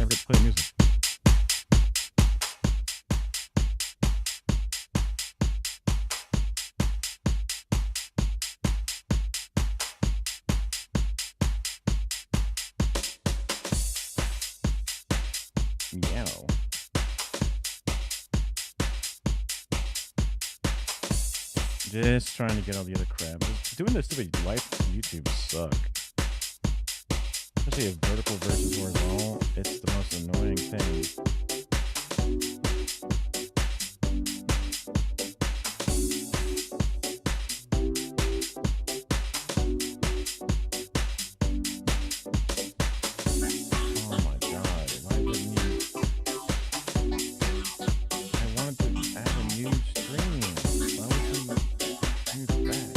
Never get to play music. Yeah. Just trying to get all the other crap. Doing this stupid live YouTube suck. Especially if vertical versus horizontal, it's the most annoying thing. Oh my god, why didn't I wanted to add a new stream. Why would you do that? Frustrating.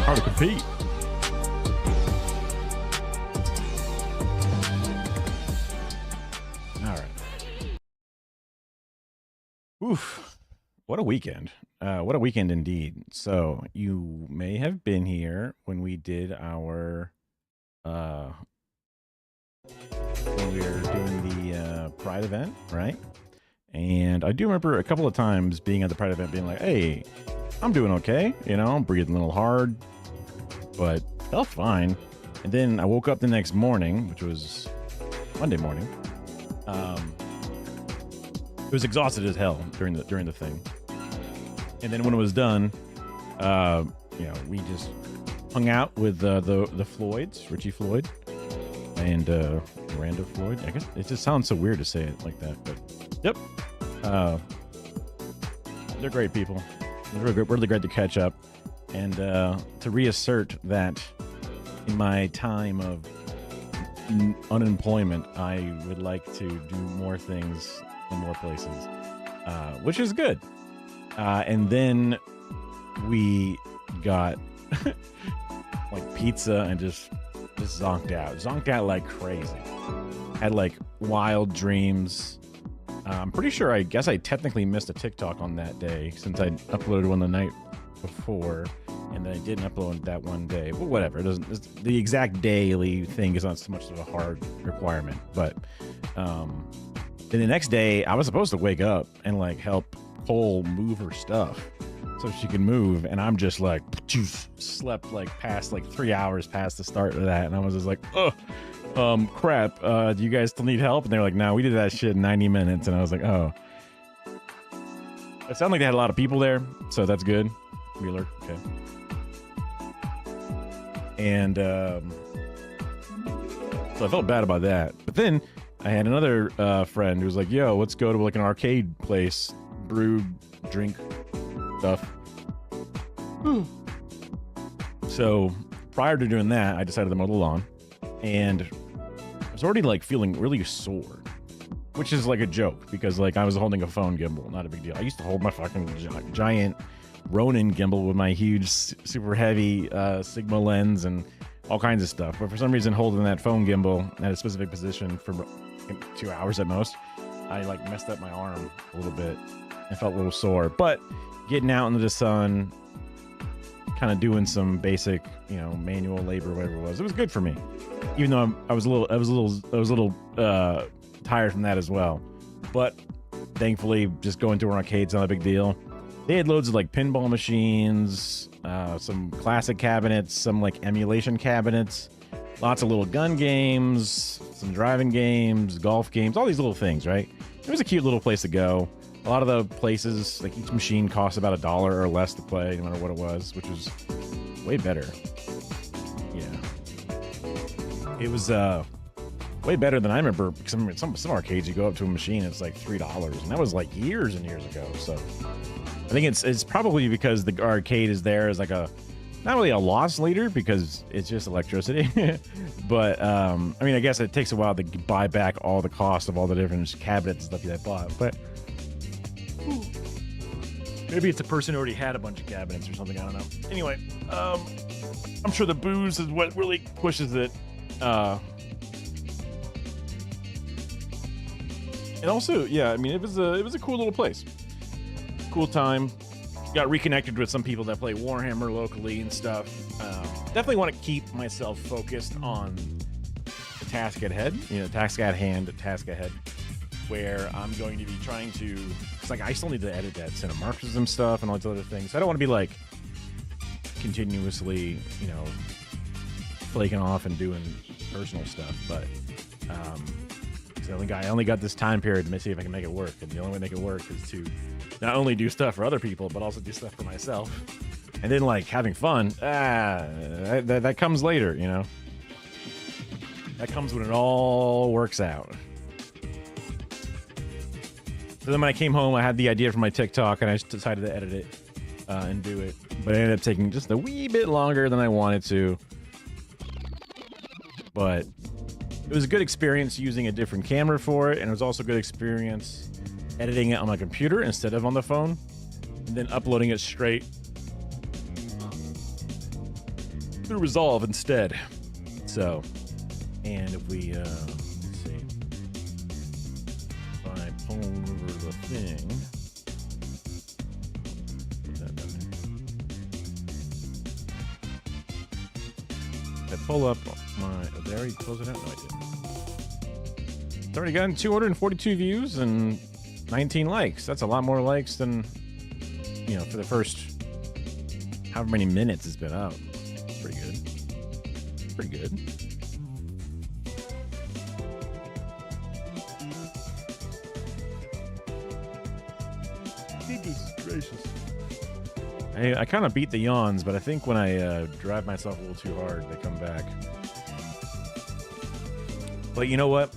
Hard to compete. All right. Oof. What a weekend. What a weekend indeed. So you may have been here when we did our when we were doing the Pride event, right? And I do remember a couple of times being at the Pride event being like, hey, I'm doing okay. You know, I'm breathing a little hard, but felt fine. And then I woke up the next morning, which was Monday morning. It was exhausted as hell during the thing. And then when it was done, you know, we just hung out with the Floyds, Richie Floyd and Miranda Floyd. I guess it just sounds so weird to say it like that, but yep. They're great people. They're really great to catch up and to reassert that in my time of unemployment, I would like to do more things in more places, which is good. And then we got like pizza and just zonked out like crazy. Had like wild dreams. I'm pretty sure, I guess I technically missed a TikTok on that day since I uploaded one the night before, and then I didn't upload that one day. But whatever, the exact daily thing is not so much of a hard requirement. But then the next day, I was supposed to wake up and like help Cole move her stuff so she can move, and I'm just like slept like past like 3 hours past the start of that, and I was just like, oh. Crap, do you guys still need help? And they're like, no, we did that shit in 90 minutes. And I was like, oh. It sounded like they had a lot of people there, so that's good. Wheeler, okay. And so I felt bad about that. But then I had another friend who was like, yo, let's go to like an arcade place, brew, drink stuff. So prior to doing that, I decided to mow the lawn. And I was already like feeling really sore, which is like a joke because like I was holding a phone gimbal, not a big deal. I used to hold my fucking giant Ronin gimbal with my huge, super heavy Sigma lens and all kinds of stuff. But for some reason, holding that phone gimbal at a specific position for 2 hours at most, I like messed up my arm a little bit. I felt a little sore, but getting out into the sun, kind of doing some basic, you know, manual labor, whatever it was good for me. Even though I was a little tired from that as well. But thankfully, just going to an arcade's not a big deal. They had loads of like pinball machines, some classic cabinets, some like emulation cabinets, lots of little gun games, some driving games, golf games, all these little things, right? It was a cute little place to go. A lot of the places, like each machine cost about $1 or less to play, no matter what it was, which was way better. Yeah. It was way better than I remember, because I remember some arcades you go up to a machine, it's like $3, and that was like years and years ago. So I think it's probably because the arcade is there as like a, not really a loss leader because it's just electricity. But I mean, I guess it takes a while to buy back all the cost of all the different cabinets and stuff that I bought, but maybe it's a person who already had a bunch of cabinets or something, I don't know. Anyway, I'm sure the booze is what really pushes it. And also, yeah, I mean, it was a cool little place. Cool time. Got reconnected with some people that play Warhammer locally and stuff. Definitely want to keep myself focused on the task at hand, task ahead, where I'm going to be trying to, it's like I still need to edit that cinemarxism stuff and all these other things. I don't want to be like continuously, flaking off and doing personal stuff, but I only got this time period to see if I can make it work, and the only way to make it work is to not only do stuff for other people, but also do stuff for myself. And then like having fun, that comes later, That comes when it all works out. So then when I came home, I had the idea for my TikTok, and I just decided to edit it and do it. But it ended up taking just a wee bit longer than I wanted to. But it was a good experience using a different camera for it, and it was also a good experience editing it on my computer instead of on the phone. And then uploading it straight through Resolve instead. So, and if we, let's see, if I pull over the thing, put that down there. If I pull up my, oh, did I already close it out? No, I didn't. It's already gotten 242 views and 19 likes. That's a lot more likes than, you know, for the first however many minutes it's been out. Pretty good. Pretty good. Goodness gracious. I kind of beat the yawns, but I think when I drive myself a little too hard, they come back. But you know what?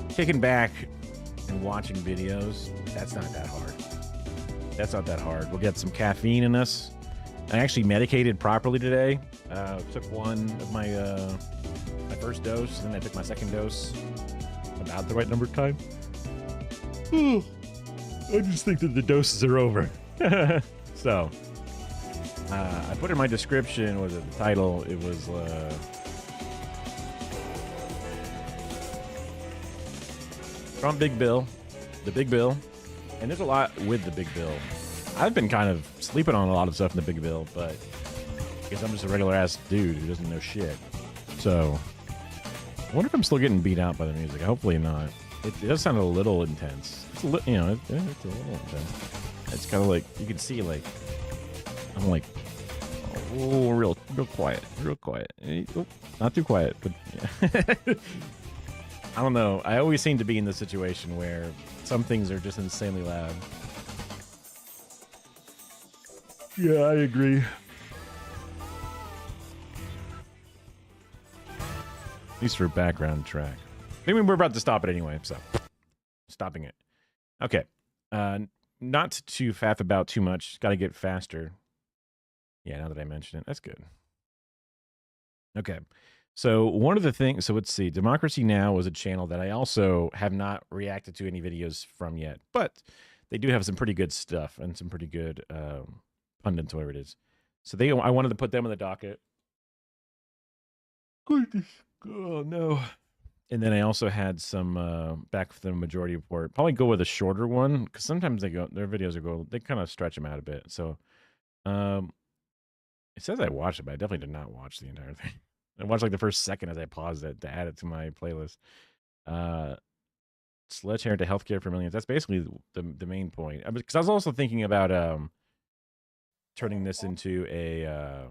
Kicking back and watching videos, that's not that hard. That's not that hard. We'll get some caffeine in us. I actually medicated properly today. Took one of my first dose, then I took my second dose about the right number of times. I just think that the doses are over. So, I put in my description, was it the title? It was from Big Bill, the Big Bill, and there's a lot with the Big Bill. I've been kind of sleeping on a lot of stuff in the Big Bill, but I guess I'm just a regular ass dude who doesn't know shit. So, I wonder if I'm still getting beat out by the music. Hopefully not. It does sound a little intense. It's a you know, it's a little intense. It's kind of like you can see, like I'm like, oh, real quiet, real quiet. Oh, not too quiet, but yeah. I don't know. I always seem to be in this situation where some things are just insanely loud. Yeah, I agree. At least for a background track. Maybe we're about to stop it anyway, so stopping it. Okay. Not to faff about too much. Got to get faster. Yeah, now that I mention it, that's good. Okay. So one of the things, so let's see, Democracy Now! Was a channel that I also have not reacted to any videos from yet, but they do have some pretty good stuff and some pretty good pundits, whatever it is. So I wanted to put them on the docket. Oh no. And then I also had some back for the majority report. Probably go with a shorter one because sometimes their videos they kind of stretch them out a bit. So it says I watched it, but I definitely did not watch the entire thing. I watched like the first second as I paused it to add it to my playlist. Sledgehammer to healthcare for millions. That's basically the main point. Because I was also thinking about turning this into a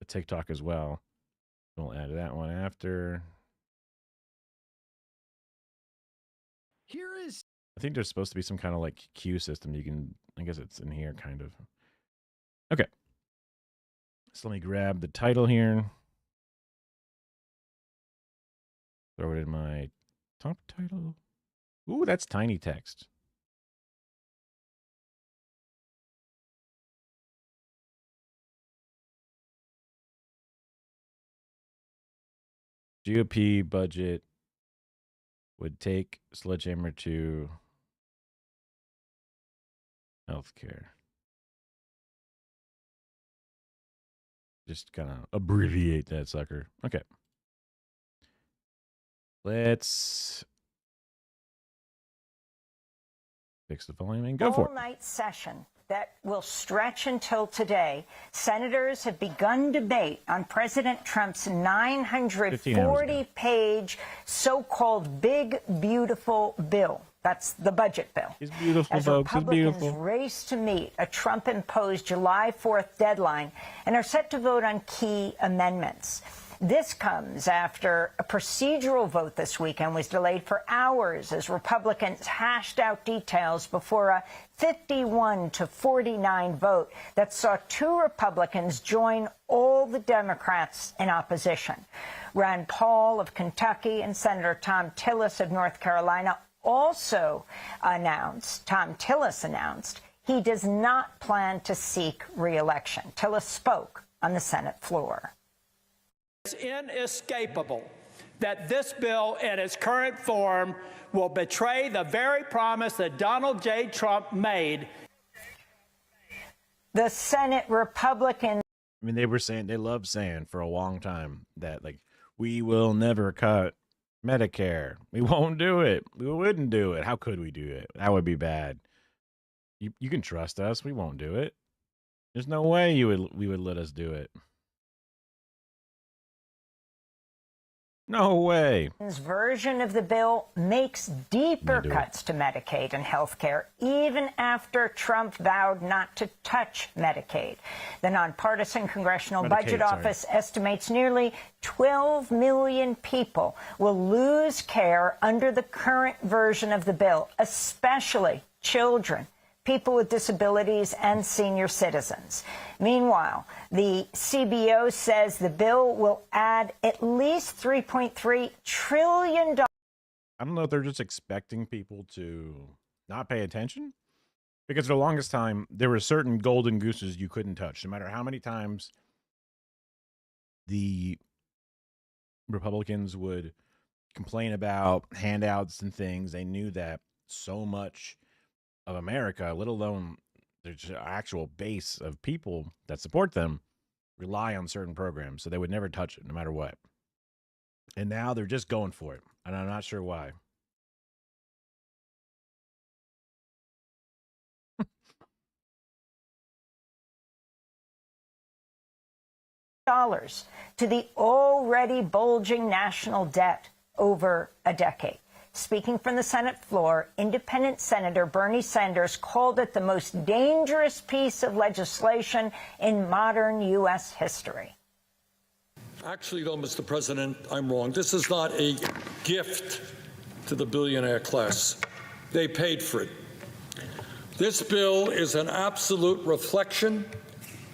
TikTok as well. We'll add that one after. I think there's supposed to be some kind of like queue system. You can, I guess it's in here kind of. Okay. So let me grab the title here. Throw it in my top title. Ooh, that's tiny text. GOP budget would take Sledgehammer to healthcare. Just kind of abbreviate that sucker. Okay. Let's fix the volume and go for it. All-night session that will stretch until today. Senators have begun debate on President Trump's 940-page so-called Big Beautiful Bill. That's the budget bill. He's beautiful, as folks. He's Republicans beautiful. race to meet a Trump-imposed July 4th deadline and are set to vote on key amendments. This comes after a procedural vote this weekend was delayed for hours as Republicans hashed out details before a 51-49 vote that saw 2 Republicans join all the Democrats in opposition. Rand Paul of Kentucky and Senator Tom Tillis of North Carolina also announced, he does not plan to seek re-election. Tillis spoke on the Senate floor. It's inescapable that this bill in its current form will betray the very promise that Donald J. Trump made. The Senate Republicans. I mean, they love saying for a long time that, like, we will never cut Medicare. We won't do it. We wouldn't do it. How could we do it? That would be bad. You can trust us. We won't do it. There's no way we would let us do it. No way. Version of the bill makes deeper cuts to Medicaid and health care, even after Trump vowed not to touch Medicaid. The nonpartisan Congressional Budget Office estimates nearly 12 million people will lose care under the current version of the bill, especially children, people with disabilities, and senior citizens. Meanwhile, the CBO says the bill will add at least $3.3 trillion. I don't know if they're just expecting people to not pay attention. Because for the longest time, there were certain golden gooses you couldn't touch. No matter how many times the Republicans would complain about handouts and things, they knew that so much of America, let alone there's an actual base of people that support them, rely on certain programs. So they would never touch it no matter what. And now they're just going for it. And I'm not sure why. Dollars to the already bulging national debt over a decade. Speaking from the Senate floor, independent Senator Bernie Sanders called it the most dangerous piece of legislation in modern U.S. history. Actually, though, Mr. President, I'm wrong. This is not a gift to the billionaire class. They paid for it. This bill is an absolute reflection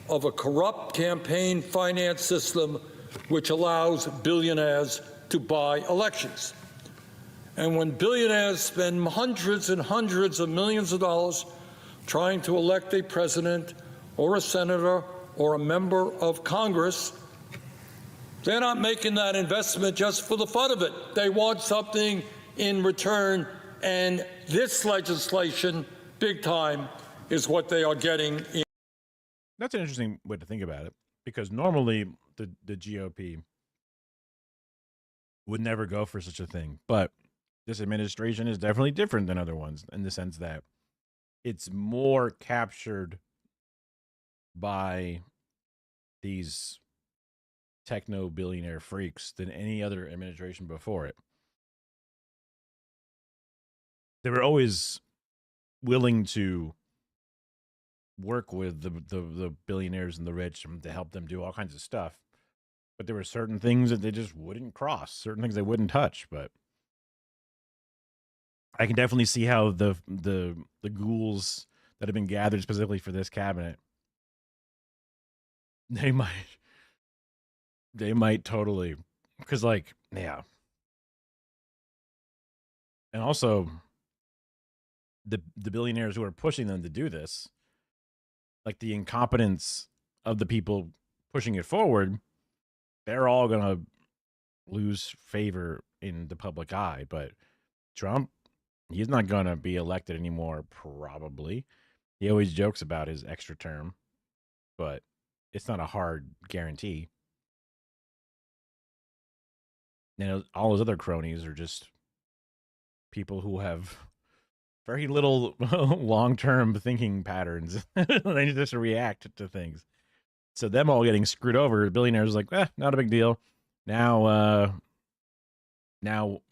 of a corrupt campaign finance system which allows billionaires to buy elections. And when billionaires spend hundreds and hundreds of millions of dollars trying to elect a president or a senator or a member of Congress, they're not making that investment just for the fun of it. They want something in return, and this legislation, big time, is what they are getting. That's an interesting way to think about it, because normally the GOP would never go for such a thing. But this administration is definitely different than other ones in the sense that it's more captured by these techno billionaire freaks than any other administration before it. They were always willing to work with the billionaires and the rich to help them do all kinds of stuff. But there were certain things that they just wouldn't cross, certain things they wouldn't touch. But I can definitely see how the ghouls that have been gathered specifically for this cabinet, they might totally, because, like, yeah. And also the billionaires who are pushing them to do this, like the incompetence of the people pushing it forward, they're all going to lose favor in the public eye. But Trump, he's not going to be elected anymore, probably. He always jokes about his extra term, but it's not a hard guarantee. You know, all his other cronies are just people who have very little long-term thinking patterns. They just react to things. So them all getting screwed over, billionaires like, not a big deal. Now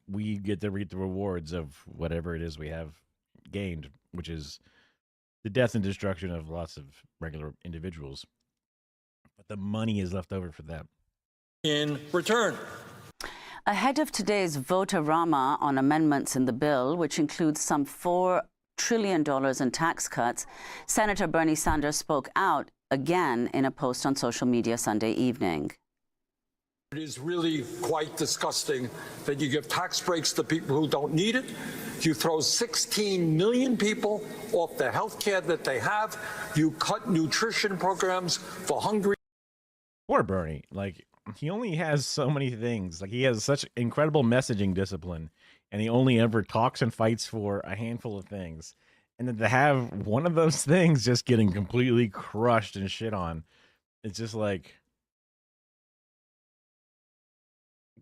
we get to reap the rewards of whatever it is we have gained, which is the death and destruction of lots of regular individuals. But the money is left over for them. In return. Ahead of today's vote-a-rama on amendments in the bill, which includes some $4 trillion in tax cuts, Senator Bernie Sanders spoke out again in a post on social media Sunday evening. It is really quite disgusting that you give tax breaks to people who don't need it. You throw 16 million people off the health care that they have. You cut nutrition programs for hungry. Poor Bernie. Like, he only has so many things. Like, he has such incredible messaging discipline, and he only ever talks and fights for a handful of things. And then to have one of those things just getting completely crushed and shit on, it's just like,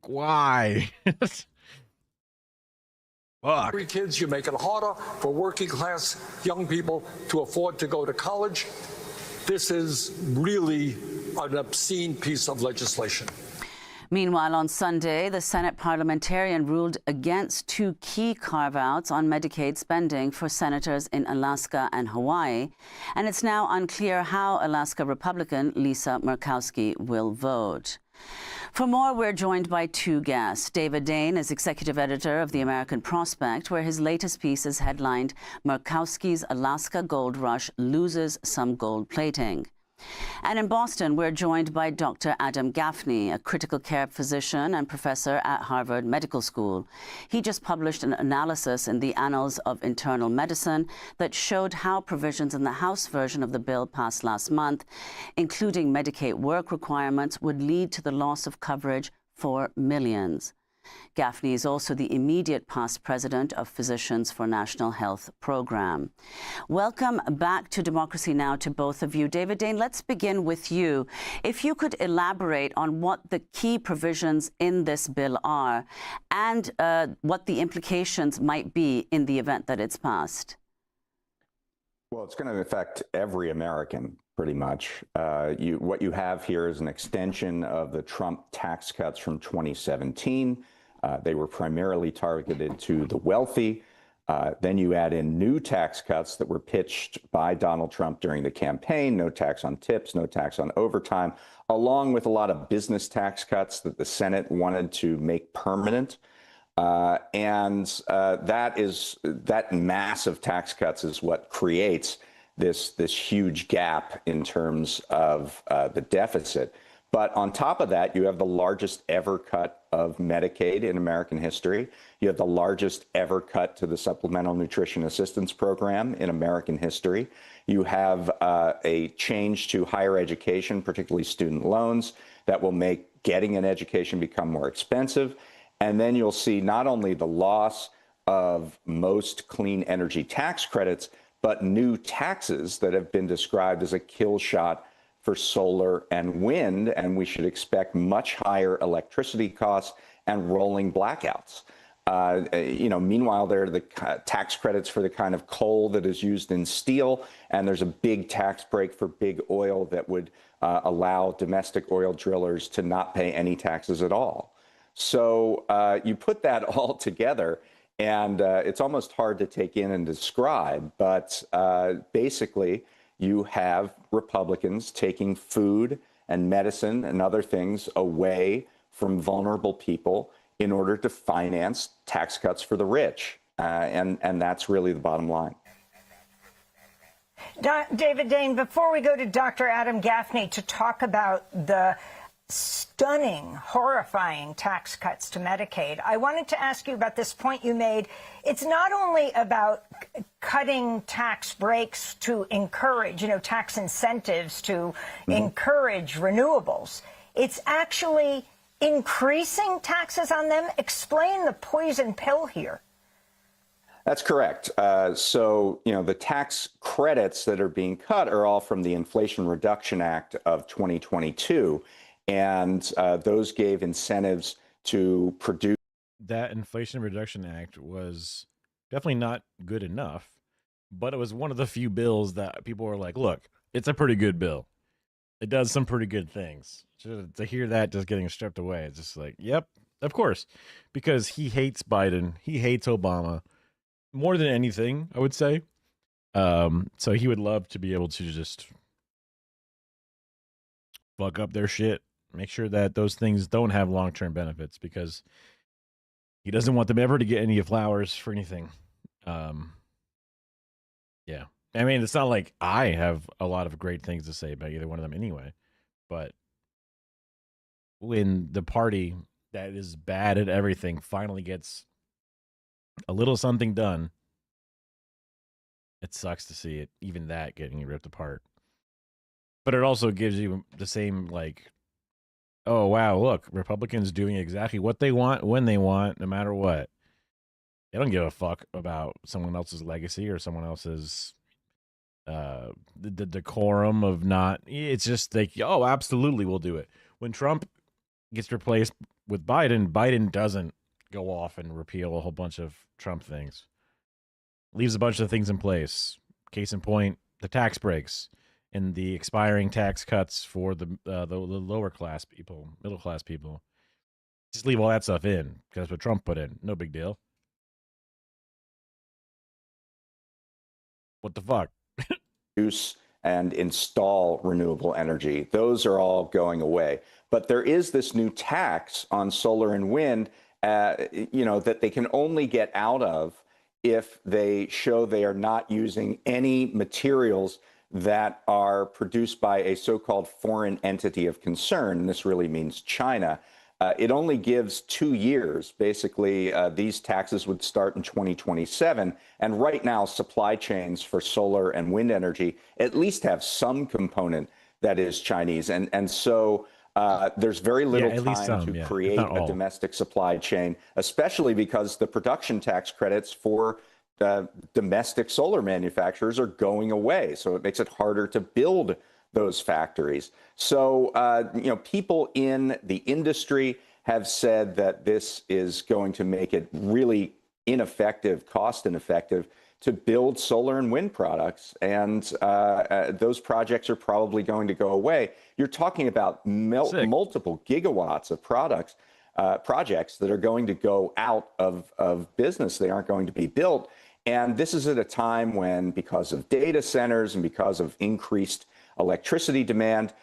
why? Fuck. Free kids, you make it harder for working class young people to afford to go to college. This is really an obscene piece of legislation. Meanwhile, on Sunday, the Senate parliamentarian ruled against two key carve-outs on Medicaid spending for senators in Alaska and Hawaii, and it's now unclear how Alaska Republican Lisa Murkowski will vote. For more, we're joined by two guests. David Dane is executive editor of The American Prospect, where his latest piece is headlined, Murkowski's Alaska Gold Rush Loses Some Gold Plating. And in Boston, we're joined by Dr. Adam Gaffney, a critical care physician and professor at Harvard Medical School. He just published an analysis in the Annals of Internal Medicine that showed how provisions in the House version of the bill passed last month, including Medicaid work requirements, would lead to the loss of coverage for millions. Gaffney is also the immediate past president of Physicians for National Health Program. Welcome back to Democracy Now! To both of you. David Dane, let's begin with you. If you could elaborate on what the key provisions in this bill are and what the implications might be in the event that it's passed. Well, it's going to affect every American, pretty much. What you have here is an extension of the Trump tax cuts from 2017. They were primarily targeted to the wealthy. Then you add in new tax cuts that were pitched by Donald Trump during the campaign, no tax on tips, no tax on overtime, along with a lot of business tax cuts that the Senate wanted to make permanent. That massive tax cuts is what creates this huge gap in terms of the deficit. But on top of that, you have the largest ever cut of Medicaid in American history. You have the largest ever cut to the Supplemental Nutrition Assistance Program in American history. You have a change to higher education, particularly student loans, that will make getting an education become more expensive. And then you'll see not only the loss of most clean energy tax credits, but new taxes that have been described as a kill shot for solar and wind, and we should expect much higher electricity costs and rolling blackouts. Meanwhile, there are the tax credits for the kind of coal that is used in steel, and there's a big tax break for big oil that would allow domestic oil drillers to not pay any taxes at all. So you put that all together, and it's almost hard to take in and describe, but basically, you have Republicans taking food and medicine and other things away from vulnerable people in order to finance tax cuts for the rich. And that's really the bottom line. David Dane, before we go to Dr. Adam Gaffney to talk about the stunning, horrifying tax cuts to Medicaid, I wanted to ask you about this point you made. It's not only about cutting tax breaks to encourage, tax incentives to encourage renewables. It's actually increasing taxes on them. Explain the poison pill here. That's correct. The tax credits that are being cut are all from the Inflation Reduction Act of 2022. And those gave incentives to produce. That Inflation Reduction Act was definitely not good enough, but it was one of the few bills that people were like, look, it's a pretty good bill. It does some pretty good things. To hear that just getting stripped away, it's just like, yep, of course, because he hates Biden. He hates Obama more than anything, I would say. So he would love to be able to just fuck up their shit. Make sure that those things don't have long-term benefits because he doesn't want them ever to get any flowers for anything. Yeah. I mean, it's not like I have a lot of great things to say about either one of them anyway. But when the party that is bad at everything finally gets a little something done, it sucks to see it, even that getting ripped apart. But it also gives you the same, oh, wow, look, Republicans doing exactly what they want, when they want, no matter what. They don't give a fuck about someone else's legacy or someone else's the decorum of not. It's just like, oh, absolutely, we'll do it. When Trump gets replaced with Biden, Biden doesn't go off and repeal a whole bunch of Trump things. Leaves a bunch of things in place. Case in point, the tax breaks and the expiring tax cuts for the lower class people, middle class people. Just leave all that stuff in because that's what Trump put in. No big deal. What the fuck? Produce and install renewable energy. Those are all going away. But there is this new tax on solar and wind, that they can only get out of if they show they are not using any materials that are produced by a so-called foreign entity of concern. And this really means China. It only gives 2 years. Basically, these taxes would start in 2027. And right now, supply chains for solar and wind energy at least have some component that is Chinese. And so there's very little time to create a domestic supply chain, especially because the production tax credits for domestic solar manufacturers are going away. So it makes it harder to build those factories. So, people in the industry have said that this is going to make it really ineffective, cost ineffective to build solar and wind products. And those projects are probably going to go away. You're talking about multiple gigawatts of projects that are going to go out of business. They aren't going to be built. And this is at a time when, because of data centers and because of increased electricity demand,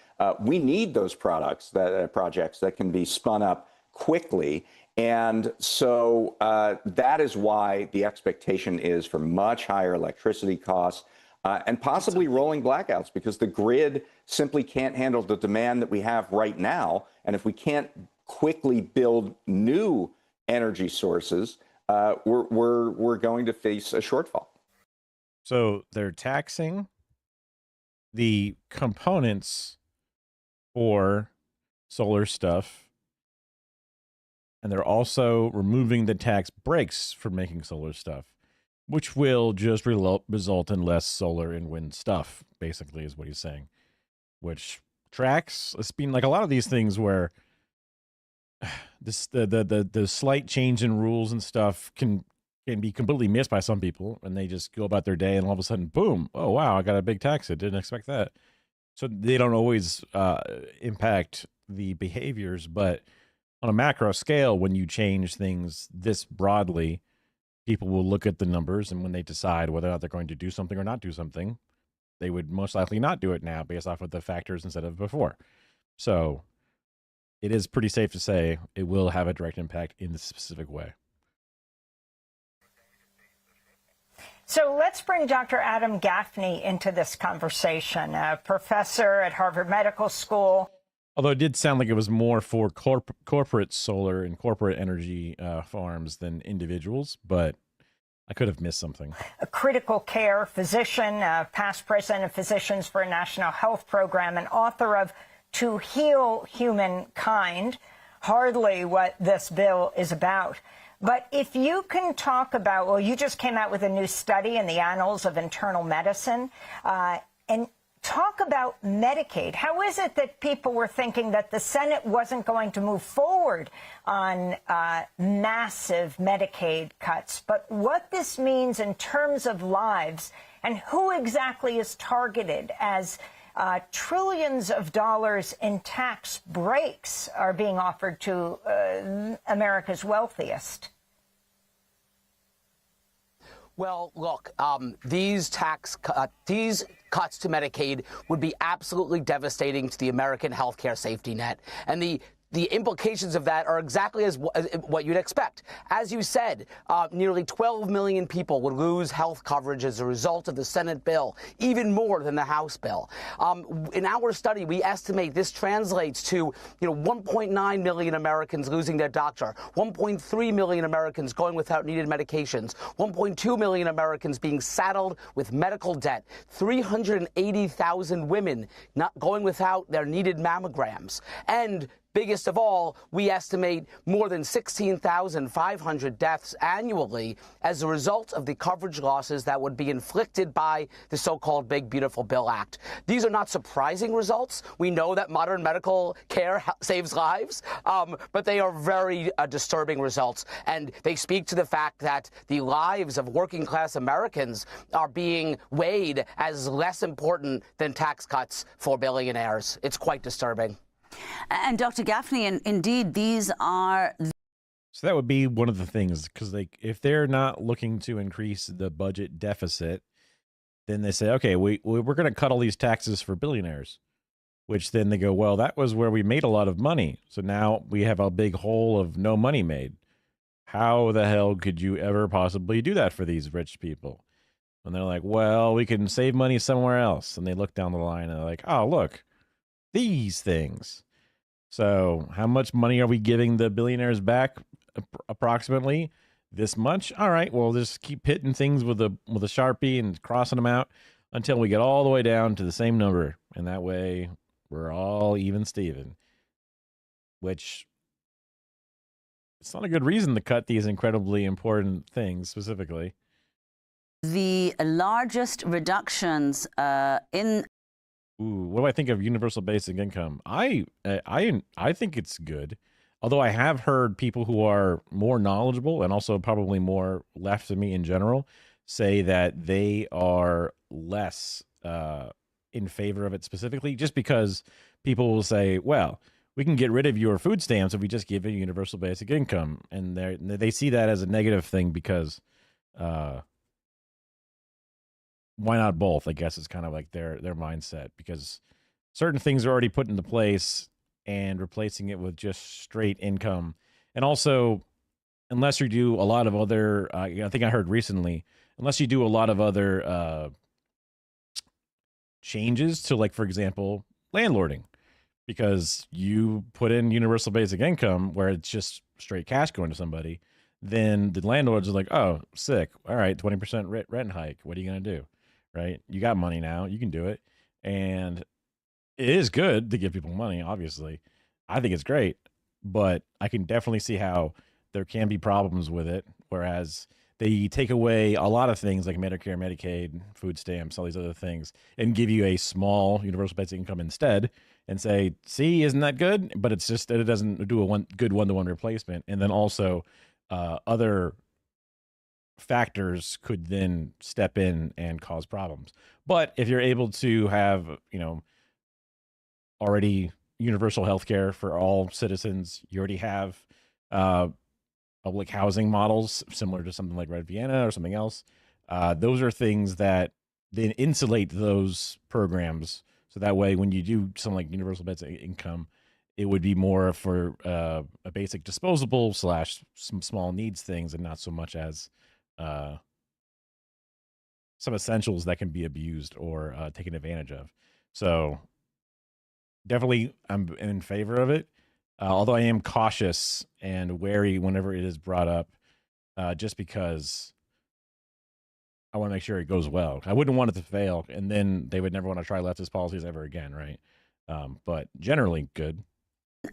we need those projects that can be spun up quickly. And so that is why the expectation is for much higher electricity costs and possibly rolling blackouts, because the grid simply can't handle the demand that we have right now. And if we can't quickly build new energy sources, we're going to face a shortfall. So they're taxing the components for solar stuff, and they're also removing the tax breaks for making solar stuff, which will just result in less solar and wind stuff, basically, is what he's saying. Which tracks. It's been like a lot of these things where the slight change in rules and stuff can be completely missed by some people, and they just go about their day, and all of a sudden, boom! Oh wow, I got a big tax. I didn't expect that. So they don't always impact the behaviors, but on a macro scale, when you change things this broadly, people will look at the numbers, and when they decide whether or not they're going to do something or not do something, they would most likely not do it now based off of the factors instead of before. So it is pretty safe to say it will have a direct impact in this specific way. So let's bring Dr. Adam Gaffney into this conversation, a professor at Harvard Medical School. Although it did sound like it was more for corporate solar and corporate energy farms than individuals, but I could have missed something. A critical care physician, past president of Physicians for a National Health Program, and author of To Heal Humankind, hardly what this bill is about. But if you can talk about, well, you just came out with a new study in the Annals of Internal Medicine, and talk about Medicaid. How is it that people were thinking that the Senate wasn't going to move forward on massive Medicaid cuts, but what this means in terms of lives and who exactly is targeted as trillions of dollars in tax breaks are being offered to America's wealthiest? Well, look, these cuts to Medicaid would be absolutely devastating to the American health care safety net. And the implications of that are exactly as what you'd expect. As you said, nearly 12 million people would lose health coverage as a result of the Senate bill, even more than the House bill. In our study, we estimate this translates to 1.9 million Americans losing their doctor, 1.3 million Americans going without needed medications, 1.2 million Americans being saddled with medical debt, 380,000 women not going without their needed mammograms, and biggest of all, we estimate more than 16,500 deaths annually as a result of the coverage losses that would be inflicted by the so-called Big Beautiful Bill Act. These are not surprising results. We know that modern medical care saves lives, but they are very disturbing results, and they speak to the fact that the lives of working-class Americans are being weighed as less important than tax cuts for billionaires. It's quite disturbing. And Dr. Gaffney, indeed, these are... So that would be one of the things, because if they're not looking to increase the budget deficit, then they say, okay, we're going to cut all these taxes for billionaires, which then they go, well, that was where we made a lot of money. So now we have a big hole of no money made. How the hell could you ever possibly do that for these rich people? And they're like, well, we can save money somewhere else. And they look down the line and they're like, oh, look, these things. So how much money are we giving the billionaires back? Approximately this much. All right, well, just keep hitting things with a Sharpie and crossing them out until we get all the way down to the same number. And that way we're all even Steven, which it's not a good reason to cut these incredibly important things specifically. The largest reductions in... Ooh, what do I think of universal basic income? I think it's good. Although I have heard people who are more knowledgeable and also probably more left of me in general say that they are less in favor of it specifically, just because people will say, well, we can get rid of your food stamps if we just give you universal basic income. And they see that as a negative thing because why not both? I guess it's kind of like their mindset, because certain things are already put into place and replacing it with just straight income. And also, unless you do a lot of other, I think I heard recently, unless you do a lot of other changes to, like, for example, landlording, because you put in universal basic income where it's just straight cash going to somebody, then the landlords are like, oh, sick. All right, 20% rent hike. What are you going to do? Right? You got money now. You can do it. And it is good to give people money, obviously. I think it's great, but I can definitely see how there can be problems with it, whereas they take away a lot of things like Medicare, Medicaid, food stamps, all these other things, and give you a small universal basic income instead and say, see, isn't that good? But it's just that it doesn't do a good one-to-one replacement. And then also other factors could then step in and cause problems. But if you're able to have, already universal health care for all citizens, you already have public housing models similar to something like Red Vienna or something else. Those are things that then insulate those programs. So that way, when you do something like universal basic income, it would be more for a basic disposable / some small needs things, and not so much as some essentials that can be abused or taken advantage of. So definitely I'm in favor of it, although I am cautious and wary whenever it is brought up, just because I want to make sure it goes well. I wouldn't want it to fail, and then they would never want to try leftist policies ever again, right? But generally good.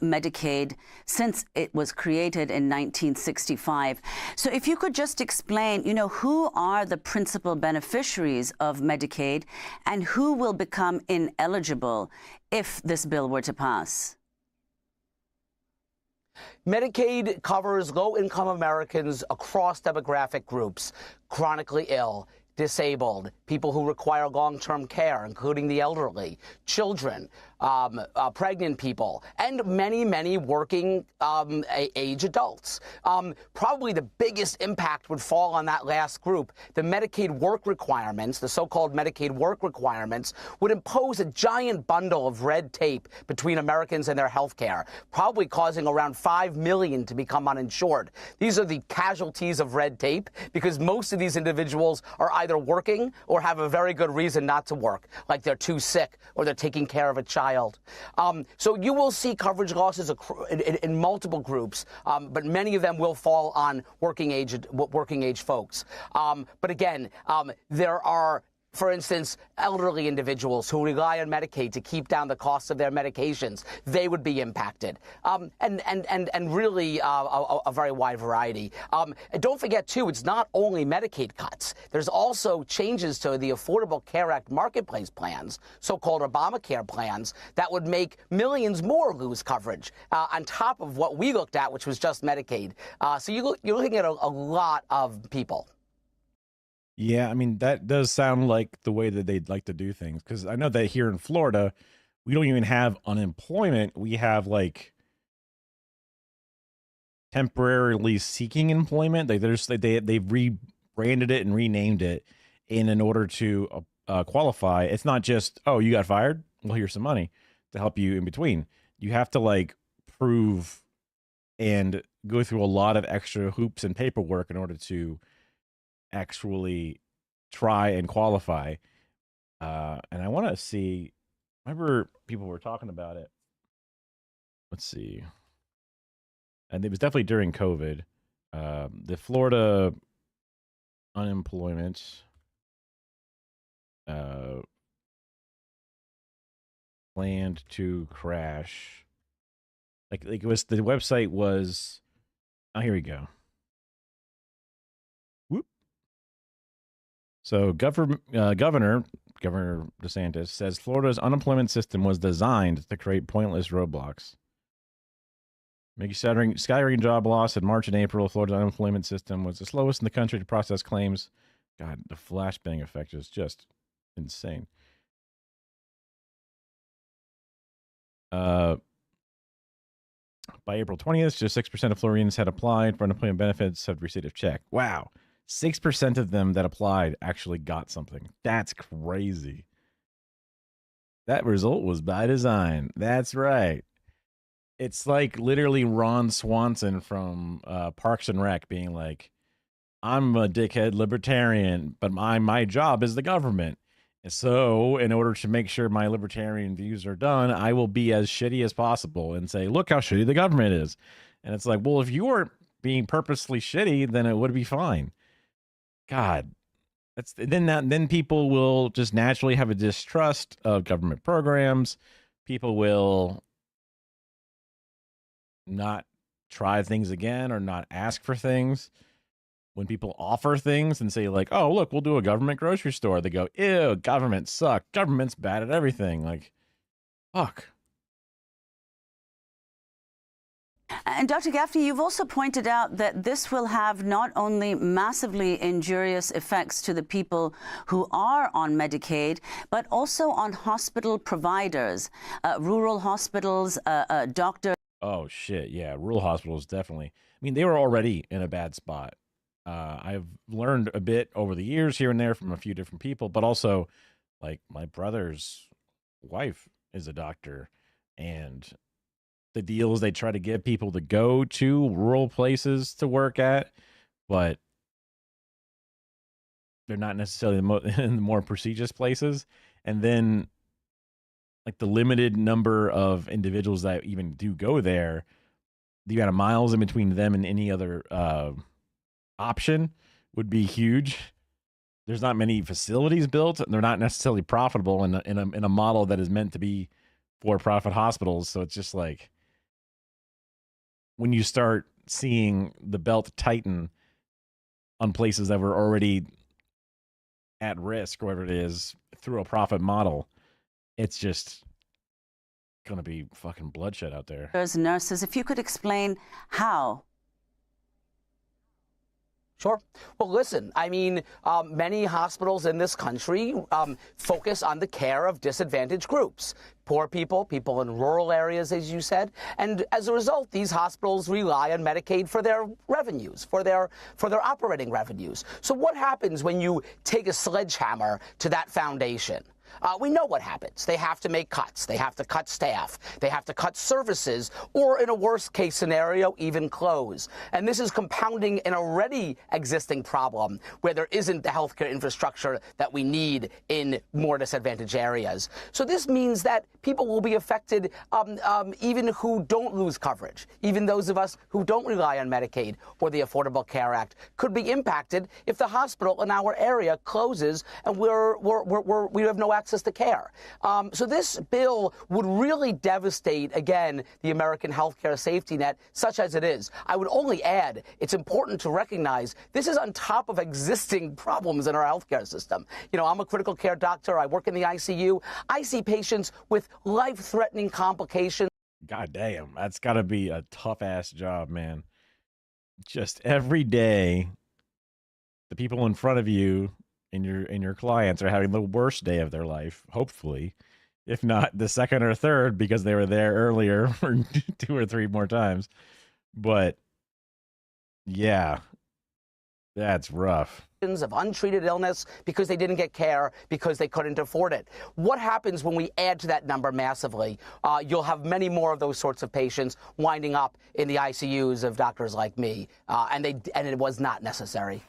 Medicaid since it was created in 1965. So if you could just explain, who are the principal beneficiaries of Medicaid and who will become ineligible if this bill were to pass? Medicaid covers low-income Americans across demographic groups: chronically ill, disabled, people who require long-term care, including the elderly, children, pregnant people, and many, many working age adults. Probably the biggest impact would fall on that last group. The Medicaid work requirements, the so-called Medicaid work requirements, would impose a giant bundle of red tape between Americans and their health care, probably causing around 5 million to become uninsured. These are the casualties of red tape, because most of these individuals are either working or have a very good reason not to work, like they're too sick or they're taking care of a child. So you will see coverage losses in multiple groups, but many of them will fall on working age folks. But again, there are For instance, elderly individuals who rely on Medicaid to keep down the cost of their medications, they would be impacted. And really a very wide variety. And don't forget, too, it's not only Medicaid cuts. There's also changes to the Affordable Care Act marketplace plans, so-called Obamacare plans, that would make millions more lose coverage on top of what we looked at, which was just Medicaid. So you're looking at a lot of people. Yeah, I mean, that does sound like the way that they'd like to do things. Because I know that here in Florida, we don't even have unemployment. We have like temporarily seeking employment. They've rebranded it and renamed it in order to qualify. It's not just, oh, you got fired? Well, here's some money to help you in between. You have to like prove and go through a lot of extra hoops and paperwork in order to actually try and qualify. And I want to see, remember people were talking about it. Let's see. And it was definitely during COVID. The Florida unemployment planned to crash. Like it was, the website was, oh, here we go. Whoop. So Governor DeSantis says Florida's unemployment system was designed to create pointless roadblocks. Making staggering job loss in March and April. Florida's unemployment system was the slowest in the country to process claims. God, the flashbang effect is just insane. By April 20th, just 6% of Floridians had applied for unemployment benefits, had received a check. Wow. 6% of them that applied actually got something. That's crazy. That result was by design. That's right. It's like literally Ron Swanson from Parks and Rec being like, I'm a dickhead libertarian, but my job is the government. And so in order to make sure my libertarian views are done, I will be as shitty as possible and say, look how shitty the government is. And it's like, well, if you weren't being purposely shitty, then it would be fine. God, then people will just naturally have a distrust of government programs. People will not try things again or not ask for things. When people offer things and say like, oh, look, we'll do a government grocery store, they go, ew, government suck. Government's bad at everything. Like, fuck. And Dr. Gaffney, you've also pointed out that this will have not only massively injurious effects to the people who are on Medicaid, but also on hospital providers, rural hospitals, doctors. Oh, shit. Yeah, rural hospitals, definitely. I mean, they were already in a bad spot. I've learned a bit over the years here and there from a few different people, but also like my brother's wife is a doctor, and the deals they try to get people to go to rural places to work at, but they're not necessarily in the more prestigious places. And then like the limited number of individuals that even do go there, the amount of miles in between them and any other option would be huge. There's not many facilities built. They're not necessarily profitable in a model that is meant to be for-profit hospitals. So it's just like when you start seeing the belt tighten on places that were already at risk, or whatever it is, through a profit model, it's just going to be fucking bloodshed out there. There's nurses. If you could explain how. Sure. Well, listen, I mean, many hospitals in this country focus on the care of disadvantaged groups, poor people, people in rural areas, as you said. And as a result, these hospitals rely on Medicaid for their revenues, for their operating revenues. So what happens when you take a sledgehammer to that foundation? we know what happens. They have to make cuts. They have to cut staff. They have to cut services, or in a worst case scenario, even close. And this is compounding an already existing problem where there isn't the healthcare infrastructure that we need in more disadvantaged areas. So this means that people will be affected, even who don't lose coverage. Even those of us who don't rely on Medicaid or the Affordable Care Act could be impacted if the hospital in our area closes and we have no access to care. So this bill would really devastate, again, the American healthcare safety net, such as it is. I would only add, it's important to recognize this is on top of existing problems in our healthcare system. You know, I'm a critical care doctor. I work in the ICU. I see patients with life-threatening complications. God damn, that's got to be a tough-ass job, man. Just every day, the people in front of you and your clients are having the worst day of their life, hopefully, if not the second or third, because they were there earlier for 2 or 3 more times. But yeah, that's rough. Of untreated illness because they didn't get care because they couldn't afford it. What happens when we add to that number massively? You'll have many more of those sorts of patients winding up in the ICUs of doctors like me, and it was not necessary.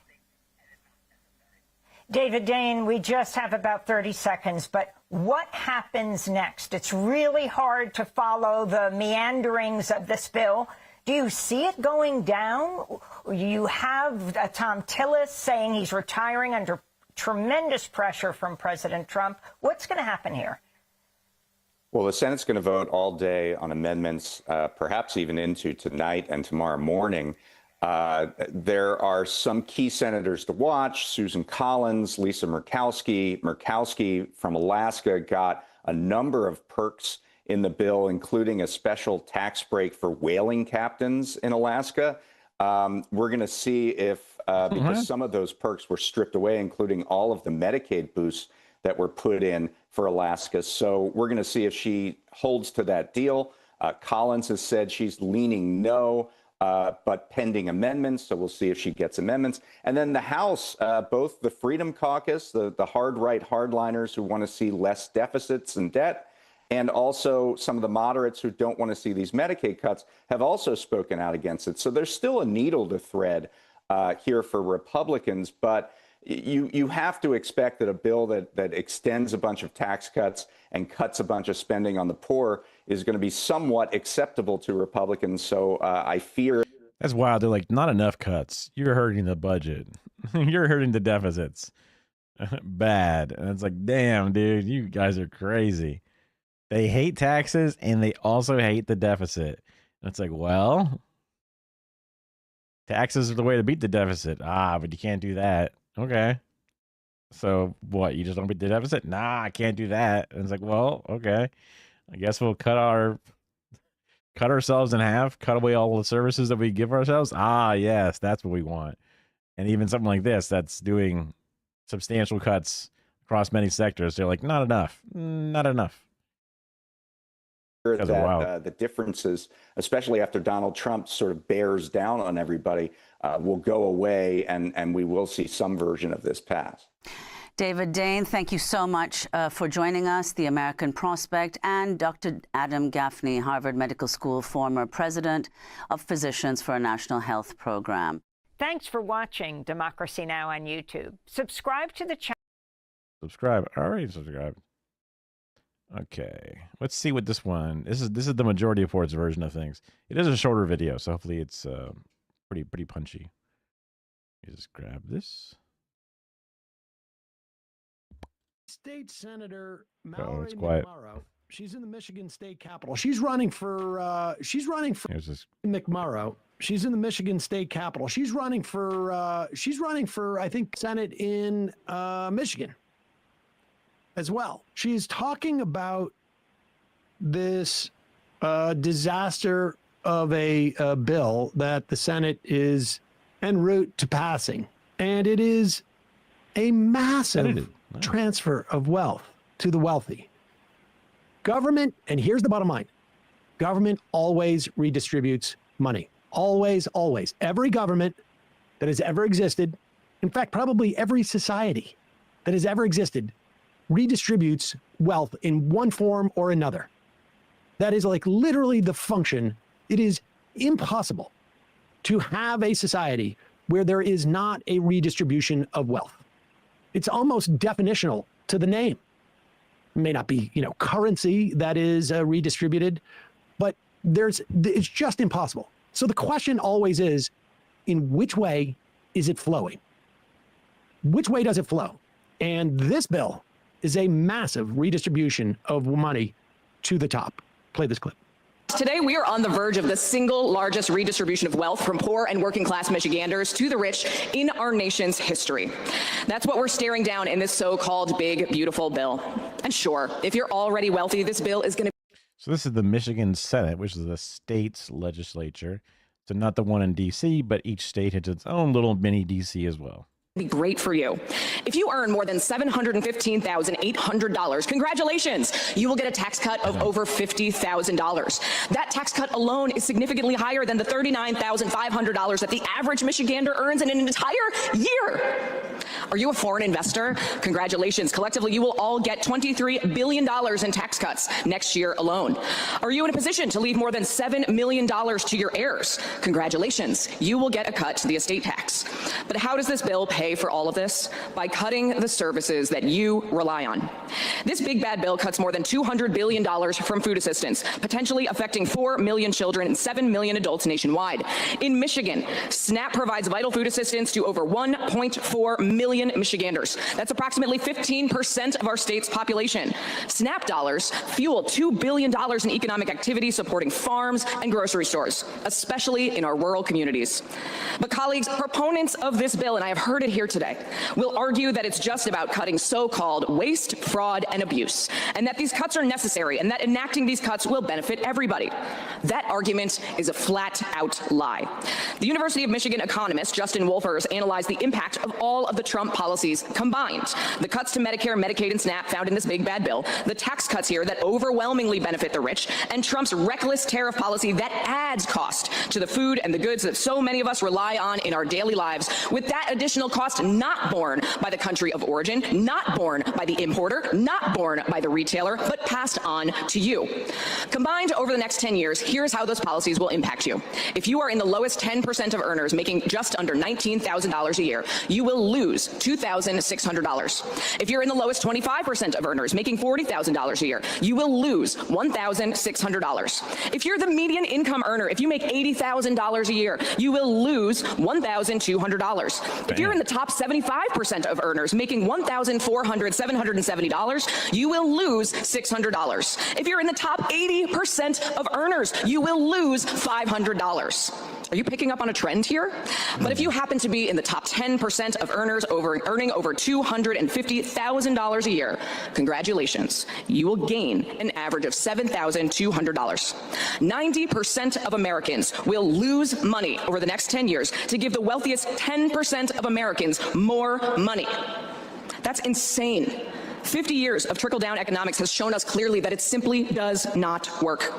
David Dane, we just have about 30 seconds, but what happens next? It's really hard to follow the meanderings of this bill. Do you see it going down? You have Tom Tillis saying he's retiring under tremendous pressure from President Trump. What's going to happen here? Well, the Senate's going to vote all day on amendments, perhaps even into tonight and tomorrow morning. There are some key senators to watch: Susan Collins, Lisa Murkowski. Murkowski from Alaska got a number of perks in the bill, including a special tax break for whaling captains in Alaska. We're going to see if, because some of those perks were stripped away, including all of the Medicaid boosts that were put in for Alaska. So we're going to see if she holds to that deal. Collins has said she's leaning no, but pending amendments. So we'll see if she gets amendments. And then the House, both the Freedom Caucus, the hard right hardliners who want to see less deficits and debt, and also some of the moderates who don't want to see these Medicaid cuts, have also spoken out against it. So there's still a needle to thread here for Republicans, but you have to expect that a bill that extends a bunch of tax cuts and cuts a bunch of spending on the poor is going to be somewhat acceptable to Republicans. So I fear. That's wild. They're like, not enough cuts. You're hurting the budget. You're hurting the deficits. Bad. And it's like, damn, dude, you guys are crazy. They hate taxes and they also hate the deficit. And it's like, well, taxes are the way to beat the deficit. But you can't do that. Okay. So what? You just don't beat the deficit? Nah, I can't do that. And it's like, well, okay. I guess we'll cut ourselves in half, cut away all the services that we give ourselves. Yes, that's what we want. And even something like this, that's doing substantial cuts across many sectors. They're like, not enough. Not enough. That the differences, especially after Donald Trump sort of bears down on everybody, will go away, and we will see some version of this pass. David Dane, thank you so much for joining us, the American Prospect, and Dr. Adam Gaffney, Harvard Medical School, former president of Physicians for a National Health Program. Thanks for watching Democracy Now! On YouTube. Subscribe to the channel. Subscribe. I already subscribed. Okay, let's see what this one. This is the Majority Report's version of things. It is a shorter video, so hopefully it's pretty punchy. Let me just grab this. State Senator Mallory McMorrow. She's in the Michigan State Capitol. She's running for McMorrow. She's in the Michigan State Capitol. She's running for I think Senate in Michigan as well. She's talking about this disaster of a bill that the Senate is en route to passing. And it is a massive transfer of wealth to the wealthy. Government, and here's the bottom line, government always redistributes money. Always, always. Every government that has ever existed, in fact, probably every society that has ever existed, redistributes wealth in one form or another. That is like literally the function. It is impossible to have a society where there is not a redistribution of wealth. It's almost definitional to the name. It may not be, currency that is redistributed, but it's just impossible. So the question always is, in which way is it flowing? Which way does it flow? And this bill is a massive redistribution of money to the top. Play this clip. Today, we are on the verge of the single largest redistribution of wealth from poor and working class Michiganders to the rich in our nation's history. That's what we're staring down in this so-called big, beautiful bill. And sure, if you're already wealthy, this bill is going to. So this is the Michigan Senate, which is the state's legislature. So not the one in D.C., but each state has its own little mini D.C. as well. Be great for you. If you earn more than $715,800, congratulations, you will get a tax cut of over $50,000. That tax cut alone is significantly higher than the $39,500 that the average Michigander earns in an entire year. Are you a foreign investor? Congratulations. Collectively, you will all get $23 billion in tax cuts next year alone. Are you in a position to leave more than $7 million to your heirs? Congratulations. You will get a cut to the estate tax. But how does this bill pay for all of this? By cutting the services that you rely on. This big bad bill cuts more than $200 billion from food assistance, potentially affecting 4 million children and 7 million adults nationwide. In Michigan, SNAP provides vital food assistance to over 1.4 million Michiganders. That's approximately 15% of our state's population. SNAP dollars fuel $2 billion in economic activity supporting farms and grocery stores, especially in our rural communities. But colleagues, proponents of this bill, and I have heard it here today, will argue that it's just about cutting so-called waste, fraud, and abuse, and that these cuts are necessary, and that enacting these cuts will benefit everybody. That argument is a flat-out lie. The University of Michigan economist Justin Wolfers analyzed the impact of all of the Trump policies combined. The cuts to Medicare, Medicaid, and SNAP found in this big bad bill, the tax cuts here that overwhelmingly benefit the rich, and Trump's reckless tariff policy that adds cost to the food and the goods that so many of us rely on in our daily lives, with that additional cost not borne by the country of origin, not borne by the importer, not borne by the retailer, but passed on to you. Combined over the next 10 years, here's how those policies will impact you. If you are in the lowest 10% of earners making just under $19,000 a year, you will lose $2,600. If you're in the lowest 25% of earners making $40,000 a year, you will lose $1,600. If you're the median income earner, if you make $80,000 a year, you will lose $1,200. If you're in the top 75% of earners making $770, you will lose $600. If you're in the top 80% of earners, you will lose $500. Are you picking up on a trend here? But if you happen to be in the top 10% of earners earning over $250,000 a year, congratulations, you will gain an average of $7,200. 90% of Americans will lose money over the next 10 years to give the wealthiest 10% of Americans more money. That's insane. 50 years of trickle-down economics has shown us clearly that it simply does not work.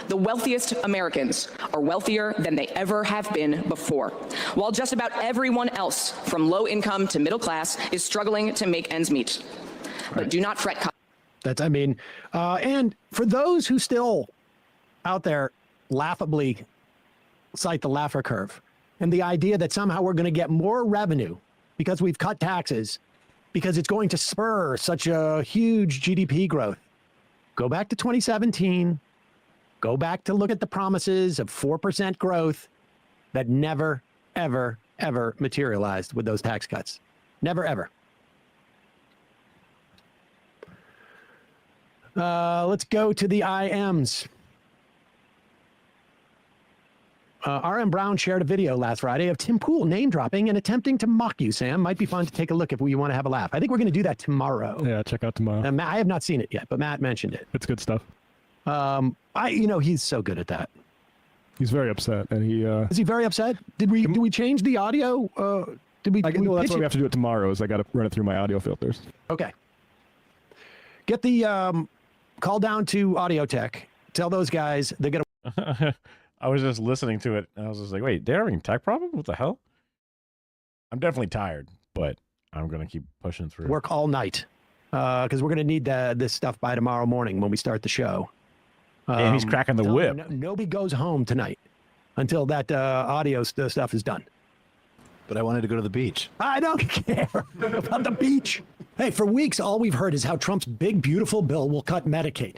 The wealthiest Americans are wealthier than they ever have been before, while just about everyone else, from low income to middle class, is struggling to make ends meet. But do not fret. And for those who still out there laughably cite the Laffer curve and the idea that somehow we're going to get more revenue because we've cut taxes, because it's going to spur such a huge GDP growth. Go back to 2017. Go back to look at the promises of 4% growth that never, ever, ever materialized with those tax cuts. Never, ever. Let's go to the IMs. R.M. Brown shared a video last Friday of Tim Pool name dropping and attempting to mock you, Sam. Might be fun to take a look if you want to have a laugh. I think we're going to do that tomorrow. Yeah, check out tomorrow. I have not seen it yet, but Matt mentioned it. It's good stuff. He's so good at that. He's very upset, and he is he very upset? Did we change the audio? That's why we have to do it tomorrow. Is I got to run it through my audio filters. Okay. Get the call down to Audio Tech. Tell those guys they're gonna. I was just listening to it, and I was just like, wait, they're having a tech problem? What the hell? I'm definitely tired, but I'm going to keep pushing through. Work all night. because we're going to need this stuff by tomorrow morning when we start the show. And he's cracking the tell whip. me, nobody goes home tonight until that audio stuff is done. But I wanted to go to the beach. I don't care about the beach. Hey, for weeks, all we've heard is how Trump's big, beautiful bill will cut Medicaid.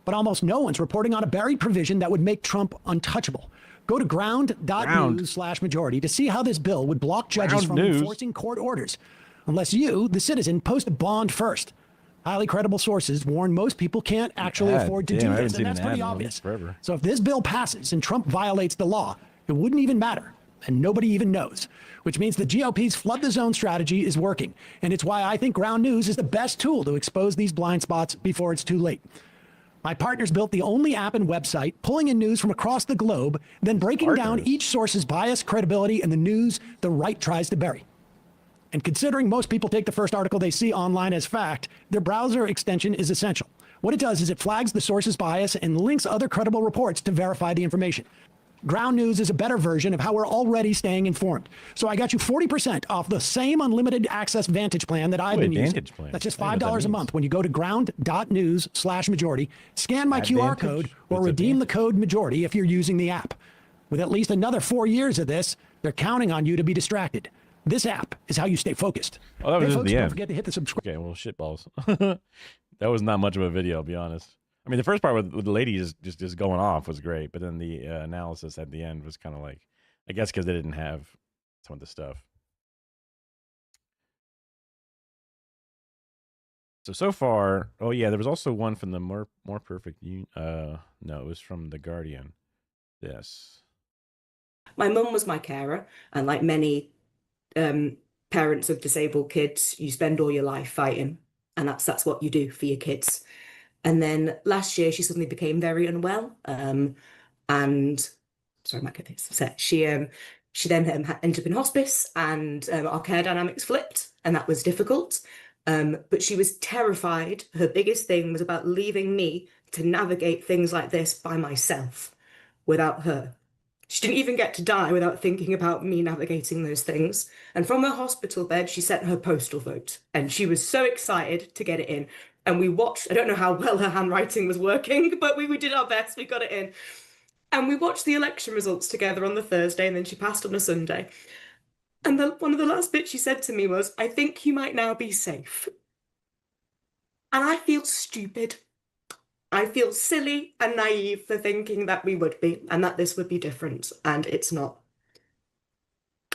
But almost no one's reporting on a buried provision that would make Trump untouchable. Go to ground.news/majority to see how this bill would block judges from enforcing court orders, unless you, the citizen, post a bond first. Highly credible sources warn most people can't actually afford to do this, and that's pretty obvious. So if this bill passes and Trump violates the law, it wouldn't even matter, and nobody even knows, which means the GOP's flood the zone strategy is working, and it's why I think Ground News is the best tool to expose these blind spots before it's too late. My partners built the only app and website pulling in news from across the globe, then breaking down each source's bias, credibility, and the news the right tries to bury. And considering most people take the first article they see online as fact, their browser extension is essential. What it does is it flags the source's bias and links other credible reports to verify the information. Ground News is a better version of how we're already staying informed. So I got you 40% off the same unlimited access Vantage plan that I've been using. That's just $5 a month when you go to ground.news/majority, scan my QR code, or redeem the code majority if you're using the app. With at least another 4 years of this, they're counting on you to be distracted. This app is how you stay focused. Oh, that was just the end. Don't forget to hit the subscribe. Okay, well, shitballs. That was not much of a video, I'll be honest. I mean, the first part with the lady just going off was great, but then the analysis at the end was kind of like, I guess because they didn't have some of the stuff. So far, oh yeah, there was also one from the more perfect. No, it was from The Guardian. Yes. My mum was my carer, and like many parents of disabled kids, you spend all your life fighting, and that's what you do for your kids. And then last year, she suddenly became very unwell. And sorry, I might get this upset. She then ended up in hospice, and our care dynamics flipped, and that was difficult. But she was terrified. Her biggest thing was about leaving me to navigate things like this by myself without her. She didn't even get to die without thinking about me navigating those things. And from her hospital bed, she sent her postal vote. And she was so excited to get it in. And we watched, I don't know how well her handwriting was working, but we did our best, we got it in. And we watched the election results together on the Thursday, and then she passed on a Sunday. And one of the last bits she said to me was, "I think you might now be safe." And I feel stupid. I feel silly and naive for thinking that we would be, and that this would be different, and it's not.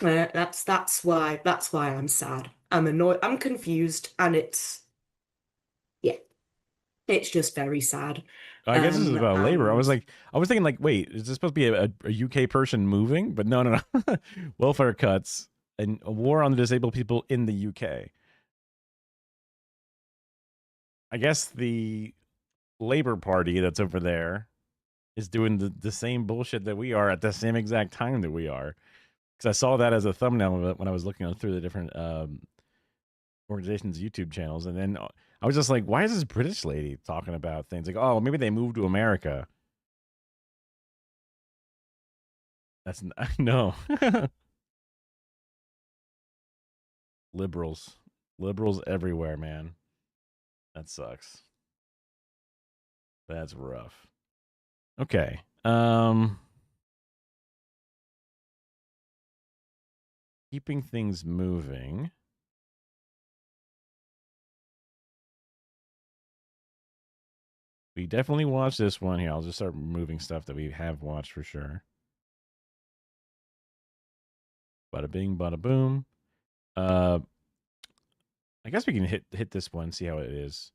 That's why I'm sad. I'm annoyed. I'm confused, and it's just very sad. I guess this is about labor. I was thinking like, wait, is this supposed to be a UK person moving? But no. Welfare cuts and a war on the disabled people in the UK. I guess the Labour Party that's over there is doing the same bullshit that we are at the same exact time that we are. Because I saw that as a thumbnail of it when I was looking through the different organizations' YouTube channels, and then I was just like, why is this British lady talking about things like, oh, maybe they moved to America? That's no. Liberals everywhere, man. That sucks. That's rough. Okay. Keeping things moving. We definitely watched this one here. I'll just start moving stuff that we have watched for sure. Bada bing, bada boom. I guess we can hit this one, see how it is.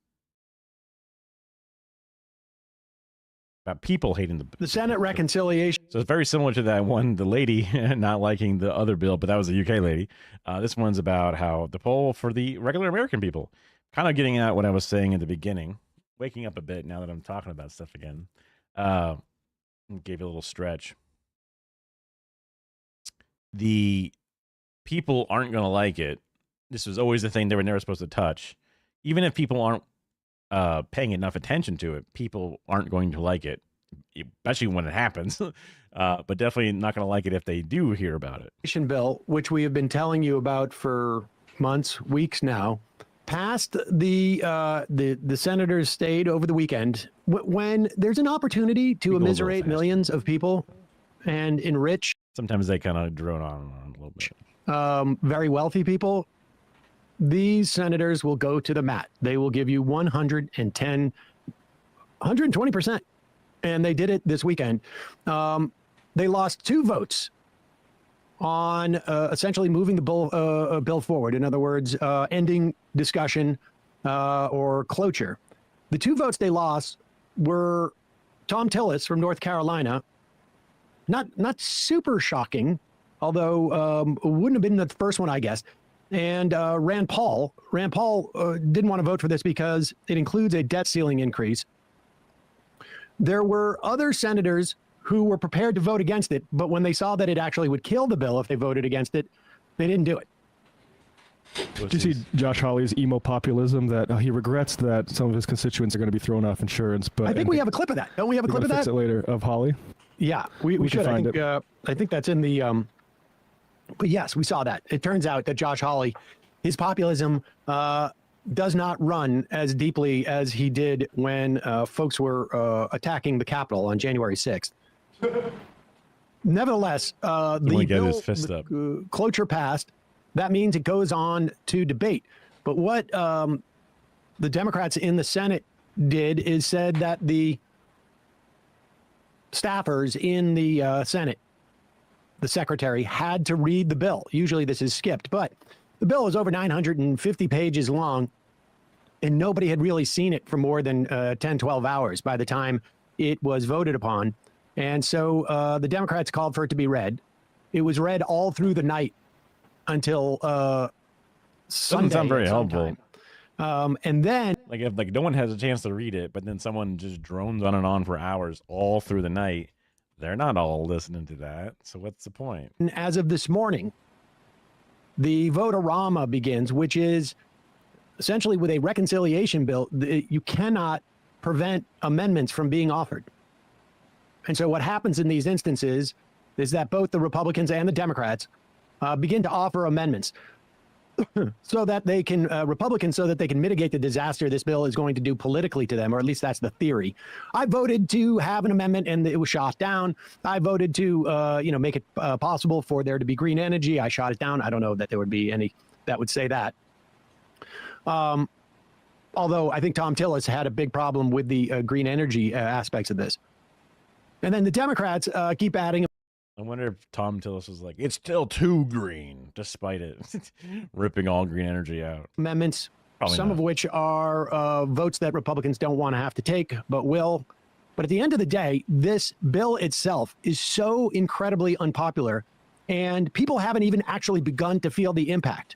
About people hating the Senate reconciliation. So it's very similar to that one, the lady not liking the other bill, but that was a UK lady. This one's about how the poll for the regular American people, kind of getting at what I was saying in the beginning. Waking up a bit now that I'm talking about stuff again. Gave you a little stretch. The people aren't going to like it. This was always the thing they were never supposed to touch. Even if people aren't paying enough attention to it, people aren't going to like it, especially when it happens. But definitely not going to like it if they do hear about it. Bill, which we have been telling you about for months, weeks now, passed. The senators stayed over the weekend. When there's an opportunity to immiserate millions of people and enrich, sometimes they kind of drone on a little bit. Very wealthy people, these senators will go to the mat. They will give you 110, 120%. And they did it this weekend. They lost 2 votes on essentially moving the bill forward. In other words, ending discussion or cloture. The 2 votes they lost were Tom Tillis from North Carolina. Not super shocking, although wouldn't have been the first one, I guess. And Rand Paul. Rand Paul didn't want to vote for this because it includes a debt ceiling increase. There were other senators who were prepared to vote against it, but when they saw that it actually would kill the bill if they voted against it, they didn't do it. Did you see Josh Hawley's emo populism that he regrets that some of his constituents are going to be thrown off insurance? But I think we have a clip of that. Don't we have a clip of that? Fix it later of Hawley. Yeah, we should. Find I think that's in the. But yes, we saw that. It turns out that Josh Hawley, his populism does not run as deeply as he did when folks were attacking the Capitol on January 6th. Nevertheless, the bill, cloture passed. That means it goes on to debate. But what the Democrats in the Senate did is said that the staffers in the Senate, the secretary, had to read the bill. Usually this is skipped, but the bill is over 950 pages long, and nobody had really seen it for more than 10, 12 hours by the time it was voted upon. And so the Democrats called for it to be read. It was read all through the night until Sunday. Doesn't sound very helpful. And then, if no one has a chance to read it, but then someone just drones on and on for hours all through the night, they're not all listening to that. So what's the point? And as of this morning, the vote-a-rama begins, which is essentially with a reconciliation bill, you cannot prevent amendments from being offered. And so what happens in these instances is that both the Republicans and the Democrats begin to offer amendments so that they can, Republicans, so that they can mitigate the disaster this bill is going to do politically to them, or at least that's the theory. I voted to have an amendment and it was shot down. I voted to, make it possible for there to be green energy. I shot it down. I don't know that there would be any that would say that. Although I think Tom Tillis had a big problem with the green energy aspects of this. And then the Democrats keep adding. I wonder if Tom Tillis was like, it's still too green, despite it ripping all green energy out. Amendments, Probably some not. of which are votes that Republicans don't want to have to take, but will. But at the end of the day, this bill itself is so incredibly unpopular, and people haven't even actually begun to feel the impact.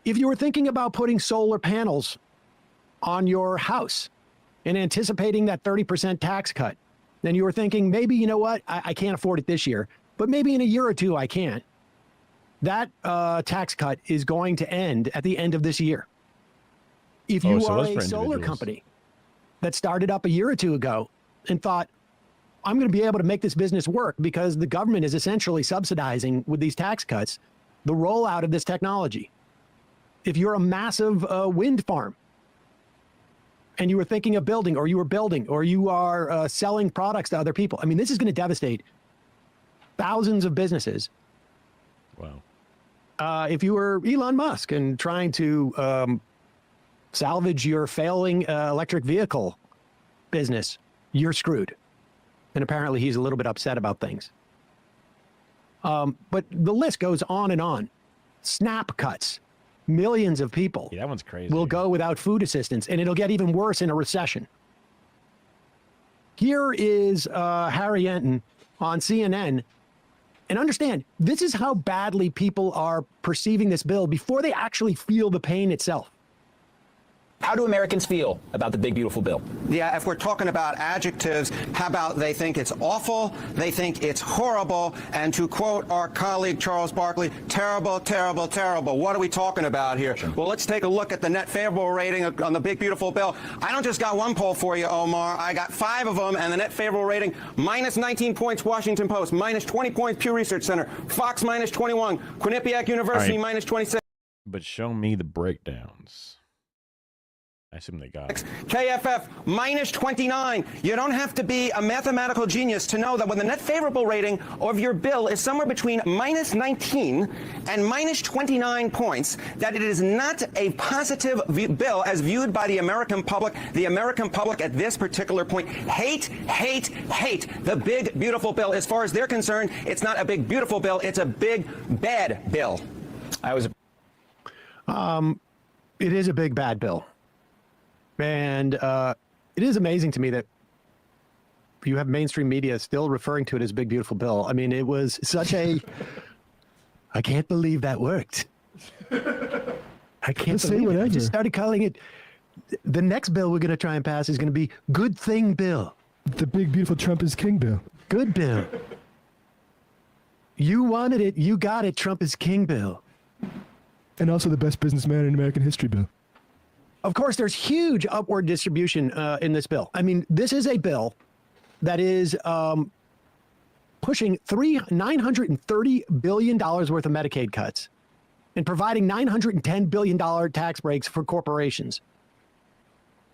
If you were thinking about putting solar panels on your house and anticipating that 30% tax cut, then you were thinking, maybe, you know what, I can't afford it this year, but maybe in a year or two I can. That tax cut is going to end at the end of this year. If you are a solar company that started up a year or two ago and thought, I'm going to be able to make this business work because the government is essentially subsidizing with these tax cuts the rollout of this technology. If you're a massive wind farm, and you were thinking of building, or you were building, or you are selling products to other people, I mean, this is going to devastate thousands of businesses. Wow. If you were Elon Musk and trying to salvage your failing electric vehicle business, you're screwed. And apparently he's a little bit upset about things. But the list goes on and on. SNAP cuts. Millions of people that one's crazy. Will go without food assistance, and it'll get even worse in a recession. Here is Harry Enton on CNN. And understand, this is how badly people are perceiving this bill before they actually feel the pain itself. How do Americans feel about the big, beautiful bill? Yeah, if we're talking about adjectives, how about they think it's awful, they think it's horrible, and to quote our colleague Charles Barkley, terrible, terrible, terrible. What are we talking about here? Well, let's take a look at the net favorable rating on the big, beautiful bill. I don't just got one poll for you, Omar. I got 5 of them, and the net favorable rating, minus 19 points, Washington Post, minus 20 points, Pew Research Center, Fox, minus 21, Quinnipiac University, minus 26. But show me the breakdowns. I assume they got it. KFF minus 29. You don't have to be a mathematical genius to know that when the net favorable rating of your bill is somewhere between minus 19 and minus 29 points, that it is not a positive bill as viewed by the American public. The American public at this particular point hate the big, beautiful bill. As far as they're concerned, it's not a big, beautiful bill. It's a big, bad bill. It is a big, bad bill. And it is amazing to me that you have mainstream media still referring to it as big, beautiful bill. I mean, it was such a, I can't believe that worked. I can't believe it. I just started calling it, the next bill we're going to try and pass is going to be good thing bill. The big, beautiful Trump is king bill. Good bill. You wanted it. You got it. Trump is king bill. And also the best businessman in American history bill. Of course, there's huge upward distribution in this bill. I mean, this is a bill that is pushing $930 billion worth of Medicaid cuts and providing $910 billion tax breaks for corporations.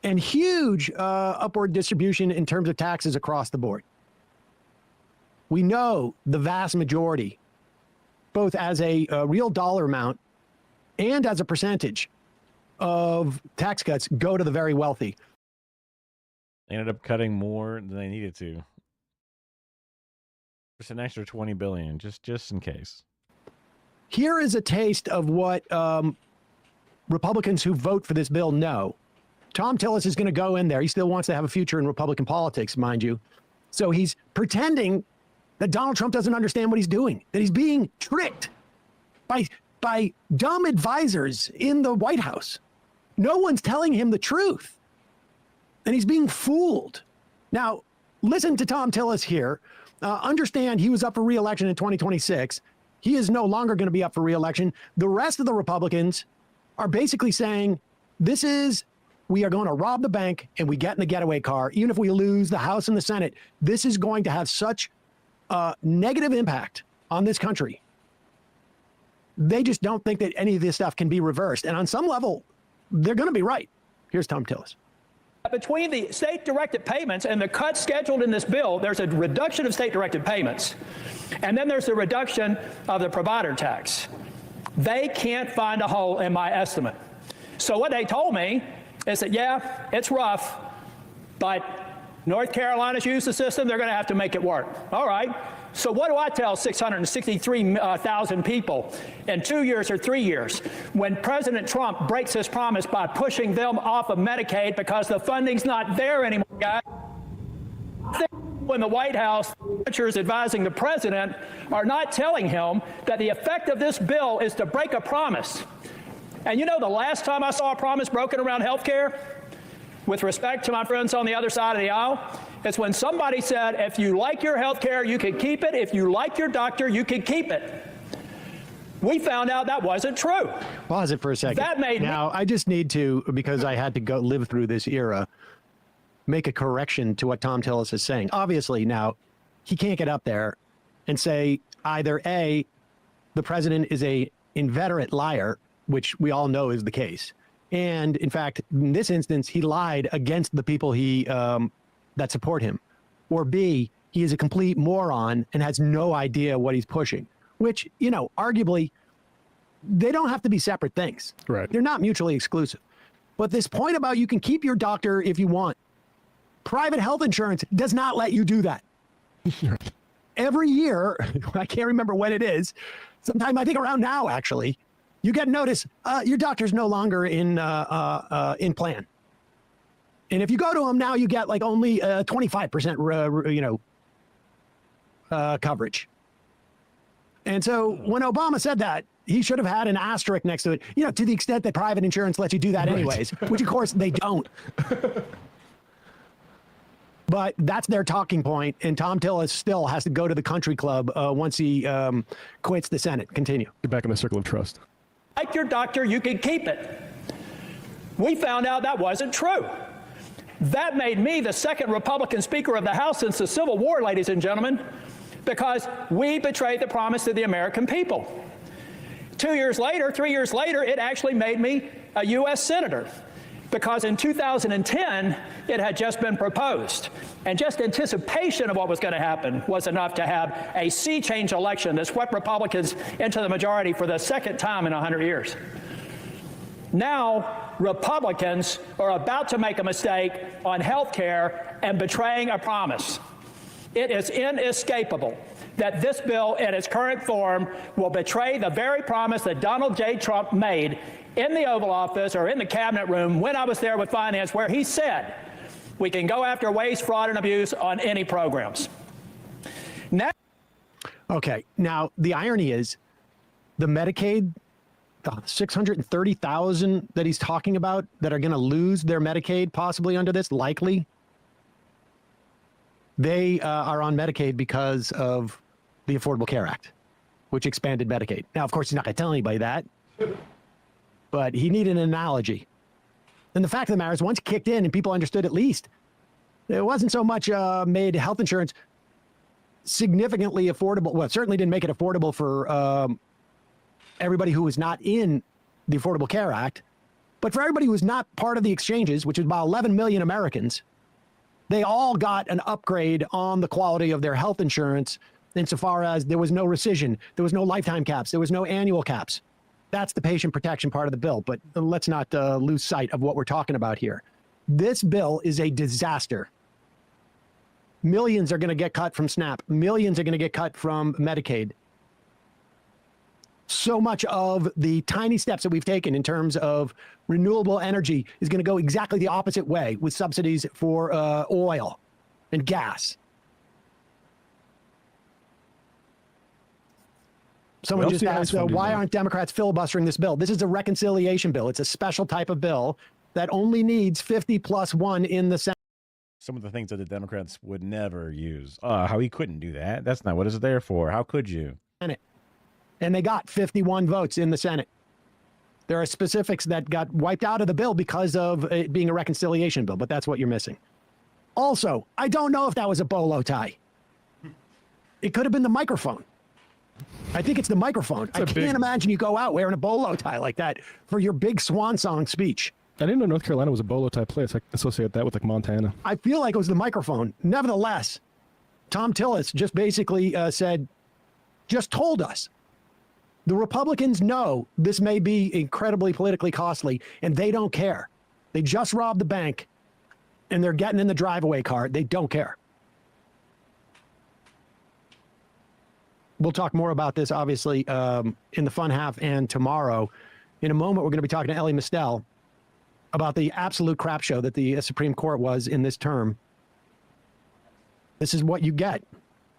And huge upward distribution in terms of taxes across the board. We know the vast majority, both as a real dollar amount and as a percentage of tax cuts, go to the very wealthy. They ended up cutting more than they needed to. Just an extra $20 billion, just in case. Here is a taste of what Republicans who vote for this bill know. Tom Tillis is going to go in there. He still wants to have a future in Republican politics, mind you. So he's pretending that Donald Trump doesn't understand what he's doing, that he's being tricked by dumb advisors in the White House. No one's telling him the truth. And he's being fooled. Now, listen to Tom Tillis here. Understand he was up for re-election in 2026. He is no longer going to be up for re-election. The rest of the Republicans are basically saying, we are going to rob the bank and we get in the getaway car. Even if we lose the House and the Senate, this is going to have such negative impact on this country. They just don't think that any of this stuff can be reversed. And on some level, they're going to be right. Here's Tom Tillis. Between the state-directed payments and the cuts scheduled in this bill, there's a reduction of state-directed payments. And then there's the reduction of the provider tax. They can't find a hole in my estimate. So what they told me is that, yeah, it's rough, but North Carolina's used the system. They're going to have to make it work. All right. So what do I tell 663,000 people in 2 years or 3 years when President Trump breaks his promise by pushing them off of Medicaid because the funding's not there anymore, guys? When the White House officials advising the president are not telling him that the effect of this bill is to break a promise. And you know, the last time I saw a promise broken around health care, with respect to my friends on the other side of the aisle, it's when somebody said, if you like your health care, you can keep it. If you like your doctor, you can keep it. We found out that wasn't true. Pause it for a second. That made now, I just need to, because I had to go live through this era, make a correction to what Tom Tillis is saying. Obviously, now, he can't get up there and say either A, the president is a inveterate liar, which we all know is the case. And in fact, in this instance, he lied against the people that support him. Or B, he is a complete moron and has no idea what he's pushing, which, you know, arguably, they don't have to be separate things. Right. They're not mutually exclusive. But this point about you can keep your doctor if you want, private health insurance does not let you do that. Every year, I can't remember when it is, sometime I think around now, actually, you get notice, your doctor's no longer in plan. And if you go to him now, you get like only 25%, coverage. And so when Obama said that, he should have had an asterisk next to it, you know, to the extent that private insurance lets you do that anyways, which of course they don't. But that's their talking point, and Tom Tillis still has to go to the country club once he quits the Senate. Continue. Get back in the circle of trust. Like your doctor, you can keep it. We found out that wasn't true. That made me the second Republican Speaker of the House since the Civil War, ladies and gentlemen, because we betrayed the promise to the American people. 3 years later, it actually made me a U.S. Senator, because in 2010, it had just been proposed. And just anticipation of what was going to happen was enough to have a sea change election that swept Republicans into the majority for the second time in 100 years. Now, Republicans are about to make a mistake on health care and betraying a promise. It is inescapable that this bill in its current form will betray the very promise that Donald J. Trump made in the Oval Office or in the cabinet room when I was there with finance, where he said we can go after waste, fraud, and abuse on any programs. Now, okay, now the irony is the Medicaid, the 630,000 that he's talking about that are going to lose their Medicaid possibly under this, likely, they are on Medicaid because of the Affordable Care Act, which expanded Medicaid. Now, of course, he's not going to tell anybody that, but he needed an analogy. And the fact of the matter is, once it kicked in and people understood at least, it wasn't so much made health insurance significantly affordable. Well, it certainly didn't make it affordable for everybody who was not in the Affordable Care Act, but for everybody who was not part of the exchanges, which is about 11 million Americans, they all got an upgrade on the quality of their health insurance insofar as there was no rescission, there was no lifetime caps, there was no annual caps. That's the patient protection part of the bill, but let's not lose sight of what we're talking about here. This bill is a disaster. Millions are going to get cut from SNAP. Millions are going to get cut from Medicaid. So much of the tiny steps that we've taken in terms of renewable energy is going to go exactly the opposite way with subsidies for oil and gas. Someone just asked, why aren't Democrats filibustering this bill? This is a reconciliation bill. It's a special type of bill that only needs 50+1 in the Senate. Some of the things that the Democrats would never use. How he couldn't do that. That's not what it's there for. How could you? And they got 51 votes in the Senate. There are specifics that got wiped out of the bill because of it being a reconciliation bill, but that's what you're missing. Also, I don't know if that was a bolo tie. It could have been the microphone. I think it's the microphone. I can't imagine you go out wearing a bolo tie like that for your big swan song speech. I didn't know North Carolina was a bolo tie place. I associate that with like Montana. I feel like it was the microphone. Nevertheless, Tom Tillis just basically said, just told us, the Republicans know this may be incredibly politically costly, and they don't care. They just robbed the bank, and they're getting in the drive-away car. They don't care. We'll talk more about this, obviously, in the fun half and tomorrow. In a moment, we're going to be talking to Ellie Mistel about the absolute crap show that the Supreme Court was in this term. This is what you get.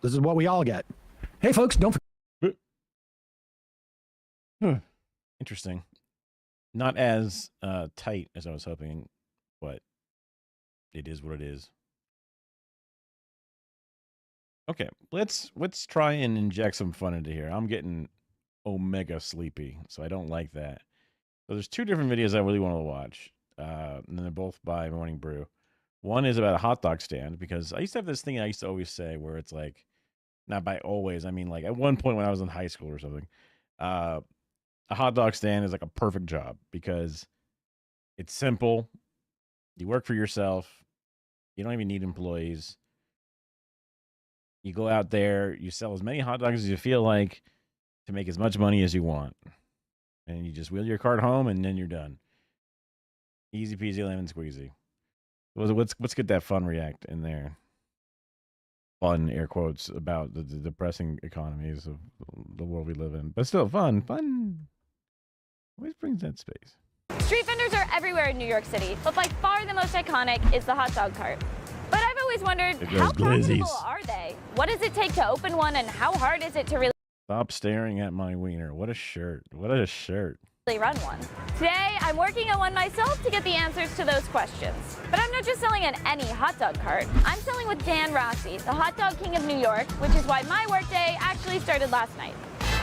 This is what we all get. Hey, folks, don't forget. Interesting. Not as tight as I was hoping, but it is what it is. Okay, let's try and inject some fun into here. I'm getting omega sleepy, so I don't like that. So there's two different videos I really want to watch, and they're both by Morning Brew. One is about a hot dog stand, because I used to have this thing I used to always say where it's like, not by always, I mean like at one point when I was in high school or something, a hot dog stand is like a perfect job because it's simple. You work for yourself. You don't even need employees. You go out there, you sell as many hot dogs as you feel like to make as much money as you want. And you just wheel your cart home and then you're done. Easy peasy lemon squeezy. Let's get that fun react in there. Fun, air quotes, about the depressing economies of the world we live in. But still fun. Always brings that space. Street vendors are everywhere in New York City, but by far the most iconic is the hot dog cart. But I've always wondered, how profitable are they? What does it take to open one, and how hard is it to really Stop staring at my wiener. What a shirt. What a shirt. run one? Today, I'm working on one myself to get the answers to those questions. But I'm not just selling at any hot dog cart. I'm selling with Dan Rossi, the hot dog king of New York, which is why my workday actually started last night.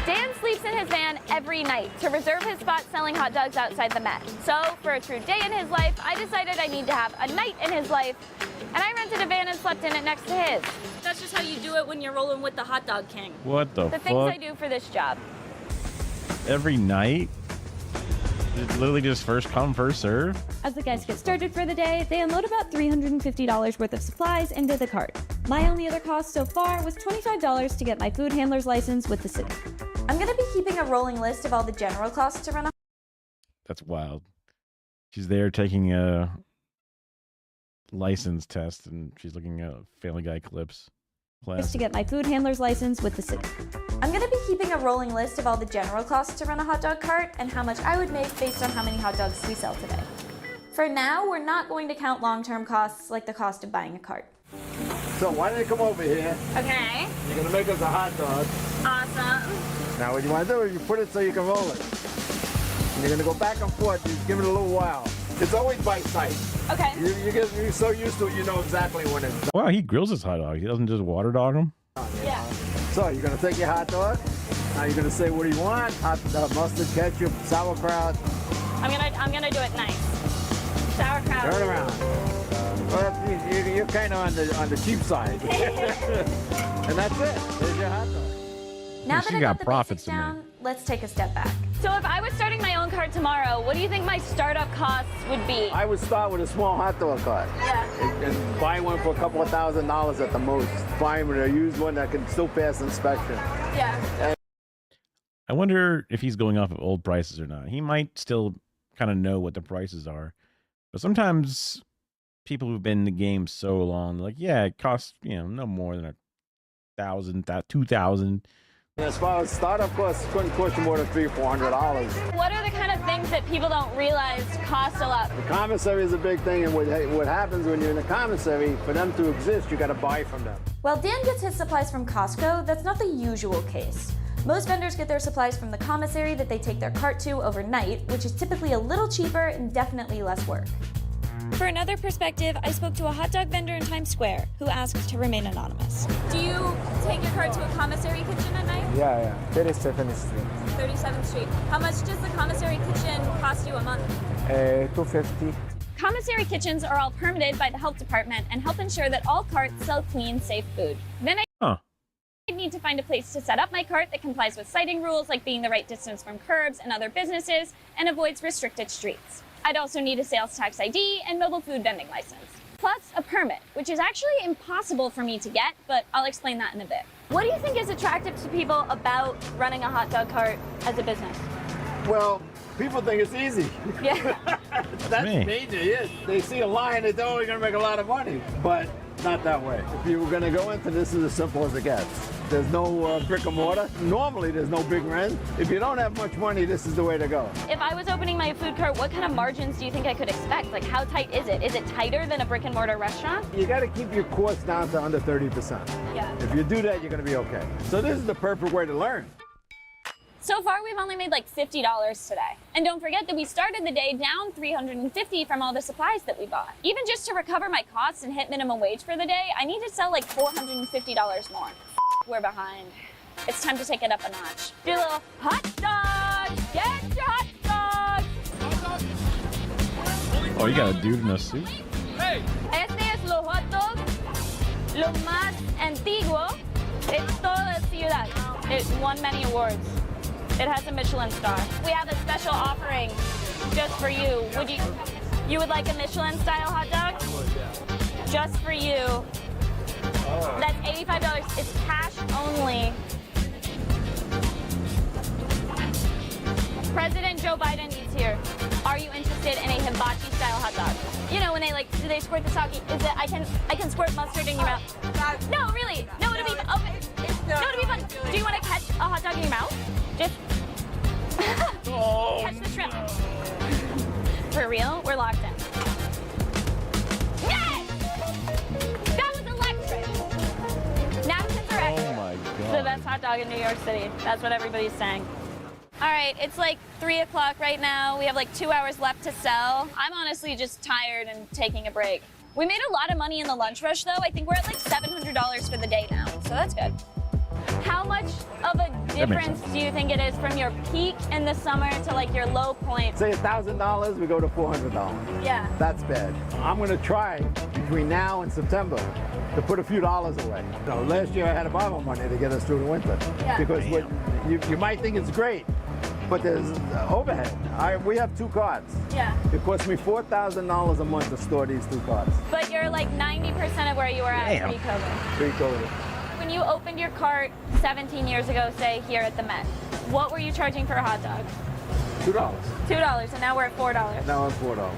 Dan sleeps in his van every night to reserve his spot selling hot dogs outside the Met. So, for a true day in his life, I decided I need to have a night in his life, and I rented a van and slept in it next to his. That's just how you do it when you're rolling with the hot dog king. What the fuck? The things I do for this job. every night? It's literally just first come, first serve? As the guys get started for the day, they unload about $350 worth of supplies into the cart. My only other cost so far was $25 to get my food handler's license with the city. I'm gonna be keeping a rolling list of all the general costs to run a That's wild. She's there taking a license test, and she's looking at Family Guy clips. To get my food handler's license with the city. I'm gonna be keeping a rolling list of all the general costs to run a hot dog cart and how much I would make based on how many hot dogs we sell today. For now, we're not going to count long-term costs like the cost of buying a cart. So why don't you come over here? Okay. You're gonna make us a hot dog. Awesome. Now what you want to do is you put it so you can roll it. And you're gonna go back and forth. You give it a little while. It's always by sight. Okay. You're so used to it, you know exactly when it's done. Wow, he grills his hot dog. He doesn't just water dog them. Yeah. So you're gonna take your hot dog. Now you're gonna say what do you want? Hot mustard, ketchup, sauerkraut. I'm gonna do it nice. Sauerkraut. Turn around. Well, you're kind of on the cheap side. And that's it. There's your hot dog. Now She that I got got the profits basics in there. down, let's take a step back. So if I was starting my own cart tomorrow, what do you think my startup costs would be? I would start with a small hot dog cart. Yeah. And buy one for a couple of $1,000s at the most. Find a used one that can still pass inspection. Yeah. I wonder if he's going off of old prices or not. He might still kind of know what the prices are. But sometimes people who've been in the game so long, like, yeah, it costs, no more than $1,000, $2,000. As far as startup costs, it couldn't cost you more than $300 or $400. What are the kind of things that people don't realize cost a lot? The commissary is a big thing, and what happens when you're in the commissary, for them to exist, you got to buy from them. While Dan gets his supplies from Costco, that's not the usual case. Most vendors get their supplies from the commissary that they take their cart to overnight, which is typically a little cheaper and definitely less work. For another perspective, I spoke to a hot dog vendor in Times Square who asked to remain anonymous. Do you take your cart to a commissary kitchen at night? Yeah. 37th Street. 37th Street. How much does the commissary kitchen cost you a month? $250. Commissary kitchens are all permitted by the health department and help ensure that all carts sell clean, safe food. Then I need to find a place to set up my cart that complies with siting rules, like being the right distance from curbs and other businesses, and avoids restricted streets. I'd also need a sales tax ID and mobile food vending license, plus a permit, which is actually impossible for me to get, but I'll explain that in a bit. What do you think is attractive to people about running a hot dog cart as a business? Well, people think it's easy. Yeah. That's major, yes. They see a line, they think, oh, we're going to make a lot of money. But not that way. If you were going to go into this, is as simple as it gets. There's no brick and mortar. Normally, there's no big rent. If you don't have much money, this is the way to go. If I was opening my food cart, what kind of margins do you think I could expect? Like, how tight is it? Is it tighter than a brick and mortar restaurant? You got to keep your costs down to under 30%. Yeah. If you do that, you're going to be okay. So this is the perfect way to learn. So far, we've only made like $50 today. And don't forget that we started the day down $350 from all the supplies that we bought. Even just to recover my costs and hit minimum wage for the day, I need to sell like $450 more. We're behind. It's time to take it up a notch. Do a little hot dog! Get your hot dog! Oh, you got a dude in a suit? Hey! Este es los hot dog, lo más antiguo en toda la ciudad. It won many awards. It has a Michelin star. We have a special offering just for you. You would like a Michelin style hot dog? Just for you. That's $85. It's cash only. President Joe Biden is here. Are you interested in a hibachi style hot dog? You know, when do they squirt the sake? Is it I can squirt mustard in your mouth? No, really. No, it'll be fun. Okay. No, it'll be fun. Do you want to catch a hot dog in your mouth? Just catch the shrimp. For real? We're locked in. Yes! That was electric. Now it's insurrection. Oh my God. It's the best hot dog in New York City. That's what everybody's saying. All right, it's like 3 o'clock right now. We have like 2 hours left to sell. I'm honestly just tired and taking a break. We made a lot of money in the lunch rush though. I think we're at like $700 for the day now, so that's good. How much of a difference do you think it is from your peak in the summer to like your low point? Say $1,000, we go to $400. Yeah. That's bad. I'm going to try between now and September to put a few dollars away. So last year I had to borrow money to get us through the winter. Yeah. Because you might think it's great, but there's overhead. We have 2 carts. Yeah. It costs me $4,000 a month to store these 2 carts. But you're like 90% of where you were at pre-COVID. Pre-COVID. When you opened your cart 17 years ago, say here at the Met, what were you charging for a hot dog? $2. $2, and now we're at $4. Now I'm $4.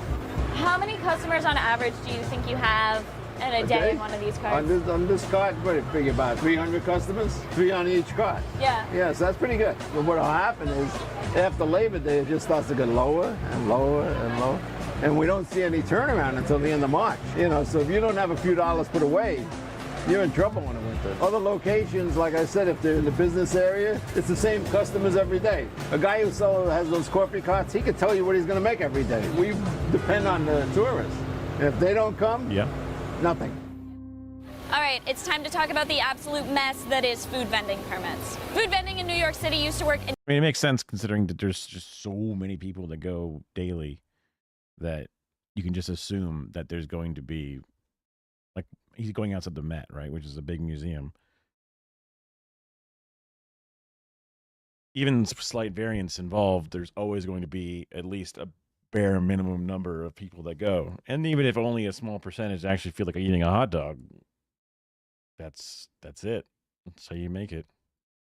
How many customers on average do you think you have in a day in one of these carts? On this cart, what do you figure about 300 customers? 3 on each cart. Yeah. Yeah, so that's pretty good. But what'll happen is after Labor Day, it just starts to get lower and lower and lower. And we don't see any turnaround until the end of March. You know, so if you don't have a few dollars put away, you're in trouble in the winter. Other locations, like I said, if they're in the business area, it's the same customers every day. A guy who has those coffee carts, he can tell you what he's going to make every day. We depend on the tourists. If they don't come, nothing. All right, it's time to talk about the absolute mess that is food vending permits. Food vending in New York City used to work in... I mean, it makes sense considering that there's just so many people that go daily that you can just assume that there's going to be, like, he's going outside the Met, right, which is a big museum. Even slight variance involved, there's always going to be at least a bare minimum number of people that go. And even if only a small percentage actually feel like eating a hot dog, that's it. That's how you make it.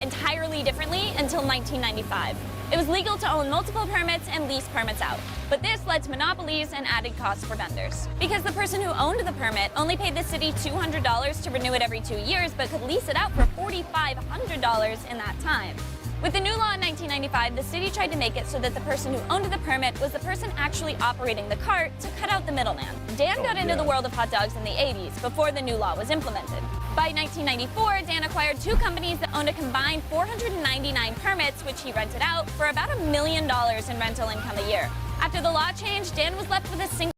Entirely differently until 1995. It was legal to own multiple permits and lease permits out. But this led to monopolies and added costs for vendors. Because the person who owned the permit only paid the city $200 to renew it every 2 years, but could lease it out for $4,500 in that time. With the new law in 1995, the city tried to make it so that the person who owned the permit was the person actually operating the cart to cut out the middleman. Dan got into the world of hot dogs in the 80s, before the new law was implemented. By 1994, Dan acquired 2 companies that owned a combined 499 permits, which he rented out for about $1 million in rental income a year. After the law changed, Dan was left with a single...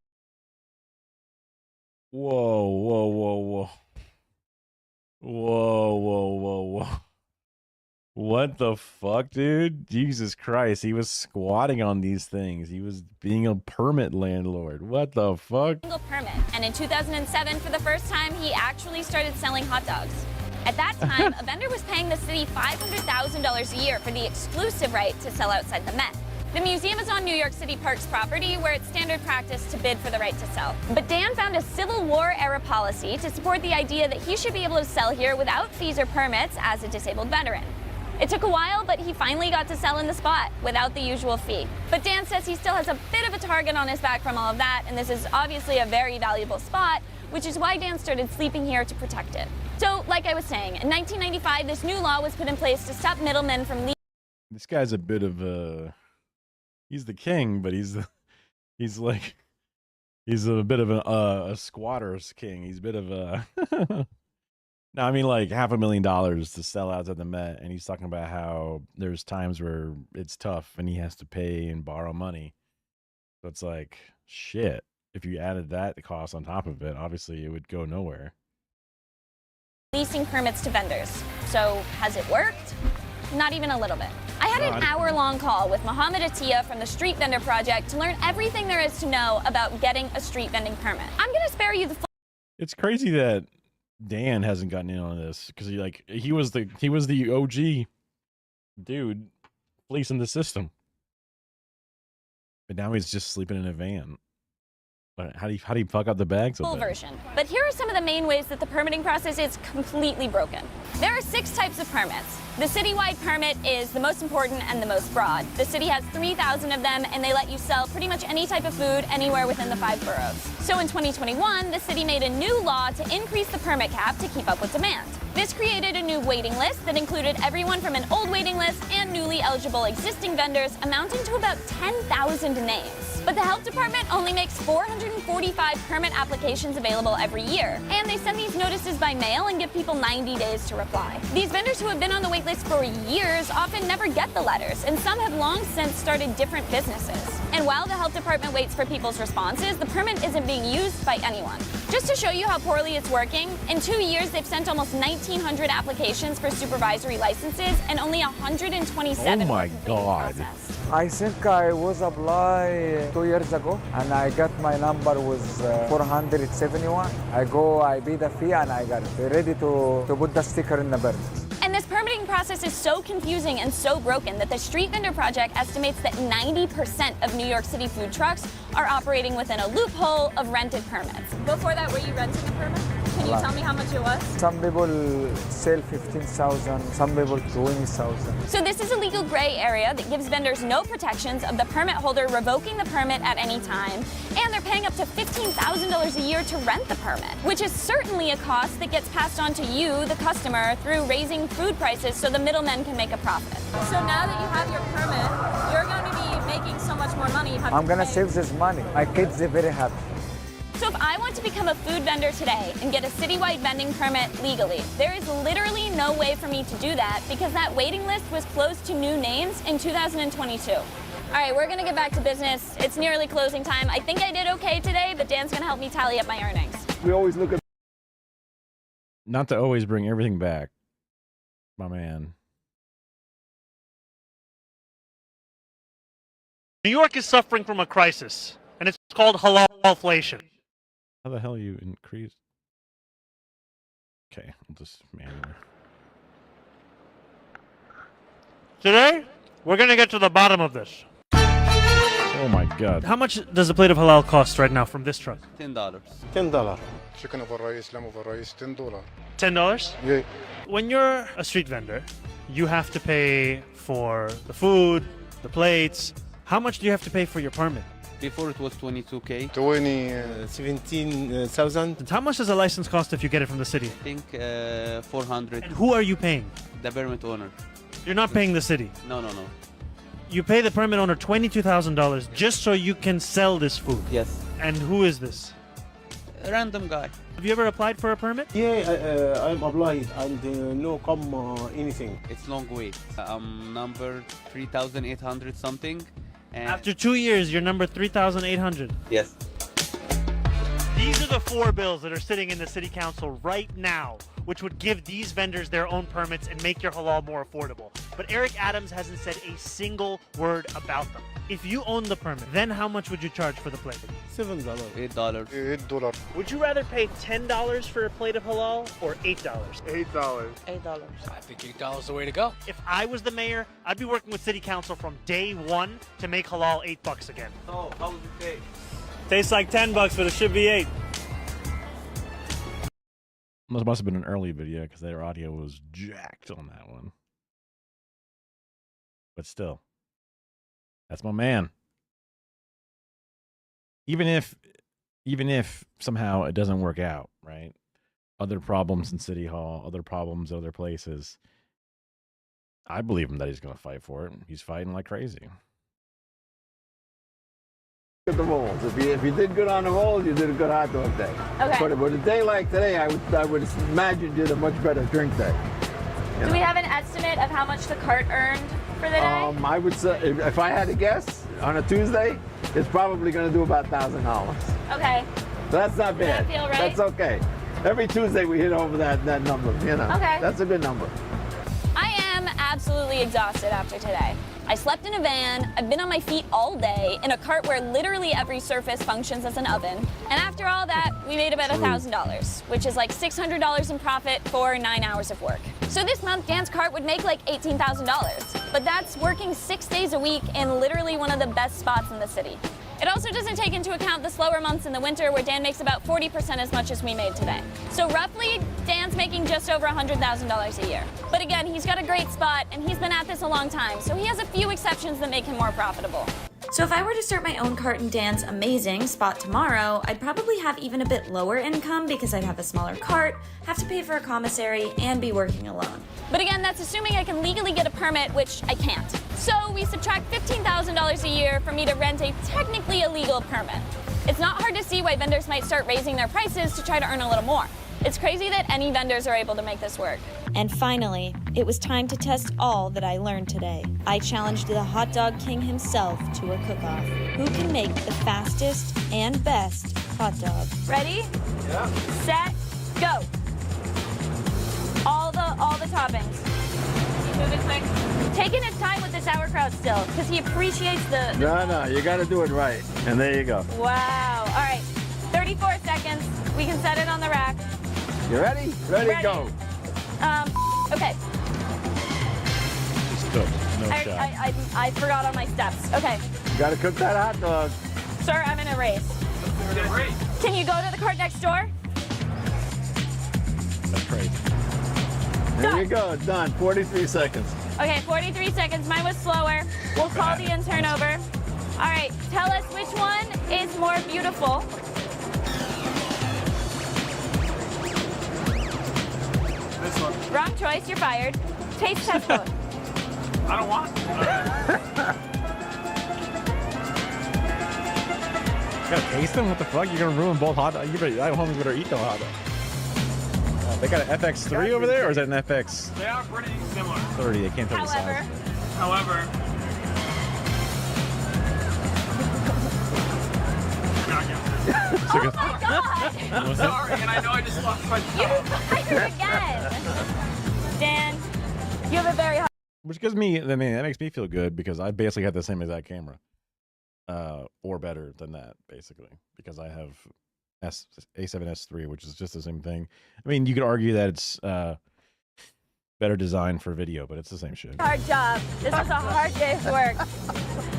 Whoa, whoa, whoa, whoa. Whoa, whoa, whoa, whoa. What the fuck, dude? Jesus Christ. He was squatting on these things. He was being a permit landlord. What the fuck? Single permit. And in 2007, for the first time, he actually started selling hot dogs. At that time, a vendor was paying the city $500,000 a year for the exclusive right to sell outside the Met. The museum is on New York City Parks property, where it's standard practice to bid for the right to sell. But Dan found a Civil War-era policy to support the idea that he should be able to sell here without fees or permits as a disabled veteran. It took a while, but he finally got to sell in the spot without the usual fee. But Dan says he still has a bit of a target on his back from all of that, and this is obviously a very valuable spot, which is why Dan started sleeping here to protect it. So, like I was saying, in 1995, this new law was put in place to stop middlemen from leaving. This guy's a bit of a... He's the king, but he's a bit of a squatter's king. He's a bit of a... No, I mean, like $500,000 to sell out at the Met, and he's talking about how there's times where it's tough and he has to pay and borrow money. So it's like, shit. If you added that cost on top of it, obviously it would go nowhere. Leasing permits to vendors. So has it worked? Not even a little bit. I had an hour-long call with Mohammed Atiyah from the Street Vendor Project to learn everything there is to know about getting a street vending permit. I'm going to spare you the... It's crazy that Dan hasn't gotten in on this because he was the OG dude fleecing the system, but now he's just sleeping in a van. But how do you fuck up the bags? Full version. But here are some of the main ways that the permitting process is completely broken. There are 6 types of permits. The citywide permit is the most important and the most broad. The city has 3,000 of them, and they let you sell pretty much any type of food anywhere within the 5 boroughs. So in 2021, the city made a new law to increase the permit cap to keep up with demand. This created a new waiting list that included everyone from an old waiting list and newly eligible existing vendors, amounting to about 10,000 names. But the health department only makes 445 permit applications available every year, and they send these notices by mail and give people 90 days to reply. These vendors who have been on the wait list for years often never get the letters, and some have long since started different businesses. And while the health department waits for people's responses, the permit isn't being used by anyone. Just to show you how poorly it's working, in 2 years they've sent almost 1,900 applications for supervisory licenses, and only 127 Oh my God. I think I was applied 2 years ago, and I got my number was 471. I pay the fee, and I got it. Ready to put the sticker in the bird. And this permitting process is so confusing and so broken that the Street Vendor Project estimates that 90% of New York City food trucks are operating within a loophole of rented permits. Before that, were you renting a permit? Can you tell me how much it was? Some people sell 15,000, some people 20,000. So this is a legal gray area that gives vendors no protections of the permit holder revoking the permit at any time, and they're paying up to $15,000 a year to rent the permit, which is certainly a cost that gets passed on to you, the customer, through raising food prices so the middlemen can make a profit. So now that you have your permit, you're going to be making so much more money. I'm gonna save this money. My kids are very happy. So if I want to become a food vendor today and get a citywide vending permit legally, there is literally no way for me to do that because that waiting list was closed to new names in 2022. All right, we're gonna get back to business. It's nearly closing time. I think I did okay today, but Dan's gonna help me tally up my earnings. We always look at Not to always bring everything back, my man. New York is suffering from a crisis, and it's called halalflation. How the hell you increase? Okay, we'll just manually. Today, we're going to get to the bottom of this. Oh my God. How much does a plate of halal cost right now from this truck? $10. $10. Chicken over rice, lamb over rice, $10. $10? Yeah. When you're a street vendor, you have to pay for the food, the plates. How much do you have to pay for your permit? Before it was 22K. 17,000. How much does a license cost if you get it from the city? I think 400. And who are you paying? The permit owner. You're not paying the city. No. You pay the permit owner $22,000 just so you can sell this food. Yes. And who is this? A random guy. Have you ever applied for a permit? Yeah, I'm applied and no come anything. It's long wait. I'm number 3,800 something. And After 2 years, you're number 3,800. yes. These are the 4 bills that are sitting in the city council right now, which would give these vendors their own permits and make your halal more affordable. But Eric Adams hasn't said a single word about them. If you own the permit, then how much would you charge for the plate? $7. $8. $8. Would you rather pay $10 for a plate of halal or $8? $8. $8. I think $8 is the way to go. If I was the mayor, I'd be working with city council from day one to make halal $8 again. So, how would you pay? Tastes like $10, but it should be $8. This must have been an early video because their audio was jacked on that one. But still, that's my man. Even if somehow it doesn't work out, right? Other problems in City Hall, other problems other places. I believe him that he's going to fight for it. He's fighting like crazy. At the rolls. If you did good on the rolls, you did a good hot dog day. Okay. But a day like today, I would imagine you did a much better drink day. Do we have an estimate of how much the cart earned for the day? I would say, if I had to guess, on a Tuesday, it's probably going to do about $1,000. Okay. So that's not Does bad. that feel right? That's okay. Every Tuesday we hit over that number, you know. Okay. That's a good number. I am absolutely exhausted after today. I slept in a van, I've been on my feet all day, in a cart where literally every surface functions as an oven. And after all that, we made about $1,000, which is like $600 in profit for 9 hours of work. So this month, Dan's cart would make like $18,000. But that's working 6 days a week in literally one of the best spots in the city. It also doesn't take into account the slower months in the winter where Dan makes about 40% as much as we made today. So roughly, Dan's making just over $100,000 a year. But again, he's got a great spot and he's been at this a long time, so he has a few exceptions that make him more profitable. So if I were to start my own cart in Dan's amazing spot tomorrow, I'd probably have even a bit lower income because I'd have a smaller cart, have to pay for a commissary, and be working alone. But again, that's assuming I can legally get a permit, which I can't. So we subtract $15,000 a year for me to rent a technically illegal permit. It's not hard to see why vendors might start raising their prices to try to earn a little more. It's crazy that any vendors are able to make this work. And finally, it was time to test all that I learned today. I challenged the hot dog king himself to a cook-off. Who can make the fastest and best hot dog? Ready? Yeah. Set, go. All the toppings. Keep moving quick. Taking his time with the sauerkraut still, because he appreciates the... No, you got to do it right. And there you go. Wow. All right. 34 seconds. We can set it on the rack. You ready? Ready, go. Okay. So, no Eric, shot. I forgot on my steps. Okay. You gotta cook that hot dog. Sir, I'm in a race. Can you go to the cart next door? That's crazy. There you go. Done. 43 seconds. Okay, 43 seconds. Mine was slower. We'll call the intern over. All right, tell us which one is more beautiful. This one. Wrong choice, you're fired. Taste test both. I don't want. You gotta taste them? What the fuck? You're gonna ruin both hot dogs? I homies better eat the hot dog. They got an FX3 over there, or is that an FX30? They are pretty similar. I can't tell the size. However. Oh my god! I'm sorry, and I know I just lost my You fired again! Dan, you have a very hot. Which gives me, I mean, that makes me feel good because I basically have the same exact camera. Or better than that, basically. Because I have A7S3, which is just the same thing. I mean, you could argue that it's better designed for video, but it's the same shit. Hard job. This was a hard day's work.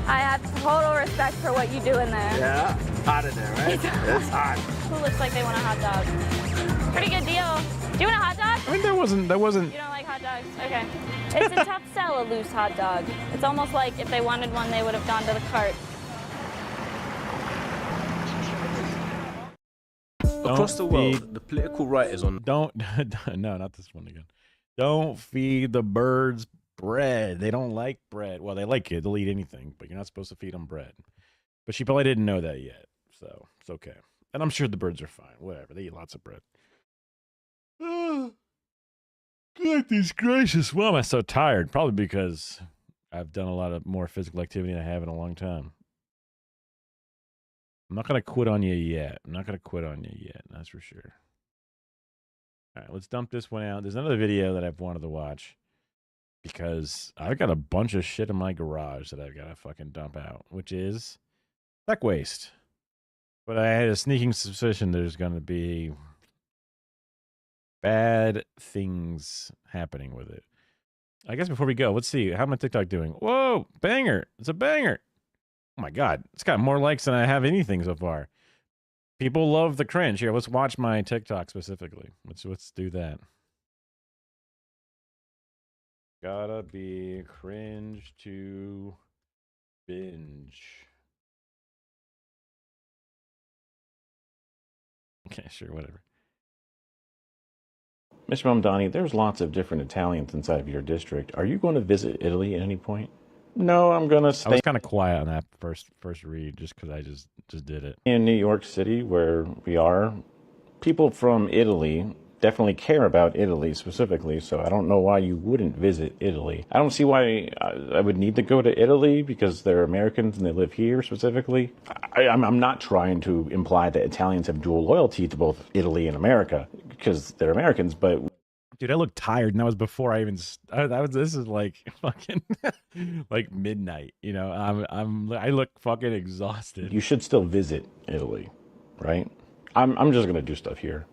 I have total respect for what you do in there. Yeah, hot in there, right? It's hot. Who looks like they want a hot dog? Pretty good deal. Do you want a hot dog? I mean, that wasn't. You don't like hot dogs? Okay. It's a tough sell, a loose hot dog. It's almost like if they wanted one, they would have gone to the cart. Across the world, the political right is on. No, not this one again. Don't feed the birds bread. They don't like bread. Well, they like it. They'll eat anything, but you're not supposed to feed them bread. But she probably didn't know that yet, so it's okay. And I'm sure the birds are fine. Whatever. They eat lots of bread. Goodness gracious. Why am I so tired? Probably because I've done a lot of more physical activity than I have in a long time. I'm not going to quit on you yet. That's for sure. All right, let's dump this one out. There's another video that I've wanted to watch because I've got a bunch of shit in my garage that I've got to fucking dump out, which is tech waste. But I had a sneaking suspicion there's going to be bad things happening with it. I guess before we go, let's see. How's my TikTok doing? Whoa, banger. It's a banger. Oh my God. It's got more likes than I have anything so far. People love the cringe. Here, let's watch my TikTok specifically. Let's do that. Gotta be cringe to binge. Okay, sure, whatever. Mr. Mamdani, there's lots of different Italians inside of your district. Are you going to visit Italy at any point? No, I'm going to stay. I was kind of quiet on that first read just because I just did it. In New York City, where we are, people from Italy definitely care about Italy specifically, so I don't know why you wouldn't visit Italy. I don't see why I would need to go to Italy because they're Americans and they live here specifically. I'm not trying to imply that Italians have dual loyalty to both Italy and America because they're Americans, but... Dude, I look tired, and that was before I even. This is like fucking like midnight. You know, I look fucking exhausted. You should still visit Italy, right? I'm just gonna do stuff here,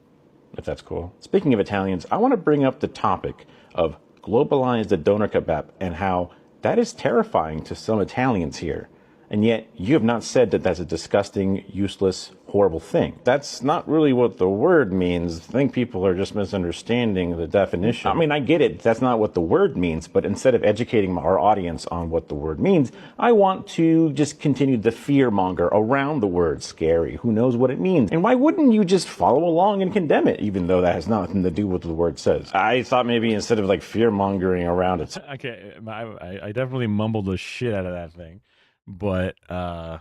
if that's cool. Speaking of Italians, I want to bring up the topic of globalized doner kebab and how that is terrifying to some Italians here. And yet, you have not said that that's a disgusting, useless, horrible thing. That's not really what the word means. I think people are just misunderstanding the definition. I mean, I get it. That's not what the word means. But instead of educating our audience on what the word means, I want to just continue the fear-monger around the word scary. Who knows what it means? And why wouldn't you just follow along and condemn it, even though that has nothing to do with what the word says? I thought maybe instead of like fear-mongering around it. Okay, I definitely mumbled the shit out of that thing. But the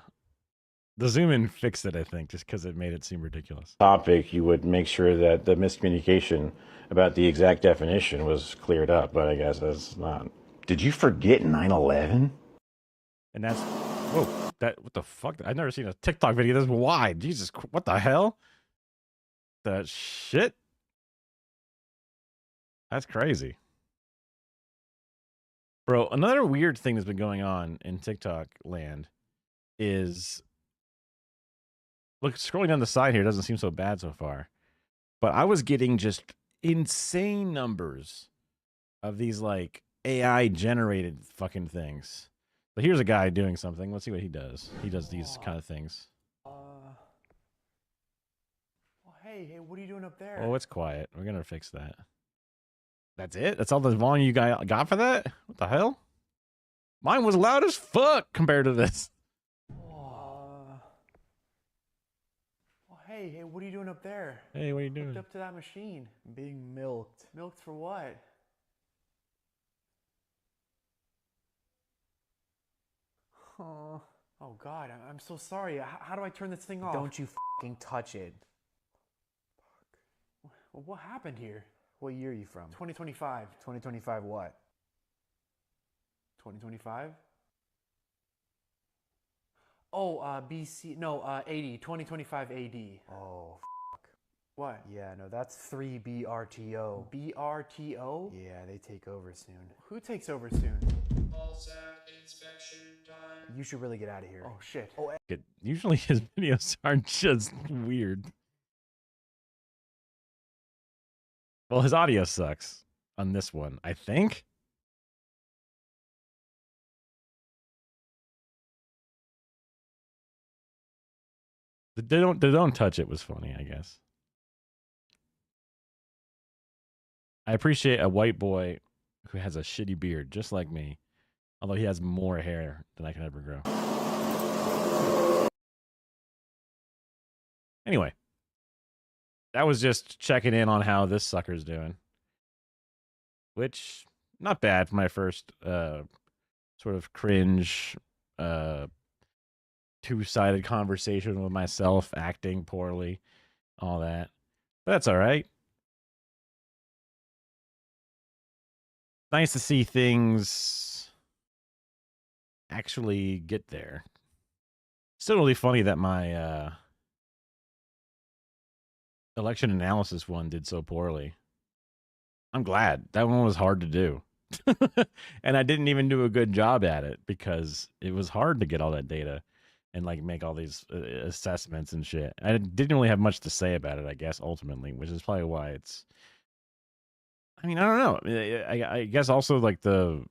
zoom in fixed it, I think, just because it made it seem ridiculous. Topic, you would make sure that the miscommunication about the exact definition was cleared up, but I guess that's not. Did you forget 9/11? And that's what the fuck? I've never seen a TikTok video this wide. Jesus, what the hell? That shit. That's crazy. Bro, another weird thing that's been going on in TikTok land is, look, scrolling down the side here doesn't seem so bad so far, but I was getting just insane numbers of these like AI generated fucking things. But here's a guy doing something. Let's see what he does. He does these kind of things. Hey, what are you doing up there? Oh, it's quiet. We're gonna fix that. That's it? That's all the volume you got for that? What the hell? Mine was loud as fuck compared to this. Hey, what are you doing up there? Hey, what are you doing? Hooked up to that machine. Being milked. Milked for what? Oh God, I'm so sorry. How do I turn this thing off? Don't you fucking touch it. Well, what happened here? What year are you from? 2025. 2025 what? 2025? Oh, BC. No, 80. 2025 AD. Oh, fuck. What? Yeah, no, that's 3BRTO. BRTO? Yeah, they take over soon. Who takes over soon? You should really get out of here. Oh, shit. Oh, Usually his videos are just weird. Well, his audio sucks on this one, I think. They don't touch it was funny, I guess. I appreciate a white boy who has a shitty beard, just like me. Although he has more hair than I can ever grow. Anyway. That was just checking in on how this sucker's doing. Which, not bad for my first sort of cringe two-sided conversation with myself, acting poorly, all that. But that's all right. Nice to see things actually get there. Still really funny that my election analysis one did so poorly. I'm glad. That one was hard to do. And I didn't even do a good job at it because it was hard to get all that data and like make all these assessments and shit. I didn't really have much to say about it, I guess, ultimately, which is probably why it's... I mean, I don't know. I guess also like the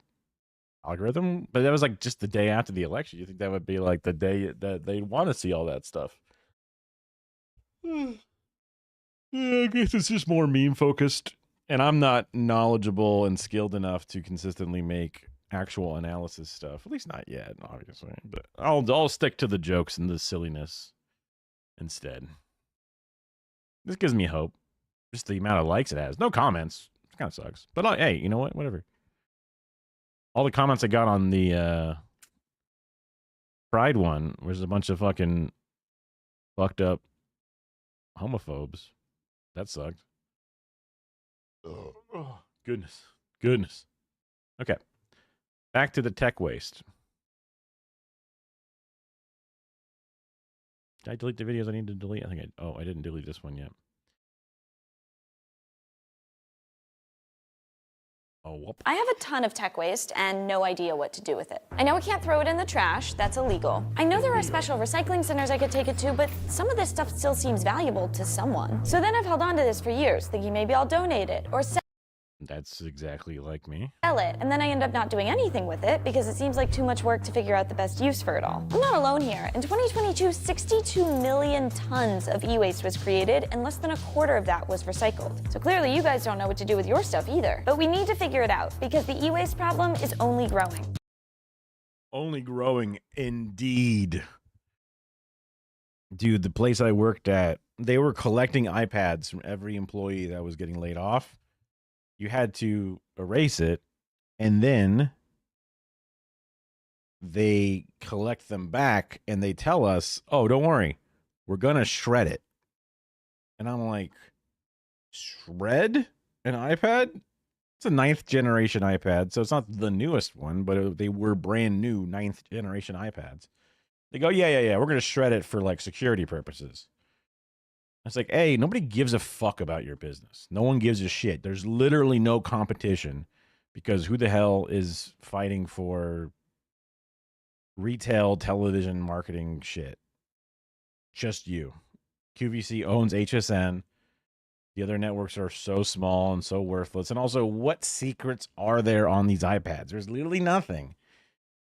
algorithm, but that was like just the day after the election. You think that would be like the day that they want to see all that stuff? Yeah, I guess it's just more meme focused, and I'm not knowledgeable and skilled enough to consistently make actual analysis stuff. At least not yet, obviously. But I'll stick to the jokes and the silliness instead. This gives me hope. Just the amount of likes it has. No comments. It kind of sucks. But hey, you know what? Whatever. All the comments I got on the Pride one was a bunch of fucking fucked up homophobes. That sucked. Oh, goodness. Goodness. Okay. Back to the tech waste. Did I delete the videos I need to delete? I think I didn't delete this one yet. Oh, whoop. I have a ton of tech waste and no idea what to do with it. I know I can't throw it in the trash, that's illegal. I know there are special recycling centers I could take it to, but some of this stuff still seems valuable to someone. So then I've held on to this for years, thinking maybe I'll donate it or sell That's exactly like me. it, and then I end up not doing anything with it because it seems like too much work to figure out the best use for it all. I'm not alone here. In 2022, 62 million tons of e-waste was created, and less than a quarter of that was recycled. So clearly you guys don't know what to do with your stuff either. But we need to figure it out because the e-waste problem is only growing. Only growing, indeed. Dude, the place I worked at, they were collecting iPads from every employee that was getting laid off. You had to erase it, and then they collect them back, and they tell us, oh, don't worry, we're going to shred it. And I'm like, shred an iPad? It's a 9th generation iPad, so it's not the newest one, but they were brand new 9th generation iPads. They go, yeah, we're going to shred it for like security purposes. It's like, hey, nobody gives a fuck about your business. No one gives a shit. There's literally no competition because who the hell is fighting for retail television marketing shit? Just you. QVC owns HSN. The other networks are so small and so worthless. And also, what secrets are there on these iPads? There's literally nothing.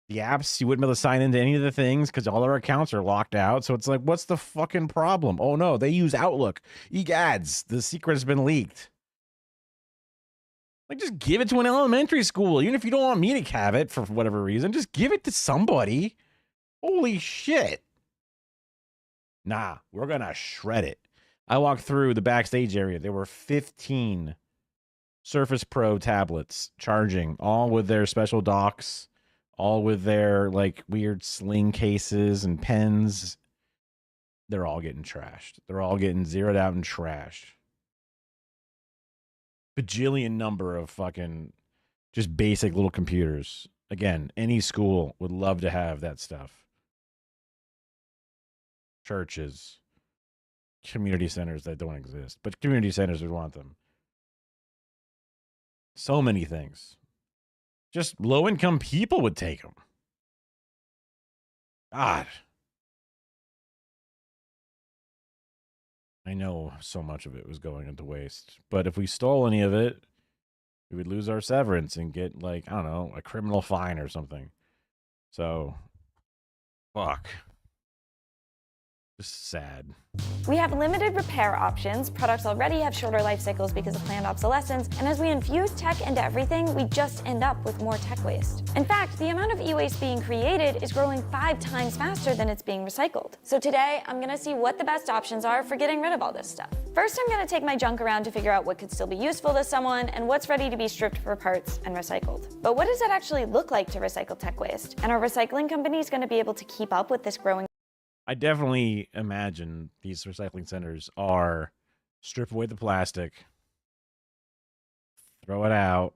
The apps, you wouldn't be able to sign into any of the things because all our accounts are locked out. So it's like, what's the fucking problem? Oh no, they use Outlook. Egads, the secret has been leaked. Like, just give it to an elementary school. Even if you don't want me to have it for whatever reason, just give it to somebody. Holy shit. Nah, we're going to shred it. I walked through the backstage area. There were 15 Surface Pro tablets charging, all with their special docks, all with their like weird sling cases and pens. They're all getting trashed. They're all getting zeroed out and trashed. Bajillion number of fucking just basic little computers. Again, any school would love to have that stuff. Churches, community centers that don't exist, but community centers would want them. So many things. Just low-income people would take them. God. I know so much of it was going into waste, but if we stole any of it, we would lose our severance and get, like, I don't know, a criminal fine or something. So, fuck. Just sad. We have limited repair options, products already have shorter life cycles because of planned obsolescence, and as we infuse tech into everything, we just end up with more tech waste. In fact, the amount of e-waste being created is growing 5 times faster than it's being recycled. So today, I'm gonna see what the best options are for getting rid of all this stuff. First, I'm gonna take my junk around to figure out what could still be useful to someone and what's ready to be stripped for parts and recycled. But what does it actually look like to recycle tech waste? And are recycling companies gonna be able to keep up with this growing? I definitely imagine these recycling centers are strip away the plastic, throw it out,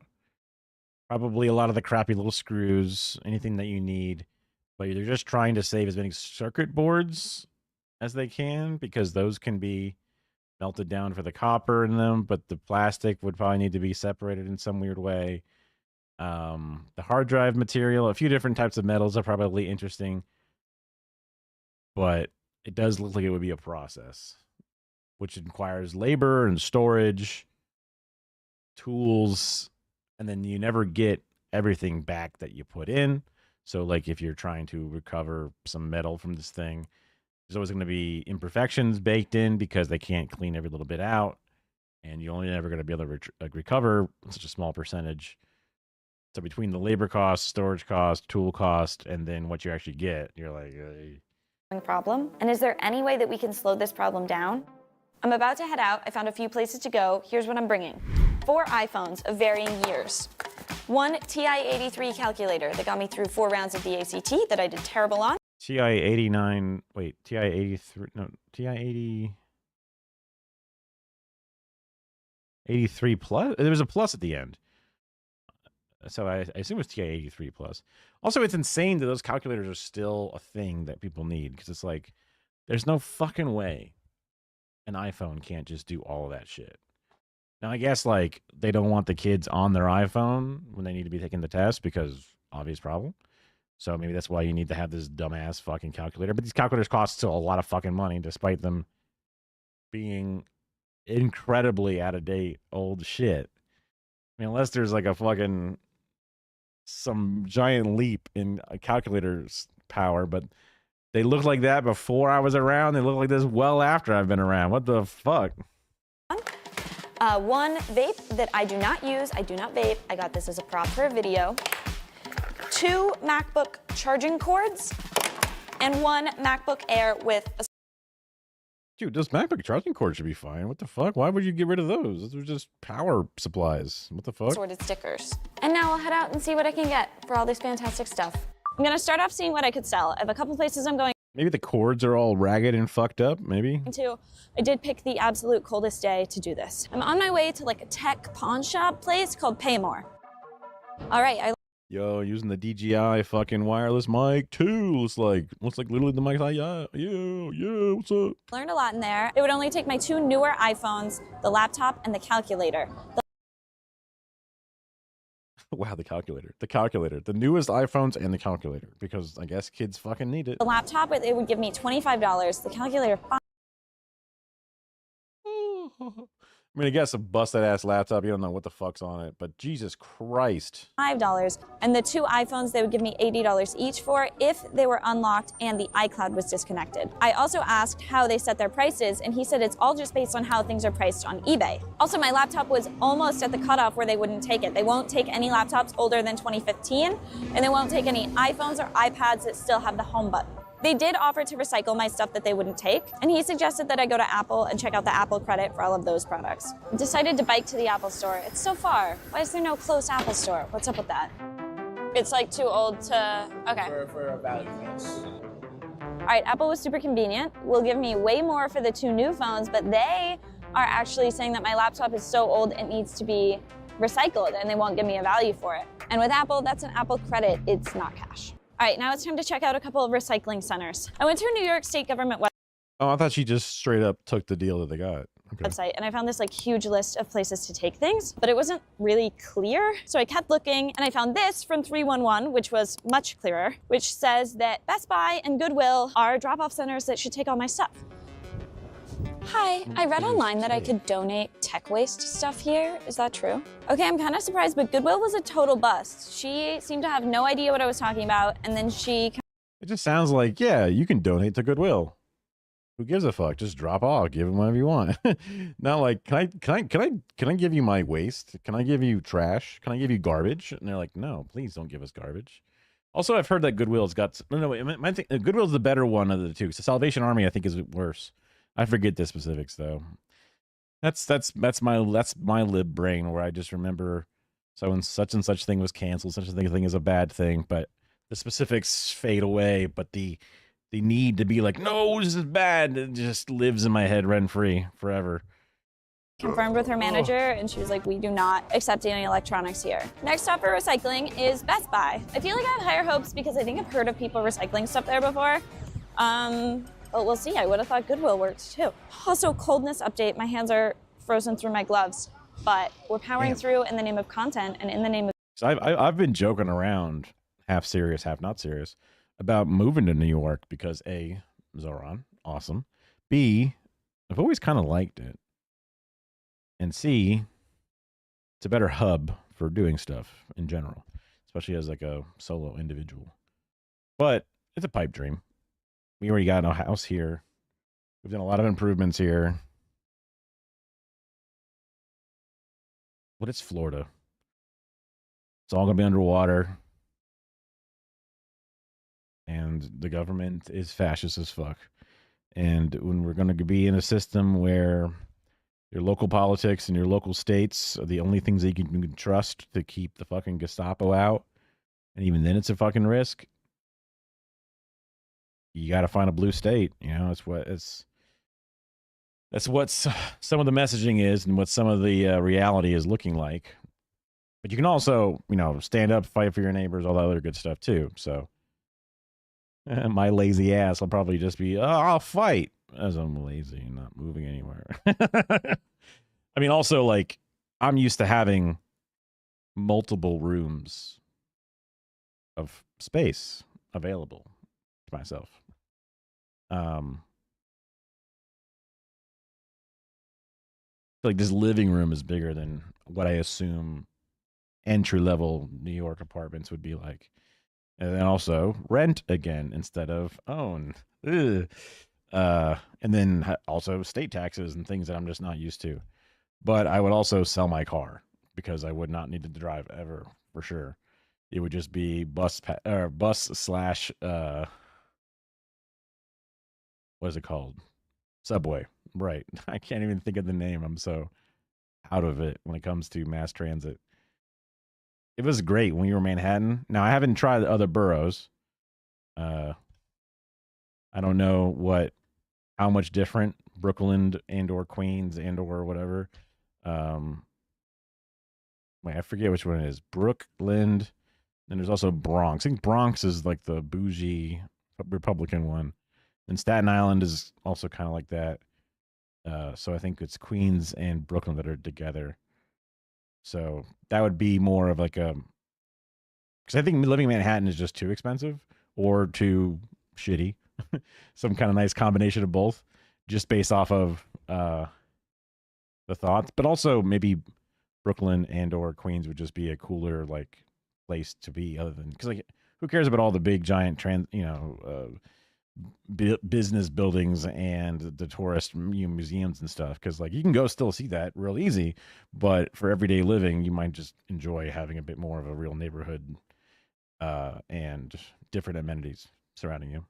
probably a lot of the crappy little screws, anything that you need, but they're just trying to save as many circuit boards as they can because those can be melted down for the copper in them, but the plastic would probably need to be separated in some weird way. The hard drive material, a few different types of metals are probably interesting. But it does look like it would be a process, which requires labor and storage, tools, and then you never get everything back that you put in. So, like, if you're trying to recover some metal from this thing, there's always going to be imperfections baked in because they can't clean every little bit out, and you're only never going to be able to recover such a small percentage. So, between the labor cost, storage cost, tool cost, and then what you actually get, you're like... problem? And is there any way that we can slow this problem down? I'm about to head out. I found a few places to go. Here's what I'm bringing. 4 iPhones of varying years. 1 TI-83 calculator that got me through 4 rounds of the ACT that I did terrible on. TI-89, wait, TI-83, no, TI-80... 83 plus? There was a plus at the end. So I assume it's TI-83 plus. Also, it's insane that those calculators are still a thing that people need because it's like, there's no fucking way an iPhone can't just do all of that shit. Now, I guess, like, they don't want the kids on their iPhone when they need to be taking the test because obvious problem. So maybe that's why you need to have this dumbass fucking calculator. But these calculators cost still a lot of fucking money despite them being incredibly out of date old shit. I mean, unless there's like a fucking some giant leap in a calculator's power, but they look like that before I was around. They look like this well after I've been around. What the fuck? 1 vape that I do not use. I do not vape. I got this as a prop for a video. 2 MacBook charging cords. And 1 MacBook Air with a... Dude, those MacBook charging cords should be fine. What the fuck? Why would you get rid of those? Those are just power supplies. What the fuck? Sorted stickers. And now I'll head out and see what I can get for all this fantastic stuff. I'm gonna start off seeing what I could sell. I have a couple places I'm going Maybe the cords are all ragged and fucked up, maybe? to. I did pick the absolute coldest day to do this. I'm on my way to like a tech pawn shop place called Paymore. All right, Yo, using the DJI fucking wireless mic too. Looks like literally the mic. Yeah, what's up? learned a lot in there. It would only take my 2 newer iPhones, the laptop, and the calculator. Wow, the calculator. The newest iPhones and the calculator. Because I guess kids fucking need it. The laptop, it would give me $25. The calculator, I mean, I guess a busted ass laptop, you don't know what the fuck's on it, but Jesus Christ. $5, and the 2 iPhones they would give me $80 each for if they were unlocked and the iCloud was disconnected. I also asked how they set their prices, and he said it's all just based on how things are priced on eBay. Also, my laptop was almost at the cutoff where they wouldn't take it. They won't take any laptops older than 2015, and they won't take any iPhones or iPads that still have the home button. They did offer to recycle my stuff that they wouldn't take, and he suggested that I go to Apple and check out the Apple credit for all of those products. I decided to bike to the Apple store. It's so far. Why is there no close Apple store? What's up with that? It's like too old to, okay. For a value, yes. All right, Apple was super convenient. Will give me way more for the 2 new phones, but they are actually saying that my laptop is so old it needs to be recycled, and they won't give me a value for it. And with Apple, that's an Apple credit. It's not cash. All right, now it's time to check out a couple of recycling centers. I went to a New York State government Oh, I thought she just straight up took the deal that they got. Okay. website, and I found this like huge list of places to take things, but it wasn't really clear. So I kept looking, and I found this from 311, which was much clearer, which says that Best Buy and Goodwill are drop-off centers that should take all my stuff. Hi, I read online that I could donate tech waste stuff here. Is that true? Okay, I'm kind of surprised, but Goodwill was a total bust. She seemed to have no idea what I was talking about, and then she... It just sounds like, yeah, you can donate to Goodwill. Who gives a fuck? Just drop off, give them whatever you want. Not like, can I give you my waste? Can I give you trash? Can I give you garbage? And they're like, no, please don't give us garbage. Also, I've heard that Goodwill's got Goodwill's the better one of the two. So Salvation Army, I think, is worse. I forget the specifics though. That's my lib brain where I just remember so when such and such thing was canceled, such a thing is a bad thing, but the specifics fade away, but the need to be like, no, this is bad, it just lives in my head rent free forever. confirmed with her manager, and she was like, we do not accept any electronics here. Next stop for recycling is Best Buy. I feel like I have higher hopes because I think I've heard of people recycling stuff there before. But we'll see. I would have thought Goodwill worked too. Also, coldness update. My hands are frozen through my gloves, but we're powering through in the name of content and in the name of... So I've been joking around, half serious, half not serious, about moving to New York because A, Zoran, awesome. B, I've always kind of liked it. And C, it's a better hub for doing stuff in general, especially as like a solo individual. But it's a pipe dream. We already got a house here. We've done a lot of improvements here. But it's Florida. It's all going to be underwater. And the government is fascist as fuck. And when we're going to be in a system where your local politics and your local states are the only things that you can trust to keep the fucking Gestapo out, and even then it's a fucking risk, you got to find a blue state. You know, that's what some of the messaging is and what some of the reality is looking like. But you can also, you know, stand up, fight for your neighbors, all that other good stuff too. So my lazy ass, I'll probably just be, I'll fight as I'm lazy and not moving anywhere. I mean, also, like, I'm used to having multiple rooms of space available to myself. Like this living room is bigger than what I assume entry-level New York apartments would be like. And then also rent again instead of own. Ugh. And then also state taxes and things that I'm just not used to. But I would also sell my car because I would not need to drive ever, for sure. It would just be bus slash what is it called? Subway. Right. I can't even think of the name. I'm so out of it when it comes to mass transit. It was great when you were in Manhattan. Now, I haven't tried the other boroughs. I don't know how much different Brooklyn and or Queens and or whatever. Wait, I forget which one it is. Brooklyn. Then there's also Bronx. I think Bronx is like the bougie Republican one. And Staten Island is also kind of like that. So I think it's Queens and Brooklyn that are together. So that would be more of like a... Because I think living in Manhattan is just too expensive or too shitty. Some kind of nice combination of both. Just based off of the thoughts, but also maybe Brooklyn and or Queens would just be a cooler like place to be, other than because like who cares about all the big giant business buildings and the tourist museums and stuff, because like you can go still see that real easy, but for everyday living you might just enjoy having a bit more of a real neighborhood and different amenities surrounding you.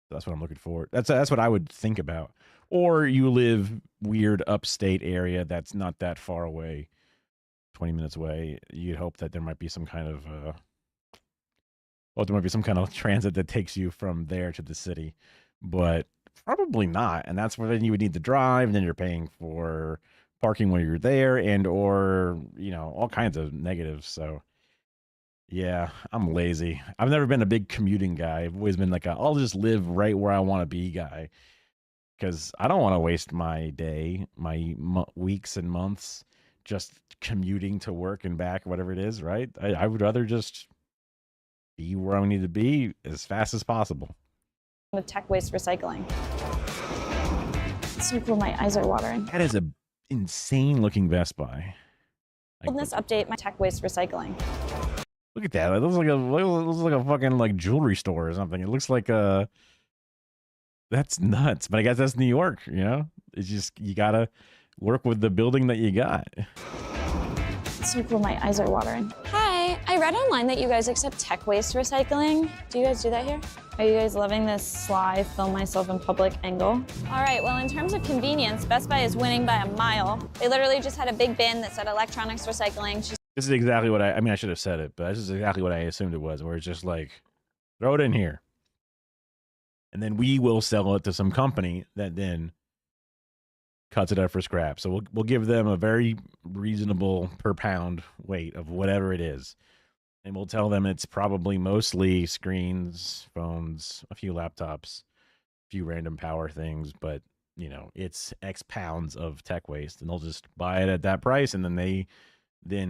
That's what I'm looking for. That's what I would think about. Or you live weird upstate area that's not that far away, 20 minutes away. You'd hope that there might be some kind of there might be some kind of transit that takes you from there to the city, but probably not. And that's where then you would need to drive, and then you're paying for parking while you're there, and or all kinds of negatives. So yeah, I'm lazy. I've never been a big commuting guy. I've always been like I'll just live right where I want to be guy, because I don't want to waste my day, my weeks and months just commuting to work and back, whatever it is, right? I would rather just be where I need to be as fast as possible. With tech waste recycling. It's so cool, my eyes are watering. That is a insane looking Best Buy. In this update, my tech waste recycling. Look at that. It looks like a fucking like jewelry store or something. It looks like that's nuts. But I guess that's New York, It's just you gotta work with the building that you got. It's so cool, my eyes are watering. Hi, I read online that you guys accept tech waste recycling. Do you guys do that here? Are you guys loving this sly film myself in public angle? All right, well, in terms of convenience, Best Buy is winning by a mile. They literally just had a big bin that said electronics recycling. This is exactly what I mean, I should have said it, but this is exactly what I assumed it was, where it's just like, throw it in here. And then we will sell it to some company that then cuts it up for scrap. So we'll give them a very reasonable per pound weight of whatever it is. And we'll tell them it's probably mostly screens, phones, a few laptops, a few random power things, but it's X pounds of tech waste, and they'll just buy it at that price, and then they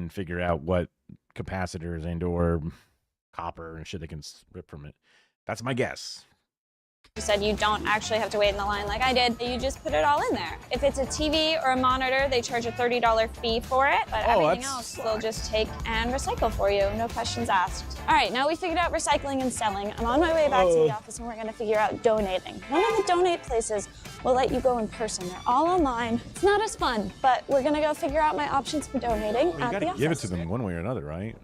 figure out what capacitors and or copper and shit they can rip from it. That's my guess. You said you don't actually have to wait in the line like I did. You just put it all in there. If it's a TV or a monitor, they charge a $30 fee for it, but everything else they'll just take and recycle for you. No questions asked. All right, now we figured out recycling and selling. I'm on my way back to the office, and we're gonna figure out donating. One of the donate places will let you go in person. They're all online. It's not as fun, but we're gonna go figure out my options for donating at the office. You gotta give it to them one way or another, right?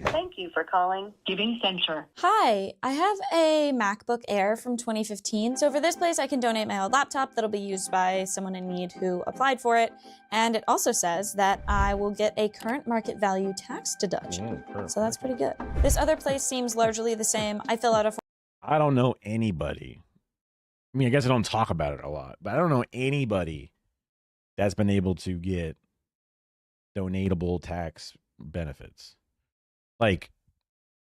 Thank you for calling Giving Center. Hi, I have a MacBook Air from 2015. So for this place, I can donate my old laptop that'll be used by someone in need who applied for it. And it also says that I will get a current market value tax deduction. So that's pretty good. This other place seems largely the same. I fill out a form. I don't know anybody. I mean, I guess I don't talk about it a lot, but I don't know anybody that's been able to get donatable tax benefits. Like,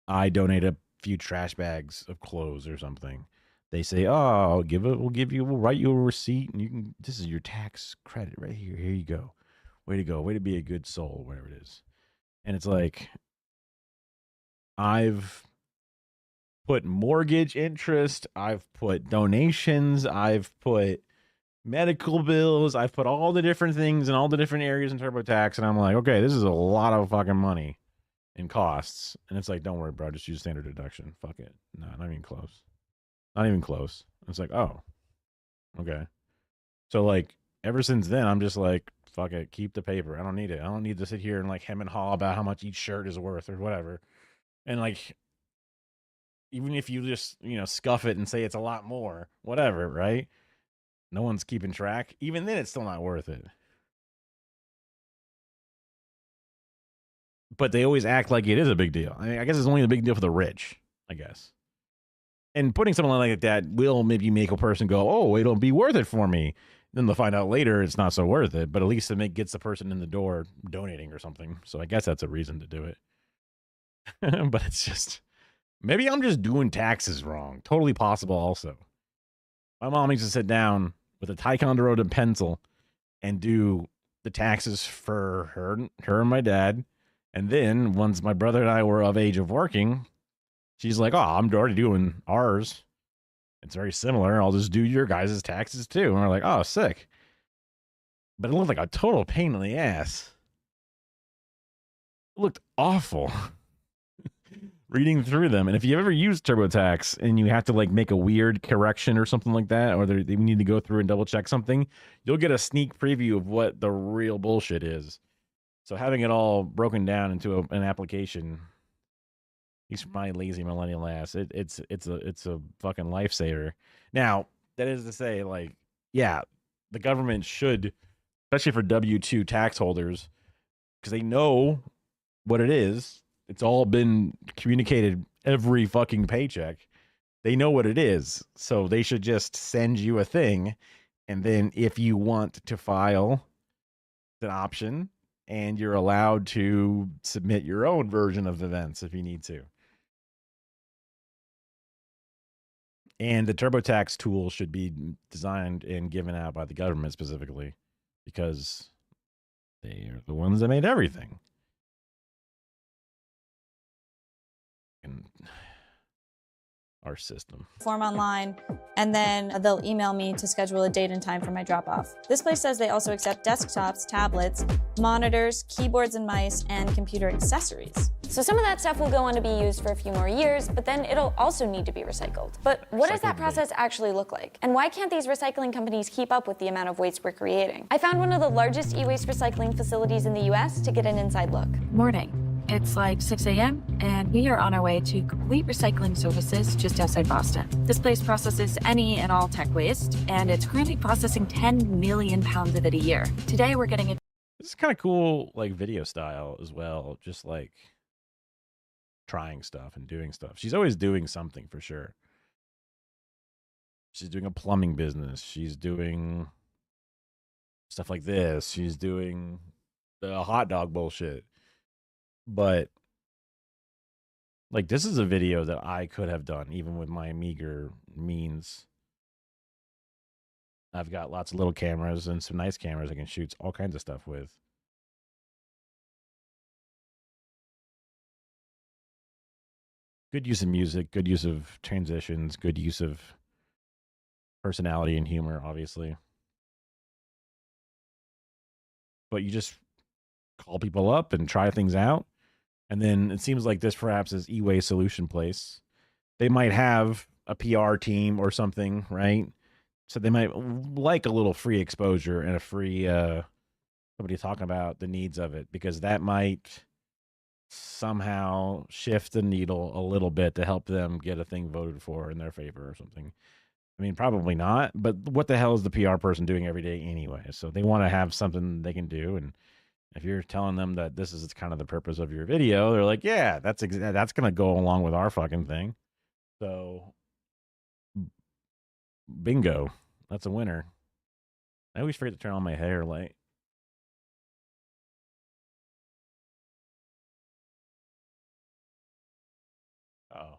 I donate a few trash bags of clothes or something. They say, "Oh, we'll write you a receipt, and this is your tax credit right here. Here you go. Way to go. Way to be a good soul," whatever it is. And it's like, I've put mortgage interest, I've put donations, I've put medical bills, I've put all the different things in all the different areas in TurboTax, and I'm like, okay, this is a lot of fucking money in costs. And it's like, don't worry, bro, just use standard deduction. Fuck it. No, not even close. Not even close. It's like, oh, okay. So like, ever since then, I'm just like, fuck it, keep the paper. I don't need it. I don't need to sit here and like hem and haw about how much each shirt is worth or whatever. And like, even if you just, scuff it and say it's a lot more, whatever, right? No one's keeping track. Even then, it's still not worth it. But they always act like it is a big deal. I mean, I guess it's only a big deal for the rich, I guess. And putting something like that will maybe make a person go, oh, it'll be worth it for me. Then they'll find out later it's not so worth it. But at least it gets the person in the door donating or something. So I guess that's a reason to do it. But it's just, maybe I'm just doing taxes wrong. Totally possible also. My mom used to sit down with a Ticonderoga pencil and do the taxes for her and my dad. And then once my brother and I were of age of working, she's like, oh, I'm already doing ours. It's very similar. I'll just do your guys' taxes too. And we're like, oh, sick. But it looked like a total pain in the ass. It looked awful. Reading through them. And if you ever use TurboTax and you have to like make a weird correction or something like that, or they need to go through and double check something, you'll get a sneak preview of what the real bullshit is. So having it all broken down into an application, at least for my lazy millennial ass, it's a fucking lifesaver. Now, that is to say, like, yeah, the government should, especially for W-2 tax holders, because they know what it is. It's all been communicated every fucking paycheck. They know what it is. So they should just send you a thing. And then if you want to file, it's an option. And you're allowed to submit your own version of events if you need to. And the TurboTax tool should be designed and given out by the government specifically, because they are the ones that made everything. And our system. Form online, and then they'll email me to schedule a date and time for my drop-off. This place says they also accept desktops, tablets, monitors, keyboards and mice, and computer accessories. So some of that stuff will go on to be used for a few more years, but then it'll also need to be recycled. But what does that process actually look like? And why can't these recycling companies keep up with the amount of waste we're creating? I found one of the largest e-waste recycling facilities in the US to get an inside look. Morning. It's like 6 a.m. and we are on our way to Complete Recycling Services just outside Boston. This place processes any and all tech waste, and it's currently processing 10 million pounds of it a year. Today we're getting it. This is kind of cool, like video style as well. Just like trying stuff and doing stuff. She's always doing something for sure. She's doing a plumbing business. She's doing stuff like this. She's doing the hot dog bullshit. But like, this is a video that I could have done even with my meager means. I've got lots of little cameras and some nice cameras I can shoot all kinds of stuff with. Good use of music, good use of transitions, good use of personality and humor, obviously. But you just call people up and try things out. And then it seems like this perhaps is E-Way Solution Place. They might have a PR team or something, right? So they might like a little free exposure and a free somebody talking about the needs of it, because that might somehow shift the needle a little bit to help them get a thing voted for in their favor or something. I mean, probably not, but what the hell is the PR person doing every day anyway? So they want to have something they can do, and if you're telling them that this is kind of the purpose of your video, they're like, yeah, that's going to go along with our fucking thing. So bingo, that's a winner. I always forget to turn on my hair light. Oh,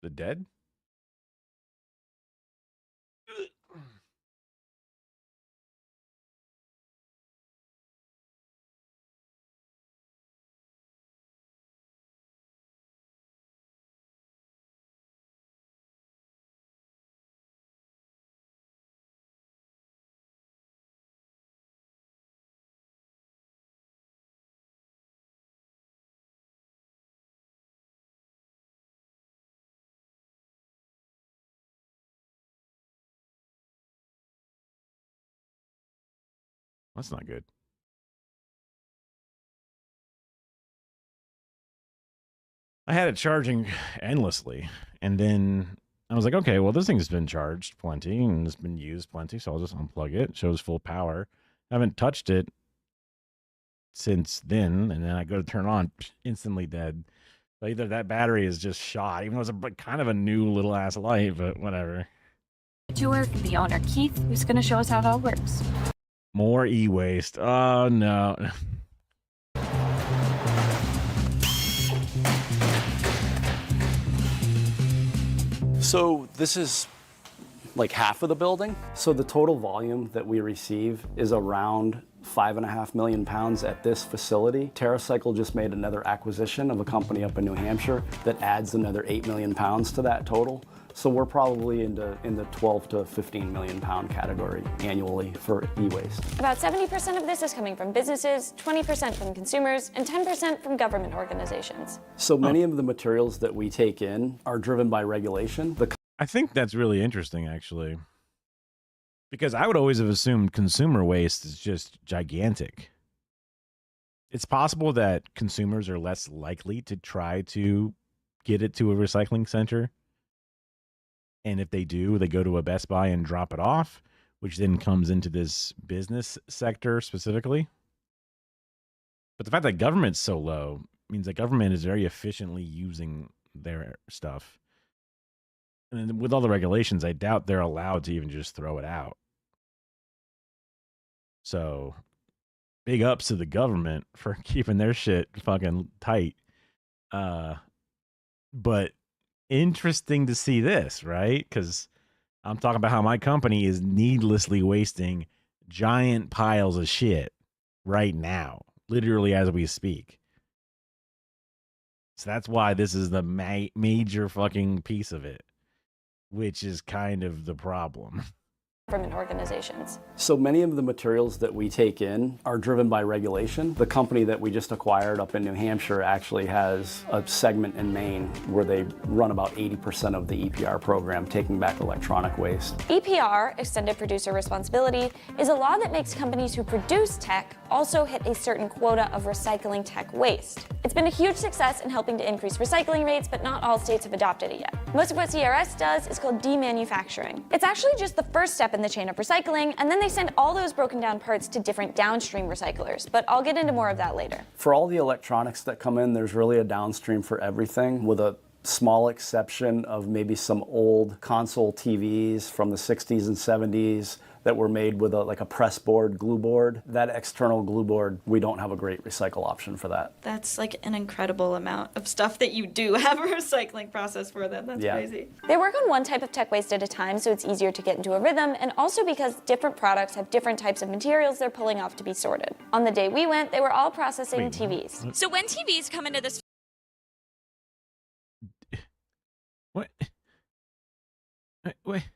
the dead? That's not good. I had it charging endlessly, and then I was like, okay, well, this thing's been charged plenty and it's been used plenty, so I'll just unplug it. It shows full power. I haven't touched it since then, and then I go to turn on, instantly dead. So either that battery is just shot, even though it's kind of a new little ass light, but whatever. To work, the owner, Keith, who's going to show us how it all works. More e-waste. Oh, no. So this is like half of the building. So the total volume that we receive is around 5.5 million pounds at this facility. TerraCycle just made another acquisition of a company up in New Hampshire that adds another 8 million pounds to that total. So we're probably in the 12 to 15 million pound category annually for e-waste. About 70% of this is coming from businesses, 20% from consumers, and 10% from government organizations. So many of the materials that we take in are driven by regulation. I think that's really interesting, actually, because I would always have assumed consumer waste is just gigantic. It's possible that consumers are less likely to try to get it to a recycling center. And if they do, they go to a Best Buy and drop it off, which then comes into this business sector specifically. But the fact that government's so low means that government is very efficiently using their stuff. And with all the regulations, I doubt they're allowed to even just throw it out. So big ups to the government for keeping their shit fucking tight. But interesting to see this, right? Because I'm talking about how my company is needlessly wasting giant piles of shit right now, literally as we speak. So that's why this is the major fucking piece of it, which is kind of the problem. Government organizations. So many of the materials that we take in are driven by regulation. The company that we just acquired up in New Hampshire actually has a segment in Maine where they run about 80% of the EPR program, taking back electronic waste. EPR, Extended Producer Responsibility, is a law that makes companies who produce tech also hit a certain quota of recycling tech waste. It's been a huge success in helping to increase recycling rates, but not all states have adopted it yet. Most of what CRS does is called demanufacturing. It's actually just the first step in the chain of recycling, and then they send all those broken down parts to different downstream recyclers, but I'll get into more of that later. For all the electronics that come in, there's really a downstream for everything, with a small exception of maybe some old console TVs from the 60s and 70s that were made with like a press board, glue board. That external glue board, we don't have a great recycle option for that. That's like an incredible amount of stuff that you do have a recycling process for them. That's crazy. They work on one type of tech waste at a time, so it's easier to get into a rhythm, and also because different products have different types of materials they're pulling off to be sorted. On the day we went, they were all processing TVs. So when TVs come into this... What? Wait.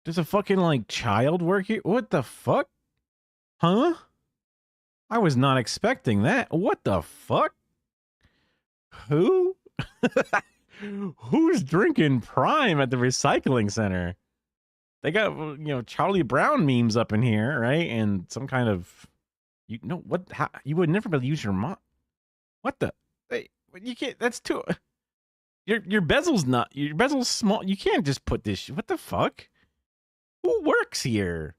Does a fucking, like, child work here? What the fuck? Huh? I was not expecting that. What the fuck? Who? Who's drinking Prime at the recycling center? They got, you know, Charlie Brown memes up in here, right? And some kind of, you know, what? How, you would never be able to use your mom. What the? Hey, you can't, that's too, your bezel's not, your bezel's small. You can't just put this, what the fuck? Who works here?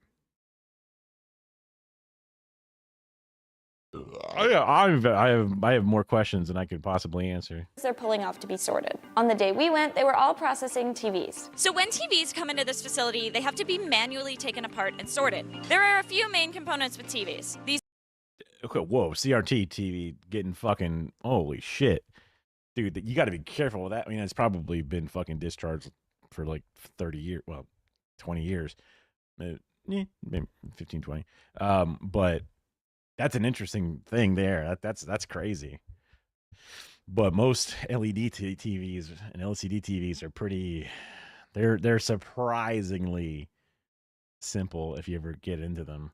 I have more questions than I could possibly answer. They're pulling off to be sorted. On the day we went, they were all processing TVs. So when TVs come into this facility, they have to be manually taken apart and sorted. There are a few main components with TVs. These... Okay, whoa, CRT TV getting fucking, holy shit. Dude, you got to be careful with that. I mean, it's probably been fucking discharged for like 30 years. Well, 20 years, maybe 15, 20. But that's an interesting thing there. That's crazy. But most LED TVs and LCD TVs are pretty, they're surprisingly simple if you ever get into them.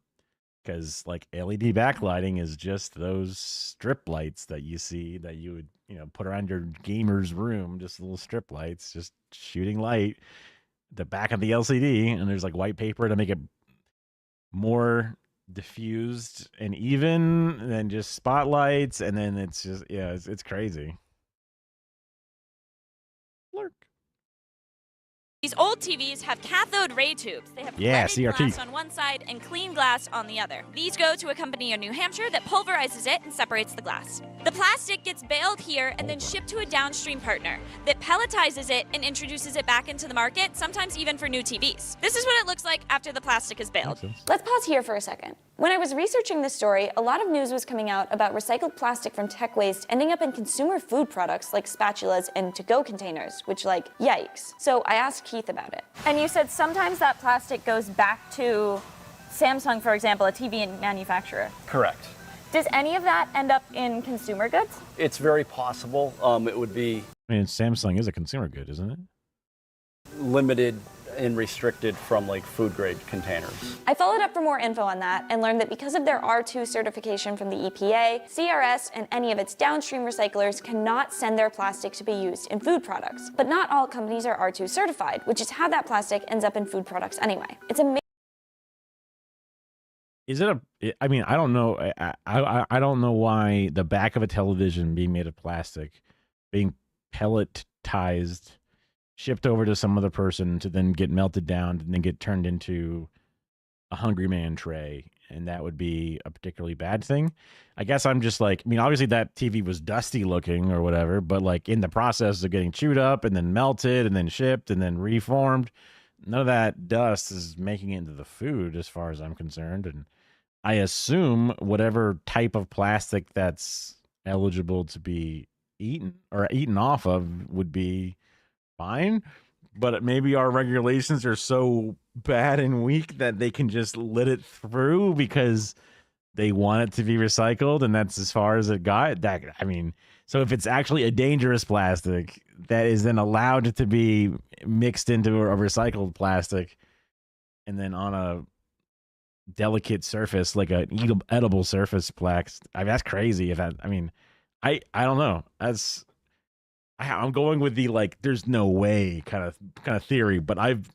Because like LED backlighting is just those strip lights that you see that you would, you know, put around your gamer's room, just little strip lights, just shooting light. The back of the LCD, and there's like white paper to make it more diffused and even, and then just spotlights, and then it's just, yeah, it's crazy. Lurk. These old TVs have cathode ray tubes. They have CRT glass on one side and clean glass on the other. These go to a company in New Hampshire that pulverizes it and separates the glass. The plastic gets baled here and then shipped to a downstream partner that pelletizes it and introduces it back into the market, sometimes even for new TVs. This is what it looks like after the plastic is baled. Let's pause here for a second. When I was researching this story, a lot of news was coming out about recycled plastic from tech waste ending up in consumer food products like spatulas and to-go containers, which, like, yikes. So I asked Keith about it. And you said sometimes that plastic goes back to Samsung, for example, a TV manufacturer. Correct. Does any of that end up in consumer goods? It's very possible. It would be. I mean, Samsung is a consumer good, isn't it? limited and restricted from like food grade containers. I followed up for more info on that and learned that because of their R2 certification from the EPA, CRS and any of its downstream recyclers cannot send their plastic to be used in food products. But not all companies are R2 certified, which is how that plastic ends up in food products anyway. It's a Is it a? I mean, I don't know. I don't know why the back of a television being made of plastic, being pelletized, shipped over to some other person to then get melted down and then get turned into a Hungry Man tray, and that would be a particularly bad thing. I guess I'm just like, I mean, obviously that TV was dusty looking or whatever, but like in the process of getting chewed up and then melted and then shipped and then reformed, none of that dust is making it into the food as far as I'm concerned. And I assume whatever type of plastic that's eligible to be eaten or eaten off of would be fine, but maybe our regulations are so bad and weak that they can just let it through because they want it to be recycled, and that's as far as it got. That, I mean, so if it's actually a dangerous plastic that is then allowed to be mixed into a recycled plastic and then on a delicate surface like an edible surface plaques, I mean, that's crazy. If that, I mean, I don't know. I'm going with the like there's no way kind of theory, but I've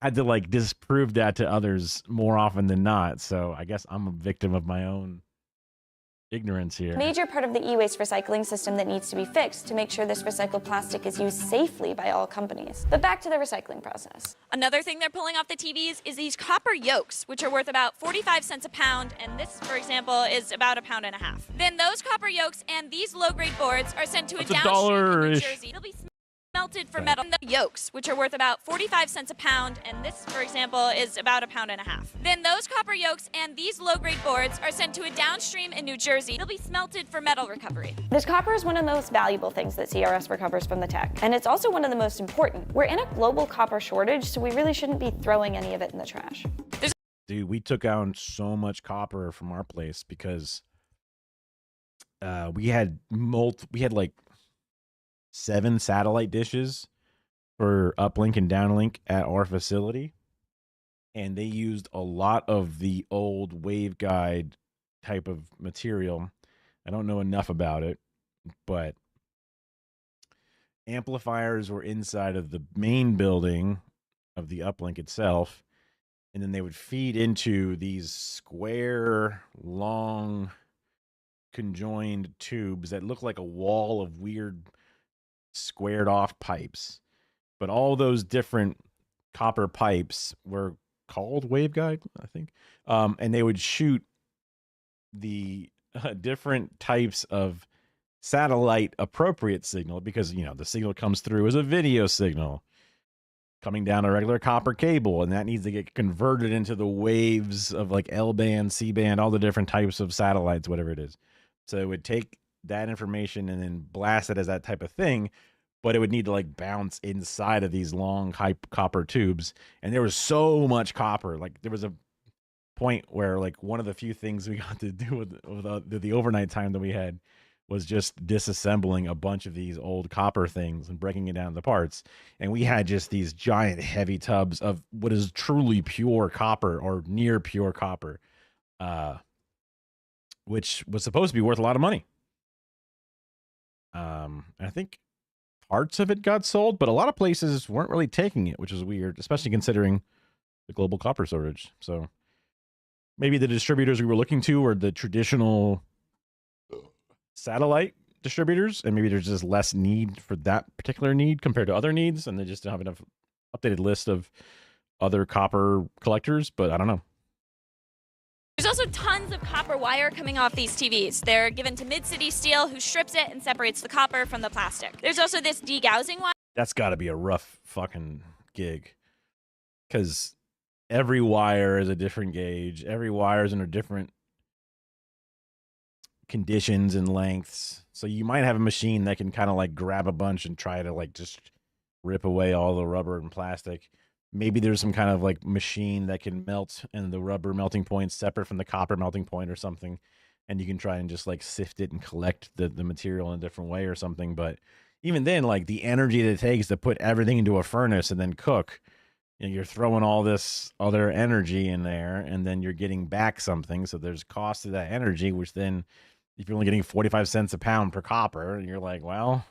had to like disprove that to others more often than not. So I guess I'm a victim of my own ignorance here. major part of the e-waste recycling system that needs to be fixed to make sure this recycled plastic is used safely by all companies. But back to the recycling process. Another thing they're pulling off the TVs is these copper yolks, which are worth about 45 cents a pound, and this, for example, is about £1.50. Then those copper yolks and these low-grade boards are sent to a downstream in New Jersey. It'll be melted for metal. The yolks, which are worth about 45 cents a pound, and this, for example, is about £1.50. Then those copper yolks and these low-grade boards are sent to a downstream in New Jersey. It'll be smelted for metal recovery. This copper is one of the most valuable things that CRS recovers from the tech, and it's also one of the most important. We're in a global copper shortage, so we really shouldn't be throwing any of it in the trash. Dude, we took out so much copper from our place because we had like 7 satellite dishes for uplink and downlink at our facility, and they used a lot of the old waveguide type of material. I don't know enough about it, but amplifiers were inside of the main building of the uplink itself, and then they would feed into these square, long, conjoined tubes that look like a wall of weird squared off pipes. But all those different copper pipes were called waveguide, I think. And they would shoot the different types of satellite appropriate signal because, you know, the signal comes through as a video signal coming down a regular copper cable, and that needs to get converted into the waves of like L-band, C-band, all the different types of satellites, whatever it is. So it would take that information and then blast it as that type of thing, but it would need to like bounce inside of these long copper tubes. And there was so much copper. Like there was a point where like one of the few things we got to do with the overnight time that we had was just disassembling a bunch of these old copper things and breaking it down into parts. And we had just these giant heavy tubs of what is truly pure copper or near pure copper, which was supposed to be worth a lot of money. I think parts of it got sold, but a lot of places weren't really taking it, which is weird, especially considering the global copper shortage. So maybe the distributors we were looking to were the traditional satellite distributors, and maybe there's just less need for that particular need compared to other needs, and they just don't have enough updated list of other copper collectors, but I don't know. There's also tons of copper wire coming off these TVs. They're given to Mid-City Steel, who strips it and separates the copper from the plastic. There's also this degaussing wire. That's got to be a rough fucking gig, because every wire is a different gauge. Every wire is under different conditions and lengths. So you might have a machine that can kind of like grab a bunch and try to like just rip away all the rubber and plastic. Maybe there's some kind of like machine that can melt and the rubber melting point separate from the copper melting point or something. And you can try and just like sift it and collect the material in a different way or something. But even then, like the energy that it takes to put everything into a furnace and then cook, you're throwing all this other energy in there, and then you're getting back something. So there's cost to that energy, which then, if you're only getting 45 cents a pound per copper, you're like, well,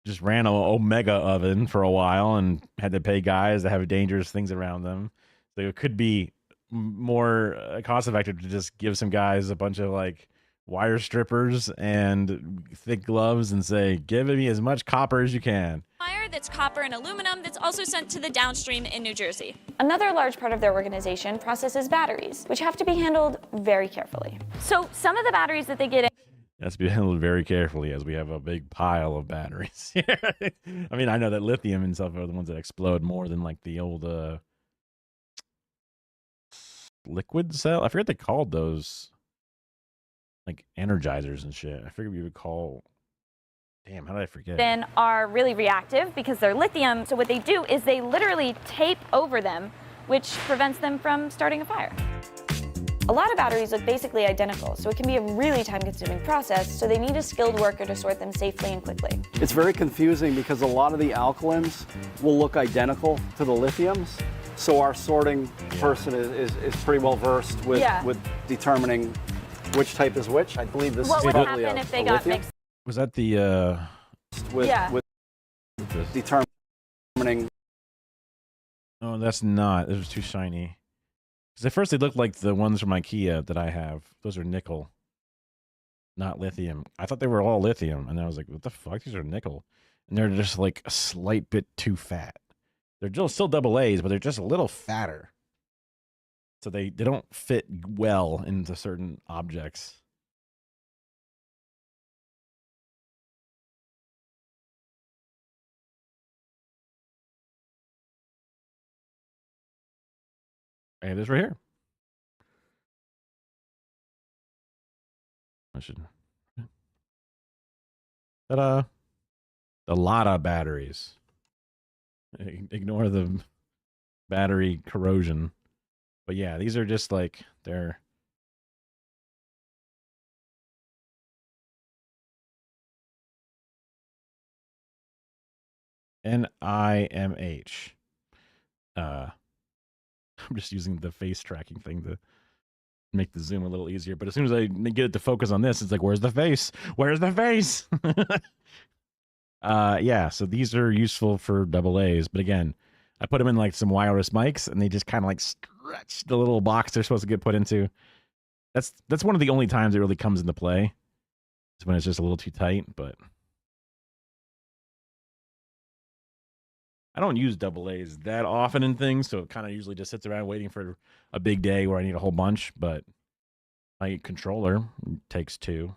just ran an Omega oven for a while and had to pay guys that have dangerous things around them. So it could be more cost effective to just give some guys a bunch of like wire strippers and thick gloves and say, give me as much copper as you can. Wire that's copper and aluminum that's also sent to the downstream in New Jersey. Another large part of their organization processes batteries, which have to be handled very carefully. So some of the batteries that they get in Has to be handled very carefully, as we have a big pile of batteries. I mean, I know that lithium and stuff are the ones that explode more than like the old liquid cell. I forget they called those, like energizers and shit. I figured we would call. Damn, how did I forget? then are really reactive because they're lithium. So what they do is they literally tape over them, which prevents them from starting a fire. A lot of batteries look basically identical, so it can be a really time-consuming process, so they need a skilled worker to sort them safely and quickly. It's very confusing because a lot of the alkalins will look identical to the lithiums. So our sorting person is pretty well versed with determining which type is which. I believe this What is would probably happen a, if they a got lithium. mixed? Was that the With, Yeah. with determining. Oh, that's not. It was too shiny. Because at first they looked like the ones from IKEA that I have. Those are nickel, not lithium. I thought they were all lithium, and I was like, what the fuck? These are nickel. And they're just like a slight bit too fat. They're still double A's, but they're just a little fatter. So they don't fit well into certain objects. Hey, this right here. I should. Ta-da! A lot of batteries. Ignore the battery corrosion. But yeah, these are just like, they're... NIMH. I'm just using the face tracking thing to make the zoom a little easier. But as soon as I get it to focus on this, it's like, where's the face? Where's the face? Yeah, so these are useful for double A's. But again, I put them in like some wireless mics, and they just kind of like stretch the little box they're supposed to get put into. That's one of the only times it really comes into play. Is when it's just a little too tight, but I don't use double A's that often in things, so it kind of usually just sits around waiting for a big day where I need a whole bunch, but my controller takes 2.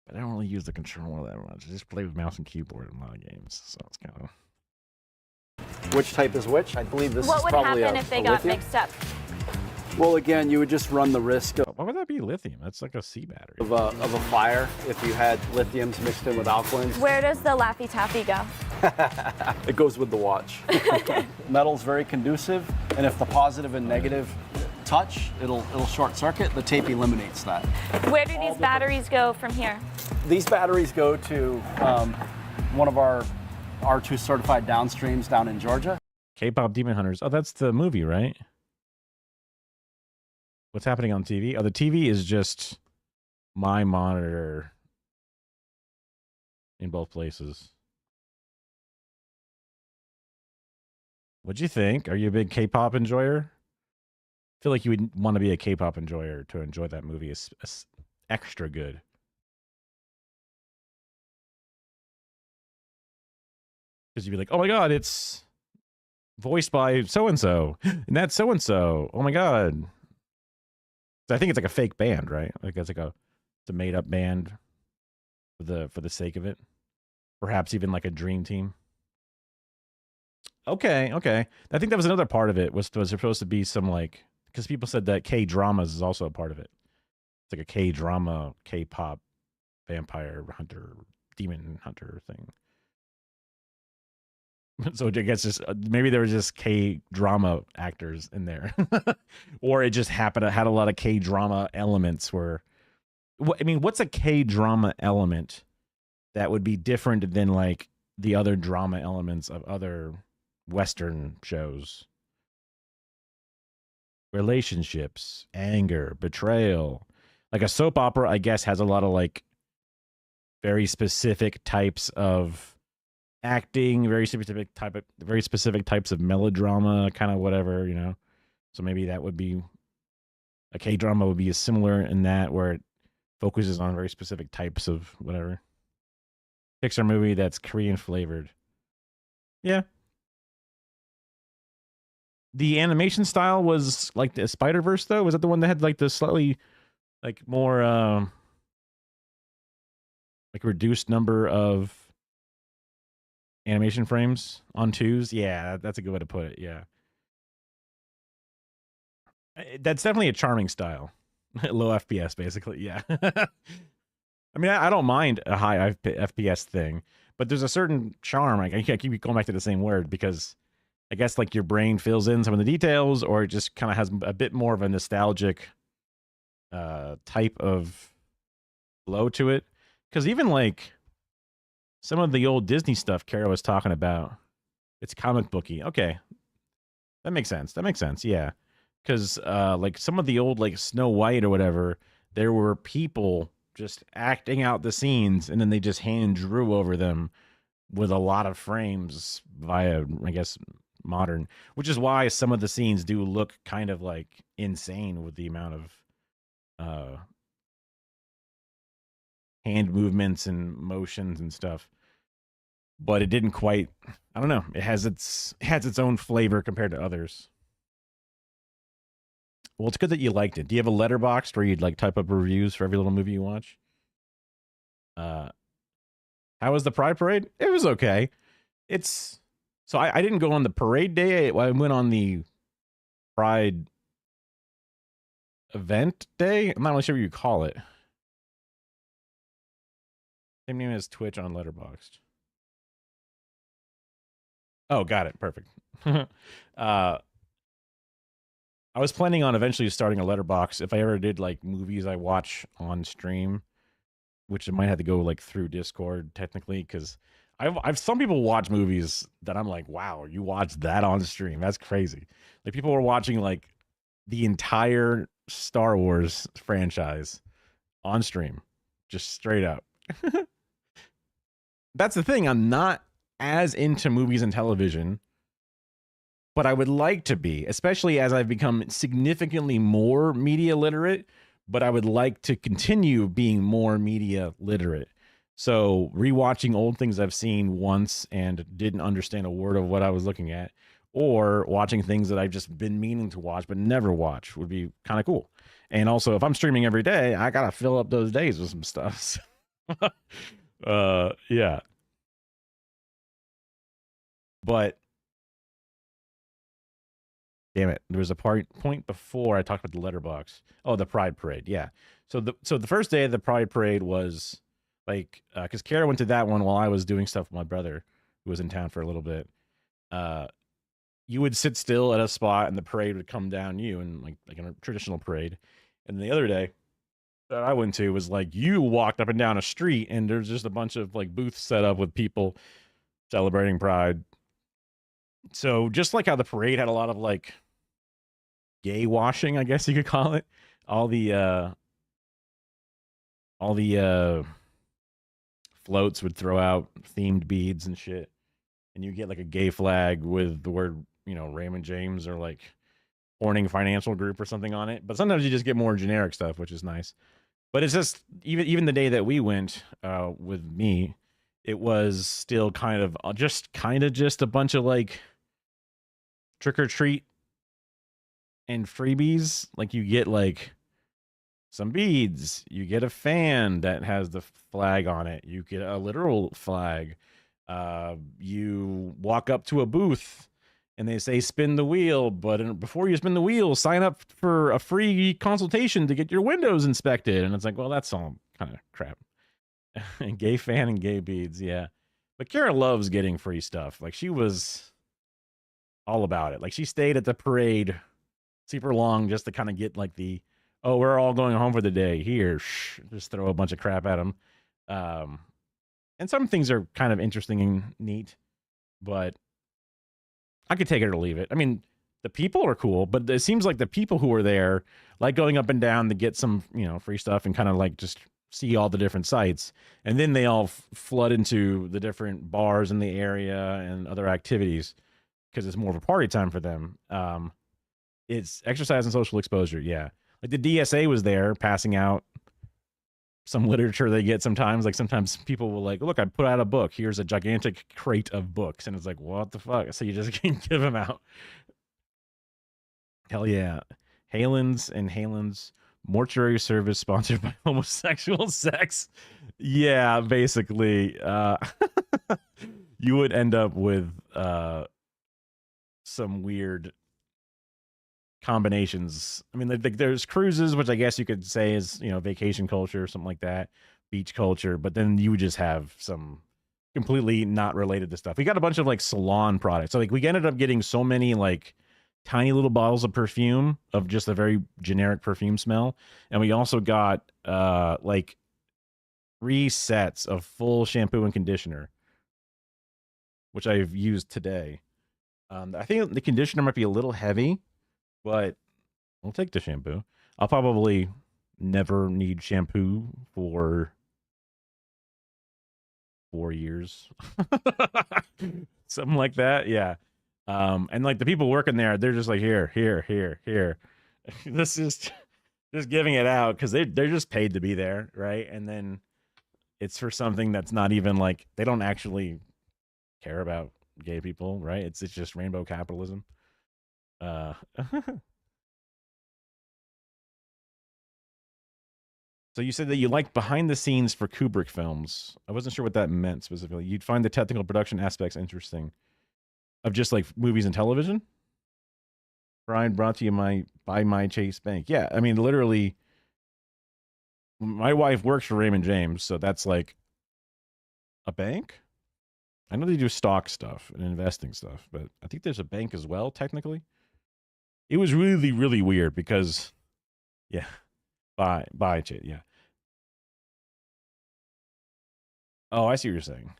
But I don't really use the controller that much. I just play with mouse and keyboard in a lot of games, so it's kind of... Which type is which? I believe this What is would probably happen a, if they a got lithium. mixed up? Well, again, you would just run the risk of Why would that be lithium? That's like a C battery. of a fire if you had lithiums mixed in with alkalins. Where does the Laffy Taffy go? It goes with the watch. Metal's very conducive, and if the positive and negative touch, it'll short circuit. The tape eliminates that. Where do these batteries go from here? These batteries go to one of our R2 certified downstreams down in Georgia. K-pop Demon Hunters. Oh, that's the movie, right? What's happening on TV? Oh, the TV is just my monitor in both places. What'd you think? Are you a big K-pop enjoyer? I feel like you would want to be a K-pop enjoyer to enjoy that movie. It's extra good. Because you'd be like, oh my god, it's voiced by so-and-so. And that's so-and-so. Oh my god. I think it's like a fake band, right? Like it's a made-up band for the sake of it. Perhaps even like a dream team. Okay. I think that was another part of it. Was supposed to be some like, because people said that K-dramas is also a part of it. It's like a K-drama, K-pop, vampire hunter, demon hunter thing. So I guess just maybe there was just K-drama actors in there, or it just had a lot of K-drama elements. Where, I mean, what's a K-drama element that would be different than like the other drama elements of other Western shows. Relationships, anger, betrayal. Like a soap opera, I guess, has a lot of like very specific types of acting, very specific types of melodrama, kind of whatever, you know. So maybe that would be a K drama would be similar in that, where it focuses on very specific types of whatever. Pixar movie that's Korean flavored. Yeah. The animation style was like the Spider-Verse though. Was that the one that had like the slightly like more like reduced number of animation frames on twos? Yeah, that's a good way to put it. Yeah. That's definitely a charming style. Low FPS, basically. Yeah. I mean, I don't mind a high FPS thing, but there's a certain charm. Like, I keep going back to the same word because I guess like your brain fills in some of the details, or it just kind of has a bit more of a nostalgic type of flow to it. Because even like some of the old Disney stuff Kara was talking about, it's comic booky. Okay, that makes sense. That makes sense. Yeah, because like some of the old like Snow White or whatever, there were people just acting out the scenes, and then they just hand drew over them with a lot of frames via, I guess, modern, which is why some of the scenes do look kind of like insane with the amount of hand movements and motions and stuff. But it didn't quite, I don't know, it has its own flavor compared to others. Well, it's good that you liked it. Do you have a letterbox where you'd like type up reviews for every little movie you watch? How was the Pride Parade? It was okay. So I didn't go on the parade day. I went on the Pride event day. I'm not really sure what you call it. Same name as Twitch on Letterboxd. Oh, got it. Perfect. I was planning on eventually starting a letterbox if I ever did like movies I watch on stream, which it might have to go like through Discord technically, because I've some people watch movies that I'm like, wow, you watched that on stream? That's crazy. Like people were watching like the entire Star Wars franchise on stream, just straight up. That's the thing. I'm not as into movies and television, but I would like to be, especially as I've become significantly more media literate, but I would like to continue being more media literate. So rewatching old things I've seen once and didn't understand a word of what I was looking at, or watching things that I've just been meaning to watch but never watch would be kind of cool. And also, if I'm streaming every day, I gotta fill up those days with some stuff. Yeah. But damn it, there was a point before I talked about the letterbox. Oh, the Pride Parade. Yeah. So the first day of the Pride Parade was like, because Kara went to that one while I was doing stuff with my brother, who was in town for a little bit. You would sit still at a spot, and the parade would come down you, and like in a traditional parade. And the other day that I went to was like you walked up and down a street, and there's just a bunch of like booths set up with people celebrating Pride. So just like how the parade had a lot of like gay washing, I guess you could call it, all the floats would throw out themed beads and shit, and you get like a gay flag with the word, you know, Raymond James or like Horning Financial Group or something on it. But sometimes you just get more generic stuff, which is nice. But it's just even the day that we went with me, it was still kind of just a bunch of like trick or treat and freebies. Like you get like some beads, you get a fan that has the flag on it, you get a literal flag, you walk up to a booth and they say spin the wheel, but before you spin the wheel, sign up for a free consultation to get your windows inspected. And it's like, well, that's all kind of crap. And gay fan and gay beads, yeah. But Kara loves getting free stuff. Like she was all about it. Like she stayed at the parade super long just to kind of get like the, oh, we're all going home for the day. Here, just throw a bunch of crap at them. And And some things are kind of interesting and neat, but I could take it or leave it. I mean, the people are cool, but it seems like the people who are there like going up and down to get some, free stuff and kind of like just see all the different sites. And then they all flood into the different bars in the area and other activities because it's more of a party time for them. It's exercise and social exposure. Yeah. Like the DSA was there passing out some literature they get sometimes. Like sometimes people will like, look, I put out a book. Here's a gigantic crate of books. And it's like, what the fuck? So you just can give them out. Hell yeah. Halen's mortuary service sponsored by homosexual sex. Yeah, basically. You would end up with some weird combinations. I mean, like there's cruises, which I guess you could say is, vacation culture or something like that, beach culture, but then you would just have some completely not related to stuff. We got a bunch of like salon products. So like we ended up getting so many like tiny little bottles of perfume of just a very generic perfume smell. And we also got like 3 sets of full shampoo and conditioner, which I've used today. I think the conditioner might be a little heavy, but I'll take the shampoo. I'll probably never need shampoo for 4 years. Something like that. Yeah. And like the people working there, they're just like, here. This is just giving it out because they're just paid to be there, right? And then it's for something that's not even like, they don't actually care about gay people, right? It's just rainbow capitalism. So you said that you liked behind the scenes for Kubrick films. I wasn't sure what that meant specifically. You'd find the technical production aspects interesting of just like movies and television. Brian, brought to you by my Chase Bank. Yeah, I mean, literally, my wife works for Raymond James, so that's like a bank. I know they do stock stuff and investing stuff, but I think there's a bank as well, technically. It was really, really weird because, yeah, by Chase, yeah. Oh, I see what you're saying.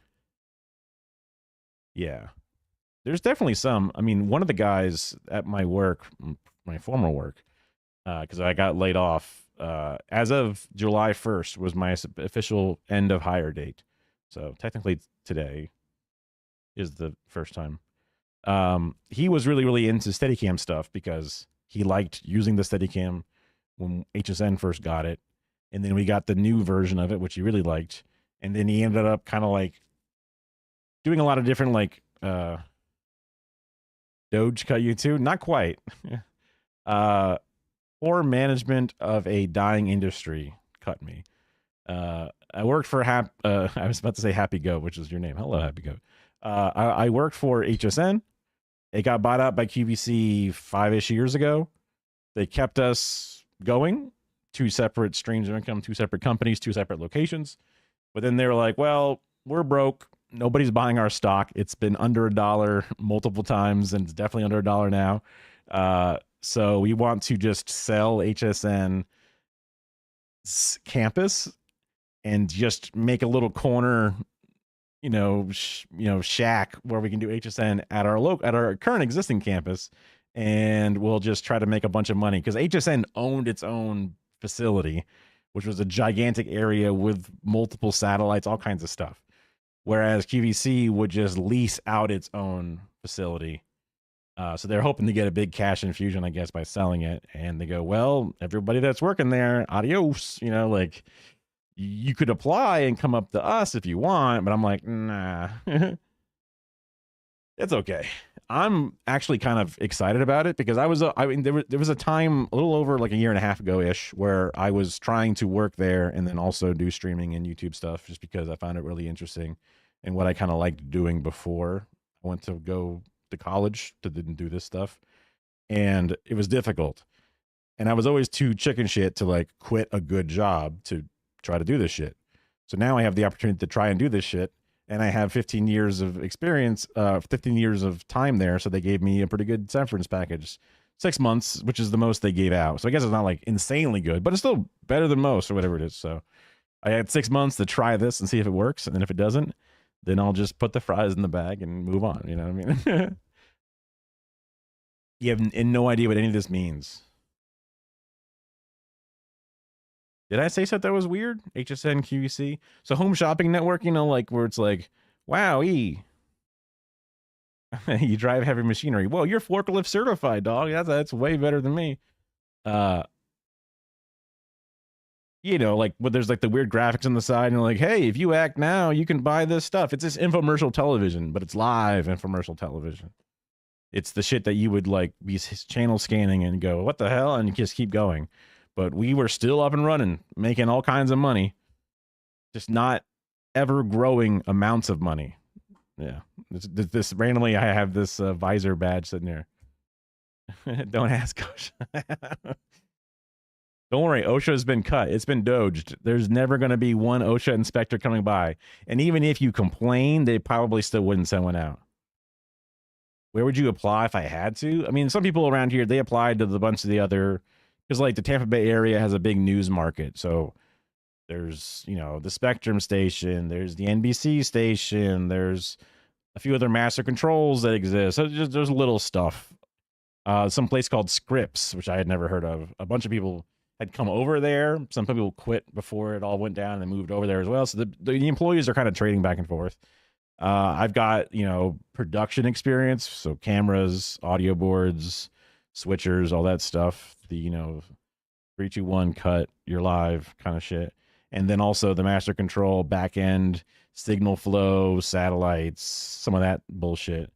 Yeah. There's definitely some. I mean, one of the guys at my work, my former work, because I got laid off, as of July 1st was my official end of hire date. So technically today is the first time. He was really, really into Steadicam stuff because he liked using the Steadicam when HSN first got it. And then we got the new version of it, which he really liked. And then he ended up kind of like doing a lot of different like Doge cut you too? Not quite. Poor management of a dying industry cut me. I worked for I was about to say Happy Goat, which is your name. Hello, Happy Goat. I worked for HSN. It got bought out by QVC 5-ish years ago. They kept us going. 2 separate streams of income, 2 separate companies, 2 separate locations. But then they were like, well, we're broke. Nobody's buying our stock. It's been under $1 multiple times, and it's definitely under $1 now. So we want to just sell HSN campus and just make a little corner, shack where we can do HSN at our current existing campus, and we'll just try to make a bunch of money because HSN owned its own facility, which was a gigantic area with multiple satellites, all kinds of stuff. Whereas QVC would just lease out its own facility. So they're hoping to get a big cash infusion, I guess, by selling it. And they go, well, everybody that's working there, adios. Like you could apply and come up to us if you want. But I'm like, nah, it's okay. I'm actually kind of excited about it because there was a time a little over like a year and a half ago ish where I was trying to work there and then also do streaming and YouTube stuff just because I found it really interesting and what I kind of liked doing before I went to go to college to do this stuff. And it was difficult. And I was always too chicken shit to like quit a good job to try to do this shit. So now I have the opportunity to try and do this shit. And I have 15 years of experience, 15 years of time there. So they gave me a pretty good severance package, 6 months, which is the most they gave out. So I guess it's not like insanely good, but it's still better than most or whatever it is. So I had 6 months to try this and see if it works, and then if it doesn't, then I'll just put the fries in the bag and move on. You know what I mean? You have no idea what any of this means. Did I say something that was weird? HSN QEC. So home shopping network, you know, like where it's like, wow, you drive heavy machinery. Well, you're forklift certified, dog. That's way better than me. You know, like there's like the weird graphics on the side, and like, hey, if you act now, you can buy this stuff. It's this infomercial television, but it's live infomercial television. It's the shit that you would like be channel scanning and go, what the hell? And you just keep going. But we were still up and running, making all kinds of money, just not ever growing amounts of money. Yeah. This randomly, I have this visor badge sitting there. Don't ask OSHA. Don't worry, OSHA has been cut. It's been doged. There's never going to be one OSHA inspector coming by. And even if you complain, they probably still wouldn't send one out. Where would you apply if I had to? I mean, some people around here, they applied to the bunch of the other, because like the Tampa Bay area has a big news market. So there's, you know, the Spectrum station, there's the NBC station, there's a few other master controls that exist. So just, there's little stuff. Some place called Scripps, which I had never heard of. A bunch of people had come over there. Some people quit before it all went down and they moved over there as well. So the employees are kind of trading back and forth. I've got, you know, production experience. So cameras, audio boards, switchers, all that stuff. The, you know, 3, 2, 1 cut, you're live kind of shit. And then also the master control, back end, signal flow, satellites, some of that bullshit.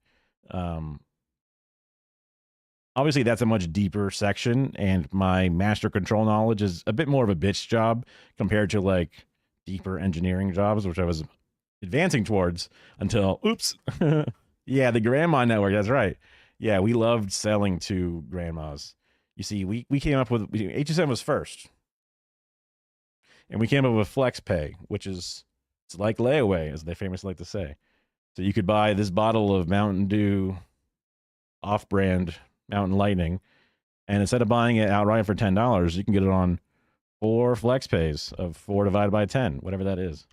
Obviously, that's a much deeper section, and my master control knowledge is a bit more of a bitch job compared to like deeper engineering jobs, which I was advancing towards until, oops. Yeah, the grandma network, that's right. Yeah, we loved selling to grandmas. You see, we came up with, HSN was first. And we came up with Flex Pay, which is, it's like layaway, as they famously like to say. So you could buy this bottle of Mountain Dew off-brand Mountain Lightning, and instead of buying it outright for $10, you can get it on 4 Flex Pays of 4 divided by 10, whatever that is.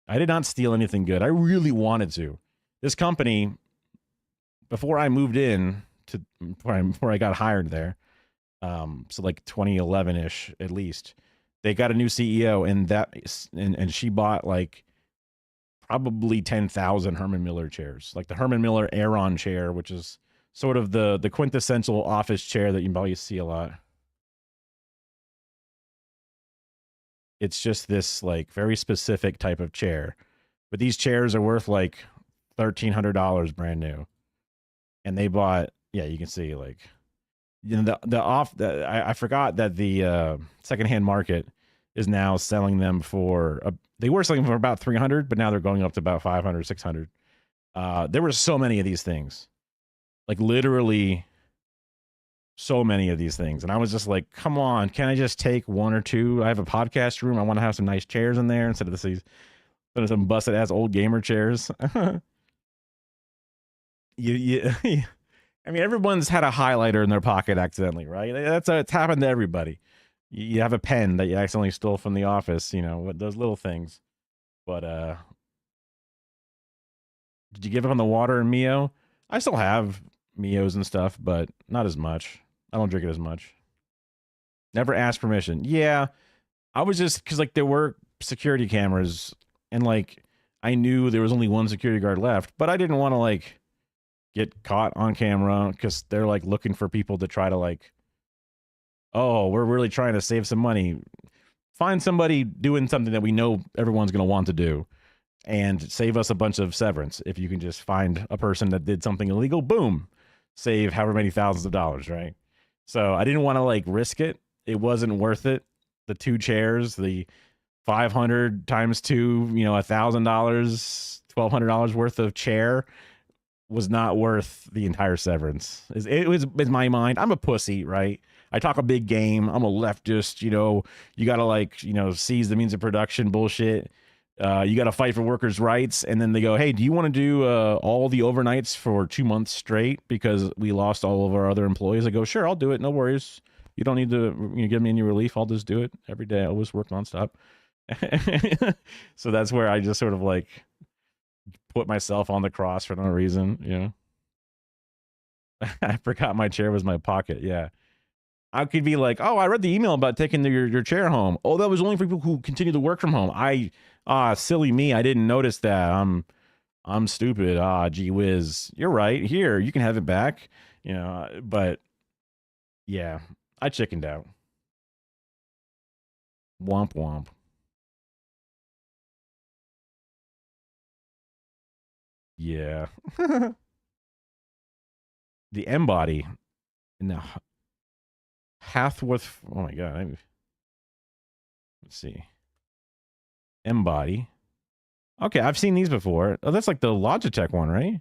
I did not steal anything good. I really wanted to. This company, before I moved in to, before I got hired there, so like 2011-ish at least, they got a new CEO, and she bought like probably 10,000 Herman Miller chairs, like the Herman Miller Aeron chair, which is sort of the quintessential office chair that you probably see a lot. It's just this like very specific type of chair, but these chairs are worth like $1,300 brand new. And they bought, yeah, you can see like, you know, I forgot that the secondhand market is now selling them for, they were selling them for about 300, but now they're going up to about 500, 600. There were so many of these things. Like literally so many of these things. And I was just like, come on, can I just take 1 or 2? I have a podcast room. I want to have some nice chairs in there instead of some busted ass old gamer chairs. I mean, everyone's had a highlighter in their pocket accidentally, right? It's happened to everybody. You have a pen that you accidentally stole from the office, you know, those little things. But did you give up on the water and Mio? I still have Mios and stuff, but not as much. I don't drink it as much. Never asked permission. Yeah, I was just, because like there were security cameras, and like I knew there was only one security guard left, but I didn't want to like get caught on camera because they're like looking for people to try to like, oh, we're really trying to save some money. Find somebody doing something that we know everyone's going to want to do and save us a bunch of severance. If you can just find a person that did something illegal, boom, save however many thousands of dollars, right? So I didn't want to like risk it. It wasn't worth it. The 2 chairs, the 500 times 2, you know, $1,000, $1,200 worth of chair was not worth the entire severance. It was in my mind. I'm a pussy, right? I talk a big game. I'm a leftist, you know, you got to like, you know, seize the means of production bullshit. You got to fight for workers' rights. And then they go, hey, do you want to do all the overnights for 2 months straight because we lost all of our other employees? I go, sure, I'll do it. No worries. You don't need to give me any relief. I'll just do it every day. I always work nonstop. So that's where I just sort of like put myself on the cross for no reason, you know. I forgot my chair was my pocket. Yeah. I could be like, oh, I read the email about taking your chair home. Oh, that was only for people who continue to work from home. Silly me. I didn't notice that. I'm stupid. Gee whiz. You're right. Here, you can have it back. You know, but yeah, I chickened out. Womp womp. Yeah. The M body. No. Hathworth. Oh my god. Let's see. M body. Okay, I've seen these before. Oh, that's like the Logitech one, right?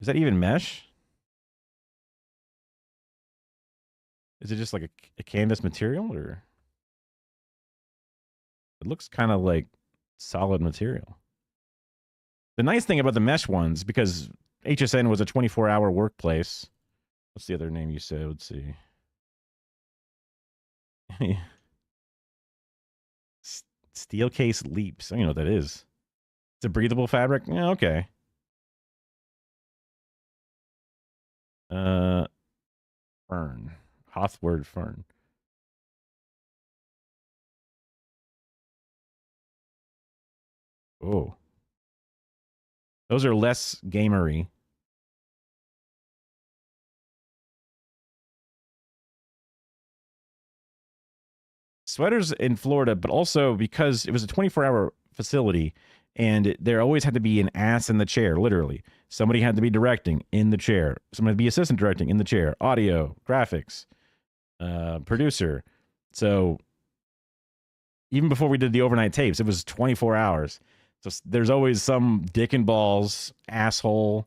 Is that even mesh? Is it just like a canvas material, or it looks kind of like solid material? The nice thing about the mesh ones, because HSN was a 24-hour workplace. What's the other name you said? Let's see. Steel case leaps. I don't know what that is. It's a breathable fabric? Yeah, okay. Fern. Hothward fern. Oh. Those are less gamery. Sweaters in Florida, but also because it was a 24-hour facility and there always had to be an ass in the chair, literally. Somebody had to be directing in the chair. Somebody had to be assistant directing in the chair. Audio, graphics, producer. So even before we did the overnight tapes, it was 24 hours. So there's always some dick and balls, asshole,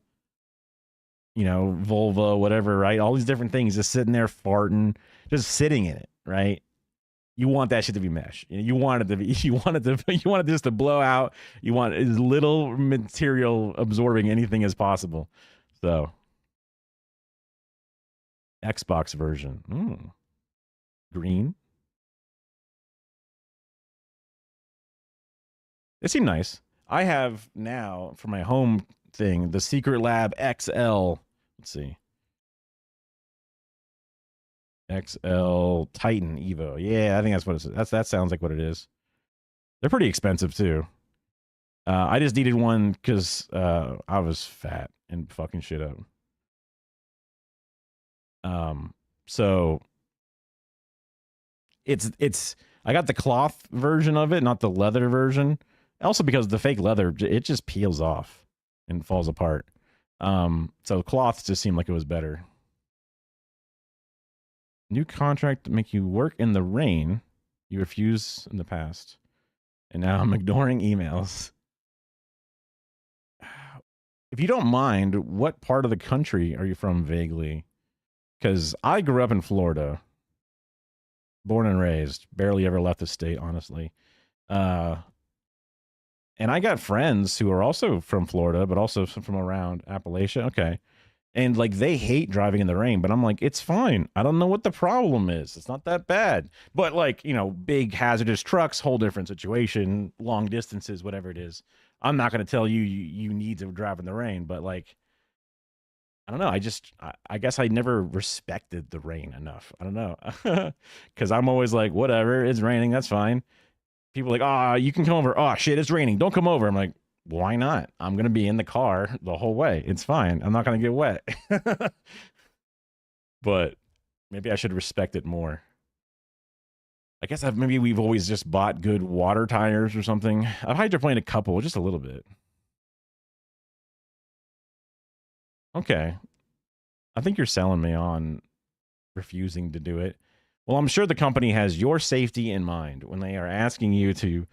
you know, vulva, whatever, right? All these different things just sitting there farting, just sitting in it, right? You want that shit to be mesh. You want it to be. You want it just to blow out. You want as little material absorbing anything as possible. So, Xbox version, green. They seem nice. I have now for my home thing the Secret Lab XL. Let's see. XL Titan Evo. Yeah, I think that's what it is. That sounds like what it is. They're pretty expensive too. I just needed one because I was fat and fucking shit up. So it's I got the cloth version of it, not the leather version. Also because the fake leather, it just peels off and falls apart. So cloth just seemed like it was better. New contract to make you work in the rain. You refuse in the past. And now I'm ignoring emails. If you don't mind, what part of the country are you from vaguely? Because I grew up in Florida. Born and raised. Barely ever left the state, honestly. And I got friends who are also from Florida, but also from around Appalachia. Okay. And like they hate driving in the rain, but I'm like, it's fine. I don't know what the problem is. It's not that bad. But like, you know, big hazardous trucks, whole different situation, long distances, whatever it is. I'm not going to tell you need to drive in the rain, but like, I don't know. I guess I never respected the rain enough. I don't know. Because I'm always like, whatever, it's raining. That's fine. People are like, you can come over. Oh, shit, it's raining. Don't come over. I'm like, why not? I'm going to be in the car the whole way. It's fine. I'm not going to get wet. But maybe I should respect it more. I guess maybe we've always just bought good water tires or something. I've hydroplaned a couple, just a little bit. Okay. I think you're selling me on refusing to do it. Well, I'm sure the company has your safety in mind when they are asking you to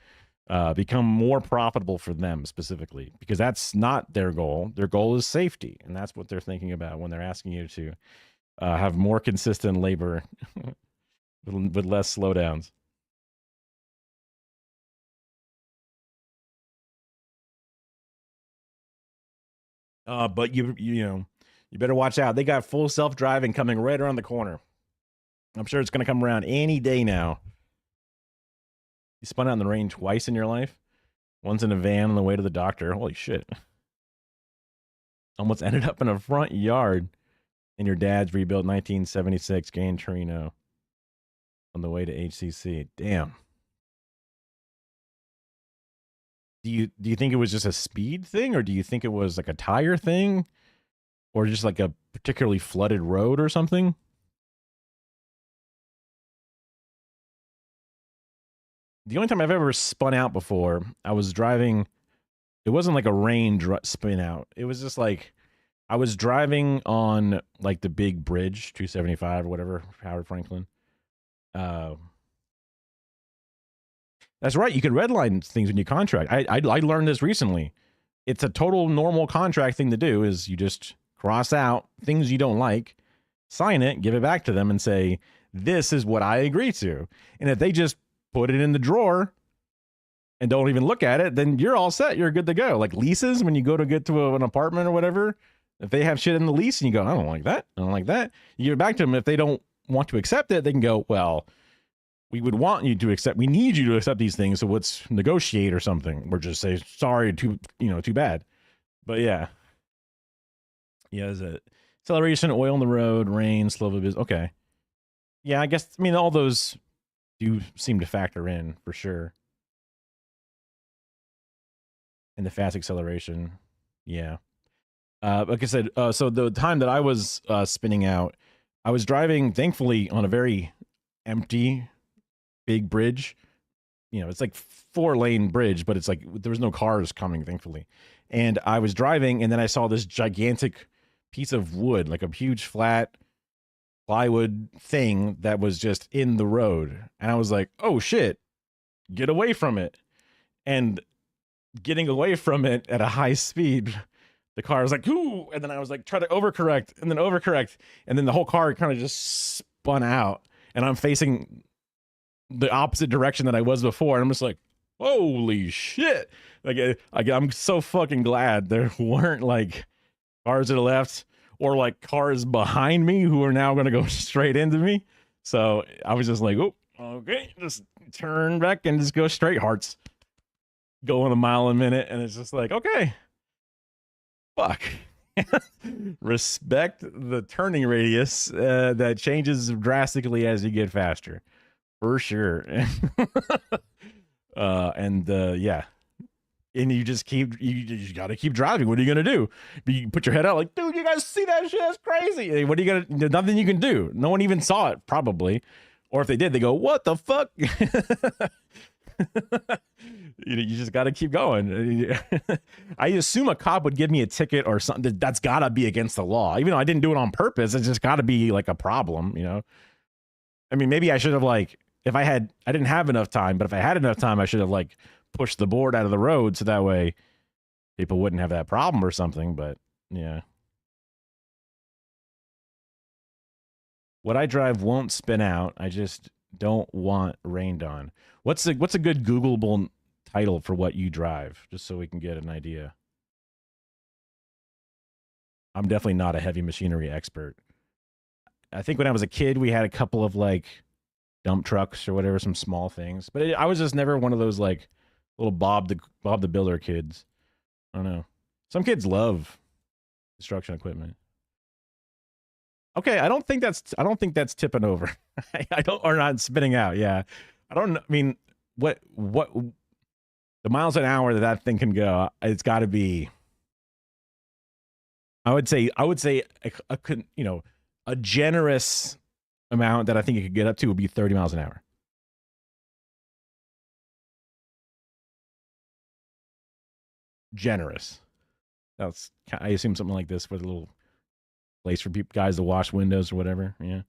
become more profitable for them specifically, because that's not their goal. Their goal is safety, and that's what they're thinking about when they're asking you to have more consistent labor with less slowdowns. But you know, you better watch out. They got full self-driving coming right around the corner. I'm sure it's going to come around any day now. You spun out in the rain twice in your life? Once in a van on the way to the doctor. Holy shit. Almost ended up in a front yard in your dad's rebuilt 1976 Gran Torino on the way to HCC. Damn. Do you think it was just a speed thing, or do you think it was like a tire thing, or just like a particularly flooded road or something? The only time I've ever spun out before, I was driving. It wasn't like a rain spin out. It was just like I was driving on like the big bridge, 275 or whatever, Howard Franklin. That's right. You can redline things when you contract. I learned this recently. It's a total normal contract thing to do. Is you just cross out things you don't like, sign it, give it back to them, and say, "This is what I agree to." And if they just put it in the drawer and don't even look at it, then you're all set. You're good to go. Like leases, when you go to get to an apartment or whatever, if they have shit in the lease and you go, "I don't like that. I don't like that," you give it back to them. If they don't want to accept it, they can go, "Well, we would want you to accept, we need you to accept these things, so let's negotiate or something." Or just say, "Sorry, too bad." But yeah. Yeah, is it acceleration, oil on the road, rain, slow of business. Okay. Yeah, I guess, all those do seem to factor in for sure. And the fast acceleration. Yeah. Like I said, so the time that I was spinning out, I was driving, thankfully, on a very empty big bridge. It's like 4-lane bridge, but it's like there was no cars coming, thankfully. And I was driving, and then I saw this gigantic piece of wood, like a huge flat plywood thing that was just in the road. And I was like, "Oh shit, get away from it." And getting away from it at a high speed, the car was like, "Ooh," and then I was like, try to overcorrect, and then the whole car kind of just spun out, and I'm facing the opposite direction that I was before, and I'm just like, holy shit. Like I'm so fucking glad there weren't like cars to the left or like cars behind me who are now going to go straight into me. So I was just like, "Oh, okay, just turn back and just go straight, hearts going a mile a minute." And it's just like, okay, fuck. Respect the turning radius that changes drastically as you get faster. For sure. Yeah. And you just got to keep driving. What are you going to do? You put your head out like, "Dude, you guys see that shit? That's crazy." What are you going to, there's nothing you can do. No one even saw it, probably. Or if they did, they go, "What the fuck?" You just got to keep going. I assume a cop would give me a ticket or something. That's got to be against the law. Even though I didn't do it on purpose, it's just got to be like a problem, Maybe I should have I didn't have enough time, but if I had enough time, I should have pushed the board out of the road so that way people wouldn't have that problem or something. But yeah. What I drive won't spin out. I just don't want rained on. What's a good Googleable title for what you drive, just so we can get an idea? I'm definitely not a heavy machinery expert. I think when I was a kid, we had a couple of dump trucks or whatever, some small things. But I was just never one of those little Bob the Builder kids. I don't know. Some kids love construction equipment. Okay, I don't think that's tipping over. Or not spinning out. Yeah, I don't know. What the miles an hour that thing can go? It's got to be. I would say a generous amount that I think it could get up to would be 30 miles an hour. Generous. I assume something like this with a little place for guys to wash windows or whatever. Yeah.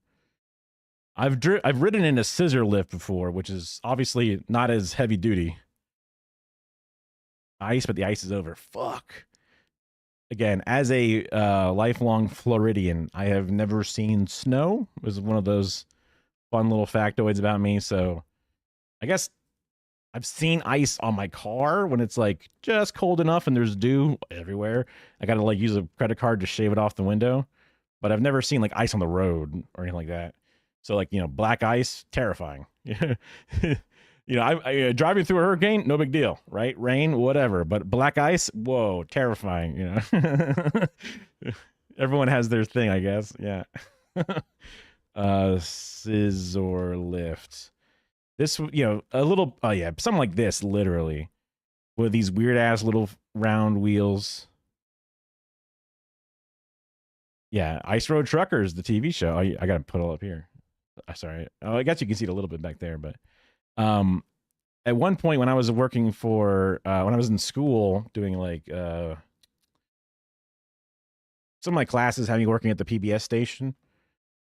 I've ridden in a scissor lift before, which is obviously not as heavy duty. Ice, but the ice is over. Fuck. Again, as a lifelong Floridian, I have never seen snow. It was one of those fun little factoids about me. So I guess I've seen ice on my car when it's just cold enough and there's dew everywhere. I got to use a credit card to shave it off the window. But I've never seen ice on the road or anything like that. So like, black ice, terrifying. I driving through a hurricane, no big deal, right? Rain, whatever. But black ice, whoa, terrifying. Everyone has their thing, I guess. Yeah. Scissor lift. This, a little, oh yeah, something like this, literally, with these weird ass little round wheels. Yeah, Ice Road Truckers, the TV show. I gotta put it all up here. Sorry. Oh, I guess you can see it a little bit back there, but at one point when I was working for when I was in school doing like some of my classes having working at the PBS station,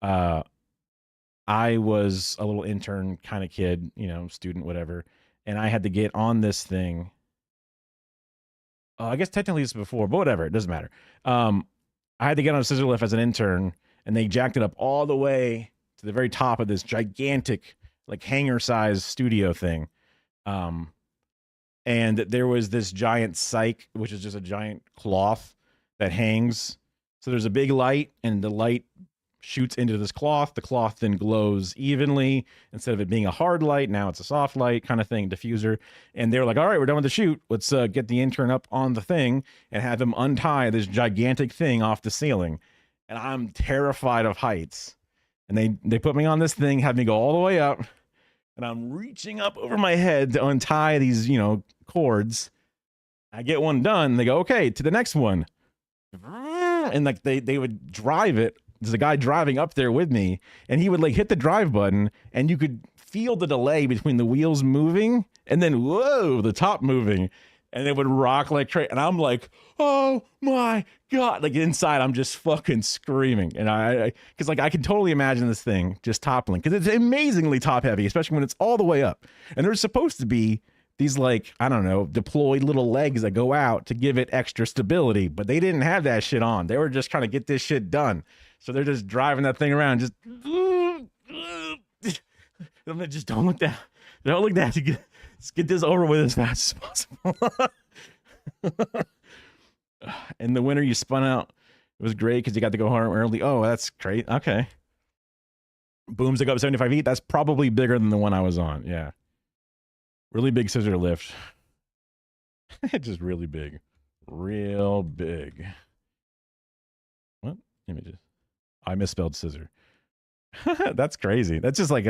I was a little intern kind of kid, student, whatever, and I had to get on this thing. I guess technically it's before, but whatever, it doesn't matter. I had to get on a scissor lift as an intern, and they jacked it up all the way to the very top of this gigantic, like hangar-sized studio thing. And there was this giant cyc, which is just a giant cloth that hangs. So there's a big light, and the light shoots into this cloth. The cloth then glows evenly. Instead of it being a hard light, now it's a soft light kind of thing, diffuser. And they were like, all right, we're done with the shoot. Let's get the intern up on the thing and have him untie this gigantic thing off the ceiling. And I'm terrified of heights. And they put me on this thing, had me go all the way up. And I'm reaching up over my head to untie these, cords. I get one done. They go, okay, to the next one. And like they would drive it. There's a guy driving up there with me, and he would like hit the drive button, and you could feel the delay between the wheels moving and then whoa, the top moving, and it would rock like crazy. And I'm like, oh my God. Like inside, I'm just fucking screaming. And because like I can totally imagine this thing just toppling, because it's amazingly top heavy, especially when it's all the way up. And there's supposed to be these like, I don't know, deployed little legs that go out to give it extra stability, but they didn't have that shit on. They were just trying to get this shit done. So they're just driving that thing around, just don't look down. Don't look down. Let's get this over with as fast as possible. In the winter, you spun out. It was great because you got to go home early. Oh, that's great. Okay. Booms that go up 75 feet. That's probably bigger than the one I was on. Yeah. Really big scissor lift. Just really big. Real big. What? Images. I misspelled scissor. That's crazy. That's just like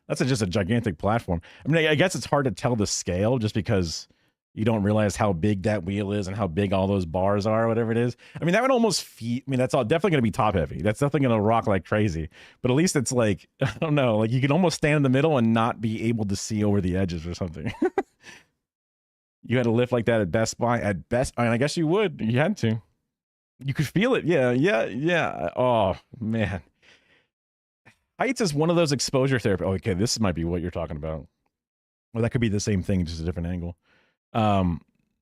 just a gigantic platform. I mean, I guess it's hard to tell the scale just because you don't realize how big that wheel is and how big all those bars are, or whatever it is. I mean, that would almost that's all definitely going to be top heavy. That's definitely going to rock like crazy. But at least it's like, I don't know, like you can almost stand in the middle and not be able to see over the edges or something. You had a lift like that at Best Buy? I mean, I guess you would. You had to. You could feel it. Yeah. Oh, man. Heights is one of those exposure therapy. Oh, okay, this might be what you're talking about. Well, that could be the same thing, just a different angle.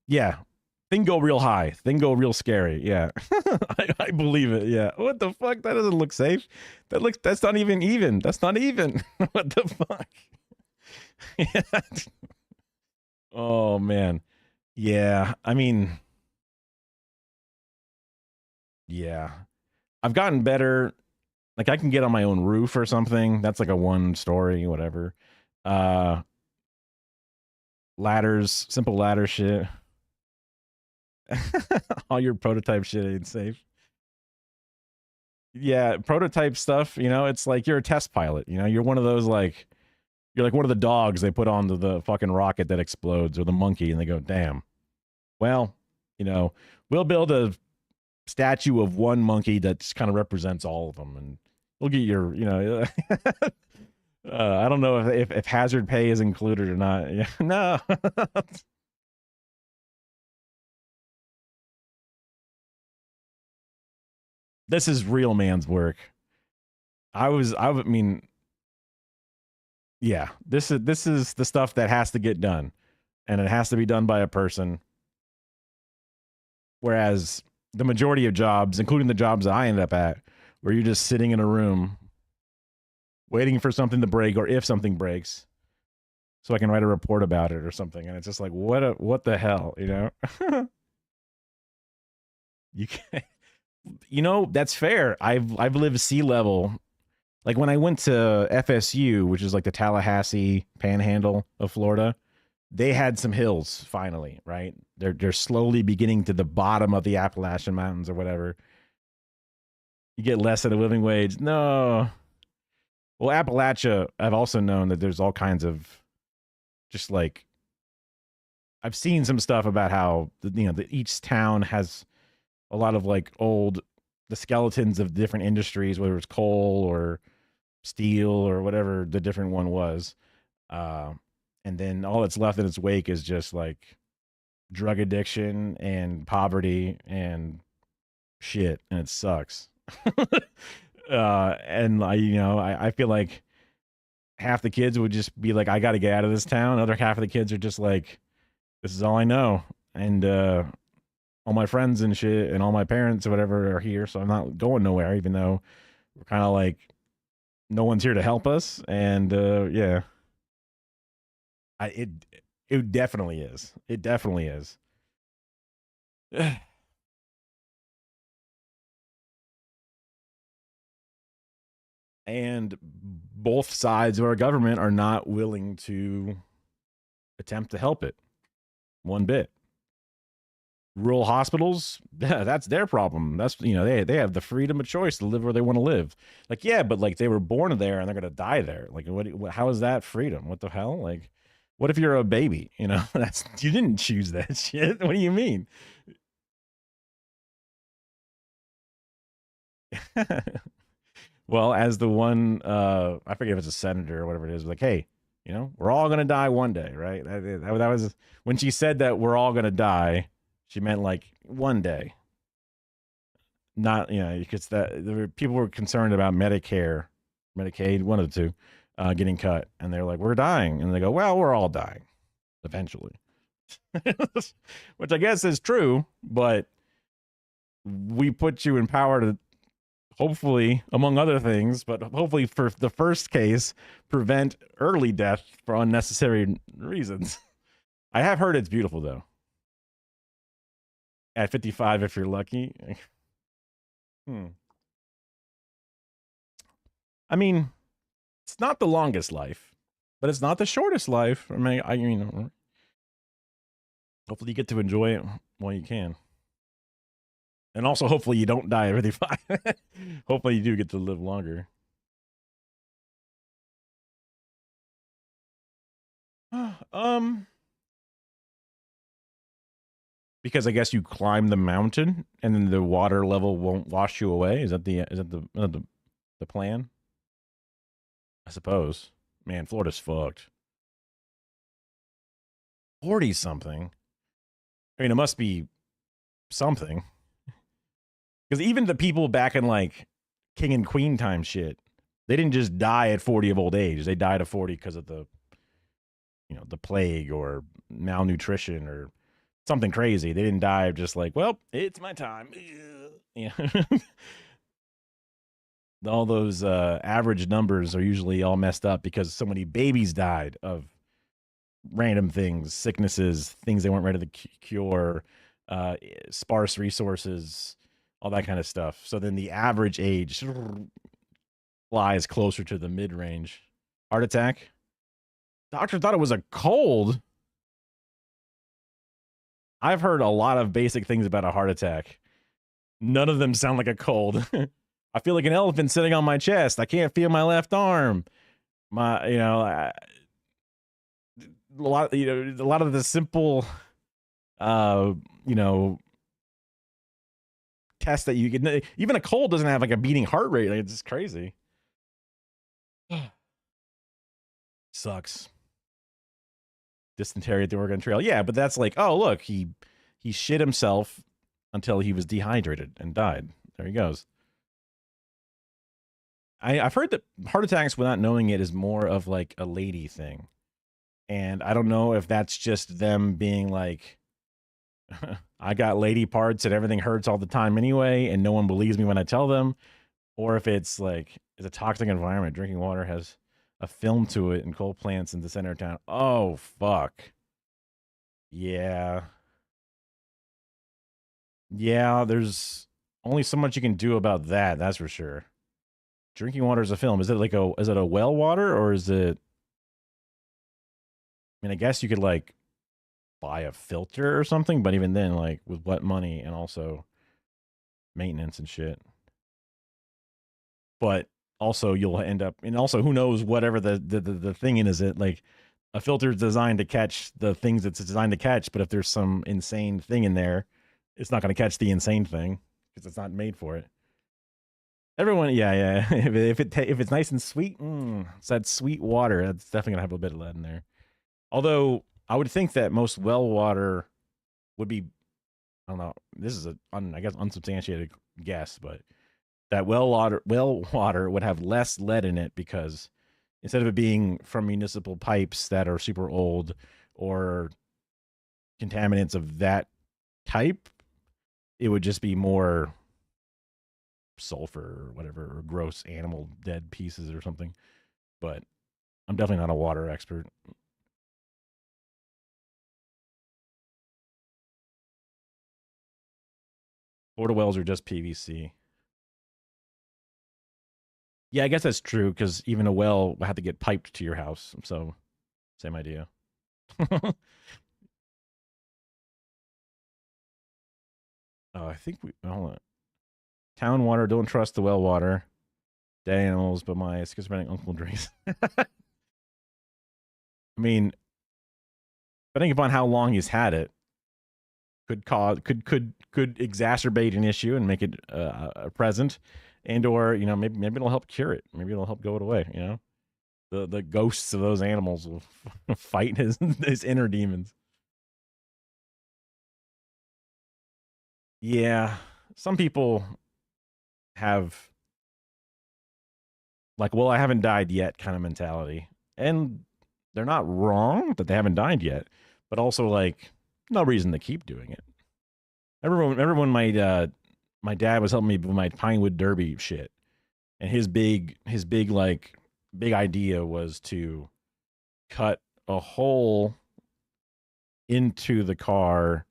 Yeah. Thing go real high. Thing go real scary. Yeah. I believe it. Yeah. What the fuck? That doesn't look safe. That's not even. That's not even. What the fuck? Yeah. Oh, man. Yeah. I mean, yeah. I've gotten better. Like I can get on my own roof or something. That's like a one story, whatever. Ladders, simple ladder shit. All your prototype shit ain't safe. Yeah, prototype stuff, it's like you're a test pilot, you're one of those like, you're like one of the dogs they put onto the fucking rocket that explodes, or the monkey, and they go, damn. Well, we'll build a statue of one monkey that just kind of represents all of them, and we'll get your, I don't know if hazard pay is included or not. Yeah, no. This is real man's work. I mean, yeah, this is the stuff that has to get done, and it has to be done by a person. Whereas the majority of jobs, including the jobs that I end up at, where you're just sitting in a room waiting for something to break, or if something breaks, so I can write a report about it or something. And it's just like, what the hell, You can't, that's fair. I've lived sea level, Like when I went to FSU, which is like the Tallahassee panhandle of Florida, they had some hills finally, right? They're slowly beginning to the bottom of the Appalachian Mountains or whatever. You get less than a living wage. No. Well, Appalachia, I've also known that there's all kinds of just like I've seen some stuff about how each town has a lot of like the skeletons of different industries, whether it's coal or steel or whatever the different one was. And then all that's left in its wake is just like drug addiction and poverty and shit, and it sucks. And I feel like half the kids would just be like, I got to get out of this town. Other half of the kids are just like, this is all I know. And all my friends and shit and all my parents or whatever are here. So I'm not going nowhere, even though we're kind of like, no one's here to help us. And yeah, it definitely is. It definitely is. And both sides of our government are not willing to attempt to help it one bit. Rural hospitals, yeah, that's their problem. That's they have the freedom of choice to live where they want to live. Like, yeah, but like they were born there and they're gonna die there. Like, how is that freedom? What the hell? Like, what if you're a baby? That's you didn't choose that shit. What do you mean? Well, as the one, I forget if it's a senator or whatever it is, like, hey, we're all going to die one day, right? That was when she said that we're all going to die, she meant like one day. Not, because people were concerned about Medicare, Medicaid, one of the two, getting cut. And they're like, we're dying. And they go, well, we're all dying eventually. Which I guess is true, but we put you in power to, hopefully, among other things, but hopefully for the first case, prevent early death for unnecessary reasons. I have heard it's beautiful, though. At 55, if you're lucky. I mean, it's not the longest life, but it's not the shortest life. I mean, hopefully you get to enjoy it while you can. And also, hopefully, you don't die at 55. Hopefully, you do get to live longer. Because I guess you climb the mountain and then the water level won't wash you away. Is that the plan? I suppose. Man, Florida's fucked. 40 something. I mean, it must be something. Because even the people back in like king and queen time shit, they didn't just die at 40 of old age. They died at 40 because of the plague or malnutrition or something crazy. They didn't die of just like, well, it's my time. Yeah. All those average numbers are usually all messed up because so many babies died of random things, sicknesses, things they weren't ready to cure, sparse resources, all that kind of stuff. So then the average age flies closer to the mid-range. Heart attack? Doctor thought it was a cold. I've heard a lot of basic things about a heart attack. None of them sound like a cold. I feel like an elephant sitting on my chest. I can't feel my left arm. A lot of the simple, tests that you get. Even a cold doesn't have like a beating heart rate. Like, it's just crazy. Sucks. Dysentery at the Oregon Trail. Yeah, but that's like, oh, look, he shit himself until he was dehydrated and died. There he goes. I've heard that heart attacks without knowing it is more of like a lady thing. And I don't know if that's just them being like, I got lady parts and everything hurts all the time anyway, and no one believes me when I tell them. Or if it's like, it's a toxic environment. Drinking water has a film to it and coal plants in the center of town. Oh, fuck. Yeah. Yeah, there's only so much you can do about that. That's for sure. Drinking water is a film. Is it a well water or is it? I mean, I guess you could like buy a filter or something, but even then, like with what money and also maintenance and shit. But also you'll end up, and also who knows whatever the thing in is it like a filter is designed to catch the things it's designed to catch, but if there's some insane thing in there, it's not going to catch the insane thing because it's not made for it. Everyone, yeah. if it's nice and sweet, it's that sweet water. That's definitely gonna have a bit of lead in there. Although I would think that most well water would be, I don't know. This is I guess unsubstantiated guess, but that well water would have less lead in it because instead of it being from municipal pipes that are super old or contaminants of that type, it would just be more sulfur or whatever, or gross animal dead pieces or something. But I'm definitely not a water expert. Florida wells are just PVC. Yeah, I guess that's true because even a well will have to get piped to your house. So, same idea. I think hold on. Town water, don't trust the well water. Dead animals, but my schizophrenic uncle drinks. I mean, depending upon how long he's had it, could exacerbate an issue and make it present, and or maybe it'll help cure it. Maybe it'll help go away. The ghosts of those animals will fight his inner demons. Yeah, some people have like, well, I haven't died yet kind of mentality, and they're not wrong that they haven't died yet, but also like no reason to keep doing it. Remember when my dad was helping me with my Pinewood Derby shit, and his big idea was to cut a hole into the car,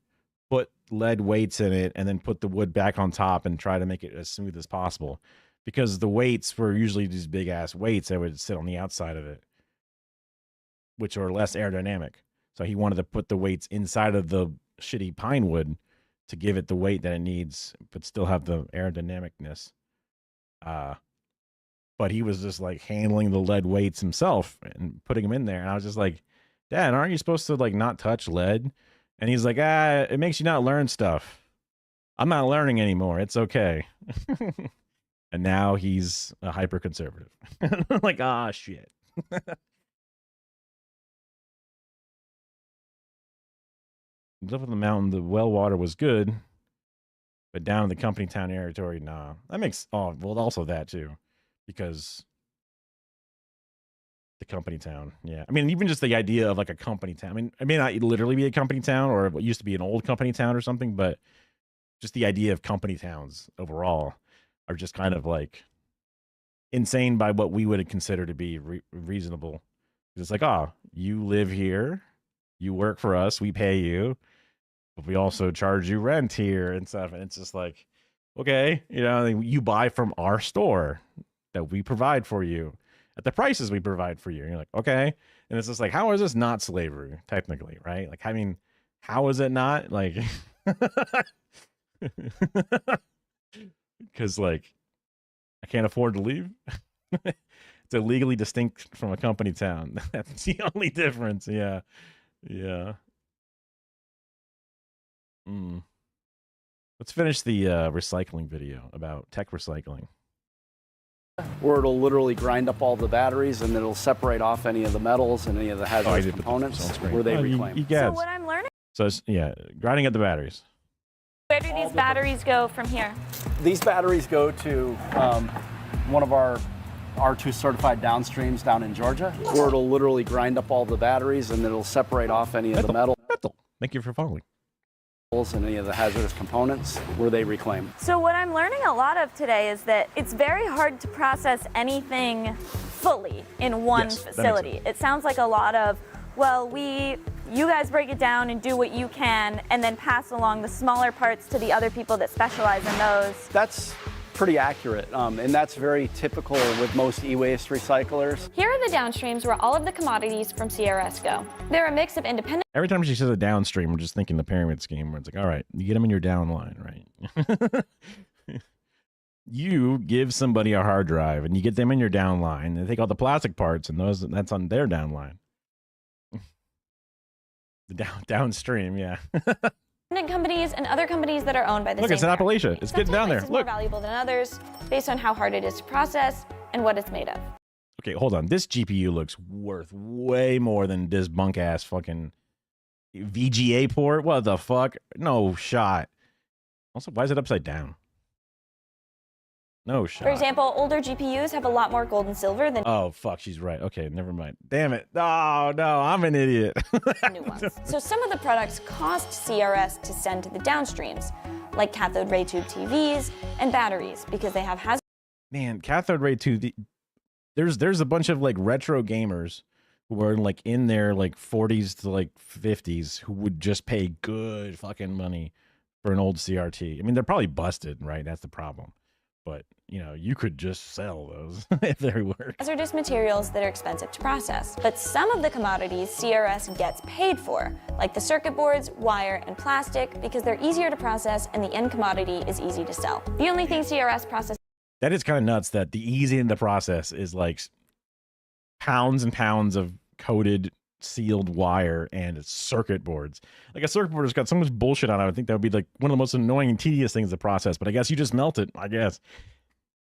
put lead weights in it, and then put the wood back on top and try to make it as smooth as possible. Because the weights were usually these big ass weights that would sit on the outside of it, which are less aerodynamic. So he wanted to put the weights inside of the shitty pine wood to give it the weight that it needs, but still have the aerodynamicness. But he was just like handling the lead weights himself and putting them in there. And I was just like, Dad, aren't you supposed to like not touch lead? And he's like, it makes you not learn stuff. I'm not learning anymore. It's okay. And now he's a hyper conservative. Like, shit. Up on the mountain, the well water was good, but down in the company town territory, nah. That makes also that too, because the company town, yeah. I mean, even just the idea of like a company town. I mean, it may not literally be a company town, or what used to be an old company town or something, but just the idea of company towns overall are just kind of like insane by what we would consider to be reasonable. It's like, you live here, you work for us, we pay you, but we also charge you rent here and stuff. And it's just like, okay, you buy from our store that we provide for you at the prices we provide for you. And you're like, okay. And it's just like, how is this not slavery technically, right? Like, I mean, how is it not? Like, because like I can't afford to leave. It's illegally distinct from a company town. That's the only difference. Yeah. Let's finish the recycling video about tech recycling. Where it'll literally grind up all the batteries and it'll separate off any of the metals and any of the hazardous components where they reclaim. So what I'm learning. So grinding up the batteries. Where do these batteries go from here? These batteries go to one of our R2 certified downstreams down in Georgia, where it'll literally grind up all the batteries and it'll separate off any of the metal. Thank you for following. And any of the hazardous components where they reclaim. So what I'm learning a lot of today is that it's very hard to process anything fully in one facility. It sounds like a lot of, you guys break it down and do what you can and then pass along the smaller parts to the other people that specialize in those. That's pretty accurate, and that's very typical with most e-waste recyclers. Here are the downstreams where all of the commodities from CRS go. They're a mix of independent. Every time she says a downstream, we're just thinking the pyramid scheme where it's like, all right, you get them in your downline, right? You give somebody a hard drive and you get them in your downline. They take all the plastic parts and that's on their downline. The downstream, yeah. Companies and other companies that are owned by the Look, same it's in parent. Appalachia. It's getting down there. Some more Look. valuable than others based on how hard it is to process and what it's made of. Okay, hold on. This GPU looks worth way more than this bunk ass fucking VGA port. What the fuck? No shot. Also, why is it upside down? No shot. For example, older GPUs have a lot more gold and silver than Oh, fuck, she's right. Okay, never mind. Damn it. Oh, no, I'm an idiot. new ones. So some of the products cost CRS to send to the downstreams, like cathode ray tube TVs and batteries, because they have hazard. Man, cathode ray tube. There's a bunch of like retro gamers who are like in their like 40s to like 50s who would just pay good fucking money for an old CRT. I mean, they're probably busted, right? That's the problem. But, you know, you could just sell those if they work. Hazardous materials that are expensive to process. But some of the commodities CRS gets paid for, like the circuit boards, wire, and plastic, because they're easier to process and the end commodity is easy to sell. The only thing CRS processes. That is kind of nuts that the easy in the process is like pounds and pounds of coated sealed wire and circuit boards. Like a circuit board has got so much bullshit on it. I think that would be like one of the most annoying and tedious things to process, but I guess you just melt it, I guess.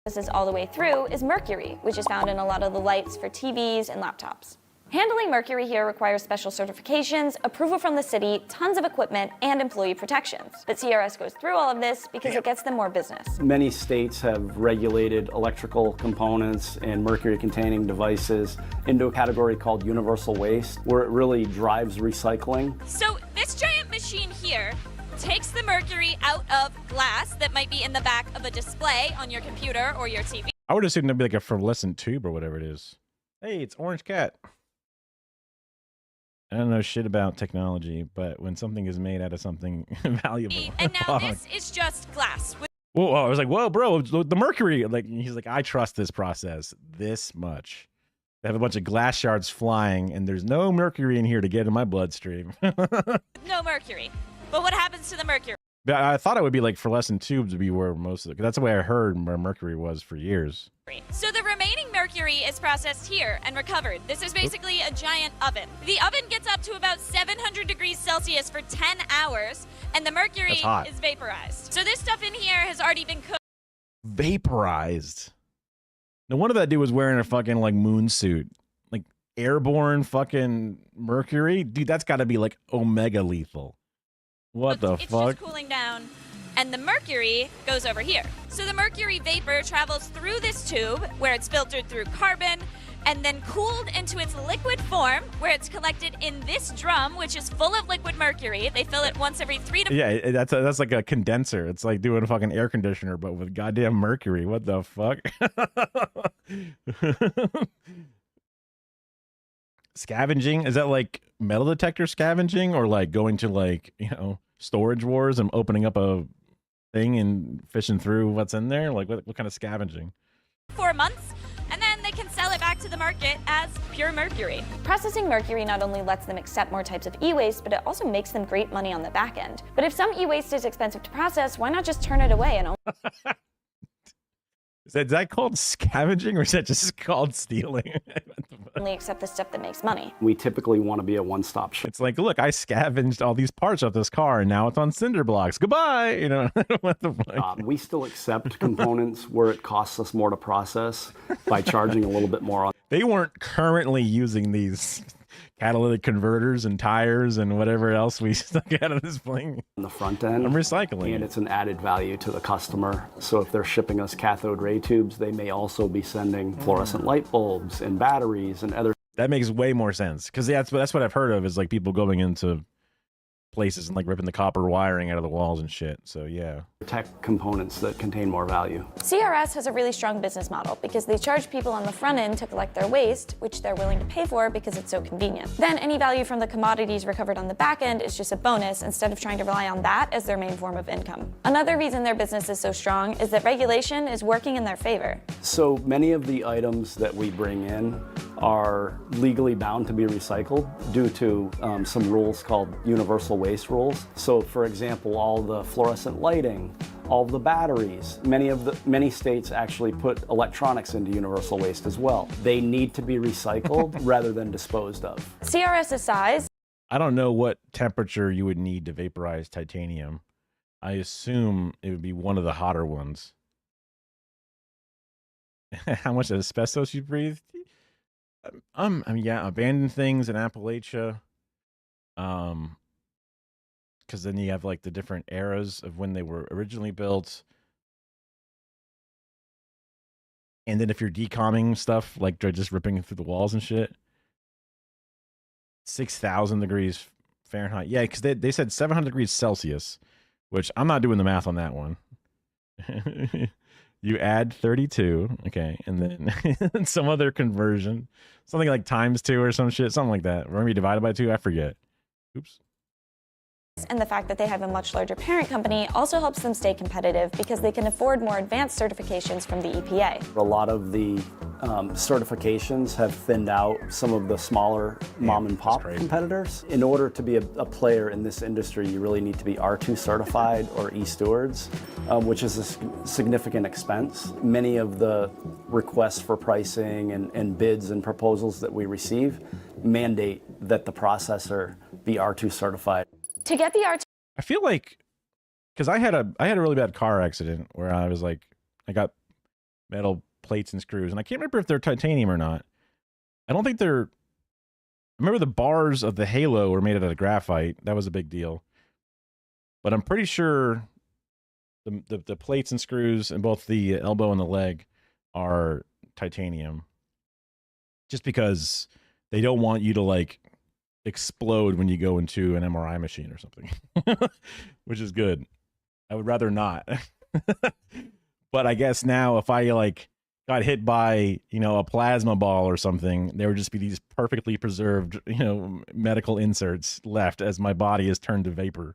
This is all the way through is mercury, which is found in a lot of the lights for TVs and laptops. Handling mercury here requires special certifications, approval from the city, tons of equipment, and employee protections. But CRS goes through all of this because it gets them more business. Many states have regulated electrical components and mercury-containing devices into a category called universal waste, where it really drives recycling. So this giant machine here takes the mercury out of glass that might be in the back of a display on your computer or your TV. I would assume that'd be like a fluorescent tube or whatever it is. Hey, it's Orange Cat. I don't know shit about technology, but when something is made out of something valuable. And now this is just glass. Whoa, I was like, whoa, bro, the mercury. Like, he's like, I trust this process this much. They have a bunch of glass shards flying, and there's no mercury in here to get in my bloodstream. No mercury. But what happens to the mercury? But I thought it would be like fluorescent tubes would be where most of it, 'cause that's the way I heard where mercury was for years. So the remaining mercury is processed here and recovered. This is basically a giant oven. The oven gets up to about 700 degrees Celsius for 10 hours, and the mercury That's hot. is vaporized. So this stuff in here has already been cooked. Vaporized. No wonder that dude was wearing a fucking like moon suit. Like airborne fucking mercury? Dude, that's got to be like omega lethal. What the It's fuck? just cooling down, and the mercury goes over here. So the mercury vapor travels through this tube, where it's filtered through carbon, and then cooled into its liquid form, where it's collected in this drum, which is full of liquid mercury. They fill it once every 3 to Yeah, that's like a condenser. It's like doing a fucking air conditioner, but with goddamn mercury. What the fuck? Scavenging? Is that like metal detector scavenging, or like going to like, you know, storage wars and opening up a thing and fishing through what's in there? Like what kind of scavenging? 4 months, and then they can sell it back to the market as pure mercury. Processing mercury not only lets them accept more types of e-waste, but it also makes them great money on the back end. But if some e-waste is expensive to process, why not just turn it away and Is that called scavenging, or is that just called stealing? only accept the stuff that makes money? We typically want to be a one-stop shop. It's like, look, I scavenged all these parts off this car, and now it's on cinder blocks. Goodbye. You know, what the fuck? We still accept components where it costs us more to process by charging a little bit more on. They weren't currently using these catalytic converters and tires and whatever else we stuck out of this thing. On the front end. I'm recycling And it. it's an added value to the customer. So if they're shipping us cathode ray tubes, they may also be sending fluorescent light bulbs and batteries and other. That makes way more sense, because that's what I've heard of, is like people going into places and like ripping the copper wiring out of the walls and shit. So yeah. Tech components that contain more value. CRS has a really strong business model because they charge people on the front end to collect their waste, which they're willing to pay for because it's so convenient. Then any value from the commodities recovered on the back end is just a bonus instead of trying to rely on that as their main form of income. Another reason their business is so strong is that regulation is working in their favor. So many of the items that we bring in are legally bound to be recycled due to some rules called universal waste rules. So for example, all the fluorescent lighting, all the batteries, many states actually put electronics into universal waste as well. They need to be recycled rather than disposed of. CRS's size. I don't know what temperature you would need to vaporize titanium. I assume it would be one of the hotter ones. How much asbestos you breathed? I mean, yeah, abandoned things in Appalachia. Because then you have like the different eras of when they were originally built. And then if you're decomming stuff, like just ripping through the walls and shit, 6,000 degrees Fahrenheit. Yeah, because they said 700 degrees Celsius, which I'm not doing the math on that one. You add 32, okay, and then some other conversion, something like ×2 or some shit, something like that. Or maybe divided by 2, I forget. Oops. And the fact that they have a much larger parent company also helps them stay competitive because they can afford more advanced certifications from the EPA. A lot of the certifications have thinned out some of the smaller mom and pop competitors. In order to be a player in this industry, you really need to be R2 certified or e-stewards, which is a significant expense. Many of the requests for pricing and bids and proposals that we receive mandate that the processor be R2 certified. To get the R2, I feel like, because I had a really bad car accident where I was like, I got metal plates and screws, and I can't remember if they're titanium or not. I don't think they're. I remember the bars of the halo were made out of graphite. That was a big deal. But I'm pretty sure the plates and screws in both the elbow and the leg are titanium. Just because they don't want you to like explode when you go into an MRI machine or something, which is good. I would rather not. But I guess now if I like got hit by, a plasma ball or something, there would just be these perfectly preserved, medical inserts left as my body is turned to vapor,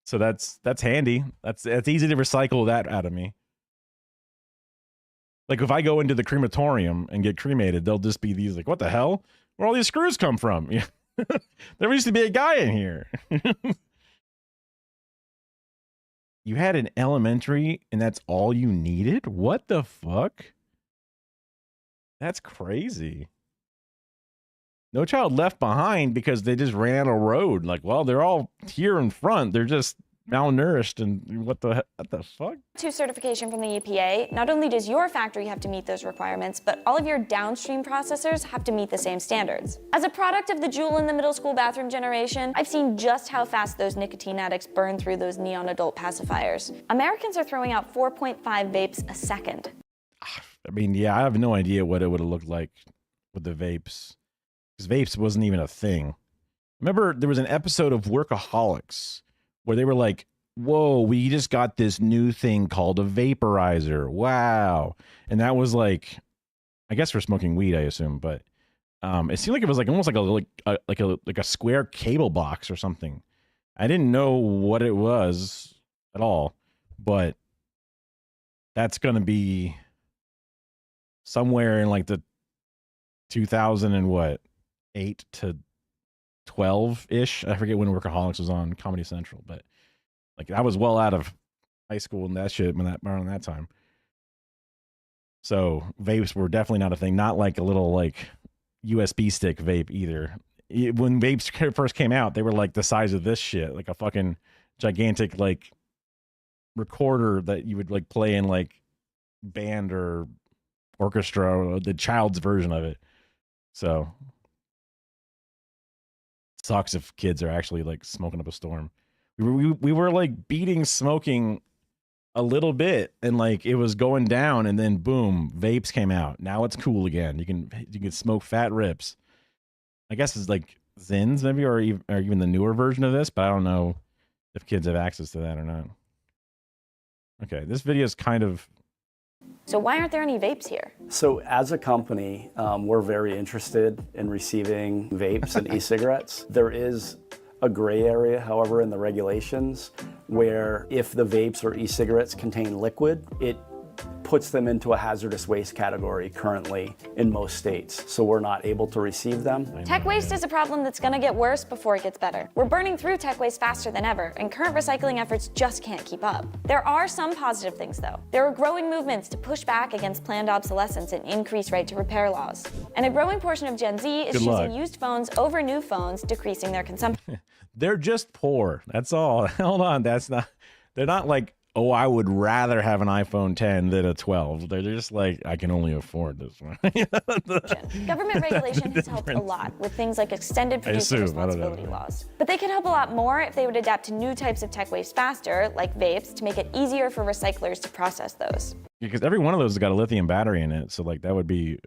So that's handy. That's easy to recycle that out of me. Like if I go into the crematorium and get cremated, they'll just be these like, what the hell? Where all these screws come from? There used to be a guy in here. You had an elementary and that's all you needed? What the fuck? That's crazy. No Child Left Behind because they just ran a road. Like, well, they're all here in front. They're just malnourished and what the fuck? certification from the EPA, not only does your factory have to meet those requirements, but all of your downstream processors have to meet the same standards. As a product of the Juul in the middle school bathroom generation, I've seen just how fast those nicotine addicts burn through those neon adult pacifiers. Americans are throwing out 4.5 vapes a second. I mean, yeah, I have no idea what it would have looked like with the vapes. Because vapes wasn't even a thing. Remember, there was an episode of Workaholics where they were like, whoa, we just got this new thing called a vaporizer. Wow. And that was like, I guess for smoking weed, I assume, but it seemed like it was like almost like a square cable box or something. I didn't know what it was at all, but that's going to be somewhere in like the 2008 to 12-ish. I forget when Workaholics was on Comedy Central, but like I was well out of high school and that shit around that time. So vapes were definitely not a thing. Not like a little like USB stick vape either. When vapes first came out, they were like the size of this shit, like a fucking gigantic like recorder that you would like play in like band or orchestra, or the child's version of it. So sucks if kids are actually like smoking up a storm. We were like beating smoking a little bit and like it was going down and then boom, vapes came out. Now it's cool again. You can smoke fat rips. I guess it's like Zins maybe, or even the newer version of this, but I don't know if kids have access to that or not. Okay, this video is kind of... So why aren't there any vapes here? So as a company, we're very interested in receiving vapes and e-cigarettes. There is a gray area, however, in the regulations where if the vapes or e-cigarettes contain liquid, it puts them into a hazardous waste category currently in most states. So we're not able to receive them. Tech waste is a problem that's going to get worse before it gets better. We're burning through tech waste faster than ever, and current recycling efforts just can't keep up. There are some positive things, though. There are growing movements to push back against planned obsolescence and increase right to repair laws. And a growing portion of Gen Z is choosing used phones over new phones, decreasing their consumption. They're just poor. That's all. Hold on. They're not like, oh, I would rather have an iPhone 10 than a 12. They're just like, I can only afford this one. Government regulation has helped a lot with things like extended producer responsibility laws. But they could help a lot more if they would adapt to new types of tech waste faster, like vapes, to make it easier for recyclers to process those. Because every one of those has got a lithium battery in it. So like that would be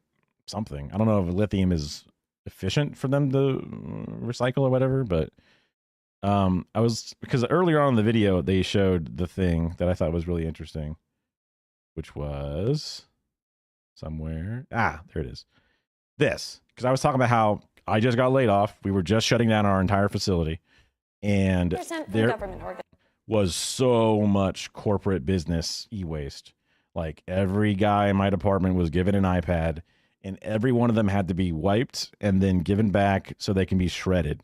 something. I don't know if lithium is efficient for them to recycle or whatever, but because earlier on in the video they showed the thing that I thought was really interesting, which was somewhere. There it is. This, because I was talking about how I just got laid off. We were just shutting down our entire facility, and there was so much corporate business e-waste. Like every guy in my department was given an iPad, and every one of them had to be wiped and then given back so they can be shredded.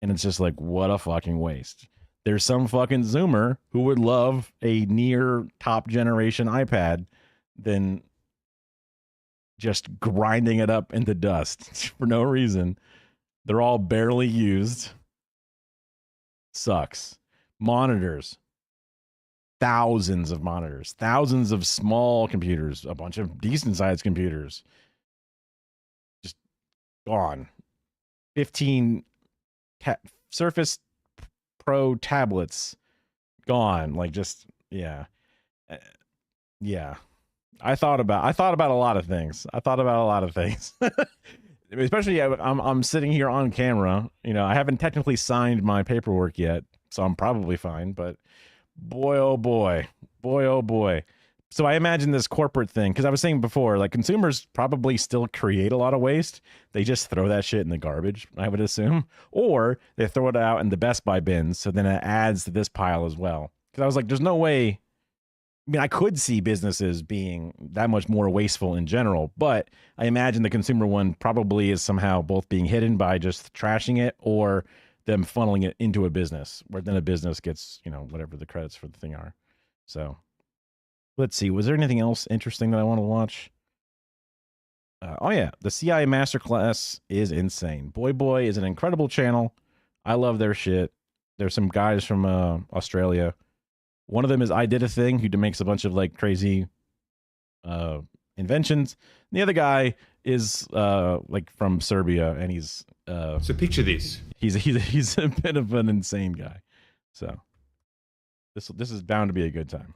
And it's just like, what a fucking waste. There's some fucking Zoomer who would love a near top generation iPad than just grinding it up into dust for no reason. They're all barely used. Sucks. Monitors. Thousands of monitors. Thousands of small computers. A bunch of decent sized computers. Just gone. 15 Surface Pro tablets gone. Like just yeah. I thought about a lot of things. Especially I'm sitting here on camera. You know, I haven't technically signed my paperwork yet, so I'm probably fine, but boy oh boy. So I imagine this corporate thing, because I was saying before, like consumers probably still create a lot of waste. They just throw that shit in the garbage, I would assume. Or they throw it out in the Best Buy bins, so then it adds to this pile as well. Because I was like, there's no way. I mean, I could see businesses being that much more wasteful in general, but I imagine the consumer one probably is somehow both being hidden by just trashing it or them funneling it into a business, where then a business gets, you know, whatever the credits for the thing are. So... let's see. Was there anything else interesting that I want to watch? Oh, yeah. The CIA Masterclass is insane. Boy is an incredible channel. I love their shit. There's some guys from Australia. One of them is I Did a Thing, who makes a bunch of like crazy inventions. And the other guy is like from Serbia, and he's... so picture this. He's a bit of an insane guy. So this is bound to be a good time.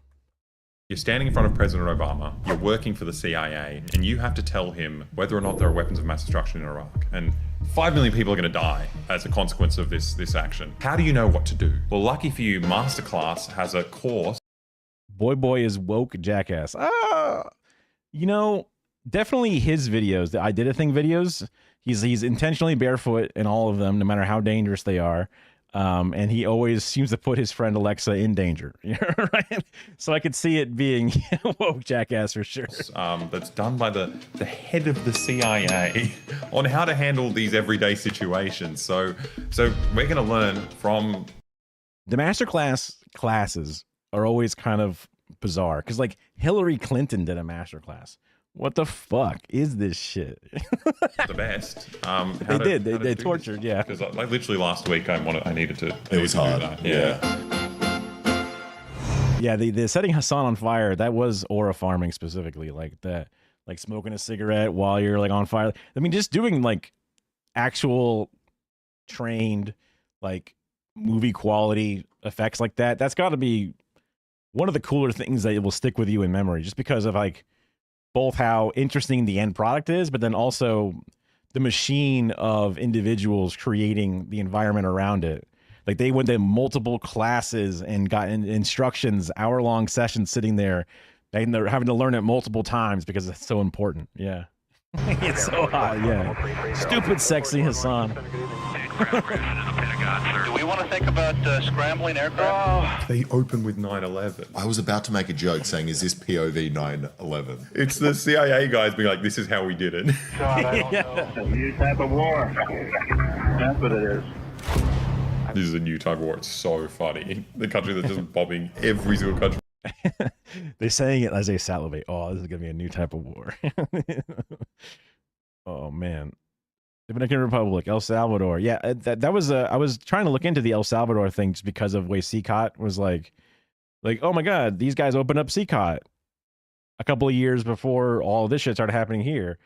You're standing in front of President Obama, you're working for the CIA, and you have to tell him whether or not there are weapons of mass destruction in Iraq. And 5 million people are going to die as a consequence of this action. How do you know what to do? Well, lucky for you, Masterclass has a course. Boy is woke jackass. You know, definitely his videos, the I Did a Thing videos, he's intentionally barefoot in all of them, no matter how dangerous they are. And he always seems to put his friend Alexa in danger, right? So I could see it being woke jackass for sure. That's done by the head of the CIA on how to handle these everyday situations. So we're going to learn from... The masterclass classes are always kind of bizarre, because like Hillary Clinton did a masterclass. What the fuck is this shit? The best. They tortured, yeah. Because like literally last week, I needed to. It was hard. Yeah, the setting Hassan on fire, that was aura farming specifically, like that, like smoking a cigarette while you're like on fire. I mean, just doing like actual trained, like movie quality effects like that. That's got to be one of the cooler things that will stick with you in memory, just because of like both how interesting the end product is, but then also the machine of individuals creating the environment around it. Like they went to multiple classes and got instructions, hour-long sessions sitting there, and they're having to learn it multiple times because it's so important. Yeah. It's so hot, yeah. Stupid sexy Hassan. Do we want to think about scrambling aircraft? They open with 9/11. I was about to make a joke saying, is this POV 9/11? It's the CIA guys being like, this is how we did it. God, I don't know. New type of war. That's what it is. This is a new type of war. It's so funny. The country that's just bombing every single country. They're saying it as they salivate. Oh, this is gonna be a new type of war. Oh man, Dominican Republic, El Salvador. Yeah, that was. I was trying to look into the El Salvador thing just because of the way CCOT was like, oh my God, these guys opened up CCOT a couple of years before all this shit started happening here.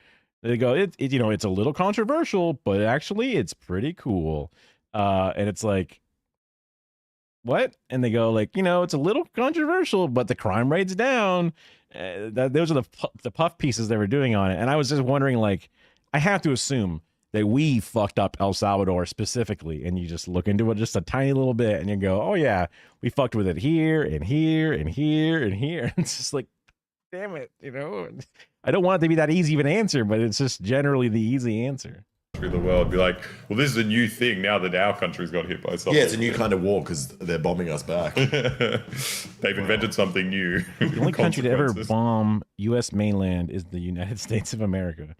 They go, it's a little controversial, but actually it's pretty cool. And it's like, what? And they go like, it's a little controversial, but the crime rate's down. Those are the puff pieces they were doing on it. And I was just wondering, like, I have to assume that we fucked up El Salvador specifically. And you just look into it just a tiny little bit and you go, oh yeah, we fucked with it here and here and here and here. It's just like, damn it. I don't want it to be that easy of an answer, but it's just generally the easy answer. Of the world be like, well, this is a new thing now that our country's got hit by something. Yeah, it's a new kind of war because they're bombing us back. They've invented something new. The only country to ever bomb U.S. mainland is the United States of America.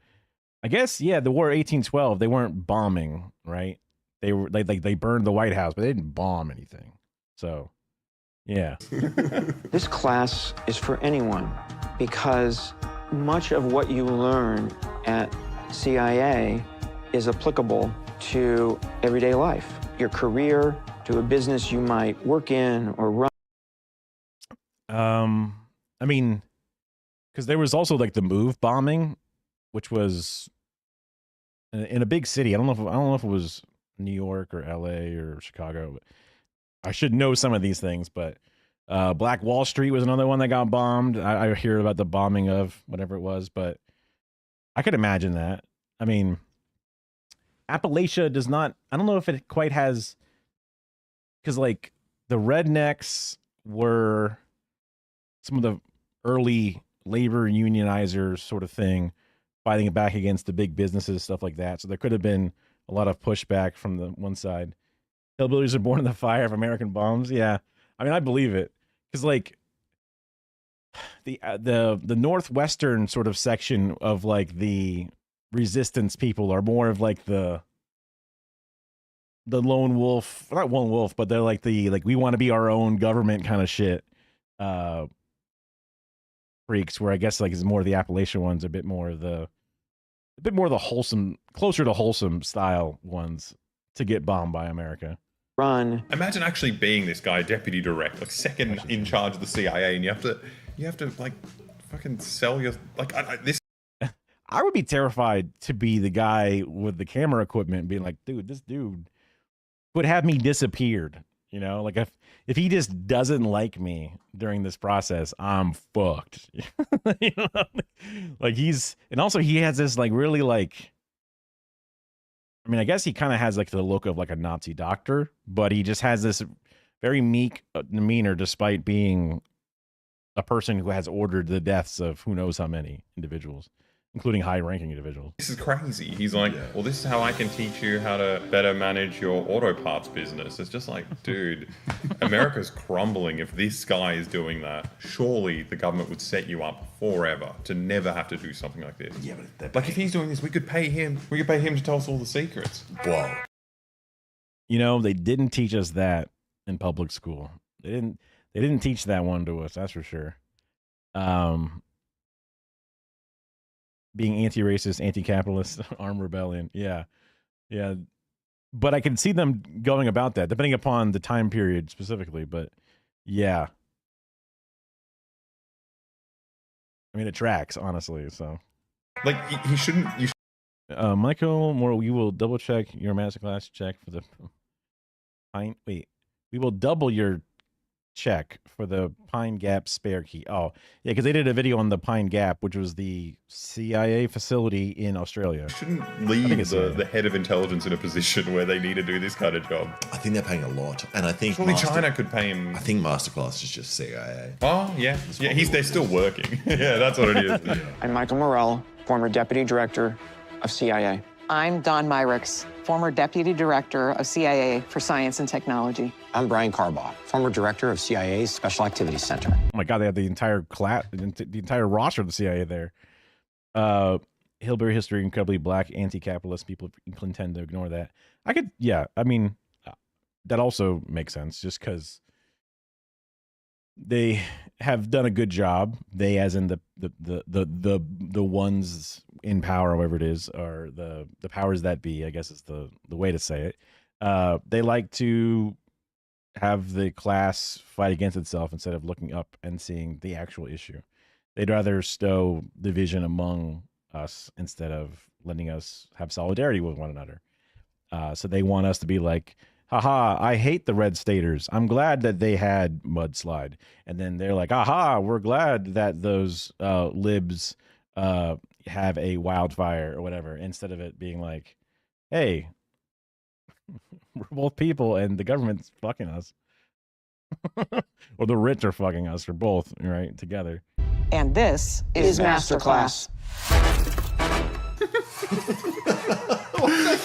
I guess, yeah, the war of 1812, they weren't bombing, right? They were they burned the White House, but they didn't bomb anything. So, yeah. This class is for anyone because much of what you learn at CIA is applicable to everyday life, your career, to a business you might work in or run. I mean, because there was also like the move bombing, which was in a big city. I don't know if it was New York or LA or Chicago. But I should know some of these things, but Black Wall Street was another one that got bombed. I hear about the bombing of whatever it was, but I could imagine that. I mean, Appalachia does not, I don't know if it quite has, because like the rednecks were some of the early labor unionizers sort of thing, fighting back against the big businesses, stuff like that. So there could have been a lot of pushback from the one side. Hillbillies are born in the fire of American bombs. Yeah. I mean, I believe it. Because like the northwestern sort of section of like the resistance people are more of like the lone wolf, not lone wolf, but they're like we want to be our own government kind of shit freaks, where I guess like is more of the Appalachian ones, a bit more of the wholesome, closer to wholesome style ones to get bombed by America. Run. Imagine actually being this guy, deputy director, like second in charge of the CIA, and you have to like fucking sell your this. I would be terrified to be the guy with the camera equipment and being like, dude, this dude would have me disappeared. Like if he just doesn't like me during this process, I'm fucked. Like and also he has this like really like, I mean, I guess he kind of has like the look of like a Nazi doctor, but he just has this very meek demeanor despite being a person who has ordered the deaths of who knows how many individuals, including high-ranking individuals. This is crazy. He's like, well, this is how I can teach you how to better manage your auto parts business. It's just like, dude, America's crumbling if this guy is doing that. Surely the government would set you up forever to never have to do something like this. Yeah, but like if he's doing this, we could pay him. We could pay him to tell us all the secrets. Wow. They didn't teach us that in public school. They didn't teach that one to us, that's for sure. Being anti-racist, anti-capitalist, armed rebellion. Yeah. Yeah. But I can see them going about that, depending upon the time period specifically. But yeah. I mean, it tracks, honestly. So, like, he shouldn't. Michael Moore, we will double check your masterclass check for the pint. Wait, we will double your check for the Pine Gap spare key. Oh, yeah, because they did a video on the Pine Gap, which was the CIA facility in Australia. Shouldn't leave the head of intelligence in a position where they need to do this kind of job. I think they're paying a lot, and I think Surely China could pay him. I think Masterclass is just CIA. Oh yeah, yeah. They're still working. Yeah, that's what it is. I'm Michael Morell, former Deputy Director of CIA. I'm Don Myricks, former Deputy Director of CIA for Science and Technology. I'm Brian Carbaugh, former Director of CIA's Special Activities Center. Oh my God, they had the entire the entire roster of the CIA there. Hillbilly history, incredibly black, anti-capitalist. People tend to ignore that. I mean, that also makes sense just because they have done a good job. They, as in the ones in power, however it is, or the powers that be, I guess is the way to say it. They like to have the class fight against itself instead of looking up and seeing the actual issue. They'd rather stow division among us instead of letting us have solidarity with one another. So they want us to be like, haha, I hate the red staters. I'm glad that they had mudslide. And then they're like, aha, we're glad that those libs have a wildfire or whatever, instead of it being like, hey, we're both people and the government's fucking us. Or the rich are fucking us, or both, right, together. And this is Masterclass.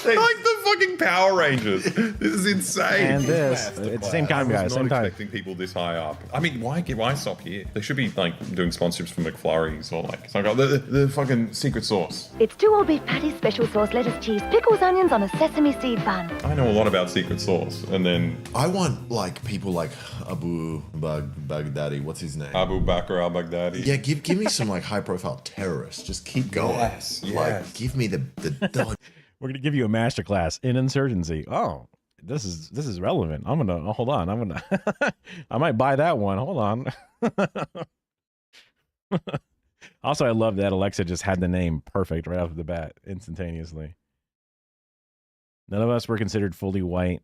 Like the fucking Power Rangers. This is insane. And this, at the same time, guys, I same was not time. expecting people this high up. I mean, why stop here? They should be like doing sponsorships for McFlurries or like the fucking secret sauce. It's 2 all beef patties, special sauce, lettuce, cheese, pickles, onions on a sesame seed bun. I know a lot about secret sauce, and then I want like people like Abu Baghdadi. What's his name? Abu Bakr al-Baghdadi. Yeah, give me some like high profile terrorists. Just keep going. Yes. Like give me the We're gonna give you a masterclass in insurgency. Oh, this is relevant. Hold on. I might buy that one. Hold on. Also, I love that Alexa just had the name perfect right off the bat, instantaneously. None of us were considered fully white.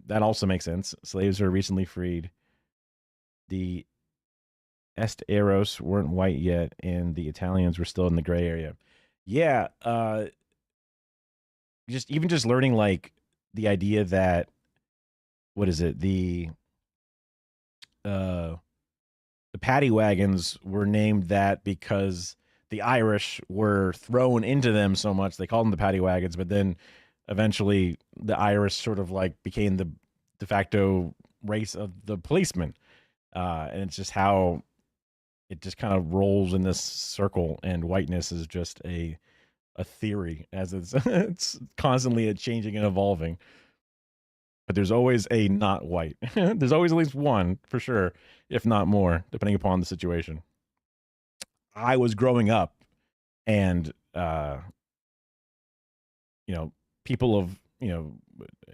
That also makes sense. Slaves were recently freed. The Esteros weren't white yet, and the Italians were still in the gray area. Yeah, just learning like the idea that the paddy wagons were named that because the Irish were thrown into them so much they called them the paddy wagons, but then eventually the Irish sort of like became the de facto race of the policemen, and it's just how it just kind of rolls in this circle, and whiteness is just a theory, as it's constantly changing and evolving. But there's always a not white. There's always at least one, for sure, if not more, depending upon the situation. I was growing up, and people of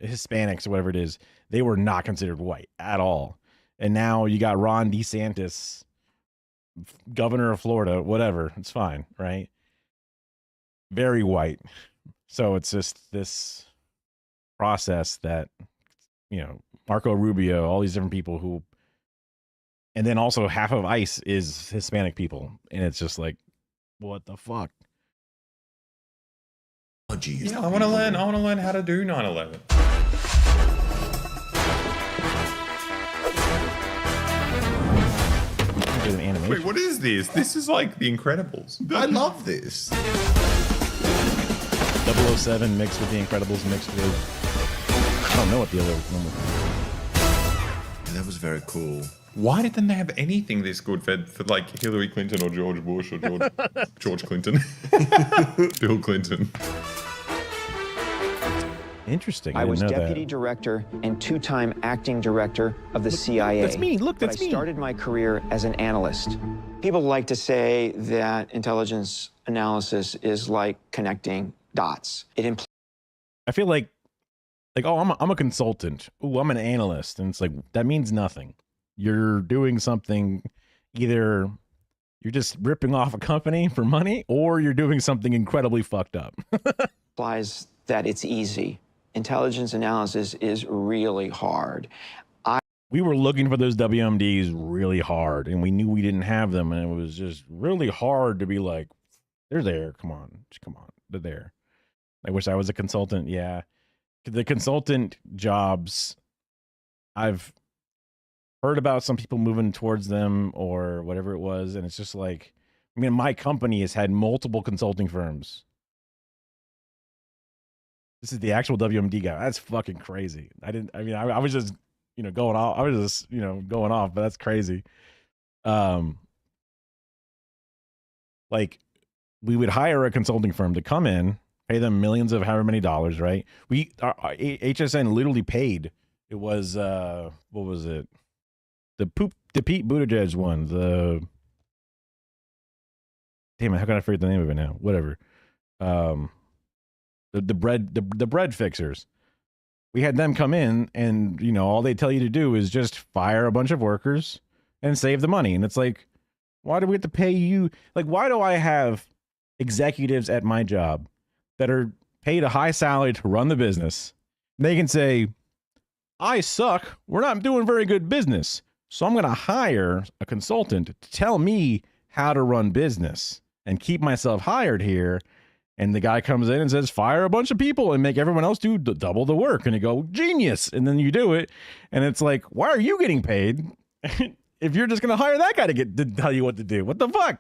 Hispanics or whatever it is, they were not considered white at all. And now you got Ron DeSantis, governor of Florida, whatever. It's fine, right? Very white. So it's just this process that, Marco Rubio, all these different people who, and then also half of ICE is Hispanic people. And it's just like, what the fuck? Oh, geez. Yeah, I want to learn how to do 9/11. Wait, what is this? This is like The Incredibles. I love this. 007 mixed with The Incredibles mixed with, I don't know what the other one was. That was very cool. Why didn't they have anything this good for like Hillary Clinton or George Bush or George Clinton? Bill Clinton. Interesting. I was didn't know deputy that. director and 2-time acting director of the CIA. That's me. Look, that's but I me. started my career as an analyst. People like to say that intelligence analysis is like connecting dots. I feel like, oh, I'm a consultant. Ooh, I'm an analyst. And it's like, that means nothing. You're doing something, either you're just ripping off a company for money, or you're doing something incredibly fucked up. implies that it's easy. Intelligence analysis is really hard. we were looking for those WMDs really hard, and we knew we didn't have them, and it was just really hard to be like, they're there. Come on. They're there. I wish I was a consultant. Yeah. The consultant jobs, I've heard about some people moving towards them or whatever it was, and it's just like, I mean, my company has had multiple consulting firms. This is the actual WMD guy. That's fucking crazy. I was just, going off. I was just, going off, but that's crazy. Like, we would hire a consulting firm to come in, pay them millions of however many dollars, right? Our HSN literally paid. It was, what was it? The Pete Buttigieg one. Damn it, how can I forget the name of it now? Whatever. The bread fixers. We had them come in, and all they tell you to do is just fire a bunch of workers and save the money. And it's like, why do we have to pay you? Like, why do I have executives at my job that are paid a high salary to run the business? They can say, I suck. We're not doing very good business. So I'm going to hire a consultant to tell me how to run business and keep myself hired here. And the guy comes in and says, fire a bunch of people and make everyone else do double the work. And you go, genius. And then you do it. And it's like, why are you getting paid if you're just going to hire that guy to tell you what to do? What the fuck?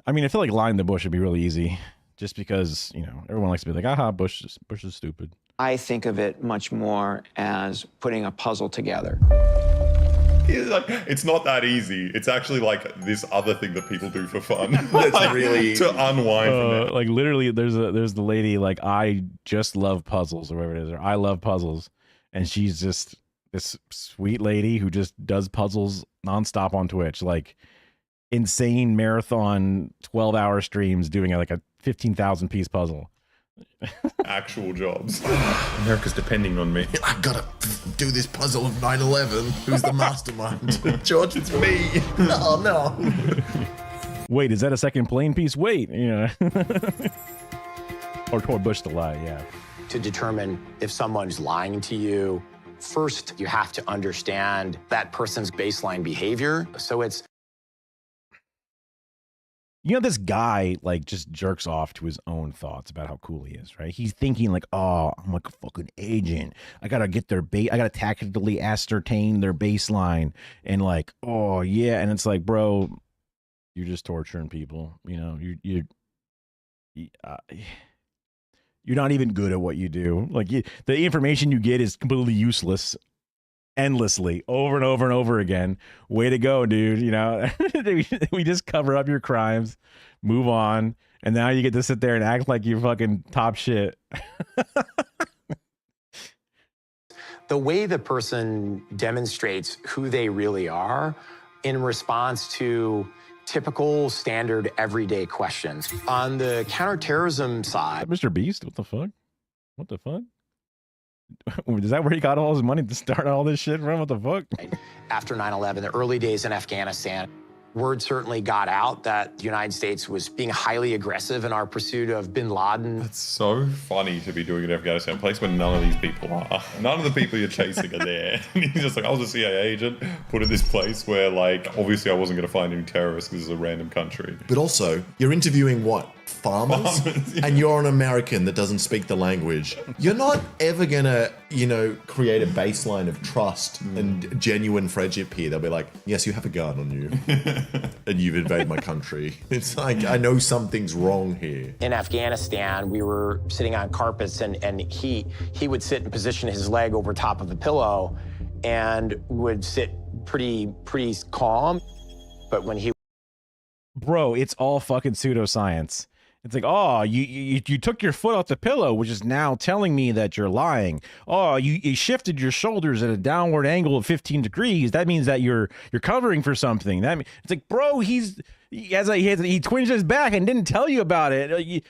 I mean, I feel like lying to Bush would be really easy just because, everyone likes to be like, aha, Bush is stupid. I think of it much more as putting a puzzle together. It's not that easy. It's actually like this other thing that people do for fun. That's really to unwind from it. Like literally, there's the lady like, I just love puzzles or whatever it is, or I love puzzles, and she's just this sweet lady who just does puzzles nonstop on Twitch, like insane marathon 12-hour streams doing like a 15,000 piece puzzle. Actual jobs. America's depending on me. I gotta do this puzzle of 9/11. Who's the mastermind? George, it's me. Oh no. Wait, is that a second plane piece? Wait, or toward Bush to lie, yeah. To determine if someone's lying to you, first you have to understand that person's baseline behavior. So it's this guy like just jerks off to his own thoughts about how cool he is, right? He's thinking like, oh, I'm like a fucking agent. I gotta get their I gotta tactically ascertain their baseline, and like, oh yeah, and it's like, bro, you're just torturing people. You're not even good at what you do. Like the information you get is completely useless. Endlessly, over and over and over again. Way to go, dude. We just cover up your crimes, move on, and now you get to sit there and act like you're fucking top shit. the way the person demonstrates who they really are in response to typical, standard, everyday questions. On the counterterrorism side... Mr. Beast? What the fuck? Is that where he got all his money to start all this shit from? What the fuck? After 9/11, the early days in Afghanistan, word certainly got out that the United States was being highly aggressive in our pursuit of bin Laden. It's so funny to be doing it in Afghanistan, a place where none of these people are. None of the people you're chasing are there. And he's just like, I was a CIA agent, put in this place where, like, obviously I wasn't going to find any terrorists because it's a random country. But also, you're interviewing what? Farmers? Yeah. And you're an American that doesn't speak the language. You're not ever gonna, create a baseline of trust and genuine friendship here. They'll be like, yes, you have a gun on you and you've invaded my country. It's like, I know something's wrong here. In Afghanistan, we were sitting on carpets and he would sit and position his leg over top of a pillow and would sit pretty calm. But when he... Bro, it's all fucking pseudoscience. It's like, oh, you took your foot off the pillow, which is now telling me that you're lying. Oh, you shifted your shoulders at a downward angle of 15 degrees. That means that you're covering for something. It's like, bro, he twinged his back and didn't tell you about it.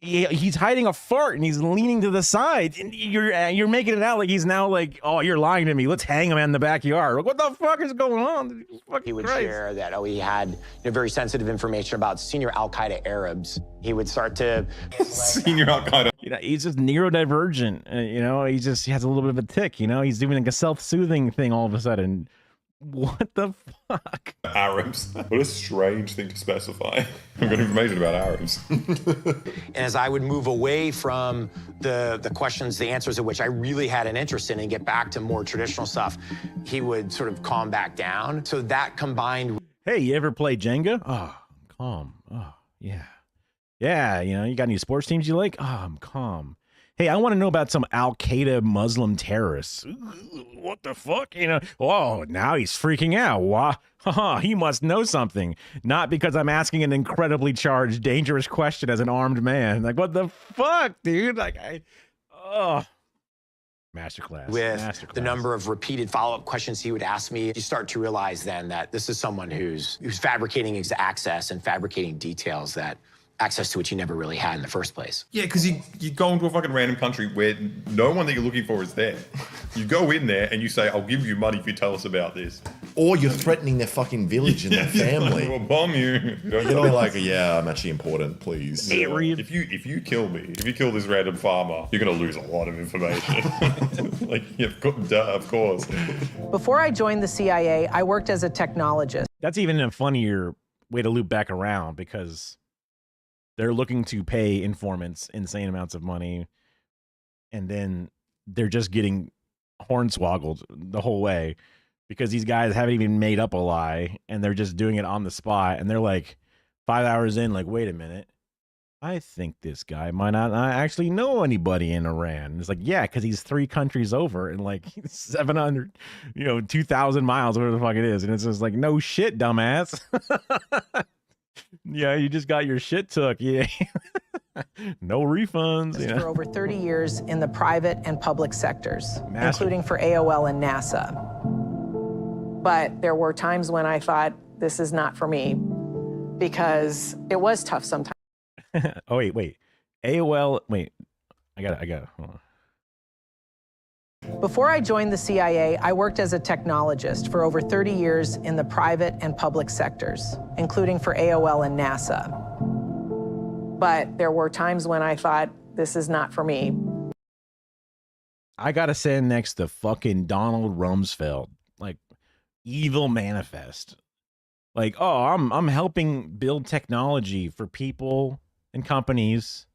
He's hiding a fart and he's leaning to the side. And you're making it out like he's now like, oh, you're lying to me. Let's hang him in the backyard. Like, what the fuck is going on? He would share that, he had very sensitive information about senior Al-Qaeda Arabs. He would start to... Senior Al-Qaeda. You know, he's just neurodivergent. You know, he has a little bit of a tick. You know, he's doing like a self-soothing thing all of a sudden. What the fuck? Arabs. What a strange thing to specify. I've got information about Arabs. And as I would move away from the questions, the answers of which I really had an interest in, and get back to more traditional stuff, he would sort of calm back down. So that combined. Hey, you ever play Jenga? Oh, I'm calm. Oh, yeah. Yeah, you know, you got any sports teams you like? Oh, I'm calm. Hey, I want to know about some Al-Qaeda Muslim terrorists. What the fuck? You know, oh, now he's freaking out. Why? He must know something. Not because I'm asking an incredibly charged, dangerous question as an armed man. Like, what the fuck, dude? Like, Masterclass. With the number of repeated follow-up questions he would ask me, you start to realize then that this is someone who's fabricating his access and fabricating details that access to which you never really had in the first place. Yeah, because you go into a fucking random country where no one that you're looking for is there. You go in there and you say, I'll give you money if you tell us about this. Or you're threatening their fucking village and their family. We'll bomb you. You're gonna be like, yeah, I'm actually important, please. Yeah. If you kill me, if you kill this random farmer, you're gonna lose a lot of information. Like, yeah, duh, of course. Before I joined the CIA, I worked as a technologist. That's even a funnier way to loop back around, because they're looking to pay informants insane amounts of money, and then they're just getting hornswoggled the whole way because these guys haven't even made up a lie, and they're just doing it on the spot. And they're like 5 hours in, like, wait a minute, I think this guy might not actually know anybody in Iran. And it's like, yeah, because he's 3 countries over and like 700, 2,000 miles, whatever the fuck it is. And it's just like, no shit, dumbass. Yeah, you just got your shit took. Yeah. No refunds. For over 30 years in the private and public sectors, Master. including for AOL and NASA. But there were times when I thought, this is not for me, because it was tough sometimes. Oh, wait. AOL, wait. I got it. Hold on. Before I joined the CIA, I worked as a technologist for over 30 years in the private and public sectors, including for AOL and NASA. But there were times when I thought, this is not for me. I gotta stand next to fucking Donald Rumsfeld, like evil manifest. Like, oh, I'm helping build technology for people and companies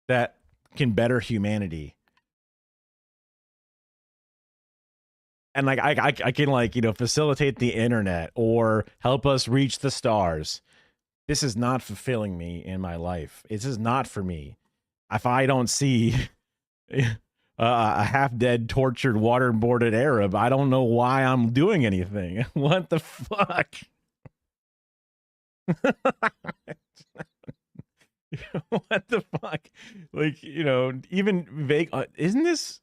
that can better humanity. And like I can, like, facilitate the internet or help us reach the stars. This is not fulfilling me in my life. This is not for me. If I don't see a half-dead, tortured, waterboarded Arab, I don't know why I'm doing anything. What the fuck? What the fuck? Like, even vague. Isn't this?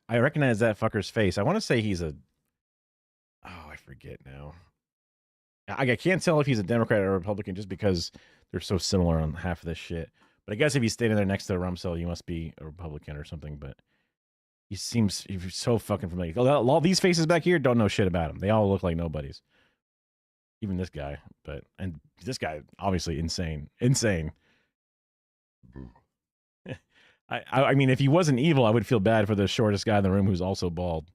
I recognize that fucker's face. I want to say he's I forget now. I can't tell if he's a Democrat or a Republican just because they're so similar on half of this shit. But I guess if he's standing there next to Rumsfeld, you must be a Republican or something. But he's so fucking familiar. All these faces back here don't know shit about him. They all look like nobodies. Even this guy. And this guy, obviously insane. I mean, if he wasn't evil, I would feel bad for the shortest guy in the room who's also bald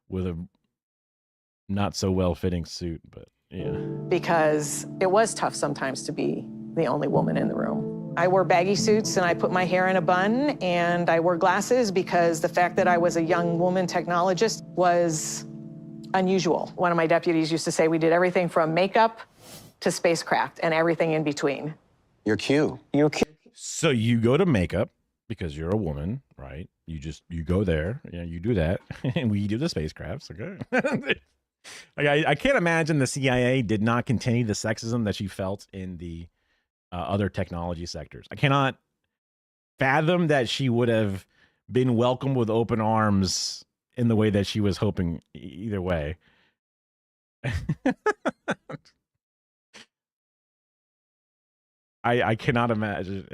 with a not so well-fitting suit, but yeah. Because it was tough sometimes to be the only woman in the room. I wore baggy suits and I put my hair in a bun and I wore glasses because the fact that I was a young woman technologist was unusual. One of my deputies used to say we did everything from makeup to spacecraft and everything in between. You're cute. So you go to makeup because you're a woman, right? You go there, you do that, and we do the spacecrafts, okay? I can't imagine the CIA did not continue the sexism that she felt in the other technology sectors. I cannot fathom that she would have been welcomed with open arms in the way that she was hoping either way. I cannot imagine.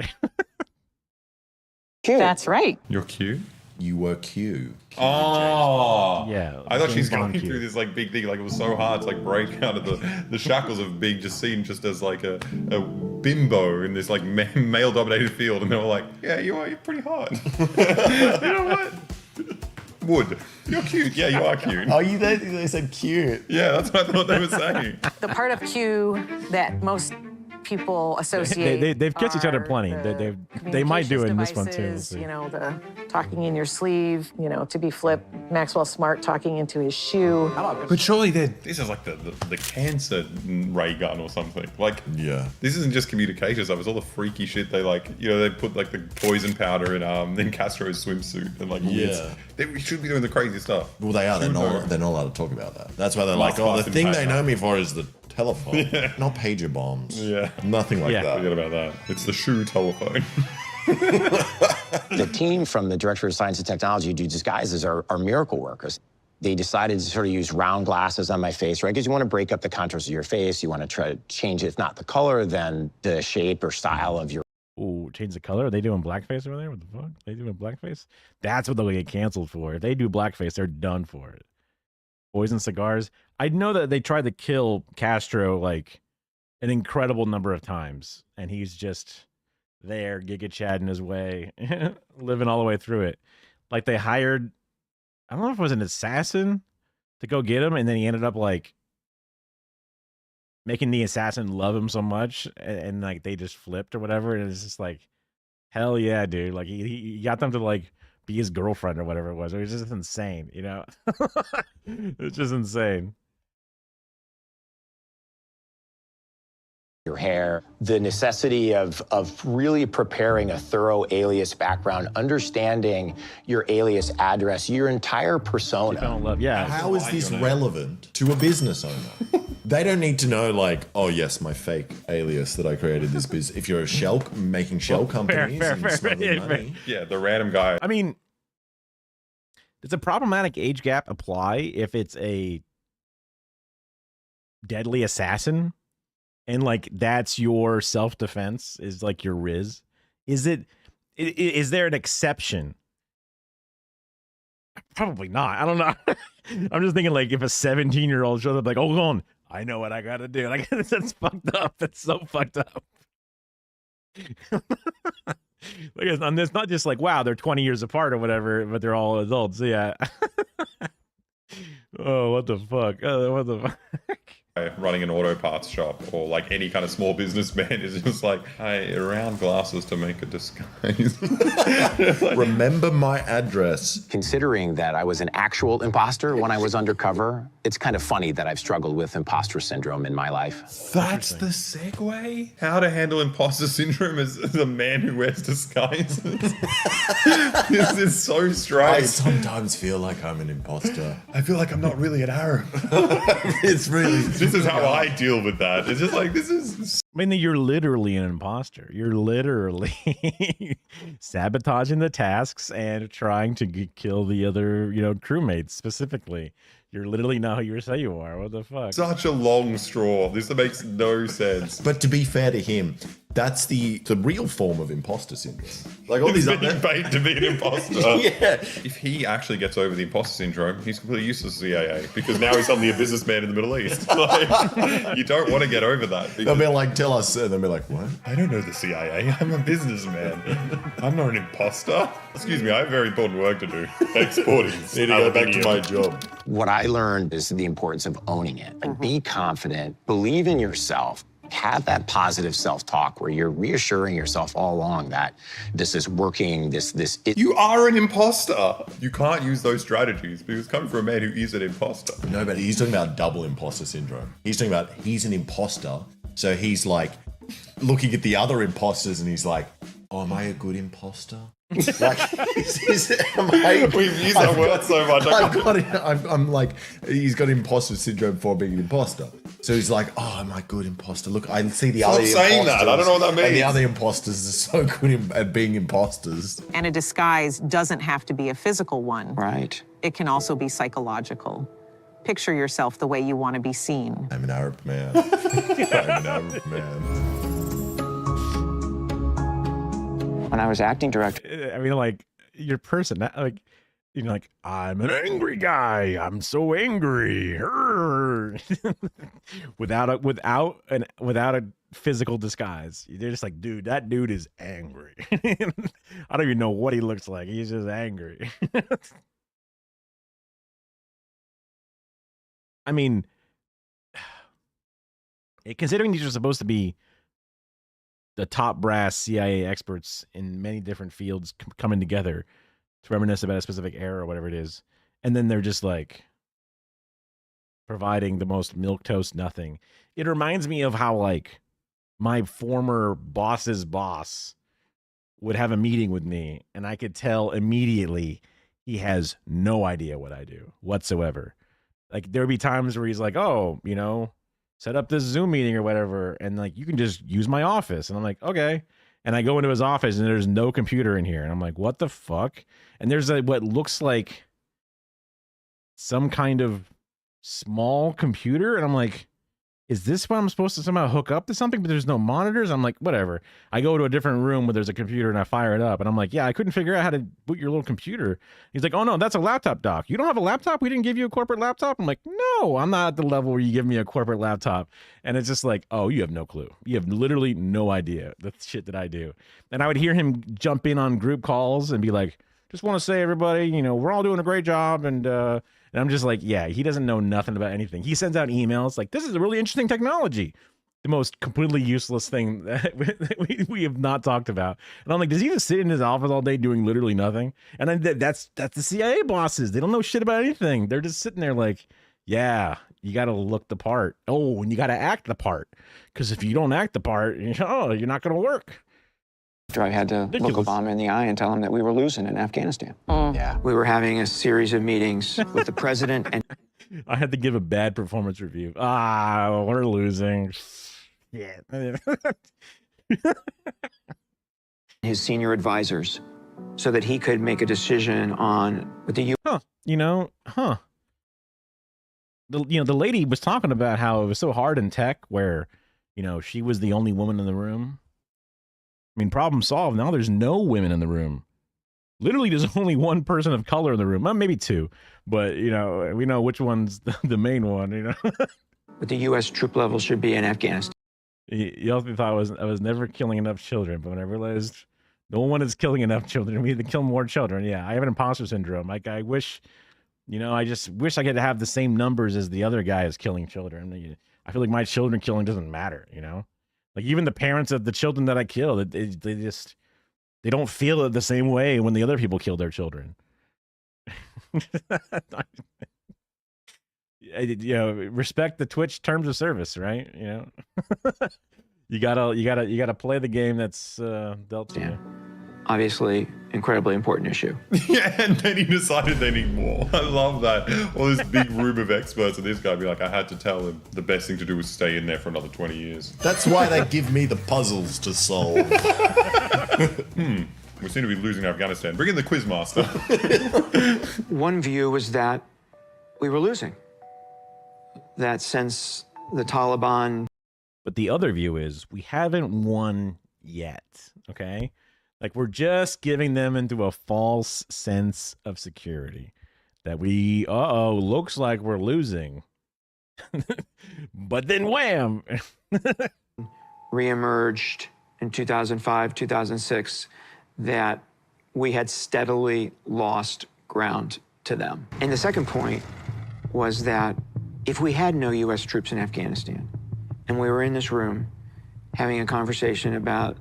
That's right. You're cute? You were cute. Oh, yeah. I thought she's going cute. through this like big thing. Like, it was so hard to like break out of the shackles of being just seen just as like a bimbo in this like male-dominated field, and they were like, "Yeah, you're pretty hot." You know what? Wood, you're cute. Yeah, you are cute. Oh, they said cute. Yeah, that's what I thought they were saying. The part of Q that most people associate. They've kissed each other plenty. They might do it in this one too. We'll Devices, see. you know, the talking in your sleeve, you know, to be flip. Maxwell Smart talking into his shoe. But surely this is like the cancer ray gun or something. Like, yeah, this isn't just communication stuff. It's all the freaky shit they like. You know, they put like the poison powder in Castro's swimsuit and like we should be doing the crazy stuff. Well, they are. They're not allowed to talk about that. That's why they're like, oh, the thing they know me for is the telephone, not pager bombs. Yeah, nothing like that. Forget about that. It's the shoe telephone. The team from the Director of Science and Technology who do disguises are miracle workers. They decided to sort of use round glasses on my face, right? Because you want to break up the contours of your face. You want to try to change, if not the color, then the shape or style of your. Ooh, change the color? Are they doing blackface over there? What the fuck? They doing blackface? That's what they'll get canceled for. If they do blackface, they're done for it. Poison cigars. I know that they tried to kill Castro like an incredible number of times, and he's just there, Giga Chad in his way, living all the way through it. Like they hired, I don't know if it was an assassin to go get him, and then he ended up like making the assassin love him so much, and like they just flipped or whatever, and it's just like, hell yeah, dude! Like he got them to like be his girlfriend or whatever it was. It was just insane, you know. It's just insane. Your hair, the necessity of really preparing a thorough alias background, understanding your alias address, your entire persona. How is this relevant to a business owner? They don't need to know, like, oh yes, my fake alias that I created this business. If you're a shell making shell companies and smuggling money. Yeah, the random guy. I mean, does a problematic age gap apply if it's a deadly assassin? And like that's your self-defense is like your Riz. Is there an exception? Probably not. I don't know. I'm just thinking like if a 17-year-old shows up like, hold on, I know what I gotta do. Like that's fucked up. That's so fucked up. Like it's not just like, wow, they're 20 years apart or whatever, but they're all adults. Yeah. Oh, what the fuck? What the fuck? Running an auto parts shop or like any kind of small businessman is just like, hey, round glasses to make a disguise. Remember my address. Considering that I was an actual imposter when I was undercover, it's kind of funny that I've struggled with imposter syndrome in my life. That's the segue? How to handle imposter syndrome as a man who wears disguises? This is so strange. I sometimes feel like I'm an imposter. I feel like I'm not really an Arab. It's really... This is how I deal with that. It's just like, this is... I mean, you're literally an imposter. You're literally sabotaging the tasks and trying to kill the other, crewmates specifically. You're literally not who you say you are. What the fuck? Such a long straw. This makes no sense. But to be fair to him, that's the real form of imposter syndrome. Like all these being paid to be an imposter. Yeah. If he actually gets over the imposter syndrome, he's completely useless to CIA because now he's suddenly a businessman in the Middle East. Like, you don't want to get over that. They'll be like, tell us, and they'll be like, what? I don't know the CIA. I'm a businessman. I'm not an imposter. Excuse me, I have very important work to do. Exporting. Need to go back to my job. What I learned is the importance of owning it. Like, be confident, believe in yourself, have that positive self-talk where you're reassuring yourself all along that this is working, You are an imposter. You can't use those strategies because coming from a man who is an imposter. No, but he's talking about double imposter syndrome. He's talking about he's an imposter, so he's like looking at the other imposters and he's like, oh, am I a good imposter? Like, we've used that word so much. I'm like, he's got imposter syndrome for being an imposter. So he's like, oh, am I a good imposter? Look, I see the other imposters. Saying that. I don't know what that means. And the other imposters are so good at being imposters. And a disguise doesn't have to be a physical one. Right. It can also be psychological. Picture yourself the way you want to be seen. I'm an Arab man. I'm an Arab man. When I was acting director, I mean, like your person, like like I'm an angry guy. I'm so angry. without a physical disguise. They're just like, dude, that dude is angry. I don't even know what he looks like. He's just angry. I mean, considering these are supposed to be the top brass CIA experts in many different fields coming together to reminisce about a specific era or whatever it is, and then they're just like providing the most milquetoast nothing. It reminds me of how like my former boss's boss would have a meeting with me, and I could tell immediately he has no idea what I do whatsoever. Like there would be times where he's like, oh, you know, set up this Zoom meeting or whatever, and like you can just use my office. And I'm like, okay. And I go into his office and there's no computer in here. And I'm like, what the fuck? And there's what looks like some kind of small computer. And I'm like, is this what I'm supposed to somehow hook up to something? But there's no monitors. I'm like, whatever. I go to a different room where there's a computer and I fire it up. And I'm like, yeah, I couldn't figure out how to boot your little computer. He's like, oh no, that's a laptop, doc. You don't have a laptop? We didn't give you a corporate laptop? I'm like, no, I'm not at the level where you give me a corporate laptop. And it's just like, oh, you have no clue. You have literally no idea the shit that I do. And I would hear him jump in on group calls and be like, just want to say, everybody, you know, we're all doing a great job. And I'm just like, yeah, he doesn't know nothing about anything. He sends out emails like, this is a really interesting technology. The most completely useless thing that we have not talked about. And I'm like, does he just sit in his office all day doing literally nothing? And then that's the CIA bosses. They don't know shit about anything. They're just sitting there like, yeah, you got to look the part. Oh, and you got to act the part. Because if you don't act the part, oh, you're not going to work. I had to look Obama in the eye and tell him that we were losing in Afghanistan. Yeah. We were having a series of meetings with the president and I had to give a bad performance review. We're losing. Yeah. his senior advisors so that he could make a decision on what the The lady was talking about how it was so hard in tech where, she was the only woman in the room. I mean, problem solved. Now there's no women in the room. Literally, there's only one person of color in the room. Well, maybe two, but we know which one's the main one. What the U.S. troop level should be in Afghanistan. You also thought I was never killing enough children, but when I realized no one is killing enough children, we need to kill more children. Yeah, I have an imposter syndrome. Like I wish, I just wish I could have the same numbers as the other guy is killing children. I feel like my children killing doesn't matter. Like even the parents of the children that I kill, they don't feel it the same way when the other people kill their children. Respect the Twitch terms of service, right? You gotta play the game that's dealt to you. Obviously, incredibly important issue. Yeah, and then he decided they need more. I love that. All this big room of experts, and this guy be like, I had to tell him the best thing to do was stay in there for another 20 years. That's why they give me the puzzles to solve. We seem to be losing Afghanistan. Bring in the quizmaster. One view was that we were losing. That since the Taliban... But the other view is we haven't won yet, okay? Like we're just giving them into a false sense of security that looks like we're losing. But then wham! Reemerged in 2005, 2006, that we had steadily lost ground to them. And the second point was that if we had no U.S. troops in Afghanistan, and we were in this room having a conversation about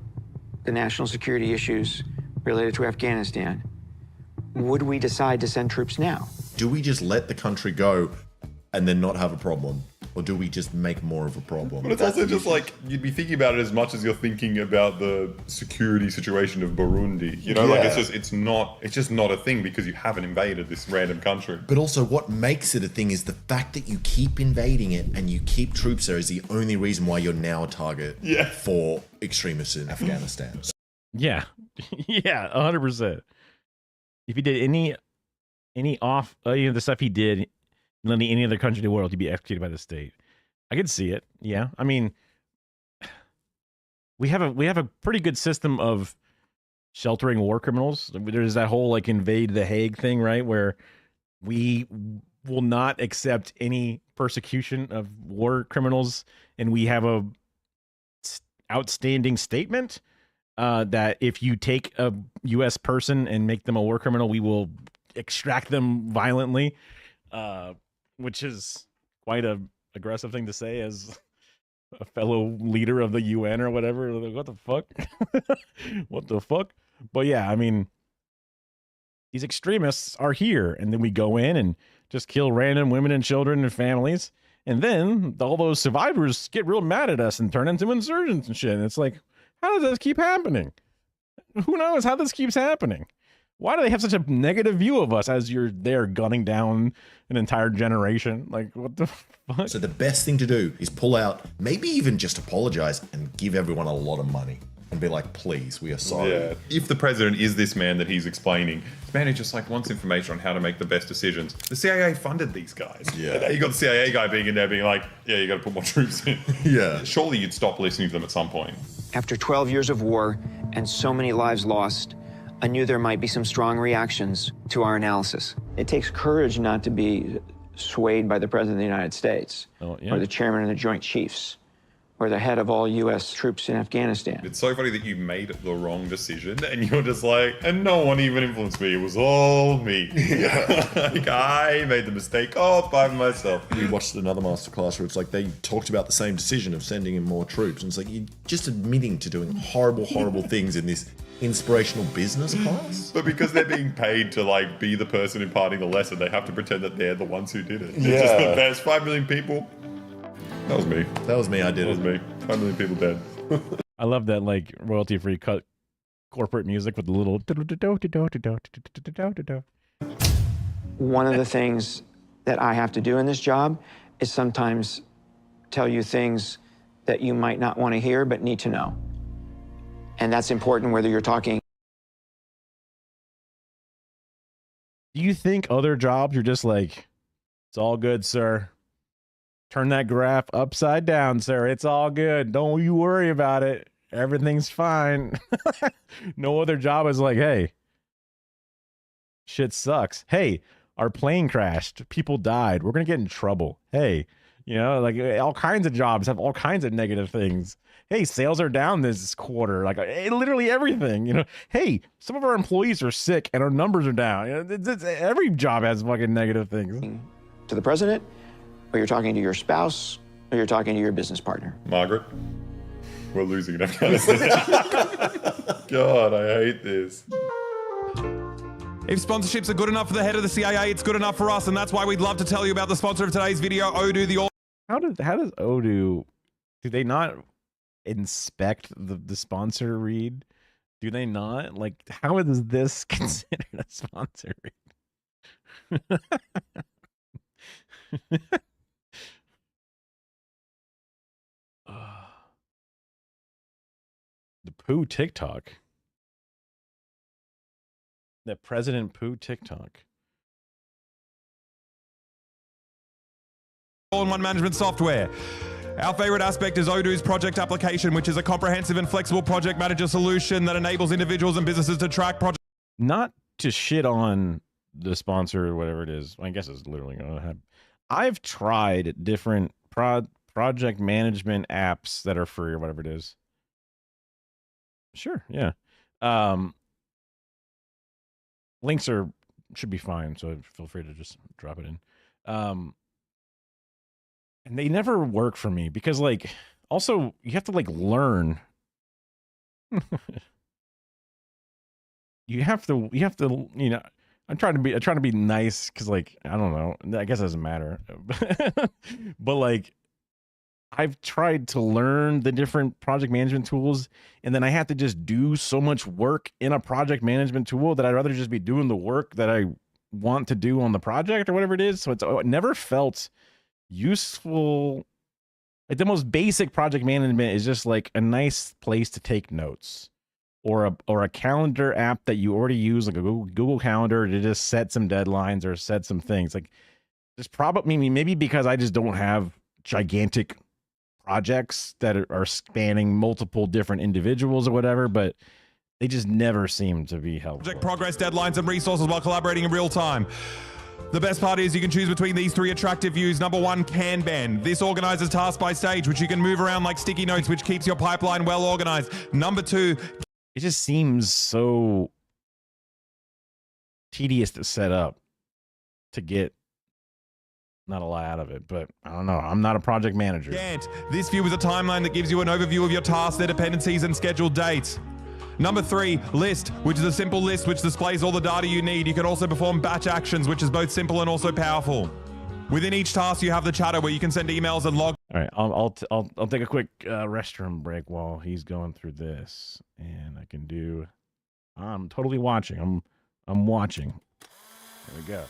the national security issues related to Afghanistan, would we decide to send troops now? Do we just let the country go and then not have a problem? Or do we just make more of a problem? But it's also just like, you'd be thinking about it as much as you're thinking about the security situation of Burundi. It's just not a thing because you haven't invaded this random country. But also what makes it a thing is the fact that you keep invading it and you keep troops there is the only reason why you're now a target for extremists in Afghanistan. Yeah. Yeah, 100%. If he did any the stuff he did in any other country in the world, he'd be executed by the state. I could see it. Yeah. I mean, we have a pretty good system of sheltering war criminals. There's that whole invade the Hague thing, right? Where we will not accept any persecution of war criminals. And we have a outstanding statement that if you take a U.S. person and make them a war criminal, we will extract them violently, which is quite a aggressive thing to say as a fellow leader of the UN or whatever. Like, what the fuck? What the fuck? But yeah, I mean, these extremists are here, and then we go in and just kill random women and children and families, and then all those survivors get real mad at us and turn into insurgents and shit. And it's like, how does this keep happening? Who knows how this keeps happening? Why do they have such a negative view of us as you're there gunning down an entire generation? Like, what the fuck? So the best thing to do is pull out, maybe even just apologize and give everyone a lot of money and be like, please, we are sorry. Yeah. If the president is this man that he's explaining, this man who just like wants information on how to make the best decisions. The CIA funded these guys. Yeah. And you got the CIA guy being in there being like, yeah, you got to put more troops in. Yeah. Surely you'd stop listening to them at some point. After 12 years of war and so many lives lost, I knew there might be some strong reactions to our analysis. It takes courage not to be swayed by the President of the United States, or the Chairman of the Joint Chiefs, or the head of all U.S. troops in Afghanistan. It's so funny that you made the wrong decision and you're just like, and no one even influenced me. It was all me. Like, I made the mistake all by myself. We watched another masterclass where it's like they talked about the same decision of sending in more troops. And it's like, you're just admitting to doing horrible, horrible things in this inspirational business class. But because they're being paid to like be the person imparting the lesson, they have to pretend that they're the ones who did it. They're just the best. 5 million people. That was me. That was me. I did it. That was me. 5 million people dead. I love that like royalty-free cut corporate music with the little. One of the things that I have to do in this job is sometimes tell you things that you might not want to hear but need to know. And that's important whether you're talking. Do you think other jobs you're just like, it's all good, sir? Turn that graph upside down, sir. It's all good. Don't you worry about it. Everything's fine. No other job is like, hey, shit sucks. Hey, our plane crashed. People died. We're going to get in trouble. Hey, you know, like all kinds of jobs have all kinds of negative things. Hey, sales are down this quarter. Like literally everything, you know. Hey, some of our employees are sick and our numbers are down. You know, every job has fucking negative things. To the president, or you're talking to your spouse, or you're talking to your business partner. Margaret, we're losing in Afghanistan. God, I hate this. If sponsorships are good enough for the head of the CIA, it's good enough for us, and that's why we'd love to tell you about the sponsor of today's video, Odoo, the How does Odoo, do they not inspect the sponsor read? Do they not? Like, how is this considered a sponsor read? The poo TikTok. The President Poo TikTok. all-in-one management software. Our favorite aspect is Odoo's project application, which is a comprehensive and flexible project manager solution that enables individuals and businesses to track projects. Not to shit on the sponsor or whatever it is. I guess it's literally going to happen. I've tried different project management apps that are free or whatever it is. Sure, yeah. Links should be fine, so feel free to just drop it in. And they never work for me because, like, also you have to like learn. you have to, you know. I'm trying to be nice because, like, I don't know. I guess it doesn't matter. But like, I've tried to learn the different project management tools, and then I have to just do so much work in a project management tool that I'd rather just be doing the work that I want to do on the project or whatever it is. So it never felt useful. Like, the most basic project management is just like a nice place to take notes, or a calendar app that you already use, like a Google Calendar, to just set some deadlines or set some things. Like, there's probably maybe because I just don't have gigantic projects that are spanning multiple different individuals or whatever, but they just never seem to be helpful. Project progress, deadlines, and resources while collaborating in real time. The best part is you can choose between these 3 attractive views. Number 1, Kanban. This organizes tasks by stage, which you can move around like sticky notes, which keeps your pipeline well organized. Number 2, it just seems so tedious to set up to get not a lot out of it, but I don't know. I'm not a project manager. Gantt. This view is a timeline that gives you an overview of your tasks, their dependencies, and scheduled dates. Number 3, List, which is a simple list which displays all the data you need. You can also perform batch actions, which is both simple and also powerful. Within each task, you have the chatter where you can send emails and log. All right, I'll take a quick restroom break while he's going through this, and I can do. I'm totally watching. I'm watching. There we go.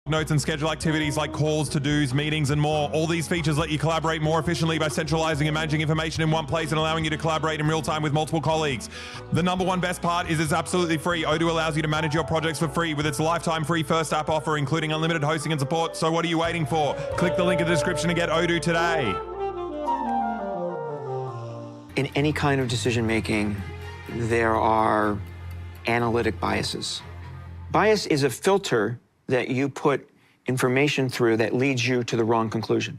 Notes and schedule activities like calls, to-dos, meetings, and more. All these features let you collaborate more efficiently by centralizing and managing information in one place and allowing you to collaborate in real time with multiple colleagues. The number 1 best part is it's absolutely free. Odoo allows you to manage your projects for free with its lifetime free first app offer, including unlimited hosting and support. So what are you waiting for? Click the link in the description to get Odoo today. In any kind of decision making, there are analytic biases. Bias is a filter that you put information through that leads you to the wrong conclusion.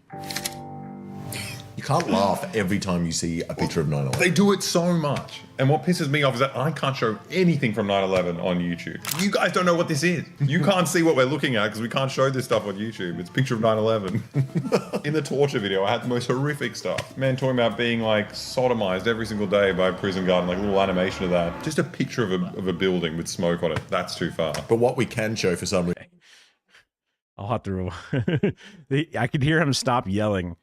You can't laugh every time you see a picture of 9/11. They do it so much. And what pisses me off is that I can't show anything from 9/11 on YouTube. You guys don't know what this is. You can't see what we're looking at because we can't show this stuff on YouTube. It's a picture of 9/11. In the torture video, I had the most horrific stuff. Man talking about being like sodomized every single day by a prison guard, and like a little animation of that. Just a picture of a building with smoke on it. That's too far. But what we can show for some reason. I'll have to. I could hear him stop yelling.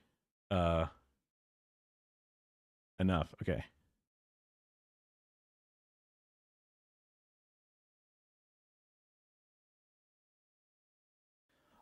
Enough. Okay.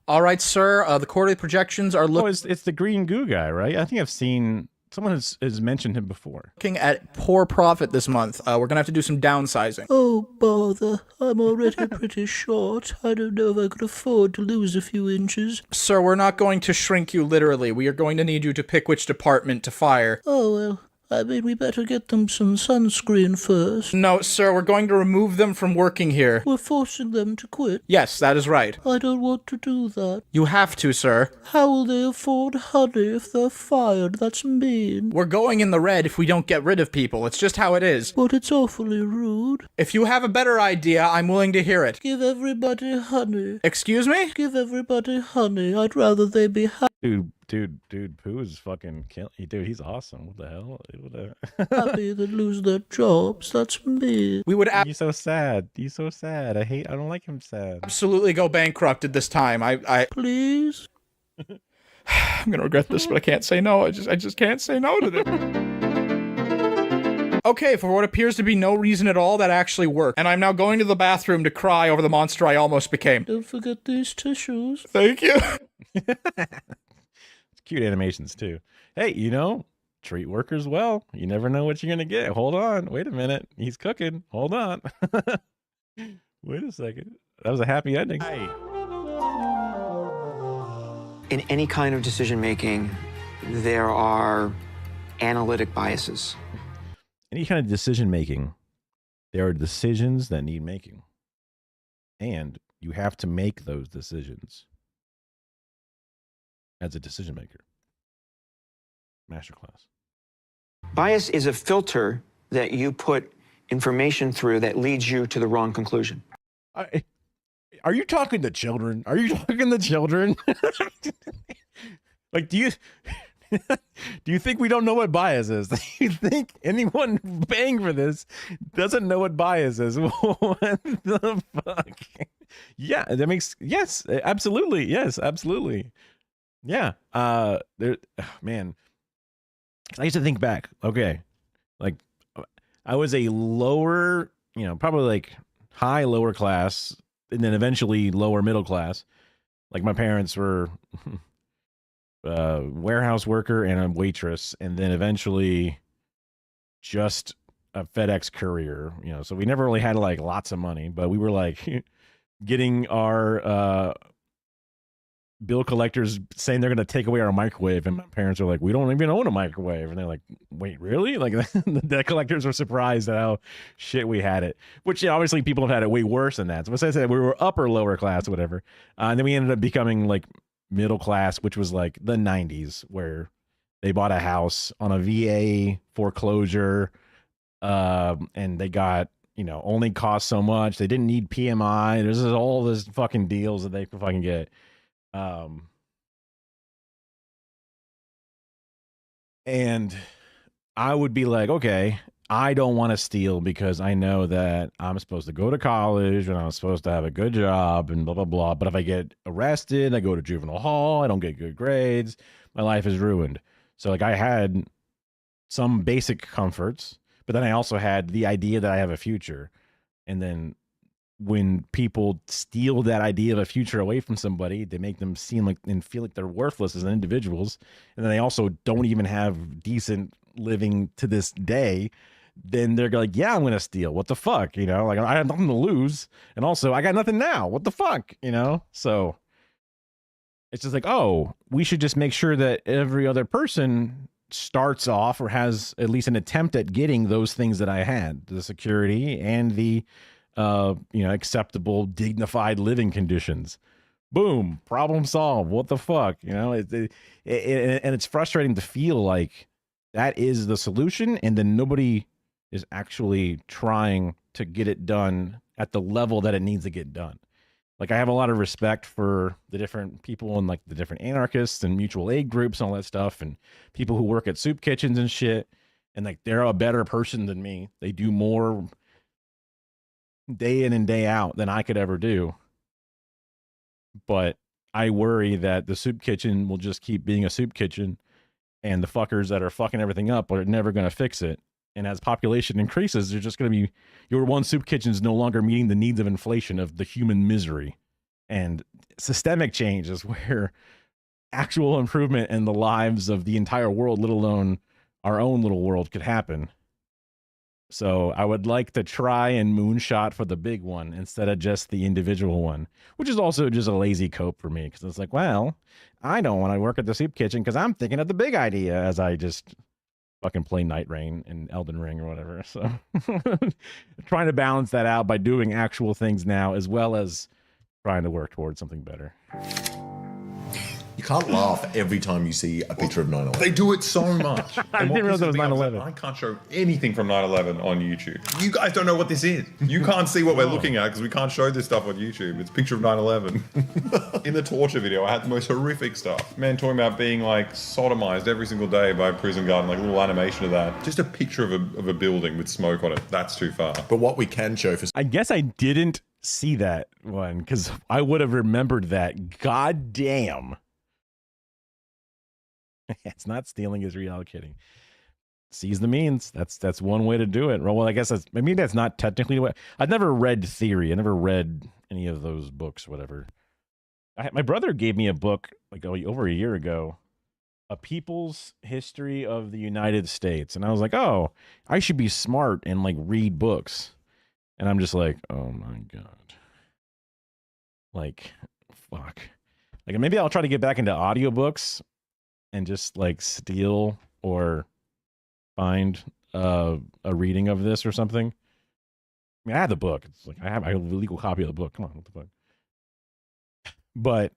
All right, sir. The quarterly projections are looking. Oh, it's the green goo guy, right? I think I've seen. Someone has mentioned him before. Looking at poor profit this month. We're going to have to do some downsizing. Oh, bother. I'm already pretty short. I don't know if I could afford to lose a few inches. Sir, we're not going to shrink you literally. We are going to need you to pick which department to fire. Oh, well. I mean, we better get them some sunscreen first. No, sir, we're going to remove them from working here. We're forcing them to quit. Yes, that is right. I don't want to do that. You have to, sir. How will they afford honey if they're fired? That's mean. We're going in the red if we don't get rid of people. It's just how it is. But it's awfully rude. If you have a better idea, I'm willing to hear it. Give everybody honey. Excuse me? Give everybody honey. I'd rather they be happy. Dude, Pooh is fucking killing. Dude, he's awesome. What the hell? Happy to lose their jobs. That's me. We would. He's so sad. He's so sad. I don't like him sad. Absolutely go bankrupt at this time. I please. I'm gonna regret this, but I can't say no. I just can't say no to this. Okay, for what appears to be no reason at all, that actually worked. And I'm now going to the bathroom to cry over the monster I almost became. Don't forget these tissues. Thank you. Cute animations too. Hey, treat workers well. You never know what you're gonna get. Hold on. Wait a minute. He's cooking. Hold on. Wait a second. That was a happy ending. Hey. In any kind of decision making, there are analytic biases. Any kind of decision making, there are decisions that need making. And you have to make those decisions as a decision maker. Masterclass. Bias is a filter that you put information through that leads you to the wrong conclusion. Are you talking to children? Are you talking to children? Like, do you think we don't know what bias is? Do you think anyone paying for this doesn't know what bias is? What the fuck? Yeah, that makes, yes, absolutely. Yes, absolutely. Yeah. Man, I used to think back. Okay. Like, I was a lower, probably like high lower class, and then eventually lower middle class. Like, my parents were warehouse worker and a waitress, and then eventually just a FedEx courier, so we never really had like lots of money, but we were like getting our bill collectors saying they're going to take away our microwave, and my parents are like, we don't even own a microwave, and they're like, wait, really? Like the debt collectors were surprised at how shit we had it, which obviously people have had it way worse than that. So as I said, we were upper lower class, whatever, and then we ended up becoming like middle class, which was like the 90s, where they bought a house on a VA foreclosure, and they got, you know, only cost so much. They didn't need PMI. There's all this fucking deals that they could fucking get. And I would be like, okay, I don't want to steal because I know that I'm supposed to go to college and I'm supposed to have a good job and blah, blah, blah. But if I get arrested, I go to juvenile hall, I don't get good grades, my life is ruined. So like I had some basic comforts, but then I also had the idea that I have a future. And then when people steal that idea of a future away from somebody, they make them seem like and feel like they're worthless as individuals. And then they also don't even have decent living to this day. Then they're like, yeah, I'm going to steal. What the fuck? You know, like I have nothing to lose. And also I got nothing now. What the fuck? You know? So it's just like, oh, we should just make sure that every other person starts off or has at least an attempt at getting those things that I had, the security and the, you know, acceptable, dignified living conditions. Boom, problem solved. What the fuck? You know, and it's frustrating to feel like that is the solution, and then nobody is actually trying to get it done at the level that it needs to get done. Like, I have a lot of respect for the different people and like the different anarchists and mutual aid groups and all that stuff, and people who work at soup kitchens and shit. And like, they're a better person than me. They do more day in and day out than I could ever do. But I worry that the soup kitchen will just keep being a soup kitchen, and the fuckers that are fucking everything up are never going to fix it. And as population increases, there's just going to be, your one soup kitchen is no longer meeting the needs of inflation, of the human misery. And systemic change is where actual improvement in the lives of the entire world, let alone our own little world, could happen. So I would like to try and moonshot for the big one instead of just the individual one, which is also just a lazy cope for me, because it's like, well, I don't want to work at the soup kitchen because I'm thinking of the big idea as I just fucking play Night Rain and Elden Ring or whatever. So trying to balance that out by doing actual things now, as well as trying to work towards something better. You can't laugh every time you see a picture of 9/11. They do it so much. I didn't realize it was 9/11. I can't show anything from 9/11 on YouTube. You guys don't know what this is. You can't see what we're looking at because we can't show this stuff on YouTube. It's a picture of 9/11. In the torture video, I had the most horrific stuff. Man talking about being like sodomized every single day by a prison guard, and like a little animation of that. Just a picture of a building with smoke on it. That's too far. But what we can show for... I guess I didn't see that one because I would have remembered that. God damn. It's not stealing, it's reallocating. Seize the means. That's one way to do it. Well, I guess maybe that's not technically what... I've never read theory. I never read any of those books, whatever. My brother gave me a book like over a year ago, A People's History of the United States. And I was like, oh, I should be smart and like read books. And I'm just like, oh my God. Like, fuck. Like, maybe I'll try to get back into audiobooks and just like steal or find a reading of this or something. I mean, I have the book. It's like I have a legal copy of the book. Come on, what the fuck? But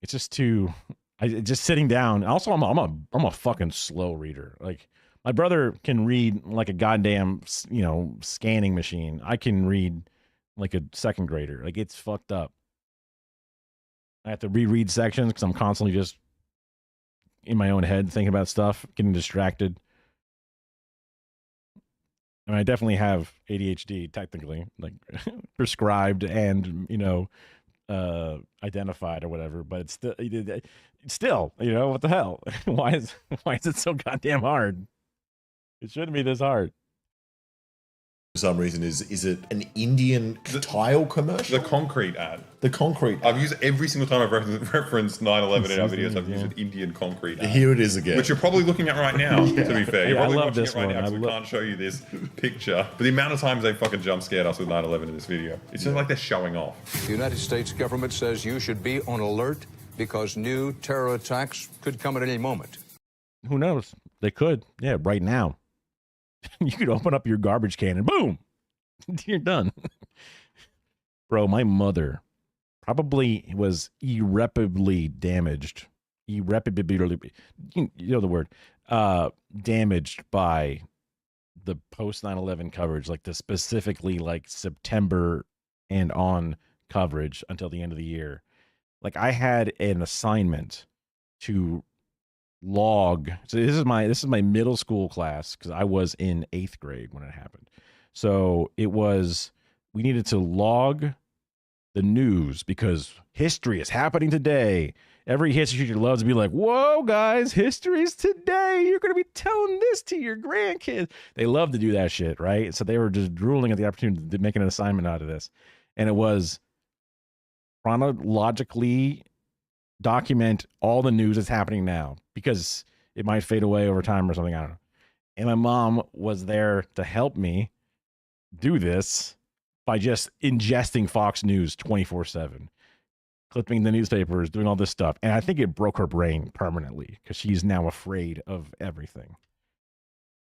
it's just too. Just sitting down. Also, I'm a fucking slow reader. Like, my brother can read like a goddamn scanning machine. I can read like a second grader. Like, it's fucked up. I have to reread sections because I'm constantly just in my own head thinking about stuff, getting distracted. I mean, I definitely have ADHD, technically, like prescribed and identified or whatever. But it's still, what the hell? Why is it so goddamn hard? It shouldn't be this hard. For some reason, is it an Indian tile commercial? The concrete ad. The concrete. I've used every single time I've referenced 9/11 in our videos. I've used an Indian concrete ad. Here it is again. Which you're probably looking at right now. To be fair, you're probably watching it right now because we can't show you this picture. But the amount of times they fucking jump scared us with 9/11 in this video, it's just like they're showing off. The United States government says you should be on alert because new terror attacks could come at any moment. Who knows? They could. Yeah, right now. You could open up your garbage can and boom, you're done. Bro, my mother probably was irreparably damaged. Irreparably, you know the word, damaged by the post 9/11 coverage, like the specifically like September and on coverage until the end of the year. Like I had an assignment to log. So this is my middle school class because I was in 8th grade when it happened. So it was, we needed to log the news because history is happening today. Every history teacher loves to be like, whoa, guys, history's today. You're going to be telling this to your grandkids. They love to do that shit, right? So they were just drooling at the opportunity to make an assignment out of this. And it was chronologically document all the news that's happening now because it might fade away over time or something. I don't know. And my mom was there to help me do this by just ingesting Fox News 24/7, clipping the newspapers, doing all this stuff. And I think it broke her brain permanently because she's now afraid of everything.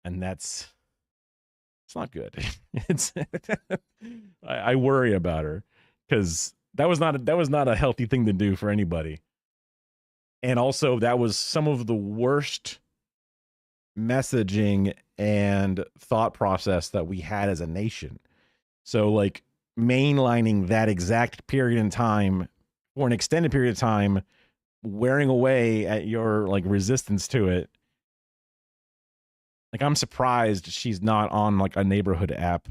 And it's not good. It's I worry about her because that was not a healthy thing to do for anybody. And also that was some of the worst messaging and thought process that we had as a nation. So like mainlining that exact period in time for an extended period of time, wearing away at your like resistance to it. Like I'm surprised she's not on like a neighborhood app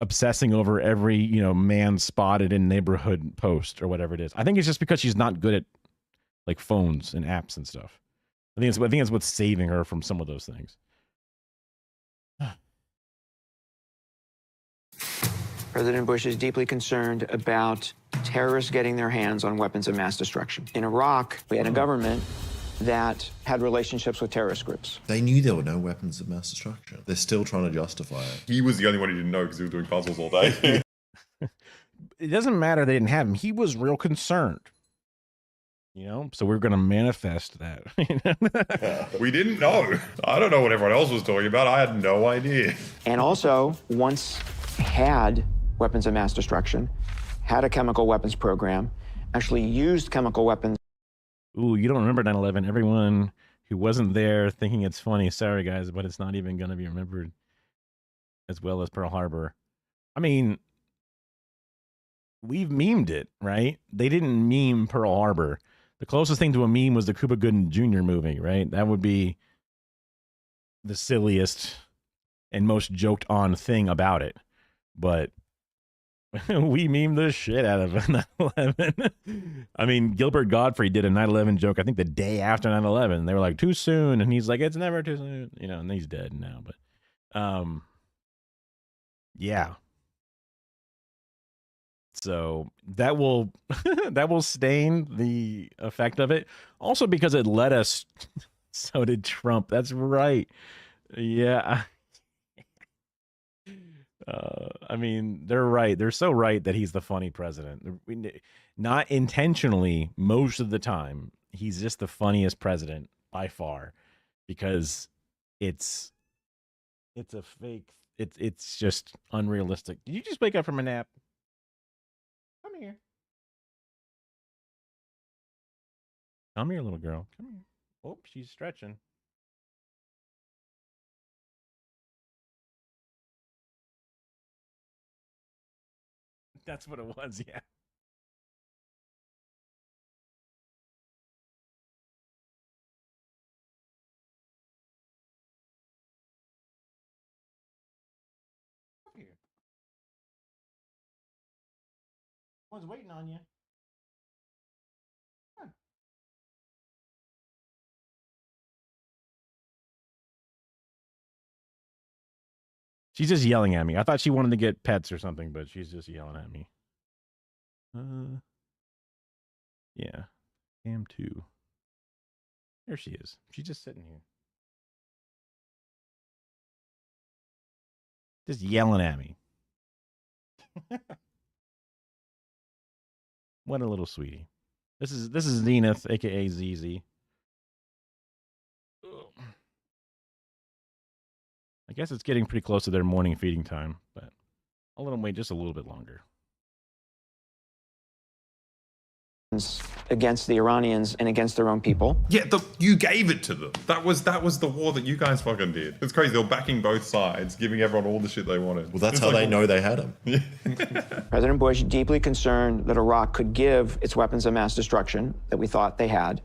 obsessing over every, you know, man spotted in neighborhood post or whatever it is. I think it's just because she's not good at like phones and apps and stuff. I think it's what's saving her from some of those things. President Bush is deeply concerned about terrorists getting their hands on weapons of mass destruction. In Iraq, we had a government that had relationships with terrorist groups. They knew there were no weapons of mass destruction. They're still trying to justify it. He was the only one who didn't know because he was doing puzzles all day. It doesn't matter they didn't have him. He was real concerned. You know, so we're going to manifest that. We didn't know. I don't know what everyone else was talking about. I had no idea. And also, once had weapons of mass destruction, had a chemical weapons program, actually used chemical weapons. Ooh, you don't remember 9/11. Everyone who wasn't there thinking it's funny. Sorry, guys, but it's not even going to be remembered as well as Pearl Harbor. I mean, we've memed it, right? They didn't meme Pearl Harbor. The closest thing to a meme was the Cuba Gooding Jr. movie, right? That would be the silliest and most joked on thing about it. But we meme the shit out of 9/11. I mean, Gilbert Gottfried did a 9/11 joke, I think the day after 9/11. They were like, too soon. And he's like, it's never too soon. You know, and he's dead now. But yeah. So that will that will stain the effect of it. Also because it led us. So did Trump. That's right. Yeah. I mean, they're right. They're so right that he's the funny president. Not intentionally, most of the time, he's just the funniest president by far, because it's a fake. It's just unrealistic. Did you just wake up from a nap? Come here. Come here, little girl. Come here. Oh, she's stretching. That's what it was, yeah. Come here. I was waiting on you. Come on. She's just yelling at me. I thought she wanted to get pets or something, but she's just yelling at me. Yeah. Cam 2. There she is. She's just sitting here. Just yelling at me. What a little sweetie. This is Zenith, aka ZZ. I guess it's getting pretty close to their morning feeding time, but I'll let them wait just a little bit longer. Against the Iranians and against their own people. Yeah, you gave it to them. That was the war that you guys fucking did. It's crazy. They were backing both sides, giving everyone all the shit they wanted. Well, that's how they know they had them. President Bush, deeply concerned that Iraq could give its weapons of mass destruction that we thought they had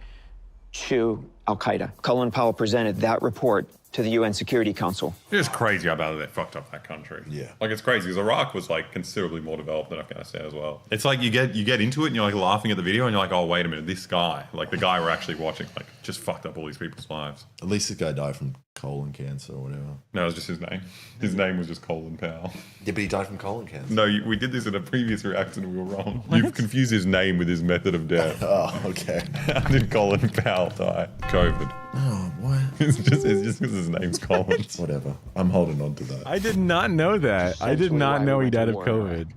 to Al-Qaeda. Colin Powell presented that report to the UN Security Council. It's crazy how badly they fucked up that country. Yeah. Like, it's crazy because Iraq was like considerably more developed than Afghanistan as well. It's like you get into it and you're like laughing at the video and you're like, oh, wait a minute, this guy, like the guy we're actually watching, like just fucked up all these people's lives. At least this guy died from colon cancer or whatever. No, it was just his name. His name was just Colin Powell. Yeah, but he died from colon cancer. No, we did this in a previous reaction and we were wrong. You've confused his name with his method of death. Oh, okay. How did Colin Powell die? COVID. Oh, what? It's just because his name's Colin. Whatever. I'm holding on to that. I did not know that. I did not know he died of COVID.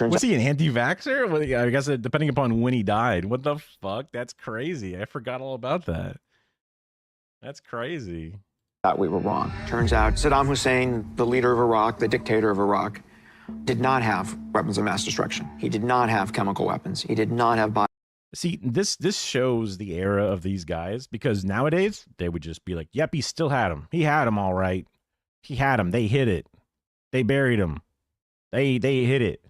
Was he an anti-vaxxer? Well, I guess depending upon when he died. What the fuck? That's crazy. I forgot all about that. That's crazy. Thought we were wrong. Turns out Saddam Hussein, the leader of Iraq, the dictator of Iraq, did not have weapons of mass destruction. He did not have chemical weapons. He did not have See, this shows the era of these guys, because nowadays they would just be like, yep, he still had him. He had him all right. He had him. They hit it. They buried him. They hit it.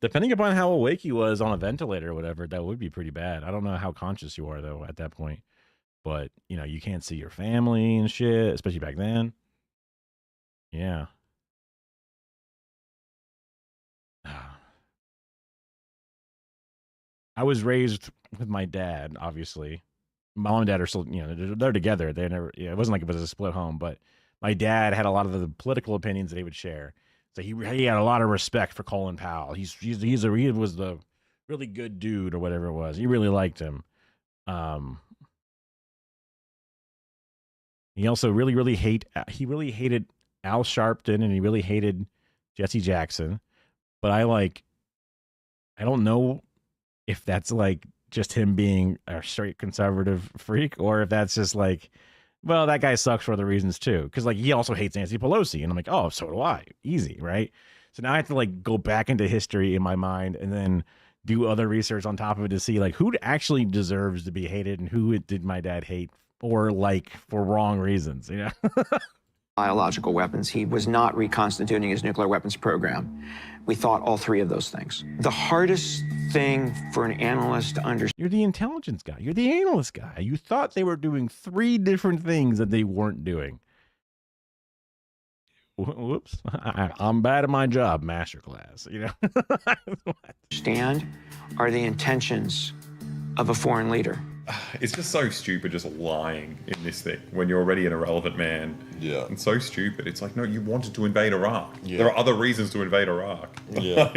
Depending upon how awake he was on a ventilator or whatever, that would be pretty bad. I don't know how conscious you are though at that point. But, you know, you can't see your family and shit, especially back then. Yeah. I was raised with my dad, obviously. My mom and dad are still, you know, they're together. They never, you know, it wasn't like it was a split home, but my dad had a lot of the political opinions that he would share. So he had a lot of respect for Colin Powell. He was the really good dude or whatever it was. He really liked him. He also really hated Al Sharpton, and he really hated Jesse Jackson. But I don't know if that's like just him being a straight conservative freak, or if that's just like, well, that guy sucks for other reasons too. Because like he also hates Nancy Pelosi, and I'm like, oh, so do I. Easy, right? So now I have to like go back into history in my mind and then do other research on top of it to see like who actually deserves to be hated and who did my dad hate or like for wrong reasons, you know? biological weapons. He was not reconstituting his nuclear weapons program. We thought all three of those things. The hardest thing for an analyst to understand. You're the intelligence guy. You're the analyst guy. You thought they were doing three different things that they weren't doing. Whoops. I'm bad at my job, masterclass. You know? Understand are the intentions of a foreign leader. It's just so stupid just lying in this thing when you're already an irrelevant man. Yeah. It's so stupid. It's like, no, you wanted to invade Iraq. Yeah. There are other reasons to invade Iraq. Yeah.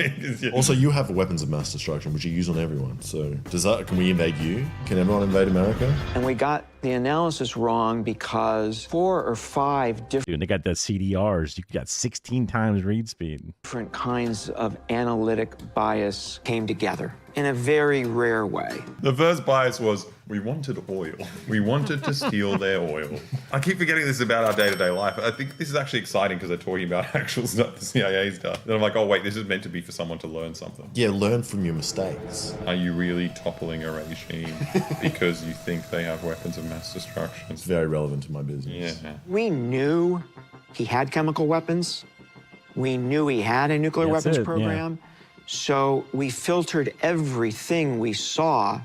Also, you have weapons of mass destruction, which you use on everyone. So can we invade you? Can everyone invade America? And we got the analysis wrong because 4 or 5 different... Dude, they got the CDRs. You got 16 times read speed. Different kinds of analytic bias came together in a very rare way. The first bias was, we wanted oil. We wanted to steal their oil. I keep forgetting this about our day-to-day life. I think this is actually exciting because they're talking about actual stuff the CIA's done. Then I'm like, oh wait, this is meant to be for someone to learn something. Yeah, learn from your mistakes. Are you really toppling a regime because you think they have weapons of mass destruction? It's very relevant to my business. Yeah. We knew he had chemical weapons. We knew he had a nuclear weapons program. Yeah. So we filtered everything we saw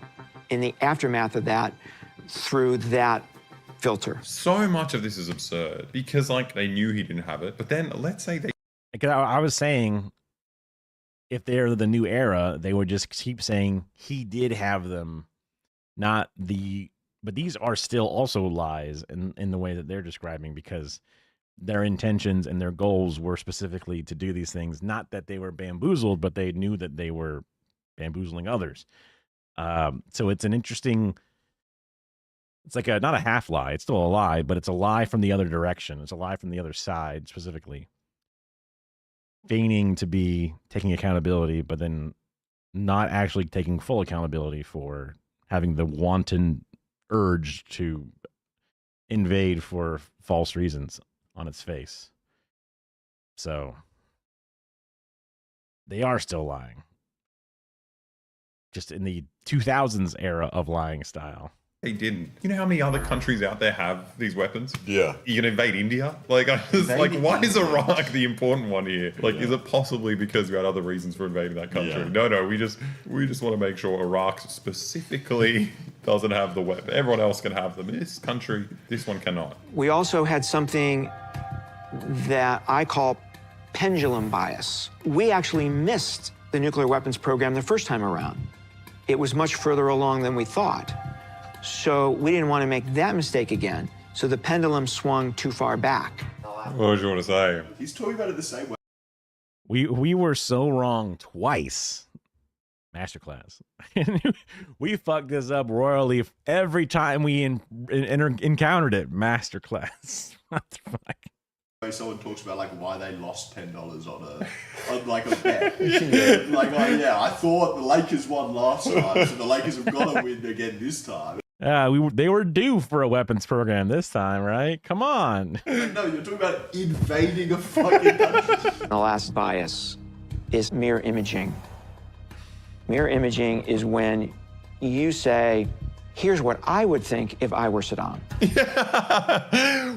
in the aftermath of that through that filter. So much of this is absurd because like they knew he didn't have it, but then let's say they... I was saying if they're the new era, they would just keep saying he did have them, but these are still also lies in the way that they're describing, because their intentions and their goals were specifically to do these things. Not that they were bamboozled, but they knew that they were bamboozling others. So it's an interesting, it's like not a half lie. It's still a lie, but it's a lie from the other direction. It's a lie from the other side, specifically feigning to be taking accountability, but then not actually taking full accountability for having the wanton urge to invade for false reasons on its face. So they are still lying. Just in the 2000s era of lying style. They didn't. You know how many other countries out there have these weapons? Yeah. You can invade India? Like, I was like, why is Iraq the important one here? Like, is it possibly because you had other reasons for invading that country? Yeah. No, we just want to make sure Iraq specifically doesn't have the weapon. Everyone else can have them. This country, this one cannot. We also had something that I call pendulum bias. We actually missed the nuclear weapons program the first time around. It was much further along than we thought. So we didn't want to make that mistake again. So the pendulum swung too far back. What do you want to say? He's talking about it the same way. We were so wrong twice. Masterclass. We fucked this up royally every time we encountered it. Masterclass. What the fuck? Someone talks about like why they lost $10 on like a bet. I thought the Lakers won last time, so the Lakers have got to win again this time. They were due for a weapons program this time, right? Come on. No, you're talking about invading a fucking country. The last bias is mirror imaging. Mirror imaging is when you say, here's what I would think if I were Saddam.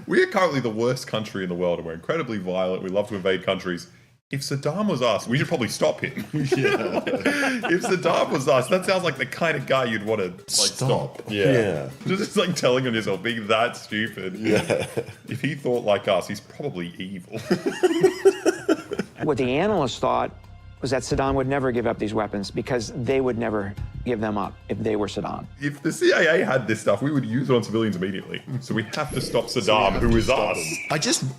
We are currently the worst country in the world, and we're incredibly violent. We love to invade countries. If Saddam was us, we should probably stop him. If Saddam was us, that sounds like the kind of guy you'd want to stop. Yeah. Just like telling on yourself, being that stupid. Yeah. If he thought like us, he's probably evil. What the analysts thought was that Saddam would never give up these weapons because they would never give them up if they were Saddam. If the CIA had this stuff, we would use it on civilians immediately. So we have to stop Saddam, who is us.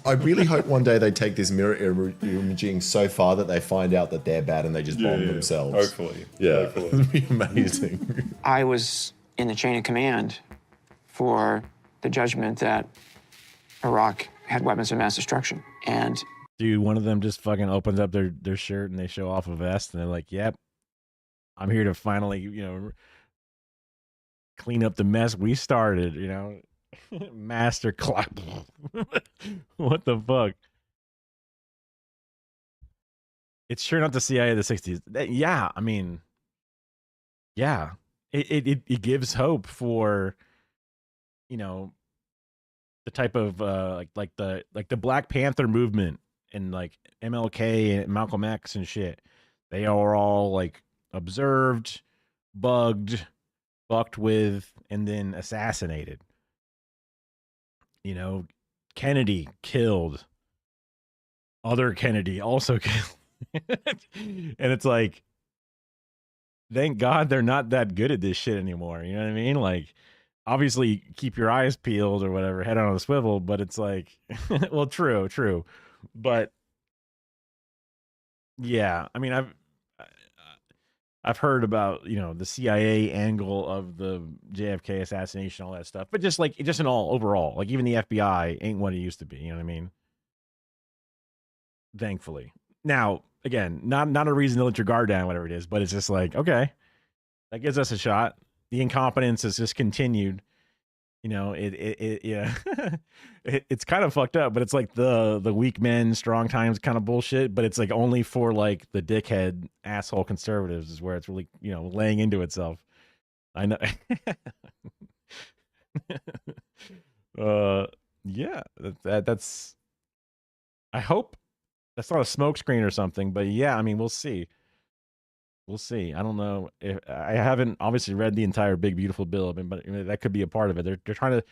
I really hope one day they take this mirror imaging so far that they find out that they're bad and they just bomb themselves. Hopefully. Yeah, it'd be amazing. I was in the chain of command for the judgment that Iraq had weapons of mass destruction. And dude, one of them just fucking opens up their shirt and they show off a vest and they're like, yep, I'm here to finally, clean up the mess we started, master clap. What the fuck? It's sure not the CIA of the 60s. Yeah, I mean, yeah, it gives hope for, the type of like the Black Panther movement and like MLK and Malcolm X and shit. They are all like observed, bugged, fucked with, and then assassinated. Kennedy killed. Other Kennedy also killed. And it's like, thank God they're not that good at this shit anymore. You know what I mean? Like, obviously keep your eyes peeled or whatever, head on a swivel, but it's like, well, true. But yeah, I mean, I've heard about, the CIA angle of the JFK assassination, all that stuff, but just in all overall, like even the FBI ain't what it used to be. You know what I mean? Thankfully. Now, again, not a reason to let your guard down, whatever it is, but it's just like, okay, that gives us a shot. The incompetence has just continued. It's kind of fucked up, but it's like the weak men, strong times kind of bullshit. But it's like only for like the dickhead asshole conservatives is where it's really laying into itself. I know. Yeah, that's. I hope that's not a smokescreen or something, but yeah, I mean, we'll see. We'll see. I don't know. I haven't obviously read the entire Big Beautiful Bill, but that could be a part of it. They're trying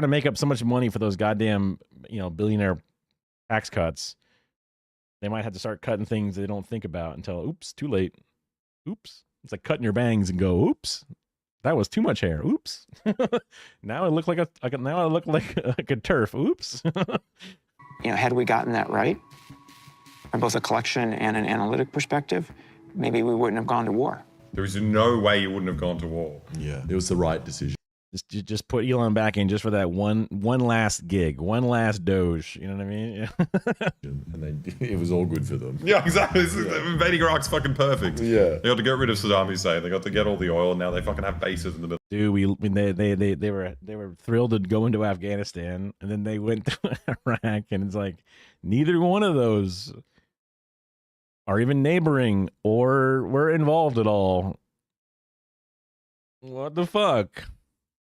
to make up so much money for those goddamn billionaire tax cuts. They might have to start cutting things they don't think about until oops, too late. Oops. It's like cutting your bangs and go oops, that was too much hair. Oops. Now I look like a turf. Oops. Had we gotten that right, from both a collection and an analytic perspective, maybe we wouldn't have gone to war. There is no way you wouldn't have gone to war. Yeah, it was the right decision. Just put Elon back in just for that one last gig, one last Doge. You know what I mean? And then it was all good for them. Yeah, exactly. Invading Iraq's fucking perfect. Yeah. They got to get rid of Saddam Hussein. They got to get all the oil, and now they fucking have bases in the middle. Dude, they were thrilled to go into Afghanistan, and then they went to Iraq, and it's like neither one of those are even neighboring or were involved at all. What the fuck?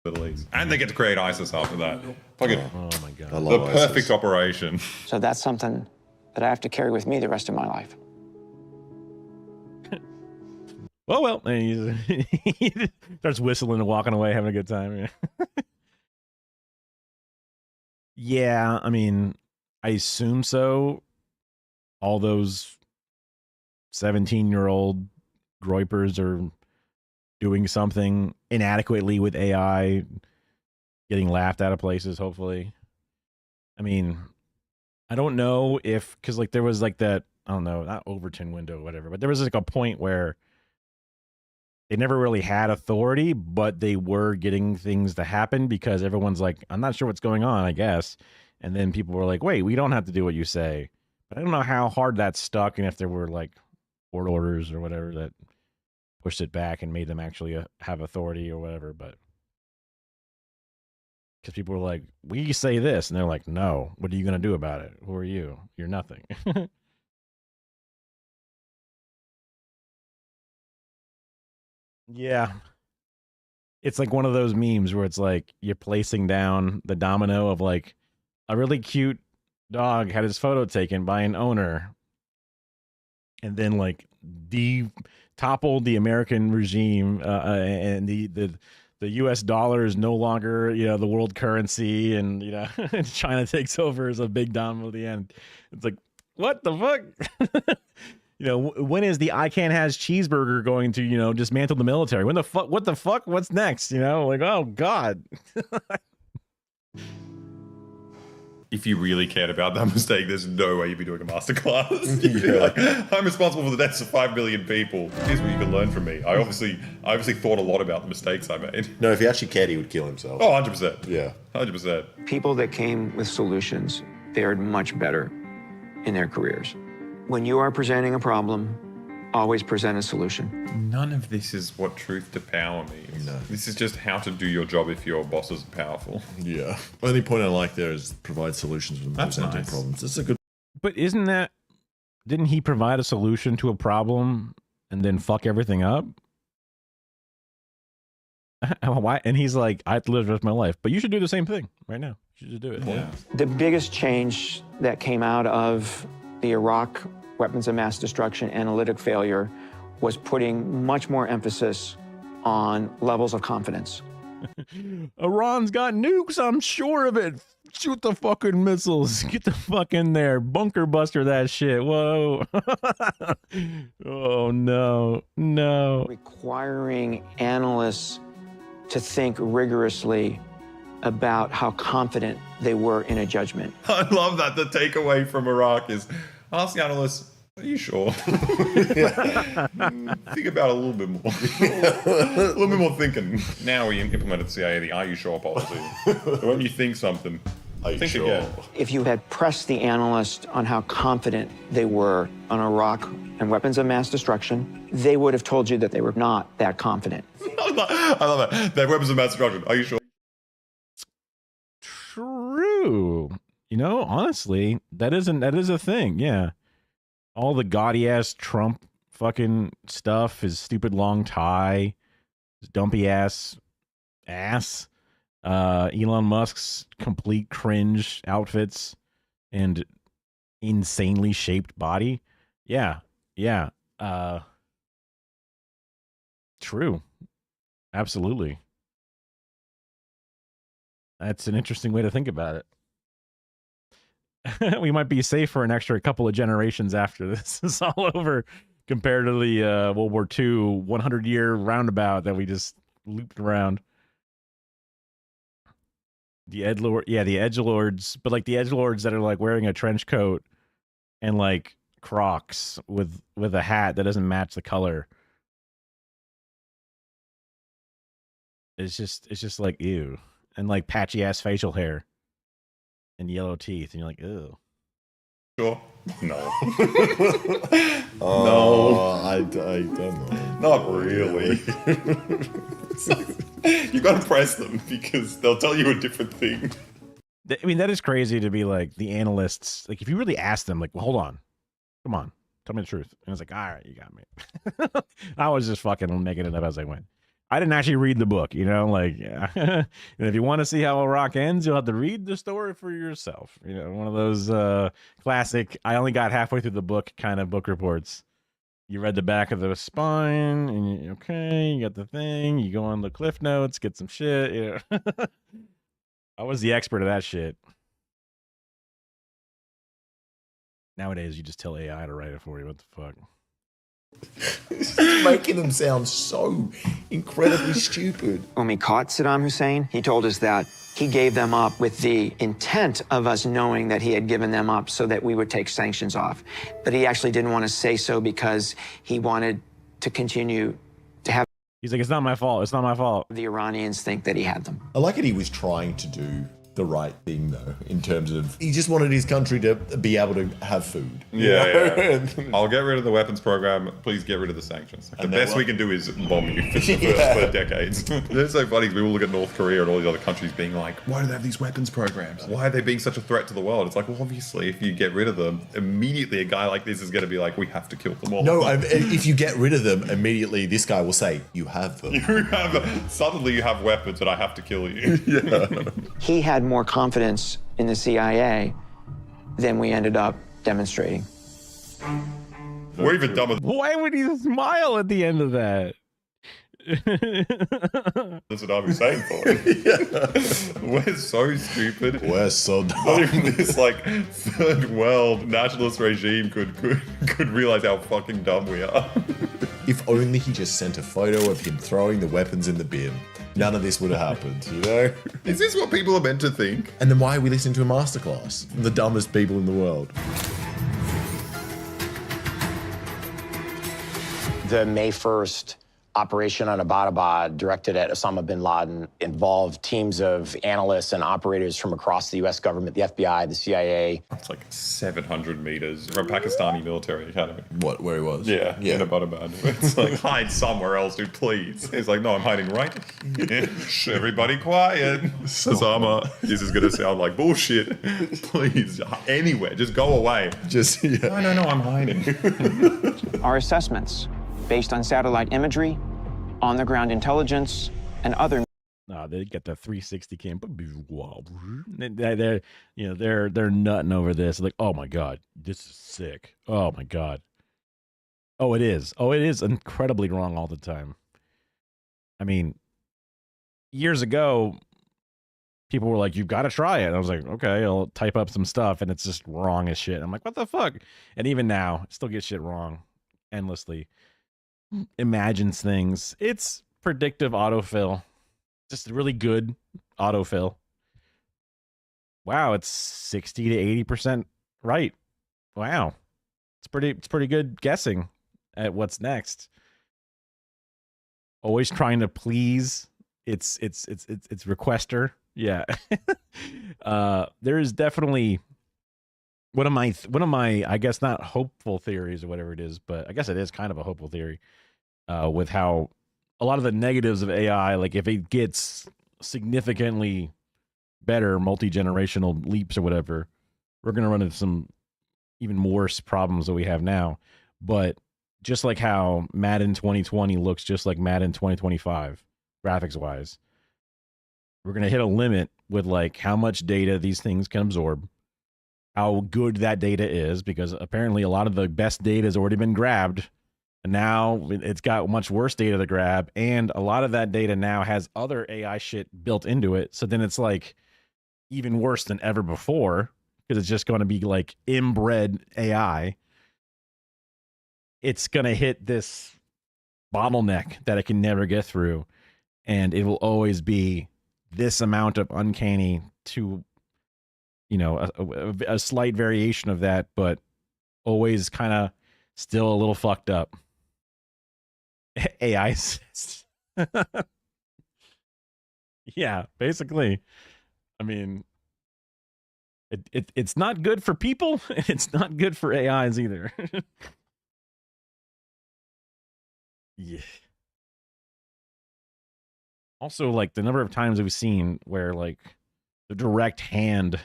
Middle East. And they get to create ISIS after that. Fucking, oh my god, the perfect operation. So that's something that I have to carry with me the rest of my life. Well, and he starts whistling and walking away, having a good time. Yeah, I mean, I assume so. All those 17-year-old groypers are doing something inadequately with AI, getting laughed out of places, hopefully. I mean, I don't know if, because like there was like that, I don't know, not Overton window or whatever, but there was like a point where they never really had authority, but they were getting things to happen because everyone's like, I'm not sure what's going on, I guess. And then people were like, wait, we don't have to do what you say. But I don't know how hard that stuck and if there were like court orders or whatever that pushed it back and made them actually have authority or whatever. But because people were like, we say this. And they're like, no, what are you going to do about it? Who are you? You're nothing. Yeah. It's like one of those memes where it's like you're placing down the domino of like a really cute dog had his photo taken by an owner and then like toppled the American regime and the US dollar is no longer, you know, the world currency and, you know, China takes over as a big domino at the end. It's like, what the fuck? You know, when is the ICANN has cheeseburger going to, you know, dismantle the military? When the fuck? What the fuck? What's next? You know, like, oh God. If you really cared about that mistake, there's no way you'd be doing a masterclass. You'd be like, I'm responsible for the deaths of 5 million people. Here's what you can learn from me. I obviously thought a lot about the mistakes I made. No, if he actually cared, he would kill himself. Oh, 100%. Yeah. 100%. People that came with solutions fared much better in their careers. When you are presenting a problem, always present a solution. None of this is what truth to power means. No. This is just how to do your job if your bosses are powerful. Yeah. Only point I like there is provide solutions when presenting nice. problems. This is a good. But didn't he provide a solution to a problem and then fuck everything up? Why? And he's like, I have to live the rest of my life, but you should do the same thing right now. You should just do it. Yeah. The biggest change that came out of the Iraq weapons of mass destruction analytic failure was putting much more emphasis on levels of confidence. Iran's got nukes, I'm sure of it. Shoot the fucking missiles. Get the fuck in there. Bunker buster that shit. Whoa. Oh, no. No. Requiring analysts to think rigorously about how confident they were in a judgment. I love that. The takeaway from Iraq is ask the analysts, are you sure? Think about it a little bit more. A little bit more thinking. Now we implemented CIA, the are you sure policy. When you think something, think sure? again. If you had pressed the analyst on how confident they were on Iraq and weapons of mass destruction, they would have told you that they were not that confident. I love that. They have weapons of mass destruction. Are you sure? True. You know, honestly, that is a thing. Yeah. All the gaudy ass Trump fucking stuff, his stupid long tie, his dumpy ass. Elon Musk's complete cringe outfits and insanely shaped body. Yeah. Yeah. True. Absolutely. That's an interesting way to think about it. We might be safe for an extra couple of generations after this is all over compared to the World War II 100-year roundabout that we just looped around. The edgelords, but like the edgelords that are like wearing a trench coat and like Crocs with a hat that doesn't match the color. it's just like ew, and like patchy ass facial hair, and yellow teeth, and you're like ew. Sure. No. I don't know. Not really. You gotta press them because they'll tell you a different thing. I mean, that is crazy to be like the analysts. Like, if you really ask them, like, well, hold on, come on, tell me the truth. And it's like, all right, you got me. I was just fucking making it up as I went. I didn't actually read the book, you know, like, yeah. And if you want to see how Iraq ends, you'll have to read the story for yourself. You know, one of those classic, I only got halfway through the book kind of book reports. You read the back of the spine, and you got the thing. You go on the cliff notes, get some shit. You know? I was the expert of that shit. Nowadays, you just tell AI to write it for you. What the fuck? Making them sound so incredibly stupid. When we caught Saddam Hussein, he told us that he gave them up with the intent of us knowing that he had given them up so that we would take sanctions off. But he actually didn't want to say so because he wanted to continue to have... He's like, it's not my fault. It's not my fault. The Iranians think that he had them. I like it. He was trying to do the right thing, though, in terms of he just wanted his country to be able to have food. Yeah. I'll get rid of the weapons program. Please get rid of the sanctions. The best we can do is bomb you for decades. It's so funny. We all look at North Korea and all these other countries being like, why do they have these weapons programs? Why are they being such a threat to the world? It's like, well, obviously, if you get rid of them, immediately a guy like this is going to be like, we have to kill them all. No, if you get rid of them, immediately this guy will say, you have them. Suddenly you have weapons and I have to kill you. Yeah. He had more confidence in the CIA than we ended up demonstrating. We're even dumber. Why would he smile at the end of that? That's what I was saying for. We're so stupid. We're so dumb. Not even this like third world nationalist regime could realize how fucking dumb we are. If only he just sent a photo of him throwing the weapons in the bin. None of this would have happened, you know? Is this what people are meant to think? And then why are we listening to a masterclass from the dumbest people in the world? The May 1st operation on Abbottabad, directed at Osama bin Laden, involved teams of analysts and operators from across the U.S. government, the FBI, the CIA. It's like 700 meters from Pakistani military academy. What, where he was? Yeah, in Abbottabad. It's like, hide somewhere else, dude, please. He's like, no, I'm hiding right here. Shh, everybody quiet. Osama, this is going to sound like bullshit. Please, anywhere, just go away. Just, yeah. No, I'm hiding. Our assessments, based on satellite imagery, on-the-ground intelligence, and other... No, they get the 360 cam. They're nutting over this. Like, oh my god, this is sick. Oh my god. Oh, it is. Oh, it is incredibly wrong all the time. I mean, years ago, people were like, "You've got to try it." And I was like, "Okay, I'll type up some stuff," and it's just wrong as shit. I'm like, "What the fuck?" And even now, I still get shit wrong endlessly. Imagines things. It's predictive autofill. Just really good autofill. Wow, it's 60 to 80% right. Wow. It's pretty good guessing at what's next. Always trying to please its requester. Yeah. There is definitely one of my I guess not hopeful theories or whatever it is, but I guess it is kind of a hopeful theory with how a lot of the negatives of AI, like if it gets significantly better, multi-generational leaps or whatever, we're going to run into some even worse problems that we have now. But just like how Madden 2020 looks just like Madden 2025, graphics wise, we're going to hit a limit with like how much data these things can absorb, how good that data is, because apparently a lot of the best data has already been grabbed. And now it's got much worse data to grab. And a lot of that data now has other AI shit built into it. So then it's like even worse than ever before, because it's just going to be like inbred AI. It's going to hit this bottleneck that it can never get through. And it will always be this amount of uncanny to, you know, a slight variation of that, but always kind of still a little fucked up. AI Yeah, basically. I mean, it's not good for people. It's not good for AIs either. Yeah. Also, like the number of times we've seen where like the direct hand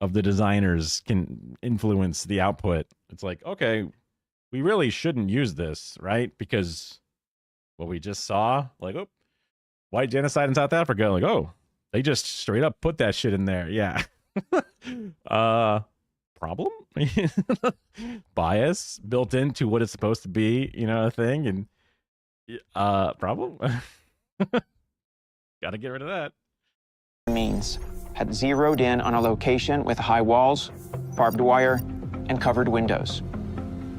of the designers can influence the output. It's like, okay, we really shouldn't use this, right? Because what we just saw, like, oh, white genocide in South Africa, like, oh, they just straight up put that shit in there. Yeah. Problem? Bias built into what it's supposed to be, a thing, and problem? Gotta get rid of that. Means had zeroed in on a location with high walls, barbed wire, and covered windows.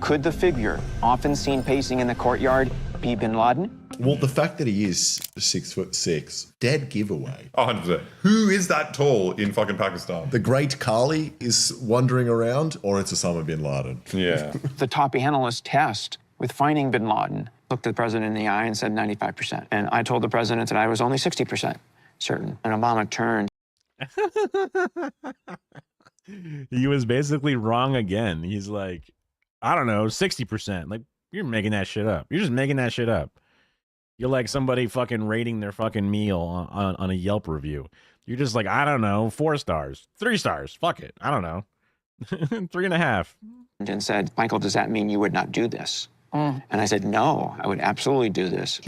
Could the figure often seen pacing in the courtyard be bin Laden? Well, the fact that he is 6'6", dead giveaway. 100%. Who is that tall in fucking Pakistan? The great Kali is wandering around, or it's Osama bin Laden. Yeah. The top analyst test with finding bin Laden looked the president in the eye and said 95%. And I told the president that I was only 60% certain. And Obama turned. He was basically wrong again. He's like, I don't know, 60%. Like, you're making that shit up. You're just making that shit up. You're like somebody fucking rating their fucking meal on a Yelp review. You're just like, I don't know, 4 stars, 3 stars. Fuck it. I don't know. 3.5. And said, Michael, does that mean you would not do this? And I said, no, I would absolutely do this.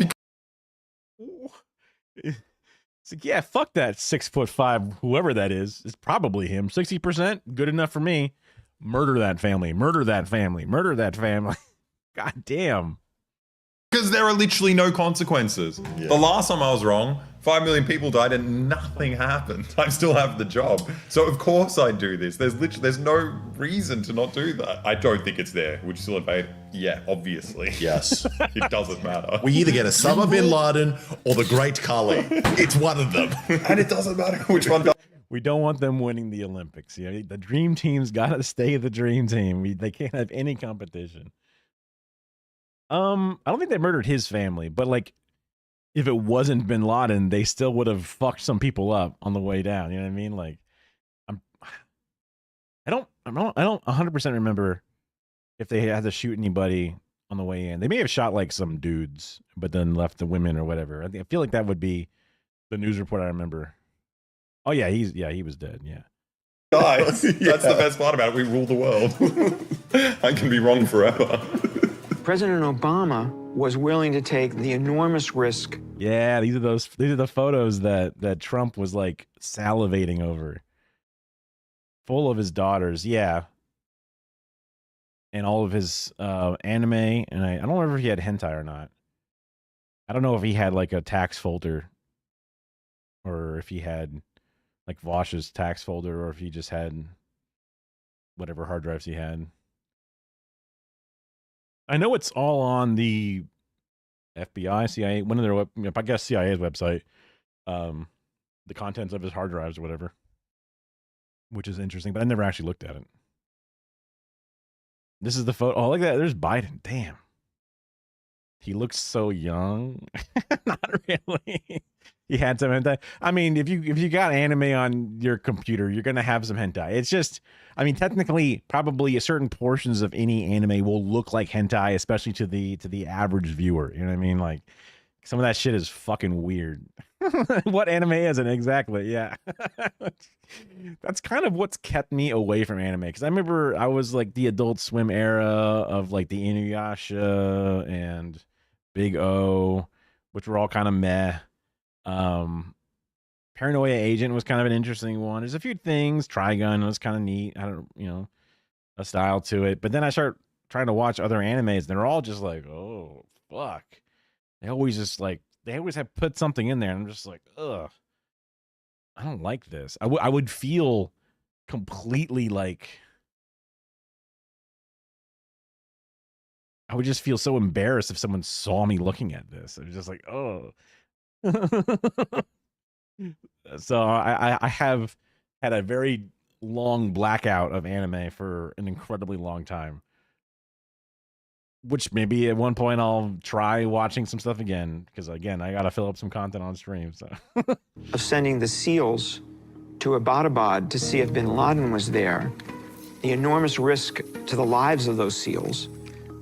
It's like, yeah, fuck that 6'5", whoever that is. It's probably him. 60%, good enough for me. Murder that family. Murder that family. Murder that family. God damn. Because there are literally no consequences. Yeah. The last time I was wrong, 5 million people died and nothing happened. I still have the job. So of course I do this. There's no reason to not do that. I don't think it's there. Would you still invade? Yeah, obviously. Yes. It doesn't matter. We either get Osama bin Laden or the great Kali. It's one of them. And it doesn't matter which one does. We don't want them winning the Olympics. The dream team's got to stay the dream team. They can't have any competition. I don't think they murdered his family, but like, if it wasn't bin Laden, they still would have fucked some people up on the way down. You know what I mean? Like, I don't 100% remember if they had to shoot anybody on the way in. They may have shot like some dudes, but then left the women or whatever. I feel like that would be the news report I remember. Oh yeah, he was dead. Yeah. Guys, that's the best part about it. We rule the world. I can be wrong forever. President Obama was willing to take the enormous risk. Yeah, these are the photos that Trump was like salivating over. Full of his daughters, yeah. And all of his anime, and I don't remember if he had hentai or not. I don't know if he had like a tax folder, or if he had like Vosh's tax folder, or if he just had whatever hard drives he had. I know it's all on the FBI, CIA, one of their, I guess CIA's website, the contents of his hard drives or whatever, which is interesting, but I never actually looked at it. This is the photo. Oh, look at that. There's Biden. Damn. He looks so young. Not really. He had some hentai. I mean, if you got anime on your computer, you're gonna have some hentai. It's just, I mean, technically, probably certain portions of any anime will look like hentai, especially to the average viewer. You know what I mean? Like, some of that shit is fucking weird. What anime isn't exactly? Yeah. That's kind of what's kept me away from anime, because I remember I was like the Adult Swim era of like the Inuyasha and Big O, which were all kind of meh. Paranoia Agent was kind of an interesting one. There's a few things. Trigun was kind of neat. I don't, a style to it. But then I start trying to watch other animes, and they're all just like, oh fuck. They always have put something in there, and I'm just like, ugh. I don't like this. I would feel completely like, I would just feel so embarrassed if someone saw me looking at this. I was just like, oh. So I have had a very long blackout of anime for an incredibly long time. Which maybe at one point I'll try watching some stuff again, because again, I gotta fill up some content on stream. So of sending the SEALs to Abbottabad to see if bin Laden was there, the enormous risk to the lives of those SEALs,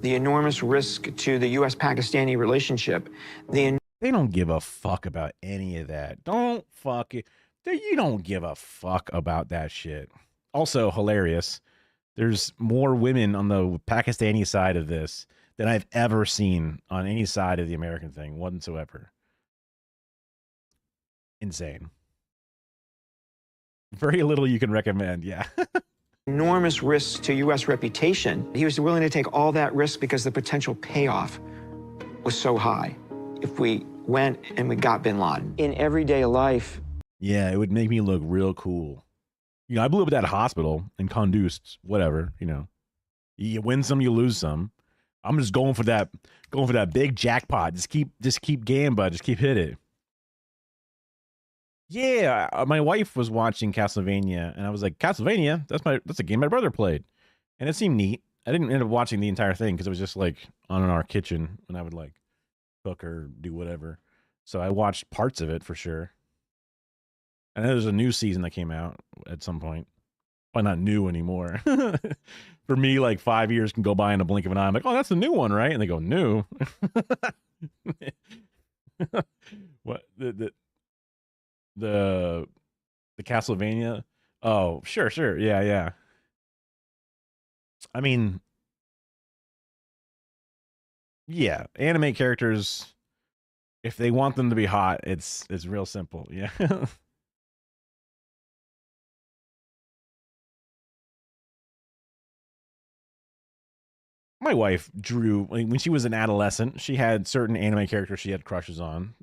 the enormous risk to the U.S.-Pakistani relationship, they don't give a fuck about any of that. Don't fuck it. You don't give a fuck about that shit. Also hilarious. There's more women on the Pakistani side of this than I've ever seen on any side of the American thing whatsoever. Insane. Very little you can recommend, yeah. enormous risks to U.S. reputation. He was willing to take all that risk because the potential payoff was so high. If we went and we got bin Laden. In everyday life. Yeah, it would make me look real cool. You know, I blew up at that hospital in Kunduz, whatever, you know. You win some, you lose some. I'm just going for that big jackpot. Just keep gamba, just keep hit it. Yeah, my wife was watching Castlevania, and I was like, Castlevania? That's a game my brother played. And it seemed neat. I didn't end up watching the entire thing because it was just like on in our kitchen when I would like cook or do whatever. So I watched parts of it for sure. I know there's a new season that came out at some point. Probably not new anymore. For me, like 5 years can go by in a blink of an eye. I'm like, oh, that's the new one, right? And they go, new. What the Castlevania? Oh, sure, yeah. I mean, yeah, anime characters, if they want them to be hot, it's real simple. Yeah. My wife drew, when she was an adolescent, she had certain anime characters she had crushes on.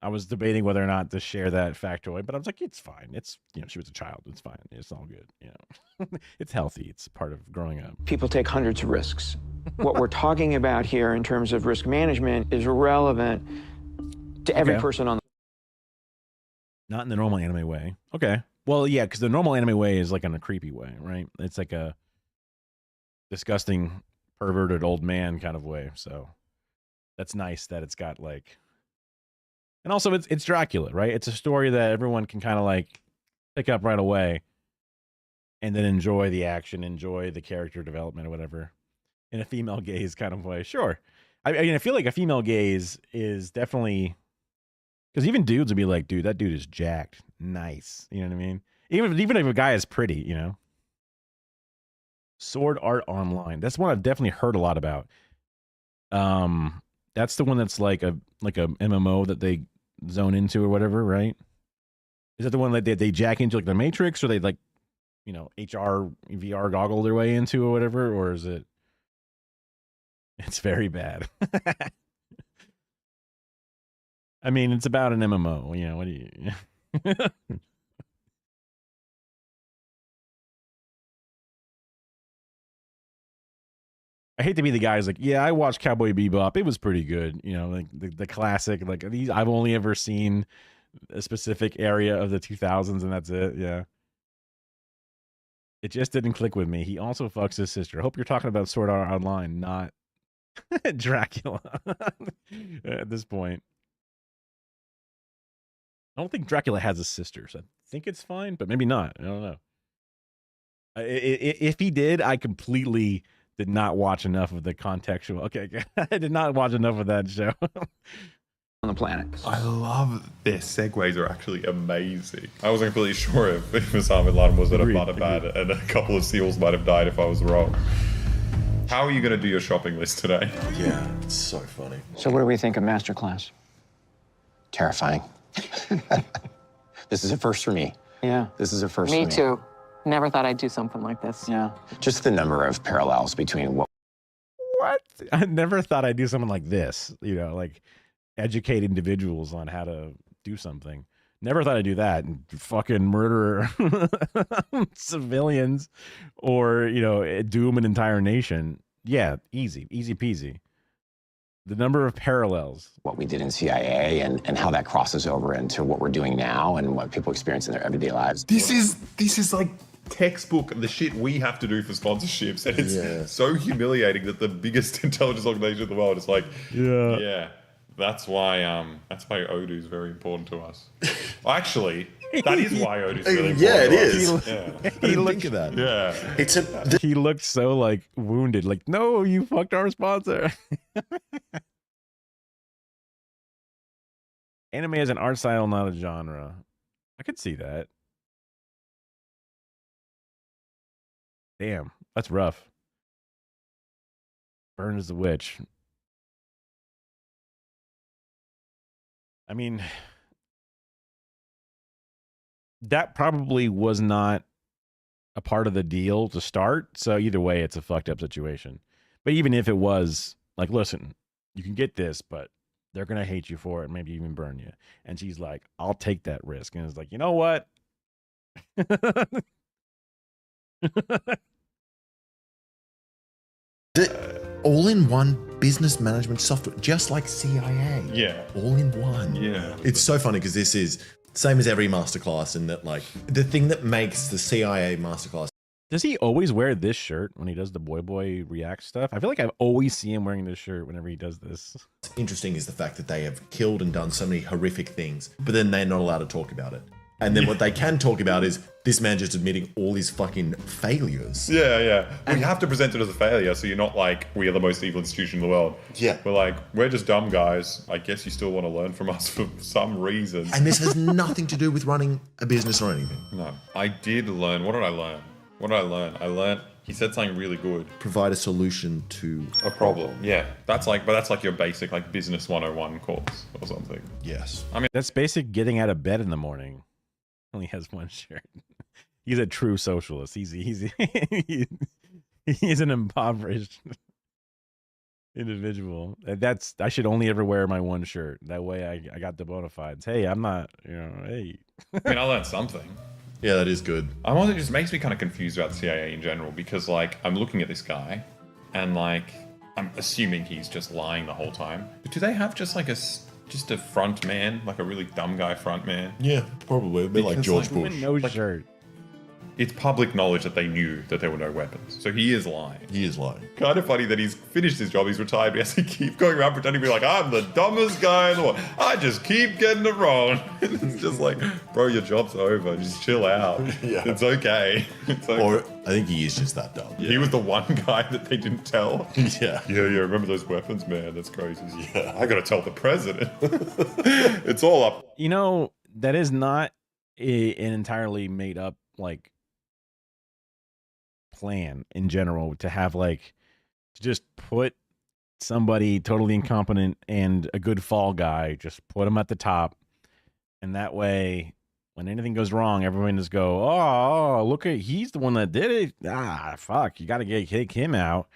I was debating whether or not to share that factoid, but I was like, it's fine. It's, you know, she was a child. It's fine. It's all good. You know, it's healthy. It's part of growing up. People take hundreds of risks. What we're talking about here in terms of risk management is relevant to every person on. Not in the normal anime way. Okay. Well, yeah, because the normal anime way is like in a creepy way, right? It's like a disgusting, perverted old man kind of way. So that's nice that it's got like, and also it's Dracula, right? It's a story that everyone can kind of like pick up right away and then enjoy the action, enjoy the character development or whatever in a female gaze kind of way. Sure. I mean, I feel like a female gaze is definitely, because even dudes would be like, dude, that dude is jacked. Nice. You know what I mean? Even if a guy is pretty, you know? Sword Art Online. That's one I've definitely heard a lot about. That's the one that's like a MMO that they zone into or whatever, right? Is that the one that they jack into like the Matrix, or they like, you know, VR goggle their way into or whatever, or is it? It's very bad. I mean, it's about an MMO. You know, what do you? I hate to be the guy who's like, yeah, I watched Cowboy Bebop. It was pretty good. You know, like the classic, like these, I've only ever seen a specific area of the 2000s and that's it. Yeah. It just didn't click with me. He also fucks his sister. I hope you're talking about Sword Art Online, not Dracula at this point. I don't think Dracula has a sister, so I think it's fine, but maybe not. I don't know. If he did, I completely did not watch enough of the contextual. Okay, I did not watch enough of that show. On the planet. I love their segues are actually amazing. I wasn't completely sure if Osama bin Laden was at Abbottabad and a couple of SEALs might have died if I was wrong. How are you going to do your shopping list today? Yeah, it's so funny. So what do we think of Masterclass? Terrifying. This is a first for me. Yeah. This is a first for me. Me too. Never thought I'd do something like this. Yeah. Just the number of parallels between what I never thought I'd do something like this, you know, like educate individuals on how to do something. Never thought I'd do that and fucking murder civilians or, you know, doom an entire nation. Yeah, easy peasy. The number of parallels. What we did in CIA and how that crosses over into what we're doing now and what people experience in their everyday lives. This is like textbook the shit we have to do for sponsorships, and it's so humiliating that the biggest intelligence organization in the world is like, yeah. That's why Odoo is very important to us. Actually, that is why Odoo is really important. Yeah, it to us. is. Yeah. He looked at that. Yeah. He looked so like wounded. Like, no, you fucked our sponsor. Anime is an art style, not a genre. I could see that. Damn, that's rough. Burn is the witch. I mean, that probably was not a part of the deal to start. So either way, it's a fucked up situation. But even if it was, like, listen, you can get this, but they're going to hate you for it, maybe even burn you. And she's like, I'll take that risk. And it's like, you know what? All-in-one business management software, just like CIA. Yeah. All in one. Yeah. It's so funny because this is same as every masterclass in that, like, the thing that makes the CIA masterclass. Does he always wear this shirt when he does the boy react stuff? I feel like I always see him wearing this shirt whenever he does this. Interesting is the fact that they have killed and done so many horrific things, but then they're not allowed to talk about it. And then what they can talk about is this man just admitting all his fucking failures. Yeah. Well, you have to present it as a failure, so you're not like, we are the most evil institution in the world. Yeah. We're like, we're just dumb guys. I guess you still want to learn from us for some reason. And this has nothing to do with running a business or anything. No. I did learn. What did I learn? I learned he said something really good. Provide a solution to a problem. Yeah. That's like your basic like business 101 course or something. Yes. I mean, that's basic getting out of bed in the morning. Only has one shirt. He's a true socialist. He's an impoverished individual. I should only ever wear my one shirt. That way I got the bona fides. Hey, I'm not, hey. I mean, I learned something. Yeah, that is good. It just makes me kind of confused about the CIA in general because, like, I'm looking at this guy and, like, I'm assuming he's just lying the whole time. But do they have just, like, just a front man, like a really dumb guy front man? Yeah, probably. A bit like George Bush. No shirt. It's public knowledge that they knew that there were no weapons. So he is lying. He is lying. Kind of funny that he's finished his job, he's retired, but he has to keep going around pretending to be like, I'm the dumbest guy in the world. I just keep getting it wrong. It's just like, bro, your job's over. Just chill out. Yeah. It's okay. Or I think he is just that dumb. He was the one guy that they didn't tell. Yeah. Yeah, remember those weapons, man? That's crazy. Yeah. I gotta tell the president. It's all up. That is not an entirely made up, like, plan in general to have, like, to just put somebody totally incompetent and a good fall guy, just put him at the top, and that way when anything goes wrong, everyone just go, oh, look at, he's the one that did it. Fuck, you gotta kick him out.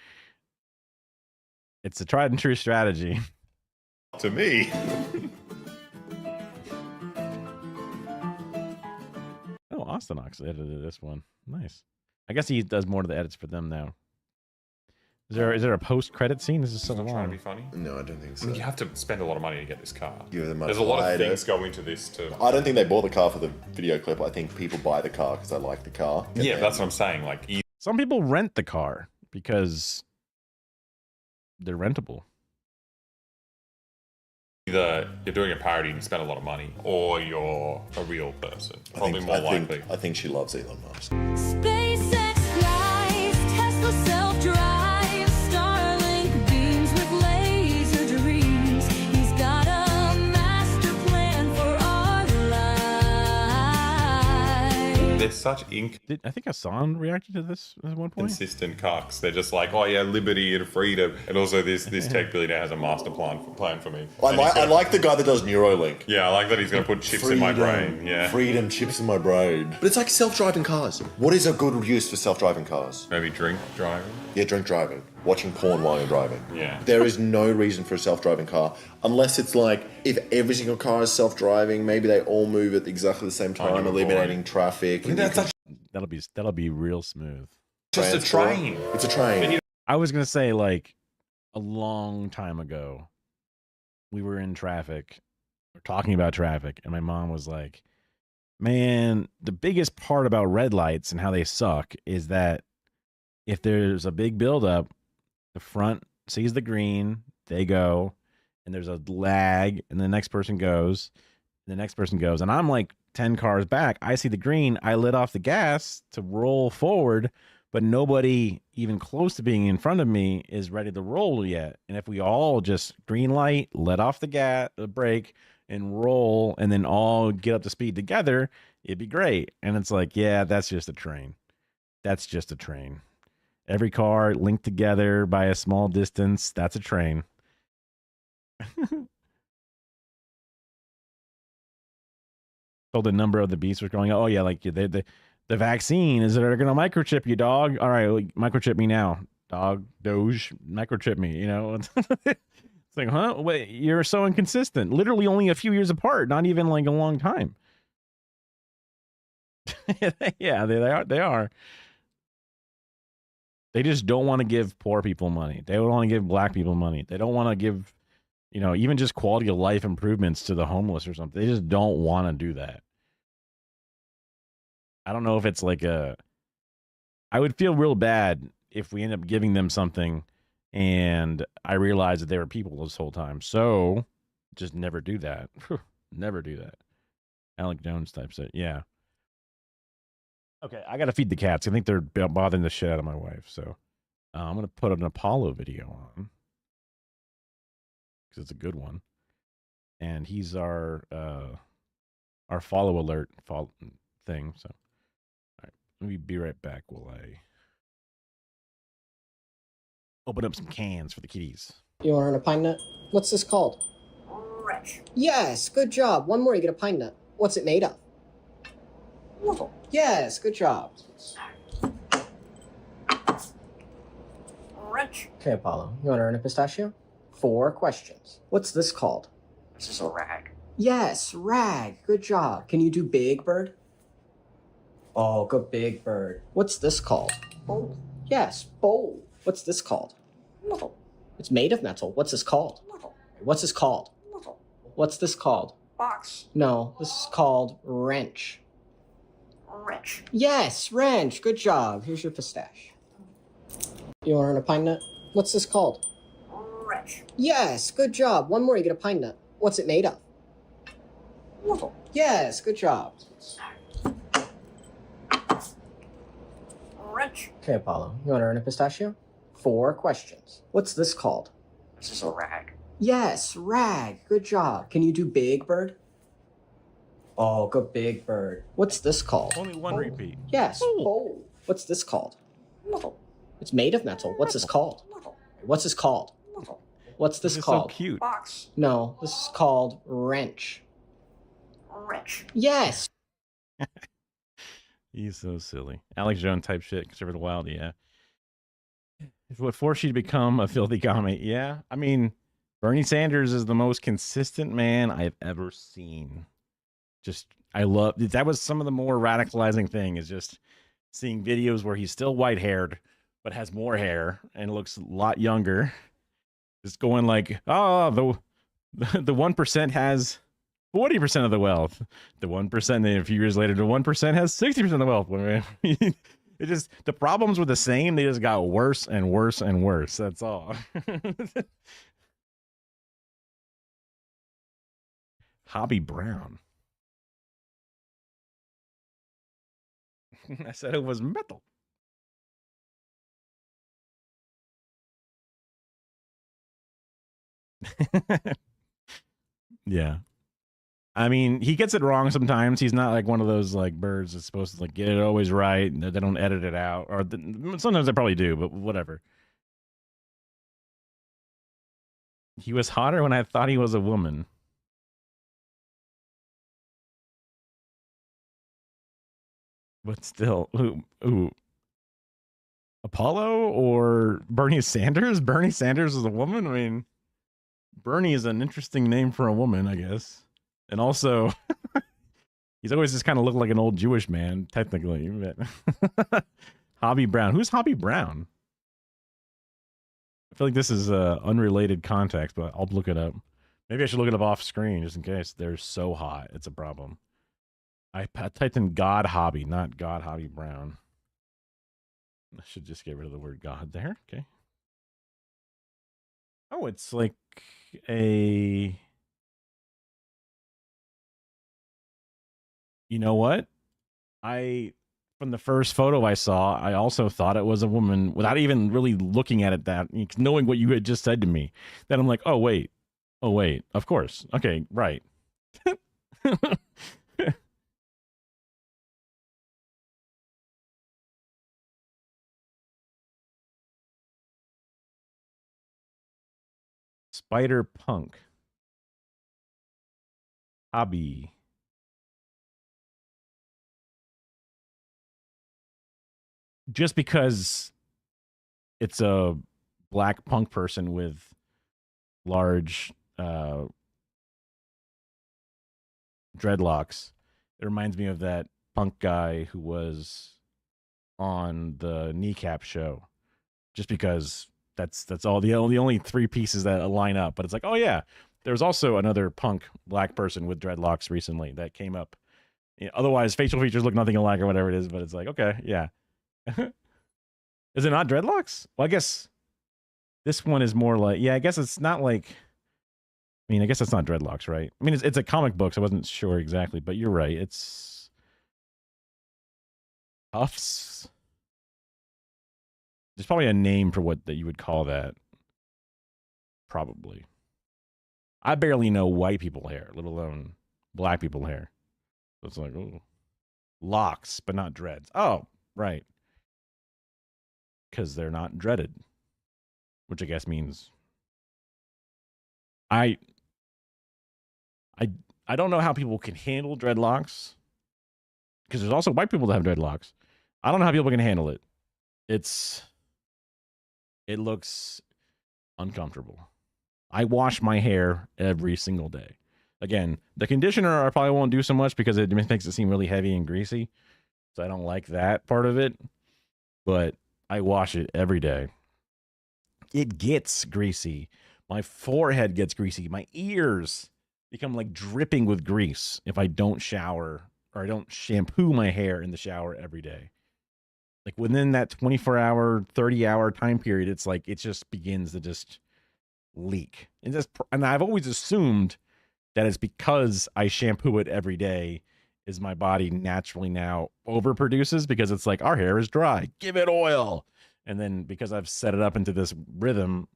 It's a tried and true strategy. To me. Oh, Austin Ox edited this one. Nice. I guess he does more of the edits for them now. Is there a post-credit scene? This is so long. Trying to be funny? No, I don't think so. I mean, you have to spend a lot of money to get this car. Yeah, There's a lot of things go into this too. I don't think they bought the car for the video clip. I think people buy the car because they like the car. Yeah, that's what I'm saying. Like, some people rent the car because they're rentable. Either you're doing a parody and you spend a lot of money, or you're a real person. Probably more likely. I think she loves Elon Musk. SpaceX flies, Tesla self-drive, Starlink beams with laser dreams. He's got a master plan for our lives. They're such I think Hassan reacted to this at one point. Consistent cucks. They're just like, oh yeah, liberty and freedom, and also this tech billionaire has a master plan for me. I like the guy that does Neuralink. Yeah, I like that he's going to put chips in my brain. Yeah, freedom, chips in my brain. But it's like self-driving cars. What is a good use for self-driving cars? Maybe drink driving. Yeah, drink driving. Watching porn while you're driving. Yeah. There is no reason for a self-driving car unless it's like if every single car is self-driving, maybe they all move at exactly the same time, eliminating traffic. That'll be real smooth. Just a train. It's a train. I was gonna say, like, a long time ago, we were in traffic, or talking about traffic, and my mom was like, Man, the biggest part about red lights and how they suck is that if there's a big buildup, the front sees the green, they go, and there's a lag, and the next person goes, and the next person goes, and I'm like 10 cars back. I see the green, I lit off the gas to roll forward, but nobody even close to being in front of me is ready to roll yet. And if we all just green light, let off the brake, and roll, and then all get up to speed together, it'd be great. And it's like, yeah, that's just a train. That's just a train. Every car linked together by a small distance, that's a train. So the number of the beasts was going, oh yeah, like the vaccine is they're gonna microchip you, dog. All right, like, microchip me now, dog. Doge, microchip me. You know, it's like, huh? Wait, you're so inconsistent. Literally only a few years apart, not even like a long time. Yeah, they are. They are. They just don't want to give poor people money. They don't want to give black people money. They don't want to give, you know, even just quality of life improvements to the homeless or something. They just don't want to do that. I don't know if it's like I would feel real bad if we end up giving them something and I realized that they were people this whole time. So just never do that. Never do that. Alec Jones types it. Yeah. Okay, I got to feed the cats. I think they're bothering the shit out of my wife. So I'm going to put an Apollo video on because it's a good one. And he's our follow alert thing. So all right, let me be right back while I open up some cans for the kitties. You want to earn a pine nut? What's this called? Wretch. Yes, good job. One more, you get a pine nut. What's it made of? Metal. Yes, good job. Wretch. Okay, Apollo, you want to earn a pistachio? 4 questions. What's this called? This is a rag. Yes, rag. Good job. Can you do big bird? Oh, good big bird. What's this called? Bowl. Yes, bowl. What's this called? Metal. It's made of metal. What's this called? Metal. What's this called? Metal. What's this called? Box. No, this is called wrench. Wretch. Yes, wrench. Good job. Here's your pistache. You want to earn a pine nut? What's this called? Wretch. Yes, good job. One more, you get a pine nut. What's it made of? Metal. Yes, good job. Wretch. Okay, Apollo, you want to earn a pistachio? 4 questions. What's this called? This is a rag. Yes, rag. Good job. Can you do big bird? Oh, good big bird. What's this called? Only one repeat. Yes, bowl. What's this called? Metal. It's made of metal. What's this called? Metal. What's this called? Metal. What's this This is called? so cute. Box. No, this is called wrench. Wretch. Yes. He's so silly. Alex Jones type shit, Conservative the Wild, yeah. It would force you to become a filthy commie. Yeah. I mean, Bernie Sanders is the most consistent man I've ever seen. Just, I love, that was some of the more radicalizing thing is just seeing videos where he's still white haired, but has more hair and looks a lot younger. Just going like, oh, the 1% has 40% of the wealth. The 1%, then a few years later, the 1% has 60% of the wealth. It just, the problems were the same. They just got worse and worse and worse. That's all. Hobby Brown. I said it was metal. Yeah. I mean, he gets it wrong sometimes. He's not like one of those like birds that's supposed to like get it always right. They don't edit it out, or sometimes they probably do, but whatever. He was hotter when I thought he was a woman. But still, ooh. Apollo or Bernie Sanders? Bernie Sanders is a woman? I mean, Bernie is an interesting name for a woman, I guess. And also, he's always just kind of looked like an old Jewish man, technically. But Hobby Brown. Who's Hobby Brown? I feel like this is unrelated context, but I'll look it up. Maybe I should look it up off screen just in case. They're so hot. It's a problem. I typed in God Hobby, not God Hobby Brown. I should just get rid of the word God there. Okay. Oh, it's like a. You know what? From the first photo I saw, I also thought it was a woman without even really looking at it, that knowing what you had just said to me. Then I'm like, oh wait, of course, okay, right. Spider Punk Hobby. Just because it's a black punk person with large dreadlocks, it reminds me of that punk guy who was on the Kneecap show. Just because that's all the only three pieces that line up. But it's like, oh yeah, there's also another punk black person with dreadlocks recently that came up. Otherwise, facial features look nothing alike or whatever it is. But it's like, okay, yeah. Is it not dreadlocks? Well, I guess this one is more like, yeah, I guess it's not like, I mean, I guess it's not dreadlocks, right? I mean, it's a comic book, so I wasn't sure exactly, but you're right. It's puffs. There's probably a name for what that you would call that. Probably. I barely know white people hair, let alone black people hair. So it's like, oh, locks, but not dreads. Oh, right. Because they're not dreaded, which I guess means I don't know how people can handle dreadlocks, because there's also white people that have dreadlocks. I don't know how people can handle it. It looks uncomfortable. I wash my hair every single day. Again, the conditioner I probably won't do so much because it makes it seem really heavy and greasy. So I don't like that part of it. But I wash it every day. It gets greasy. My forehead gets greasy. My ears become like dripping with grease if I don't shower or I don't shampoo my hair in the shower every day. Like within that 24-hour, 30-hour time period, it's like it just begins to just leak. And I've always assumed that it's because I shampoo it every day is my body naturally now overproduces, because it's like, our hair is dry, give it oil. And then because I've set it up into this rhythm,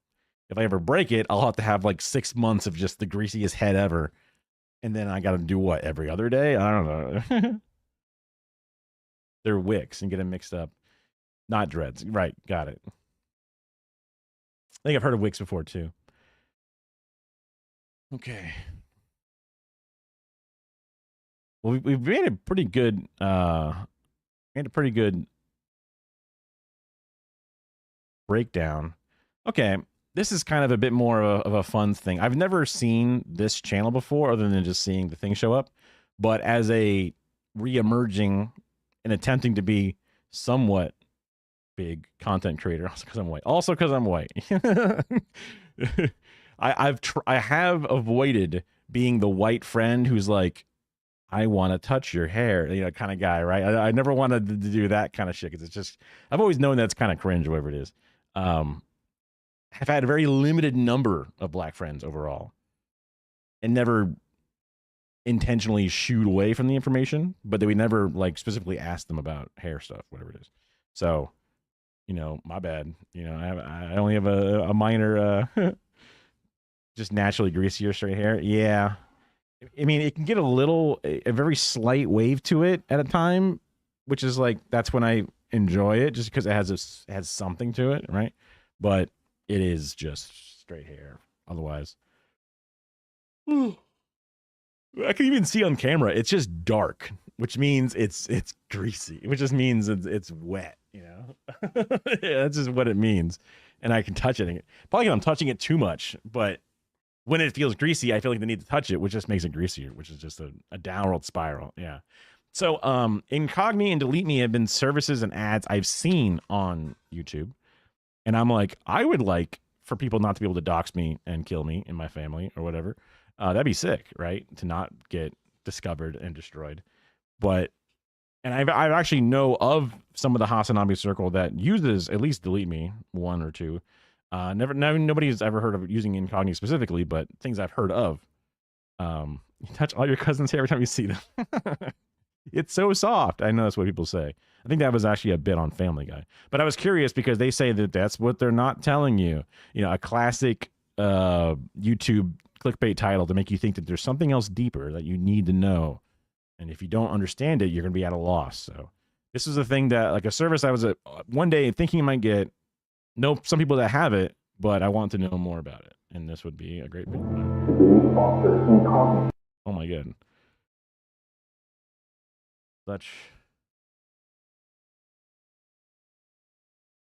if I ever break it, I'll have to have like 6 months of just the greasiest head ever. And then I got to do what, every other day? I don't know. They're wicks and get them mixed up. Not dreads. Right. Got it. I think I've heard of wicks before too. Okay. Well, we've made a pretty good, breakdown. Okay. This is kind of a bit more of a fun thing. I've never seen this channel before other than just seeing the thing show up. But as a re-emerging and attempting to be somewhat big content creator, also because I'm white. I have avoided being the white friend who's like, I want to touch your hair, kind of guy, right? I never wanted to do that kind of shit, because it's just, I've always known that's kind of cringe, whatever it is. Have had a very limited number of black friends overall, and never intentionally shooed away from the information, but we never like specifically ask them about hair stuff, whatever it is. So, my bad. I only have a minor, just naturally greasier straight hair. Yeah. I mean, it can get a very slight wave to it at a time, which is like, that's when I enjoy it, just because it has something to it, right? But it is just straight hair. Otherwise, I can even see on camera, it's just dark, which means it's greasy, which just means it's wet, Yeah, that's just what it means. And I can touch it. Probably because I'm touching it too much, but when it feels greasy, I feel like the need to touch it, which just makes it greasier, which is just a downward spiral. Yeah. So Incogni and Delete Me have been services and ads I've seen on YouTube. And I'm like, I would like for people not to be able to dox me and kill me and my family or whatever. That'd be sick, right? To not get discovered and destroyed. But and I actually know of some of the Hasanabe circle that uses at least Delete Me, one or two. Nobody's ever heard of using Incognito specifically, but things I've heard of. You touch all your cousins' hair every time you see them. It's so soft. I know that's what people say. I think that was actually a bit on Family Guy. But I was curious because they say that that's what they're not telling you. You know, a classic YouTube clickbait title to make you think that there's something else deeper that you need to know. And if you don't understand it, you're going to be at a loss. So this is a thing that, like a service I was one day thinking I might get. Know some people that have it, but I want to know more about it. And this would be a great video. Oh my god. Such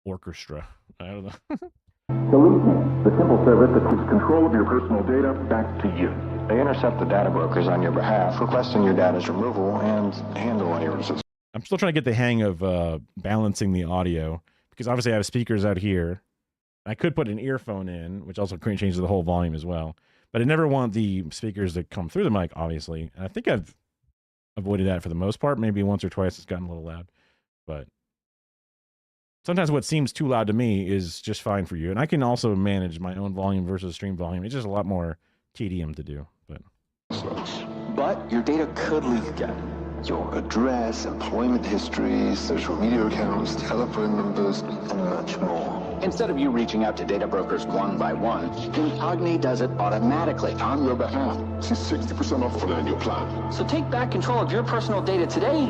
orchestra. I don't know. Delete Me, the simple service that takes control of your personal data back to you. They intercept the data brokers on your behalf, requesting your data's removal and handle any resistance. I'm still trying to get the hang of balancing the audio because obviously I have speakers out here. I could put an earphone in, which also changes the whole volume as well. But I never want the speakers to come through the mic, obviously. And I think I've avoided that for the most part. Maybe once or twice it's gotten a little loud. But sometimes what seems too loud to me is just fine for you. And I can also manage my own volume versus stream volume. It's just a lot more tedium to do. But your data could leak again. Your address, employment history, social media accounts, telephone numbers, and much more. Instead of you reaching out to data brokers one by one, Incogni does it automatically on your behalf. See 60% off for the annual plan. So take back control of your personal data today.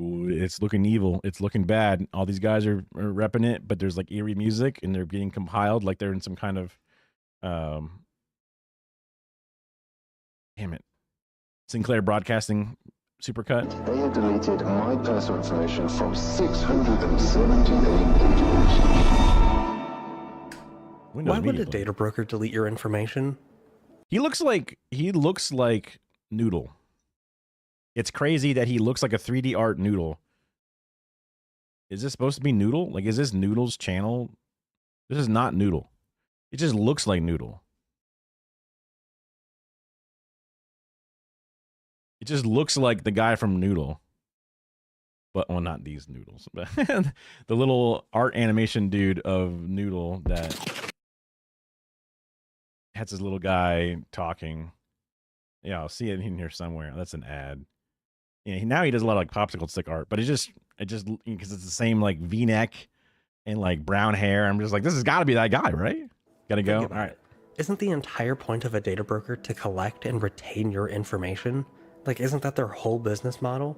Ooh, it's looking evil. It's looking bad. All these guys are repping it, but there's like eerie music and they're getting compiled like they're in some kind of damn it. Sinclair Broadcasting supercut. They had deleted my personal information from 678 pages. Why would a data broker delete your information? He looks like Noodle. It's crazy that he looks like a 3D art Noodle. Is this supposed to be Noodle? Like, is this Noodle's channel? This is not Noodle. It just looks like Noodle. It just looks like the guy from Noodle. But, well, not these noodles. But the little art animation dude of Noodle that has this little guy talking. Yeah, I'll see it in here somewhere. That's an ad. Yeah, now he does a lot of like popsicle stick art, but it just because it's the same like V-neck and like brown hair. I'm just like, this has got to be that guy, right? Gotta go. All right. Isn't the entire point of a data broker to collect and retain your information? Like, isn't that their whole business model?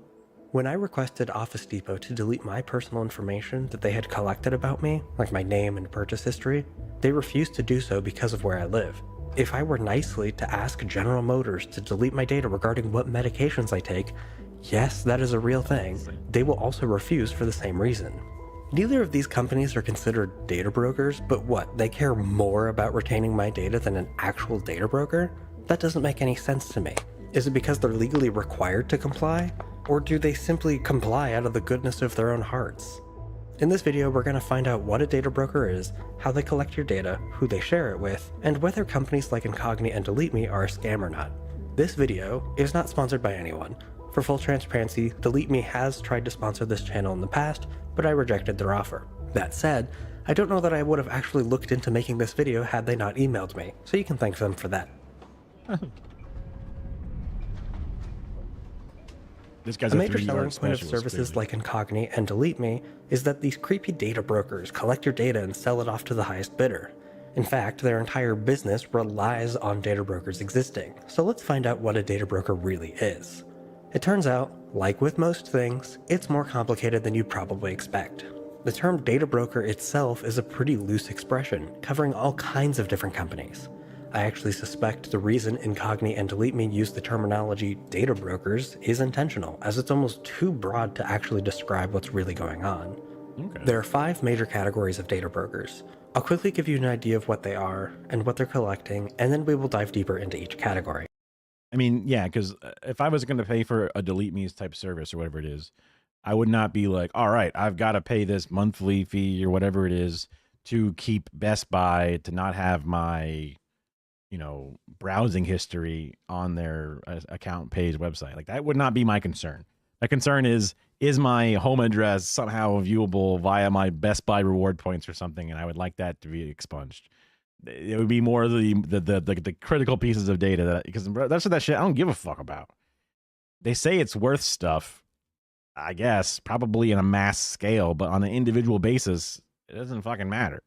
When I requested Office Depot to delete my personal information that they had collected about me, like my name and purchase history, they refused to do so because of where I live. If I were nicely to ask General Motors to delete my data regarding what medications I take, yes, that is a real thing, they will also refuse for the same reason. Neither of these companies are considered data brokers, but what, they care more about retaining my data than an actual data broker? That doesn't make any sense to me. Is it because they're legally required to comply? Or do they simply comply out of the goodness of their own hearts? In this video, we're going to find out what a data broker is, how they collect your data, who they share it with, and whether companies like Incogni and Delete Me are a scam or not. This video is not sponsored by anyone. For full transparency, Delete Me has tried to sponsor this channel in the past, but I rejected their offer. That said, I don't know that I would have actually looked into making this video had they not emailed me, so you can thank them for that. This guy's a major selling point of services clearly. like Incogni and Delete Me is that these creepy data brokers collect your data and sell it off to the highest bidder. In fact, their entire business relies on data brokers existing, so let's find out what a data broker really is. It turns out, like with most things, it's more complicated than you'd probably expect. The term data broker itself is a pretty loose expression, covering all kinds of different companies. I actually suspect the reason Incogni and Delete Me use the terminology data brokers is intentional, as it's almost too broad to actually describe what's really going on. Okay. There are 5 major categories of data brokers. I'll quickly give you an idea of what they are and what they're collecting, and then we will dive deeper into each category. I mean, yeah, because if I was going to pay for a Delete Me type service or whatever it is, I would not be like, all right, I've got to pay this monthly fee or whatever it is to keep Best Buy, to not have my, browsing history on their account page website. Like that would not be my concern. My concern is my home address somehow viewable via my Best Buy reward points or something, and I would like that to be expunged. It would be more the critical pieces of data that, because that's what that shit I don't give a fuck about. They say it's worth stuff, I guess, probably in a mass scale, but on an individual basis, it doesn't fucking matter.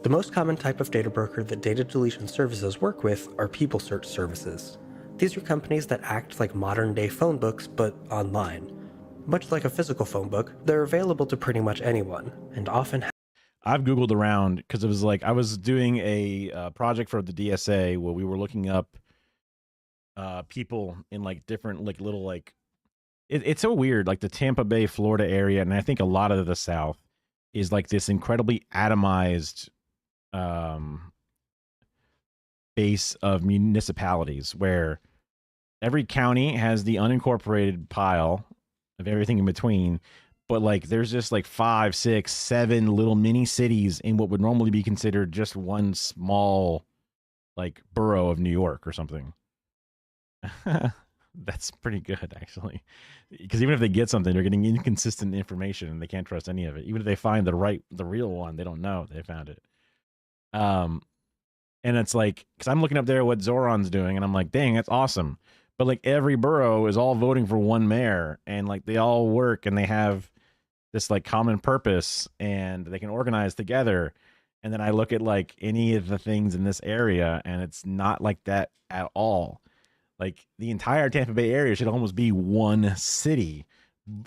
The most common type of data broker that data deletion services work with are people search services. These are companies that act like modern-day phone books, but online. Much like a physical phone book, they're available to pretty much anyone, and often I've Googled around because it was like I was doing a project for the DSA where we were looking up people in like different like little like it's so weird, like the Tampa Bay, Florida area, and I think a lot of the South is like this incredibly atomized base of municipalities where every county has the unincorporated pile of everything in between, but like there's just like 5, 6, 7 little mini cities in what would normally be considered just one small like borough of New York or something. That's pretty good, actually, because even if they get something, they're getting inconsistent information and they can't trust any of it. Even if they find the real one, they don't know they found it. And it's like, because I'm looking up there what Zoran's doing, and I'm like, dang, that's awesome. But like every borough is all voting for one mayor, and like they all work and they have this like common purpose and they can organize together. And then I look at like any of the things in this area, and it's not like that at all. Like the entire Tampa Bay area should almost be one city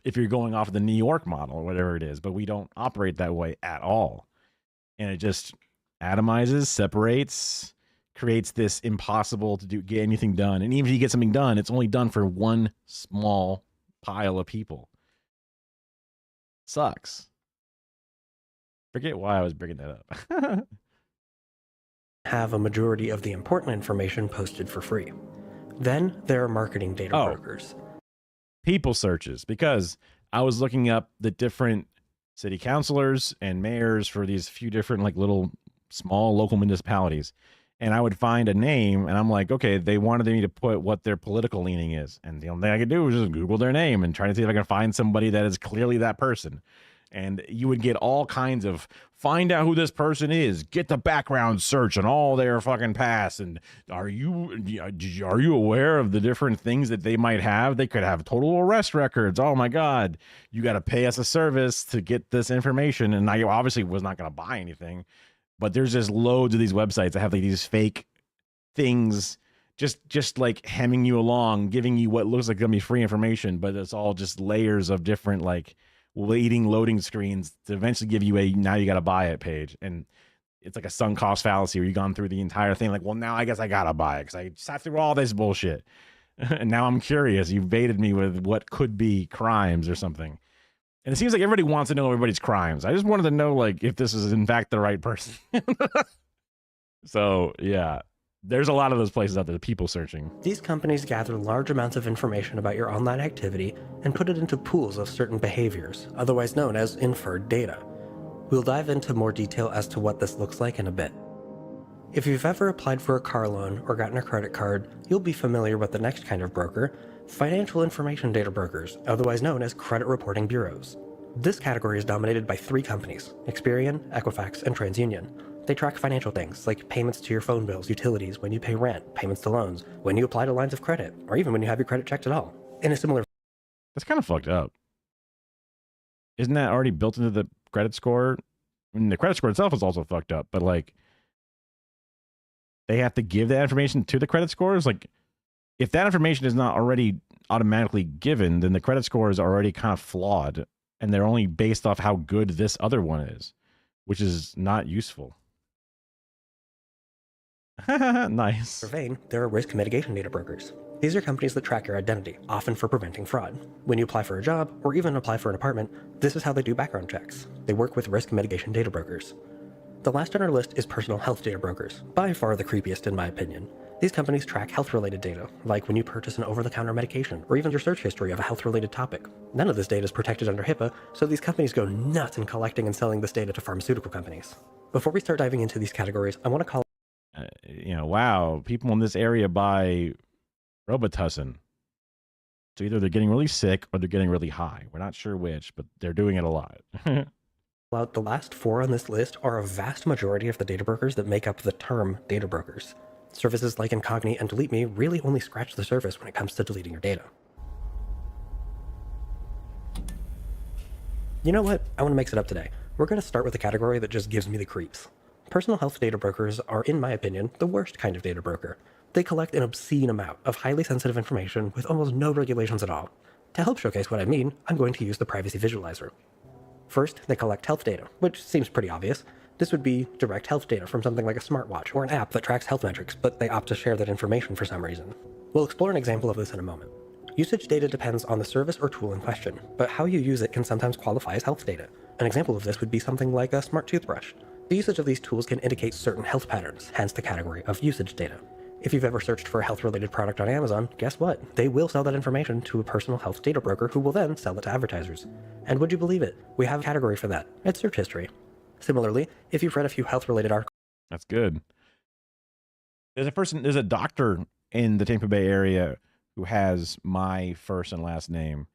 if you're going off of the New York model or whatever it is, but we don't operate that way at all. And it just atomizes, separates, creates this impossible to get anything done. And even if you get something done, it's only done for one small pile of people. Sucks. Forget why I was bringing that up. have a majority of the important information posted for free. Then there are marketing data brokers. People searches, because I was looking up the different city councilors and mayors for these few different like little small local municipalities. And I would find a name and I'm like, okay, they wanted me to put what their political leaning is. And the only thing I could do was just Google their name and try to see if I can find somebody that is clearly that person. And you would get all kinds of find out who this person is, get the background search on all their fucking past. And are you aware of the different things that they might have? They could have total arrest records. Oh my God, you got to pay us a service to get this information. And I obviously was not going to buy anything, but there's just loads of these websites that have like these fake things just like hemming you along, giving you what looks like gonna be free information, but it's all just layers of different like waiting loading screens to eventually give you a now you got to buy it page. And it's like a sunk cost fallacy where you've gone through the entire thing like, well, now I guess I gotta buy it because I sat through all this bullshit and now I'm curious. You've baited me with what could be crimes or something, and it seems like everybody wants to know everybody's crimes. I just wanted to know like if this is in fact the right person. So yeah, there's a lot of those places out there, people searching. These companies gather large amounts of information about your online activity and put it into pools of certain behaviors, otherwise known as inferred data. We'll dive into more detail as to what this looks like in a bit. If you've ever applied for a car loan or gotten a credit card, you'll be familiar with the next kind of broker, financial information data brokers, otherwise known as credit reporting bureaus. This category is dominated by 3 companies, Experian, Equifax, and TransUnion. They track financial things like payments to your phone bills, utilities, when you pay rent, payments to loans, when you apply to lines of credit, or even when you have your credit checked at all. In a similar... That's kind of fucked up. Isn't that already built into the credit score? I mean, the credit score itself is also fucked up, but like they have to give that information to the credit scores. Like if that information is not already automatically given, then the credit score is already kind of flawed and they're only based off how good this other one is, which is not useful. Nice. For vein, there are risk mitigation data brokers. These are companies that track your identity, often for preventing fraud. When you apply for a job, or even apply for an apartment, this is how they do background checks. They work with risk mitigation data brokers. The last on our list is personal health data brokers, by far the creepiest in my opinion. These companies track health-related data, like when you purchase an over-the-counter medication, or even your search history of a health-related topic. None of this data is protected under HIPAA, so these companies go nuts in collecting and selling this data to pharmaceutical companies. Before we start diving into these categories, I want to call wow, people in this area buy Robitussin. So either they're getting really sick or they're getting really high. We're not sure which, but they're doing it a lot. Well, the last 4 on this list are a vast majority of the data brokers that make up the term data brokers. Services like Incognito and Delete Me really only scratch the surface when it comes to deleting your data. You know what? I want to mix it up today. We're going to start with a category that just gives me the creeps. Personal health data brokers are, in my opinion, the worst kind of data broker. They collect an obscene amount of highly sensitive information with almost no regulations at all. To help showcase what I mean, I'm going to use the privacy visualizer. First, they collect health data, which seems pretty obvious. This would be direct health data from something like a smartwatch or an app that tracks health metrics, but they opt to share that information for some reason. We'll explore an example of this in a moment. Usage data depends on the service or tool in question, but how you use it can sometimes qualify as health data. An example of this would be something like a smart toothbrush. The usage of these tools can indicate certain health patterns, hence the category of usage data. If you've ever searched for a health-related product on Amazon, guess what? They will sell that information to a personal health data broker who will then sell it to advertisers. And would you believe it? We have a category for that. It's search history. Similarly, if you've read a few health-related articles... That's good. There's a doctor in the Tampa Bay area who has my first and last name,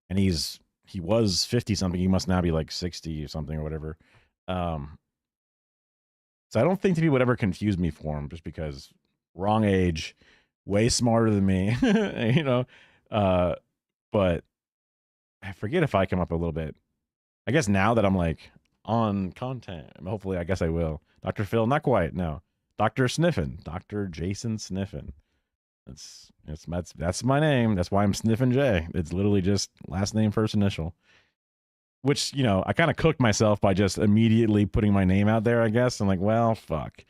and he was 50 something. He must now be like 60 or something or whatever. So I don't think people would ever confuse me for him, just because wrong age, way smarter than me, but I forget if I come up a little bit. I guess now that I'm like on content, hopefully, I guess I will. Dr. Phil, not quite, no. Dr. Sniffin, Dr. Jason Sniffin. That's my name. That's why I'm Sniffin J. It's literally just last name, first initial. Which, I kind of cooked myself by just immediately putting my name out there, I guess. I'm like, well, fuck.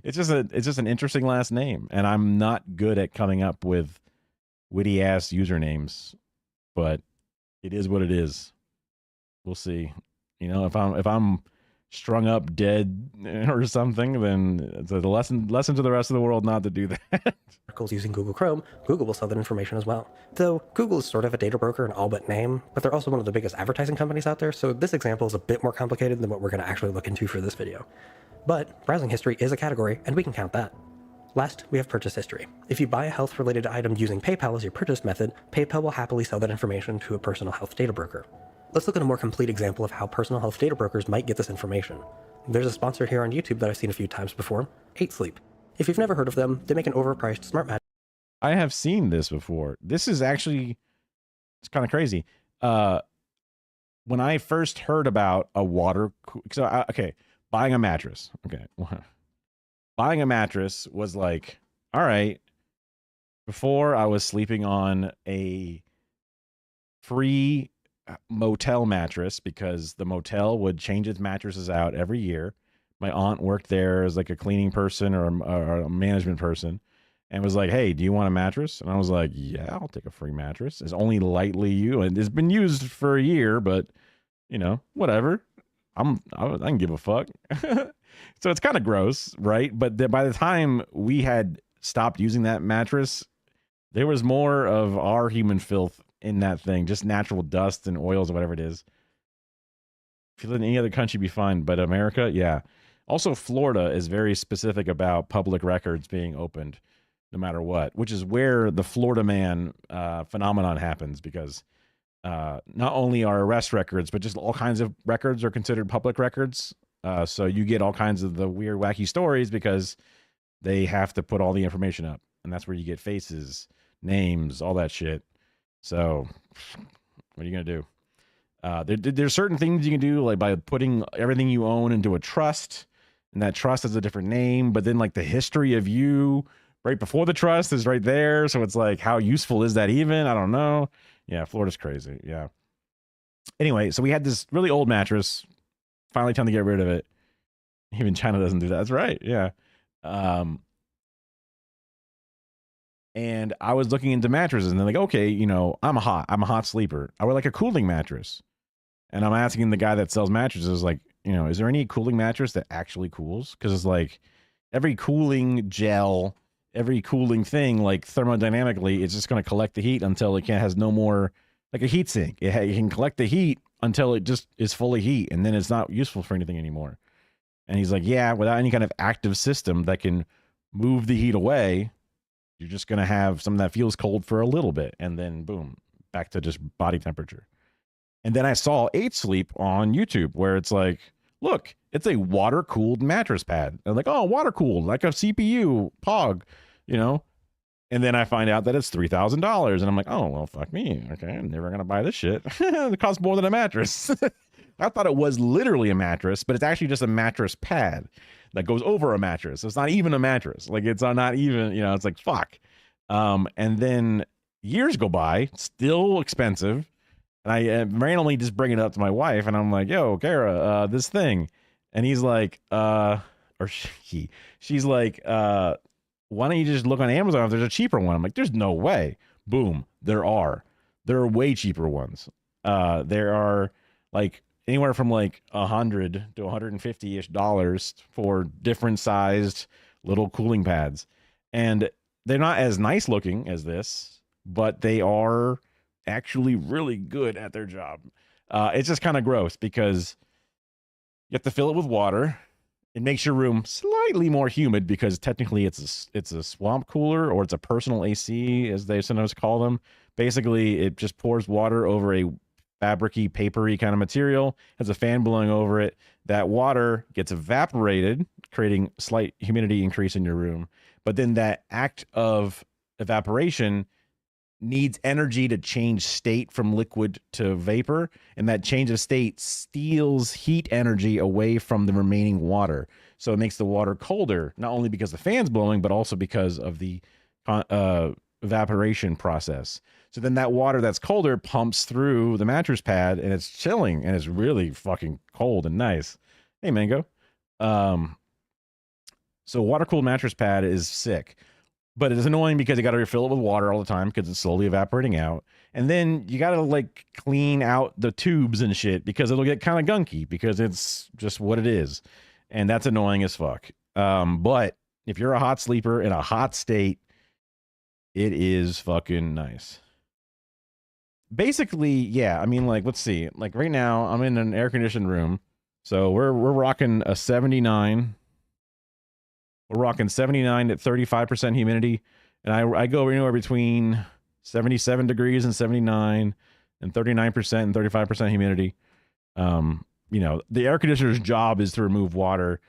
It's just an interesting last name, and I'm not good at coming up with witty ass usernames, but it is what it is. We'll see. If I'm strung up dead or something, then it's a lesson to the rest of the world not to do that. Articles using Google Chrome, Google will sell that information as well. Though Google is sort of a data broker in all but name, but they're also one of the biggest advertising companies out there, so this example is a bit more complicated than what we're going to actually look into for this video. But browsing history is a category, and we can count that. Last, we have purchase history. If you buy a health-related item using PayPal as your purchase method, PayPal will happily sell that information to a personal health data broker. Let's look at a more complete example of how personal health data brokers might get this information. There's a sponsor here on YouTube that I've seen a few times before, 8 Sleep. If you've never heard of them, they make an overpriced smart mattress. I have seen this before. This is actually, it's kind of crazy. When I first heard about a buying a mattress. Okay. Buying a mattress was like, all right, before I was sleeping on a free motel mattress because the motel would change its mattresses out every year. My aunt worked there as like a cleaning person or a management person, and was like, hey, do you want a mattress? And I was like, yeah, I'll take a free mattress. It's only lightly used, and it's been used for a year, but whatever. I can give a fuck. So it's kind of gross, right? But by the time we had stopped using that mattress, there was more of our human filth in that thing, just natural dust and oils or whatever it is. If you live in any other country, be fine, but America, yeah. Also, Florida is very specific about public records being opened no matter what, which is where the Florida man phenomenon happens, because not only are arrest records, but just all kinds of records are considered public records. So you get all kinds of the weird, wacky stories because they have to put all the information up. And that's where you get faces, names, all that shit. So what are you going to do? There's certain things you can do, like by putting everything you own into a trust, and that trust has a different name, but then like the history of you right before the trust is right there. So it's like, how useful is that even? I don't know. Yeah, Florida's crazy. Yeah. Anyway, so we had this really old mattress. Finally time to get rid of it. Even China doesn't do that. That's right. Yeah. And I was looking into mattresses, and they're like, okay, I'm a hot sleeper. I would like a cooling mattress. And I'm asking the guy that sells mattresses, like, is there any cooling mattress that actually cools? Because it's like every cooling gel, every cooling thing, like thermodynamically, it's just going to collect the heat until it has no more, like a heat sink. It can collect the heat until it just is full of heat, and then it's not useful for anything anymore. And he's like, yeah, without any kind of active system that can move the heat away, you're just going to have something that feels cold for a little bit. And then boom, back to just body temperature. And then I saw 8 Sleep on YouTube where it's like, look, it's a water cooled mattress pad. And like, oh, water cooled, like a CPU, POG, you know? And then I find out that it's $3,000. And I'm like, oh, well, fuck me. Okay, I'm never going to buy this shit. It costs more than a mattress. I thought it was literally a mattress, but it's actually just a mattress pad that goes over a mattress. It's not even a mattress. Like, it's not even, you know, it's like, fuck. And then years go by, still expensive. And I randomly just bring it up to my wife, and I'm like, yo, Kara, this thing. And he's like, she's like, why don't you just look on Amazon if there's a cheaper one? I'm like, there's no way. Boom. There are way cheaper ones. There are like anywhere from like $100 to $150-ish for different sized little cooling pads. And they're not as nice looking as this, but they are actually really good at their job. It's just kind of gross because you have to fill it with water. It makes your room slightly more humid because technically it's a swamp cooler, or it's a personal AC, as they sometimes call them. Basically, it just pours water over a fabricy, papery kind of material, has a fan blowing over it. That water gets evaporated, creating slight humidity increase in your room. But then that act of evaporation needs energy to change state from liquid to vapor, and that change of state steals heat energy away from the remaining water. So it makes the water colder, not only because the fan's blowing, but also because of the evaporation process. So then that water that's colder pumps through the mattress pad, and it's chilling, and it's really fucking cold and nice. Hey, Mango. So water-cooled mattress pad is sick. But it's annoying because you got to refill it with water all the time because it's slowly evaporating out. And then you got to like clean out the tubes and shit because it'll get kind of gunky because it's just what it is. And that's annoying as fuck. But if you're a hot sleeper in a hot state, it is fucking nice. Basically, yeah. I mean, like, let's see. Like right now, I'm in an air-conditioned room. So we're rocking a 79. We're rocking 79 at 35% humidity. And I go anywhere between 77 degrees and 79 and 39% and 35% humidity. You know, the air conditioner's job is to remove water,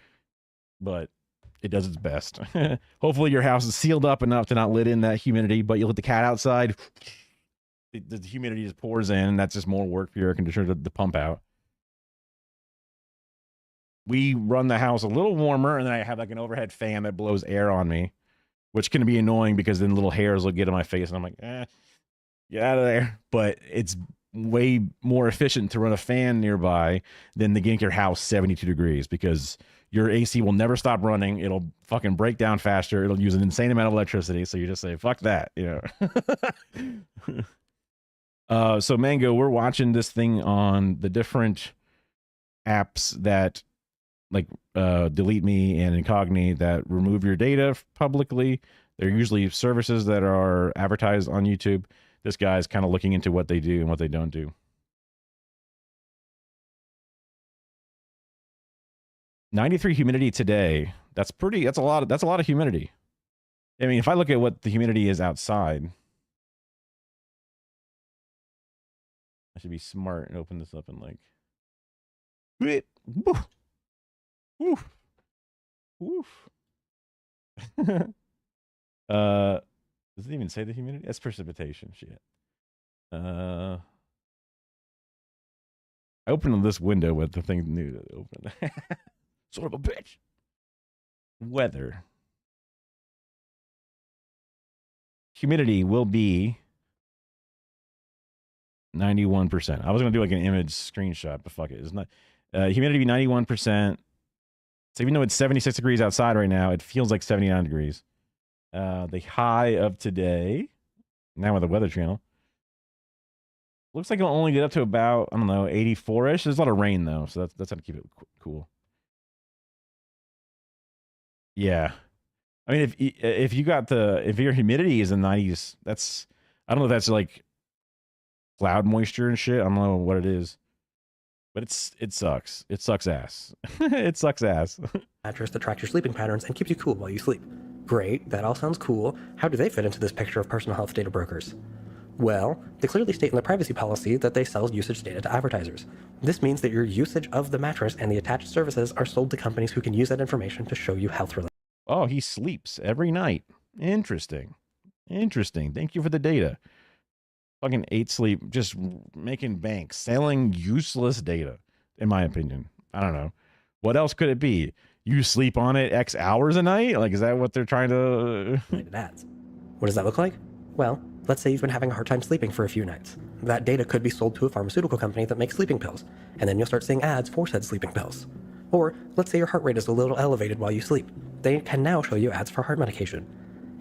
but it does its best. Hopefully your house is sealed up enough to not let in that humidity, but you let the cat outside, the humidity just pours in, and that's just more work for your air conditioner to pump out. We run the house a little warmer, and then I have like an overhead fan that blows air on me, which can be annoying because then little hairs will get in my face, and I'm like, get out of there. But it's way more efficient to run a fan nearby than to get your house 72 degrees because your AC will never stop running. It'll fucking break down faster. It'll use an insane amount of electricity. So you just say, fuck that, you know. So Mango, we're watching this thing on the different apps that like Delete Me and Incogni that remove your data publicly. They're usually services that are advertised on YouTube. This guy's kind of looking into what they do and what they don't do. 93 humidity today. That's a lot of humidity. I mean, if I look at what the humidity is outside, I should be smart and open this up and like woof. Woof. Woof. Does it even say the humidity? That's precipitation. Shit. I opened this window with the thing new to open. Sort of a bitch. Weather. Humidity will be 91%. I was gonna do like an image screenshot, but fuck it. It's not. Humidity 91%. So even though it's 76 degrees outside right now, it feels like 79 degrees. The high of today, now with the Weather Channel, looks like it'll only get up to about, I don't know, 84-ish. There's a lot of rain though, so that's how to keep it cool. Yeah, I mean, if your humidity is in the 90s, that's, I don't know if that's like cloud moisture and shit. I don't know what it is, But it sucks. It sucks ass. It sucks ass. Mattress that tracks your sleeping patterns and keeps you cool while you sleep. Great, that all sounds cool. How do they fit into this picture of personal health data brokers? Well, they clearly state in the privacy policy that they sell usage data to advertisers. This means that your usage of the mattress and the attached services are sold to companies who can use that information to show you health-related. Oh, he sleeps every night. Interesting. Interesting. Thank you for the data. Fucking 8 Sleep, just making bank, selling useless data, in my opinion. I don't know. What else could it be? You sleep on it X hours a night? Like, is that what they're trying to... ads. What does that look like? Well, let's say you've been having a hard time sleeping for a few nights. That data could be sold to a pharmaceutical company that makes sleeping pills, and then you'll start seeing ads for said sleeping pills. Or, let's say your heart rate is a little elevated while you sleep. They can now show you ads for heart medication.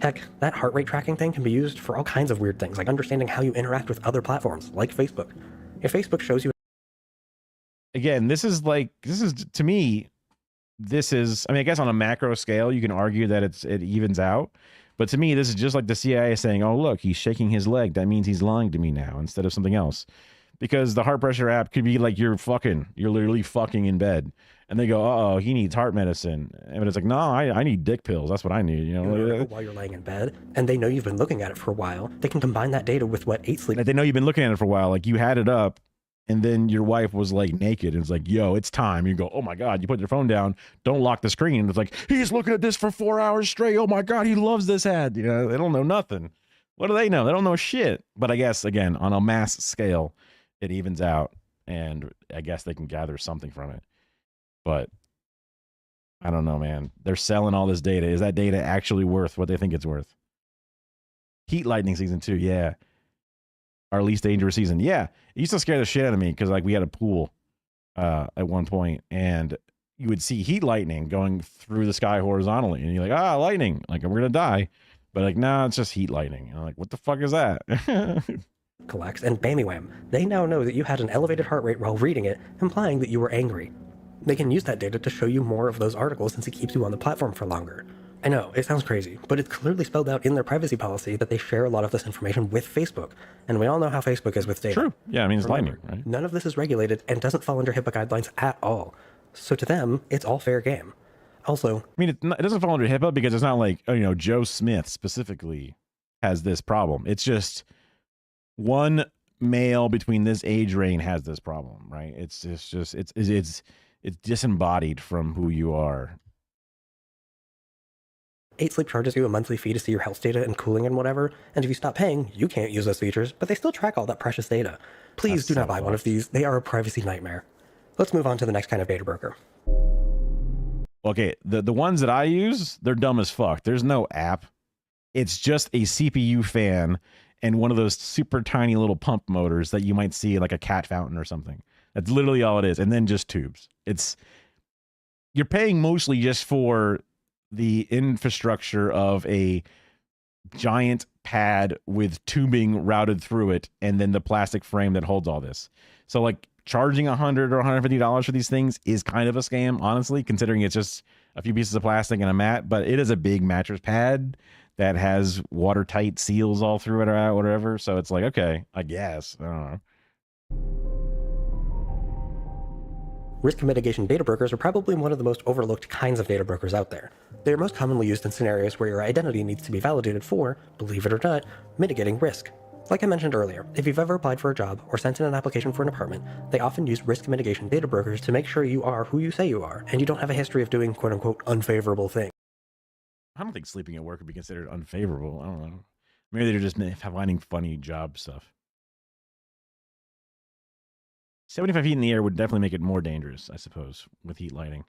Heck, that heart rate tracking thing can be used for all kinds of weird things, like understanding how you interact with other platforms, like Facebook. If Facebook shows you... Again, to me, I mean, I guess on a macro scale, you can argue that it evens out. But to me, this is just like the CIA saying, oh, look, he's shaking his leg. That means he's lying to me now instead of something else. Because the heart pressure app could be like you're literally fucking in bed. And they go, uh-oh, he needs heart medicine. And it's like, no, I need dick pills. That's what I need. While you're laying in bed, and they know you've been looking at it for a while, they can combine that data with what 8 Sleep... They know you've been looking at it for a while. Like, you had it up, and then your wife was, like, naked. And it's like, yo, it's time. You go, oh, my God. You put your phone down. Don't lock the screen. And it's like, he's looking at this for 4 hours straight. Oh, my God, he loves this ad. They don't know nothing. What do they know? They don't know shit. But I guess, again, on a mass scale, it evens out. And I guess they can gather something from it. But... I don't know, man. They're selling all this data. Is that data actually worth what they think it's worth? Heat Lightning season 2, yeah. Our least dangerous season, yeah. It used to scare the shit out of me because like we had a pool at one point, and you would see heat lightning going through the sky horizontally, and you're like, lightning, like we're gonna die. But like, nah, it's just heat lightning. And I'm like, what the fuck is that? Collects, and bammy wham, they now know that you had an elevated heart rate while reading it, implying that you were angry. They can use that data to show you more of those articles since it keeps you on the platform for longer. I know, it sounds crazy, but it's clearly spelled out in their privacy policy that they share a lot of this information with Facebook. And we all know how Facebook is with data. True. Yeah, I mean, it's lightning, right? None of this is regulated and doesn't fall under HIPAA guidelines at all. So to them, it's all fair game. Also... I mean, it doesn't fall under HIPAA because it's not like, Joe Smith specifically has this problem. It's just one male between this age range has this problem, right? It's disembodied from who you are. 8 Sleep charges you a monthly fee to see your health data and cooling and whatever, and if you stop paying, you can't use those features, but they still track all that precious data. Please do not buy one of these. They are a privacy nightmare. Let's move on to the next kind of data broker. Okay, the ones that I use, they're dumb as fuck. There's no app. It's just a CPU fan and one of those super tiny little pump motors that you might see in like a cat fountain or something. That's literally all it is. And then just tubes. You're paying mostly just for the infrastructure of a giant pad with tubing routed through it and then the plastic frame that holds all this. So like charging $100 or $150 for these things is kind of a scam, honestly, considering it's just a few pieces of plastic and a mat, but it is a big mattress pad that has watertight seals all through it or whatever. So it's like, okay, I guess. I don't know. Risk mitigation data brokers are probably one of the most overlooked kinds of data brokers out there. They are most commonly used in scenarios where your identity needs to be validated for, believe it or not, mitigating risk. Like I mentioned earlier, if you've ever applied for a job or sent in an application for an apartment, they often use risk mitigation data brokers to make sure you are who you say you are, and you don't have a history of doing quote-unquote unfavorable things. I don't think sleeping at work would be considered unfavorable. I don't know. Maybe they're just finding funny job stuff. 75 feet in the air would definitely make it more dangerous, I suppose, with heat lighting.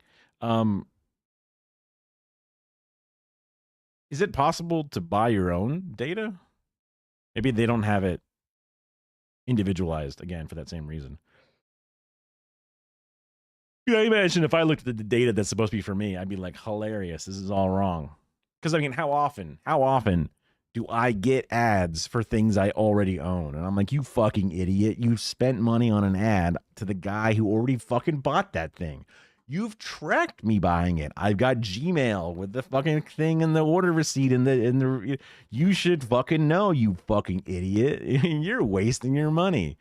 Is it possible to buy your own data? Maybe they don't have it individualized, again, for that same reason. Yeah, imagine if I looked at the data that's supposed to be for me, I'd be like, hilarious, this is all wrong. Because, I mean, how often do I get ads for things I already own? And I'm like, you fucking idiot. You spent money on an ad to the guy who already fucking bought that thing. You've tracked me buying it. I've got Gmail with the fucking thing and the order receipt in the you should fucking know, you fucking idiot. You're wasting your money.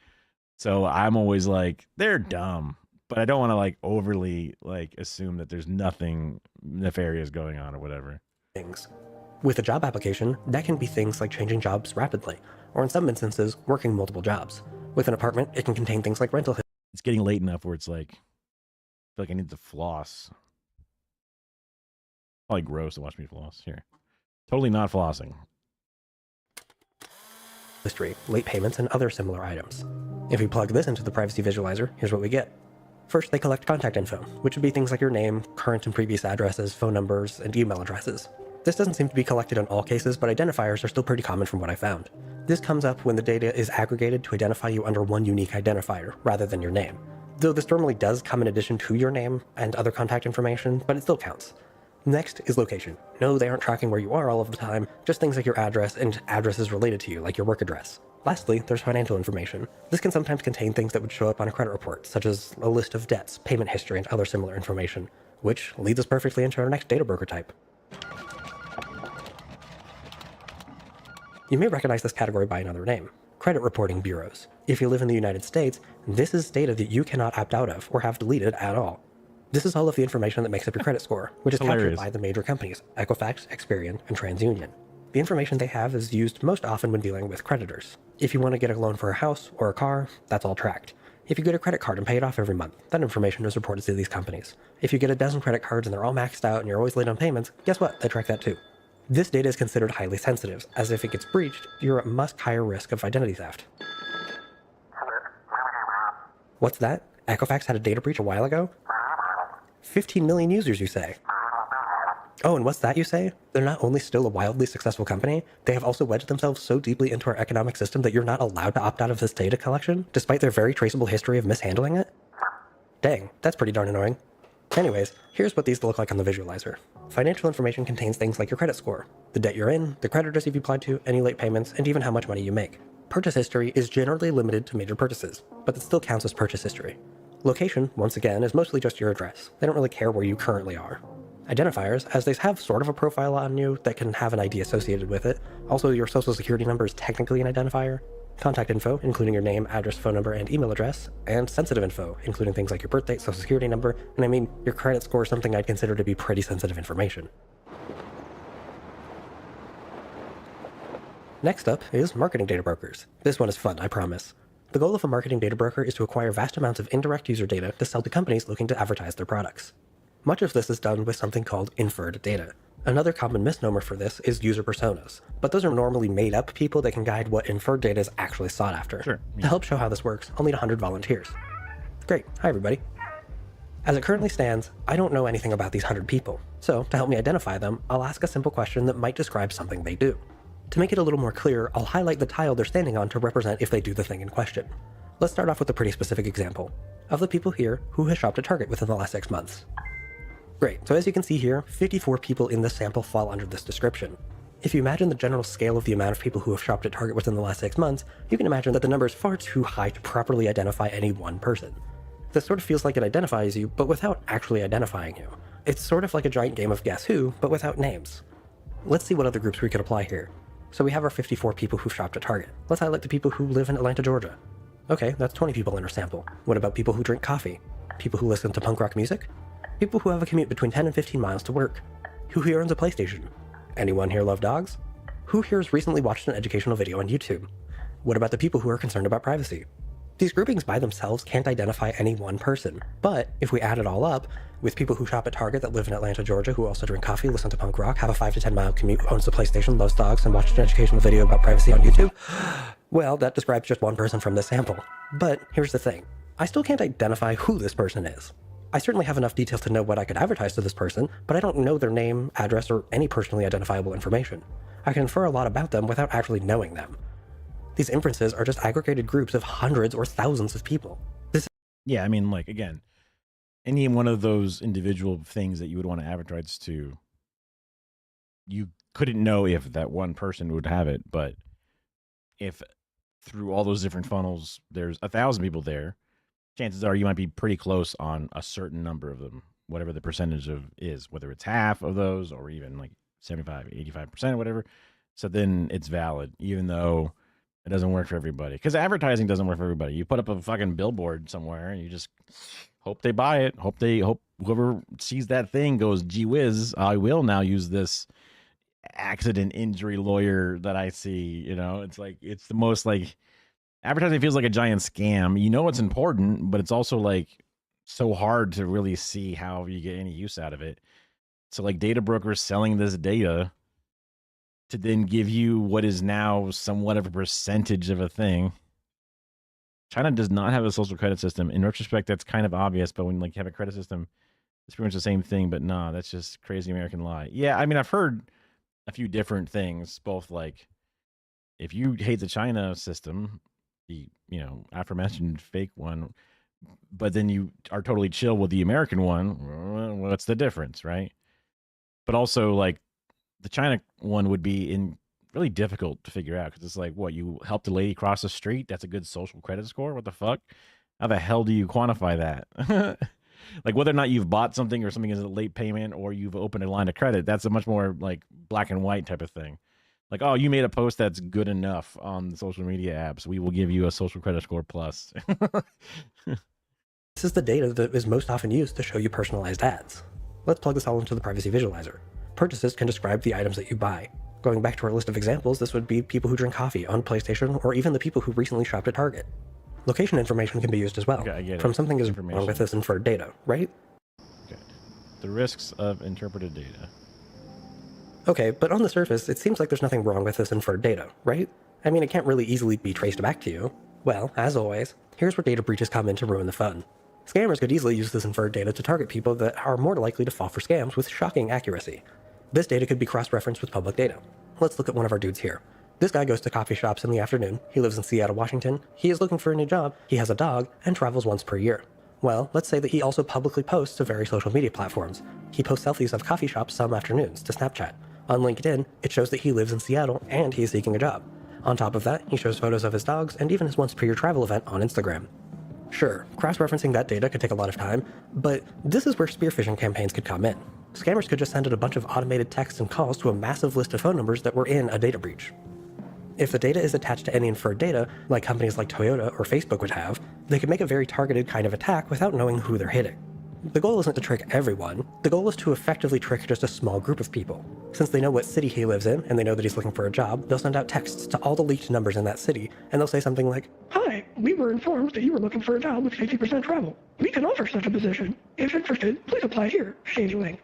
So I'm always like, they're dumb. but I don't want to like overly like assume that there's nothing nefarious going on or whatever. Things. With a job application, that can be things like changing jobs rapidly, or in some instances, working multiple jobs. With an apartment, it can contain things like rental. It's getting late enough where it's like, I feel like I need to floss. Probably gross to watch me floss here. Totally not flossing. History, late payments, and other similar items. If we plug this into the privacy visualizer, here's what we get. First, they collect contact info, which would be things like your name, current and previous addresses, phone numbers, and email addresses. This doesn't seem to be collected in all cases, but identifiers are still pretty common from what I found. This comes up when the data is aggregated to identify you under one unique identifier, rather than your name. Though this normally does come in addition to your name and other contact information, but it still counts. Next is location. No, they aren't tracking where you are all of the time, just things like your address and addresses related to you, like your work address. Lastly, there's financial information. This can sometimes contain things that would show up on a credit report, such as a list of debts, payment history, and other similar information, which leads us perfectly into our next data broker type. You may recognize this category by another name, credit reporting bureaus. If you live in the United States, this is data that you cannot opt out of or have deleted at all. This is all of the information that makes up your credit score, which is captured by the major companies, Equifax, Experian, and TransUnion. The information they have is used most often when dealing with creditors. If you want to get a loan for a house or a car, that's all tracked. If you get a credit card and pay it off every month, that information is reported to these companies. If you get a dozen credit cards and they're all maxed out and you're always late on payments, guess what? They track that too. This data is considered highly sensitive, as if it gets breached, you're at much higher risk of identity theft. What's that? Equifax had a data breach a while ago? 15 million users, you say? Oh, and what's that you say? They're not only still a wildly successful company, they have also wedged themselves so deeply into our economic system that you're not allowed to opt out of this data collection, despite their very traceable history of mishandling it? Dang, that's pretty darn annoying. Anyways, here's what these look like on the visualizer. Financial information contains things like your credit score, the debt you're in, the creditors you've applied to, any late payments, and even how much money you make. Purchase history is generally limited to major purchases, but it still counts as purchase history. Location, once again, is mostly just your address. They don't really care where you currently are. Identifiers, as they have sort of a profile on you that can have an ID associated with it. Also, your social security number is technically an identifier. Contact info, including your name, address, phone number, and email address. And sensitive info, including things like your birth date, social security number, and I mean, your credit score is something I'd consider to be pretty sensitive information. Next up is marketing data brokers. This one is fun, I promise. The goal of a marketing data broker is to acquire vast amounts of indirect user data to sell to companies looking to advertise their products. Much of this is done with something called inferred data. Another common misnomer for this is user personas, but those are normally made up people that can guide what inferred data is actually sought after. Sure. To help show how this works, I'll need 100 volunteers. Great, hi everybody. As it currently stands, I don't know anything about these 100 people, so to help me identify them, I'll ask a simple question that might describe something they do. To make it a little more clear, I'll highlight the tile they're standing on to represent if they do the thing in question. Let's start off with a pretty specific example. Of the people here, who has shopped at Target within the last 6 months? Great, so as you can see here, 54 people in this sample fall under this description. If you imagine the general scale of the amount of people who have shopped at Target within the last 6 months, you can imagine that the number is far too high to properly identify any one person. This sort of feels like it identifies you, but without actually identifying you. It's sort of like a giant game of Guess Who, but without names. Let's see what other groups we could apply here. So we have our 54 people who've shopped at Target. Let's highlight the people who live in Atlanta, Georgia. Okay, that's 20 people in our sample. What about people who drink coffee? People who listen to punk rock music? People who have a commute between 10 and 15 miles to work? Who here owns a PlayStation? Anyone here love dogs? Who here has recently watched an educational video on YouTube? What about the people who are concerned about privacy? These groupings by themselves can't identify any one person, but if we add it all up, with people who shop at Target that live in Atlanta, Georgia, who also drink coffee, listen to punk rock, have a 5 to 10 mile commute, owns a PlayStation, loves dogs, and watched an educational video about privacy on YouTube, well, that describes just one person from this sample. But here's the thing. I still can't identify who this person is. I certainly have enough details to know what I could advertise to this person, but I don't know their name, address, or any personally identifiable information. I can infer a lot about them without actually knowing them. These inferences are just aggregated groups of hundreds or thousands of people. Yeah, I mean, like, again, any one of those individual things that you would want to advertise to, you couldn't know if that one person would have it, but if through all those different funnels, there's 1,000 people there, chances are you might be pretty close on a certain number of them, whatever the percentage of is, whether it's half of those or even like 75, 85% or whatever. So then it's valid, even though It doesn't work for everybody because advertising doesn't work for everybody. You put up a fucking billboard somewhere and you just hope they buy it. Hope whoever sees that thing goes, gee whiz, I will now use this accident injury lawyer that I see. You know, it's like, it's the most like, advertising feels like a giant scam. You know, it's important, but it's also like so hard to really see how you get any use out of it. So like data brokers selling this data to then give you what is now somewhat of a percentage of a thing. China does not have a social credit system. In retrospect, that's kind of obvious, but when like you have a credit system, it's pretty much the same thing, but no, that's just crazy American lie. Yeah, I mean, I've heard a few different things, both like if you hate the China system, the, you know, aforementioned fake one, but then you are totally chill with the American one, what's the difference, right? But also like the China one would be really difficult to figure out because it's like, what, you helped a lady cross the street? That's a good social credit score? What the fuck? How the hell do you quantify that? Like whether or not you've bought something or something is a late payment or you've opened a line of credit, that's a much more like black and white type of thing. Like, oh, you made a post that's good enough on the social media apps. We will give you a social credit score plus. This is the data that is most often used to show you personalized ads. Let's plug this all into the privacy visualizer. Purchases can describe the items that you buy. Going back to our list of examples, this would be people who drink coffee on PlayStation or even the people who recently shopped at Target. Location information can be used as well. Okay, I get From it. something is wrong with this inferred data, right? Okay. The risks of interpreted data. Okay, but on the surface, it seems like there's nothing wrong with this inferred data, right? I mean, it can't really easily be traced back to you. Well, as always, here's where data breaches come in to ruin the fun. Scammers could easily use this inferred data to target people that are more likely to fall for scams with shocking accuracy. This data could be cross-referenced with public data. Let's look at one of our dudes here. This guy goes to coffee shops in the afternoon, he lives in Seattle, Washington, he is looking for a new job, he has a dog, and travels once per year. Well, let's say that he also publicly posts to various social media platforms. He posts selfies of coffee shops some afternoons to Snapchat. On LinkedIn, it shows that he lives in Seattle and he is seeking a job. On top of that, he shows photos of his dogs and even his once per year travel event on Instagram. Sure, cross-referencing that data could take a lot of time, but this is where spear phishing campaigns could come in. Scammers could just send out a bunch of automated texts and calls to a massive list of phone numbers that were in a data breach. If the data is attached to any inferred data, like companies like Toyota or Facebook would have, they could make a very targeted kind of attack without knowing who they're hitting. The goal isn't to trick everyone, the goal is to effectively trick just a small group of people. Since they know what city he lives in, and they know that he's looking for a job, they'll send out texts to all the leaked numbers in that city, and they'll say something like, "Hi, we were informed that you were looking for a job with 50% travel. We can offer such a position. If interested, please apply here. Shady link."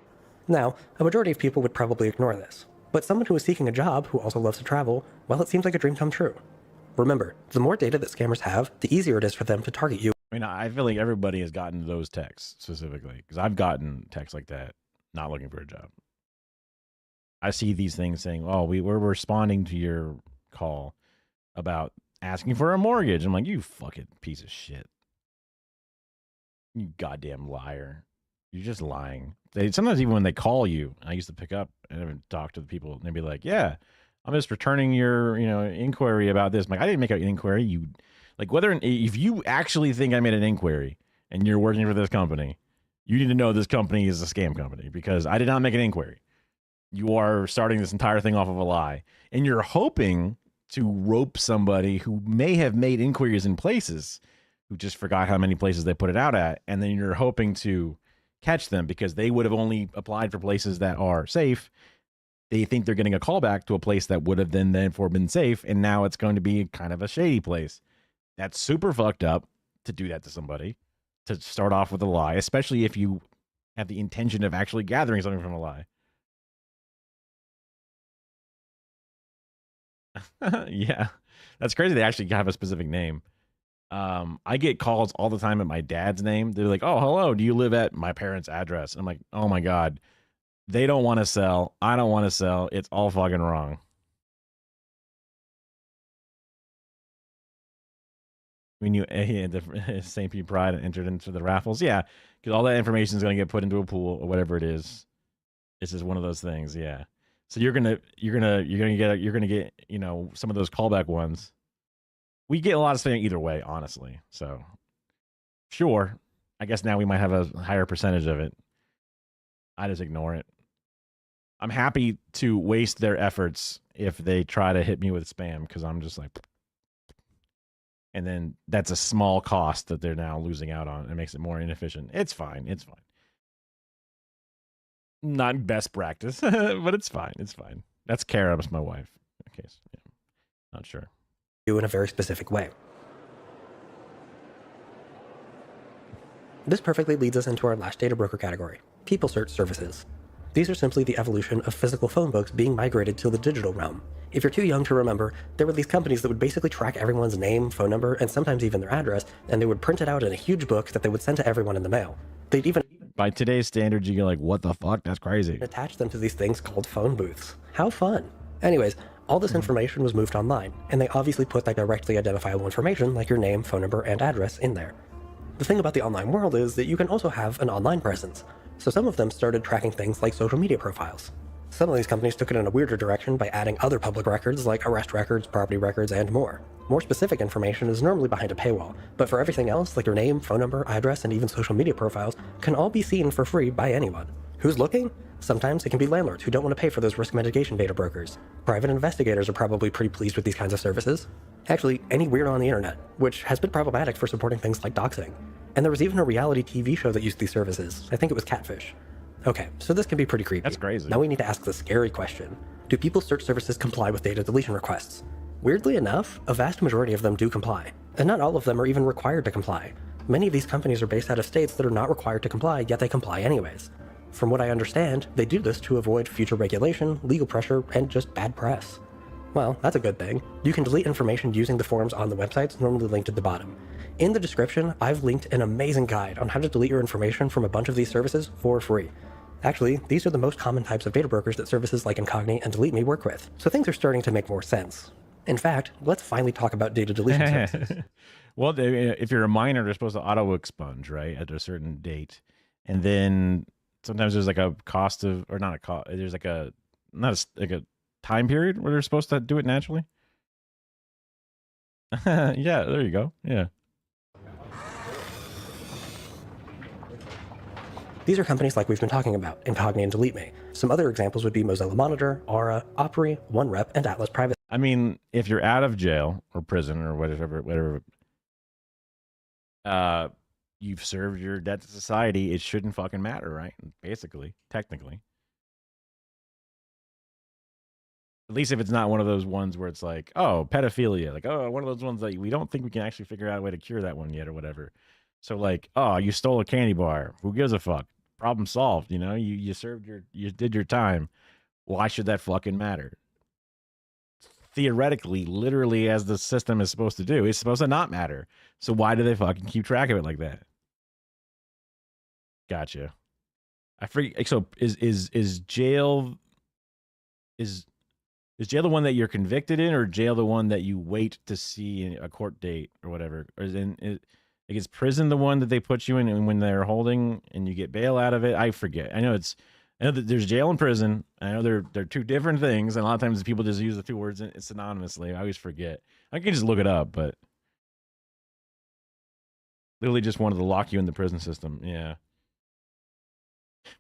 Now, a majority of people would probably ignore this. But someone who is seeking a job who also loves to travel, well, it seems like a dream come true. Remember, the more data that scammers have, the easier it is for them to target you. I mean, I feel like everybody has gotten those texts specifically because I've gotten texts like that, not looking for a job. I see these things saying, "Oh, we're responding to your call about asking for a mortgage." I'm like, you fucking piece of shit. You goddamn liar. You're just lying. Sometimes even when they call you, I used to pick up and talk to the people, and they'd be like, "Yeah, I'm just returning your, inquiry about this." I'm like, I didn't make an inquiry. You, like, if you actually think I made an inquiry and you're working for this company, you need to know this company is a scam company because I did not make an inquiry. You are starting this entire thing off of a lie, and you're hoping to rope somebody who may have made inquiries in places who just forgot how many places they put it out at, and then you're hoping to catch them because they would have only applied for places that are safe. They think they're getting a callback to a place that would have then therefore been safe, and now it's going to be kind of a shady place. That's super fucked up to do that to somebody, to start off with a lie, especially if you have the intention of actually gathering something from a lie. Yeah, that's crazy. They actually have a specific name. I get calls all the time at my dad's name. They're like, "Oh, hello, do you live at my parents' address?" I'm like, "Oh my God, they don't want to sell. I don't want to sell. It's all fucking wrong." When you the St. Pete Pride entered into the raffles, yeah, because all that information is going to get put into a pool or whatever it is. It's just one of those things, yeah. So you're gonna get some of those callback ones. We get a lot of spam either way, honestly. So sure, I guess now we might have a higher percentage of it. I just ignore it. I'm happy to waste their efforts if they try to hit me with spam because I'm just like, And then that's a small cost that they're now losing out on. It makes it more inefficient. It's fine. It's fine. Not best practice, but it's fine. It's fine. That's Kara, my wife. Okay, so, yeah. Not sure. You in a very specific way. This perfectly leads us into our last data broker category, people search services. These are simply the evolution of physical phone books being migrated to the digital realm. If you're too young to remember, there were these companies that would basically track everyone's name, phone number, and sometimes even their address, and they would print it out in a huge book that they would send to everyone in the mail. They'd even, by today's standards, you're like, what the fuck? That's crazy. Attach them to these things called phone booths. How fun. Anyways, all this information was moved online, and they obviously put that directly identifiable information like your name, phone number, and address in there. The thing about the online world is that you can also have an online presence. So some of them started tracking things like social media profiles. Some of these companies took it in a weirder direction by adding other public records like arrest records, property records, and more. More specific information is normally behind a paywall, but for everything else, like your name, phone number, address, and even social media profiles, can all be seen for free by anyone. Who's looking? Sometimes it can be landlords who don't want to pay for those risk mitigation data brokers. Private investigators are probably pretty pleased with these kinds of services. Actually, any weirdo on the internet, which has been problematic for supporting things like doxing. And there was even a reality TV show that used these services. I think it was Catfish. Okay, so this can be pretty creepy. That's crazy. Now we need to ask the scary question. Do people search services comply with data deletion requests? Weirdly enough, a vast majority of them do comply. And not all of them are even required to comply. Many of these companies are based out of states that are not required to comply, yet they comply anyways. From what I understand, they do this to avoid future regulation, legal pressure, and just bad press. Well, that's a good thing. You can delete information using the forms on the websites normally linked at the bottom. In the description, I've linked an amazing guide on how to delete your information from a bunch of these services for free. Actually, these are the most common types of data brokers that services like Incogni and Delete Me work with, so things are starting to make more sense. In fact, let's finally talk about data deletion services. Well, if you're a minor, they're supposed to auto-expunge, right, at a certain date. And then sometimes there's like a cost of, or not a cost, there's like a, not a, like a time period where they're supposed to do it naturally. Yeah, there you go. Yeah. These are companies like we've been talking about, Incogni and Delete Me. Some other examples would be Mozilla Monitor, Aura, Opry, OneRep, and Atlas Privacy. I mean, if you're out of jail or prison or whatever, you've served your debt to society, it shouldn't fucking matter, right? Basically, technically. At least if it's not one of those ones where it's like, oh, pedophilia, like, oh, one of those ones that we don't think we can actually figure out a way to cure that one yet or whatever. So like, oh, you stole a candy bar. Who gives a fuck? Problem solved. You know, you served you did your time. Why should that fucking matter? Theoretically, literally, as the system is supposed to do, it's supposed to not matter. So why do they fucking keep track of it like that? Gotcha. I forget. So is jail jail the one that you're convicted in, or jail the one that you wait to see in a court date or whatever? Or is prison the one that they put you in and when they're holding and you get bail out of it? I forget. I know that there's jail and prison. I know they're two different things, and a lot of times people just use the two words synonymously. I always forget. I can just look it up, but literally just wanted to lock you in the prison system. Yeah.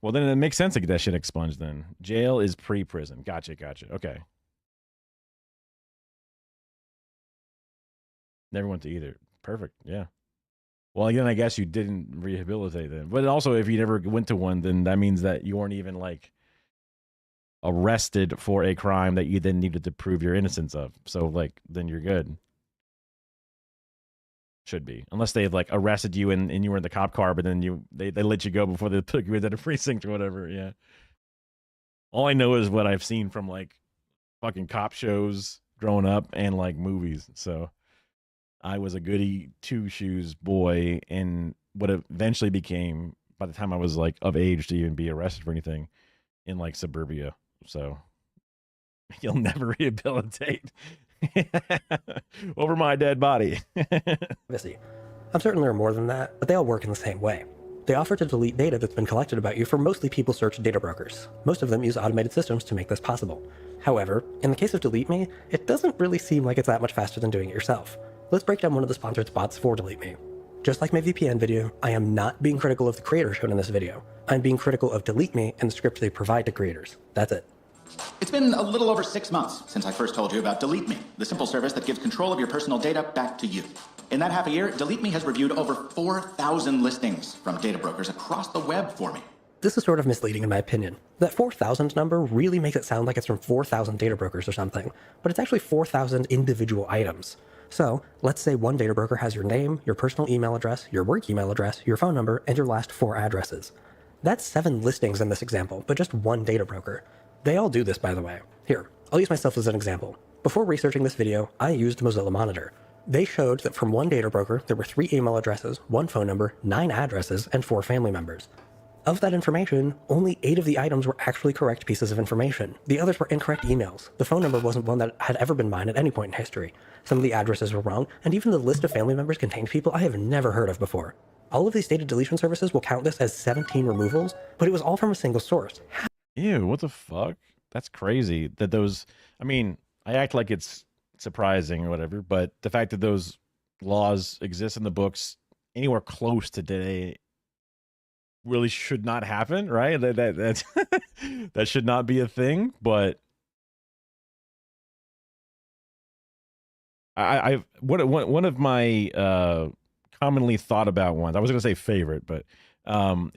Well, then it makes sense to get that shit expunged then. Jail is pre-prison. Gotcha. Okay. Never went to either. Perfect. Yeah. Well, again, I guess you didn't rehabilitate them. But also, if you never went to one, then that means that you weren't even, like, arrested for a crime that you then needed to prove your innocence of. So, like, then you're good. Should be. Unless they've, like, arrested you and you were in the cop car, but then they let you go before they took you into the precinct or whatever. Yeah. All I know is what I've seen from, like, fucking cop shows growing up and, like, movies. So I was a goody two-shoes boy in what eventually became, by the time I was like of age to even be arrested for anything, in like suburbia. So you'll never rehabilitate over my dead body. I'm certain there are more than that, but they all work in the same way. They offer to delete data that's been collected about you for mostly people search data brokers. Most of them use automated systems to make this possible. However, in the case of Delete Me, it doesn't really seem like it's that much faster than doing it yourself. Let's break down one of the sponsored spots for Delete Me. Just like my VPN video, I am not being critical of the creator shown in this video. I'm being critical of Delete Me and the script they provide to creators. That's it. It's been a little over 6 months since I first told you about Delete Me, the simple service that gives control of your personal data back to you. In that half a year, Delete Me has reviewed over 4,000 listings from data brokers across the web for me. This is sort of misleading in my opinion. That 4,000 number really makes it sound like it's from 4,000 data brokers or something, but it's actually 4,000 individual items. So, let's say one data broker has your name, your personal email address, your work email address, your phone number, and your last 4 addresses. That's 7 listings in this example, but just one data broker. They all do this, by the way. Here, I'll use myself as an example. Before researching this video, I used Mozilla Monitor. They showed that from one data broker, there were 3 email addresses, 1 phone number, 9 addresses, and 4 family members. Of that information, only 8 of the items were actually correct pieces of information. The others were incorrect emails. The phone number wasn't one that had ever been mine at any point in history. Some of the addresses were wrong, and even the list of family members contained people I have never heard of before. All of these data deletion services will count this as 17 removals, but it was all from a single source. Ew, what the fuck? That's crazy that those, I mean, I act like it's surprising or whatever, but the fact that those laws exist in the books anywhere close to today really should not happen, right? That's that should not be a thing. But one of my commonly thought about ones, I was gonna say favorite, but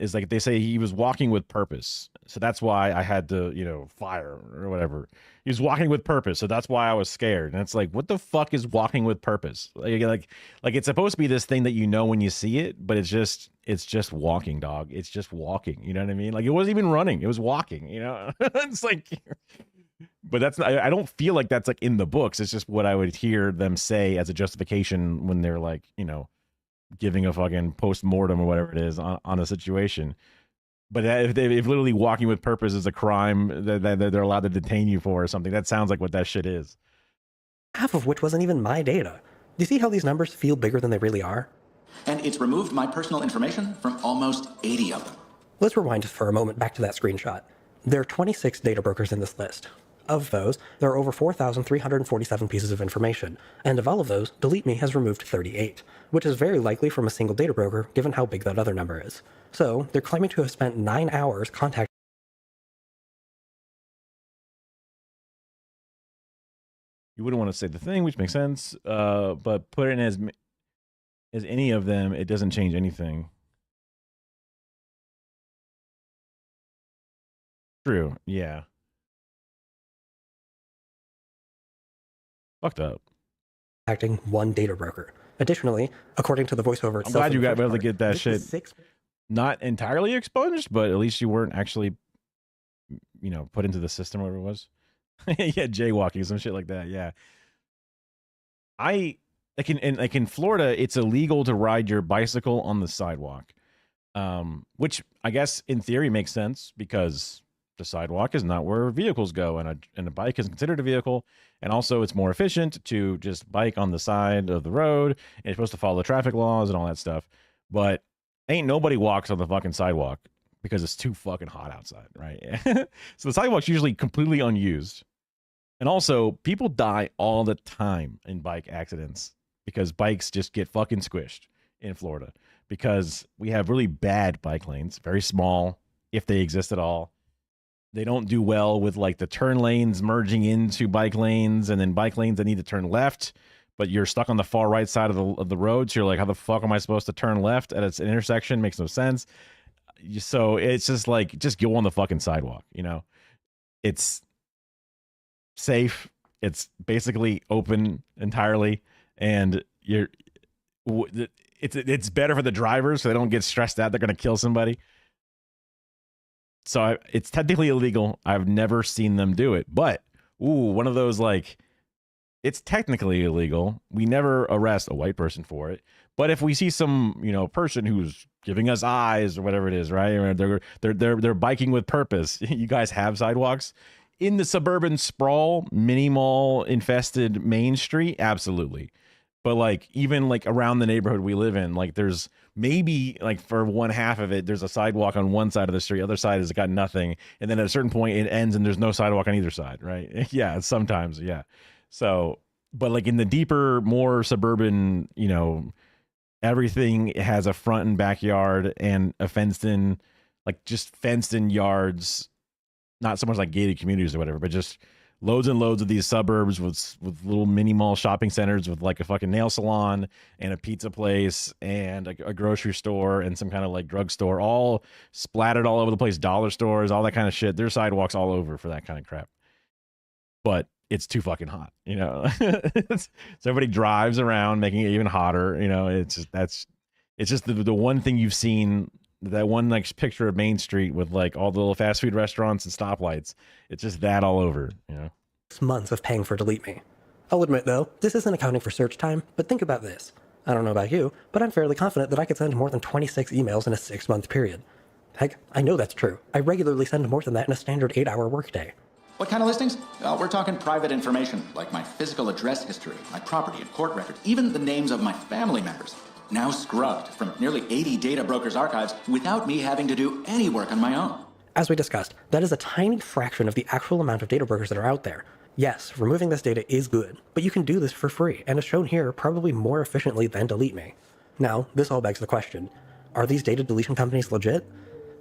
is like they say he was walking with purpose, so that's why I had to fire or whatever. He was walking with purpose, so that's why I was scared. And it's like, what the fuck is walking with purpose? Like it's supposed to be this thing that you know when you see it, but it's just walking, dog. It's just walking. You know what I mean? Like it wasn't even running; it was walking. It's like, but that's not, I don't feel like that's like in the books. It's just what I would hear them say as a justification when they're like, giving a fucking post-mortem or whatever it is on a situation. But if literally walking with purpose is a crime that they're allowed to detain you for or something, that sounds like what that shit is. Half of which wasn't even my data. Do you see how these numbers feel bigger than they really are? And it's removed my personal information from almost 80 of them. Let's rewind just for a moment back to that screenshot. There are 26 data brokers in this list. Of those, there are over 4,347 pieces of information, and of all of those, Delete Me has removed 38, which is very likely from a single data broker given how big that other number is. So, they're claiming to have spent 9 hours contacting You wouldn't want to say the thing, which makes sense, but put it in as any of them, it doesn't change anything. True, yeah. Fucked up. acting one data broker. Additionally, according to the voiceover I'm itself, glad you in the got first able to part, get that this shit is 6 not entirely expunged, but at least you weren't actually, put into the system, whatever it was. Yeah, jaywalking, some shit like that. Yeah. Like in Florida, it's illegal to ride your bicycle on the sidewalk, which I guess in theory makes sense because the sidewalk is not where vehicles go, and a bike is considered a vehicle, and also it's more efficient to just bike on the side of the road, and you're supposed to follow the traffic laws and all that stuff. But ain't nobody walks on the fucking sidewalk because it's too fucking hot outside, right? So the sidewalk's usually completely unused. And also, people die all the time in bike accidents because bikes just get fucking squished in Florida because we have really bad bike lanes, very small, if they exist at all. They don't do well with like the turn lanes merging into bike lanes, and then bike lanes that need to turn left, but you're stuck on the far right side of the road. So you're like, how the fuck am I supposed to turn left at an intersection? Makes no sense. So it's just like, just go on the fucking sidewalk, It's safe. It's basically open entirely, and it's better for the drivers so they don't get stressed out. They're going to kill somebody. So it's technically illegal. I've never seen them do it, but one of those like, it's technically illegal. We never arrest a white person for it, but if we see some person who's giving us eyes or whatever it is, right? Or they're biking with purpose. You guys have sidewalks in the suburban sprawl, mini mall infested Main Street, absolutely. But like even like around the neighborhood we live in, like there's maybe like for one half of it, there's a sidewalk on one side of the street, other side has got nothing, and then at a certain point it ends and there's no sidewalk on either side, right? Yeah, sometimes, yeah. So, but like in the deeper, more suburban, everything has a front and backyard and a fenced in, like just fenced in yards. Not so much like gated communities or whatever, but just loads and loads of these suburbs with little mini mall shopping centers with like a fucking nail salon and a pizza place and a grocery store and some kind of like drugstore, all splattered all over the place, dollar stores, all that kind of shit. There's sidewalks all over for that kind of crap. But it's too fucking hot, you know. So everybody drives around, making it even hotter, you know. It's just the one thing you've seen, that one like picture of Main Street with like all the little fast food restaurants and stoplights. It's just that all over, you know. Months of paying for Delete Me. I'll admit though, this isn't accounting for search time, but think about this. I don't know about you, but I'm fairly confident that I could send more than 26 emails in a 6-month period. Heck, I know that's true. I regularly send more than that in a standard 8-hour workday. What kind of listings? Well, we're talking private information, like my physical address history, my property and court records, even the names of my family members. Now scrubbed from nearly 80 data brokers' archives without me having to do any work on my own. As we discussed, that is a tiny fraction of the actual amount of data brokers that are out there. Yes, removing this data is good, but you can do this for free, and as shown here, probably more efficiently than Delete Me. Now, this all begs the question, are these data deletion companies legit?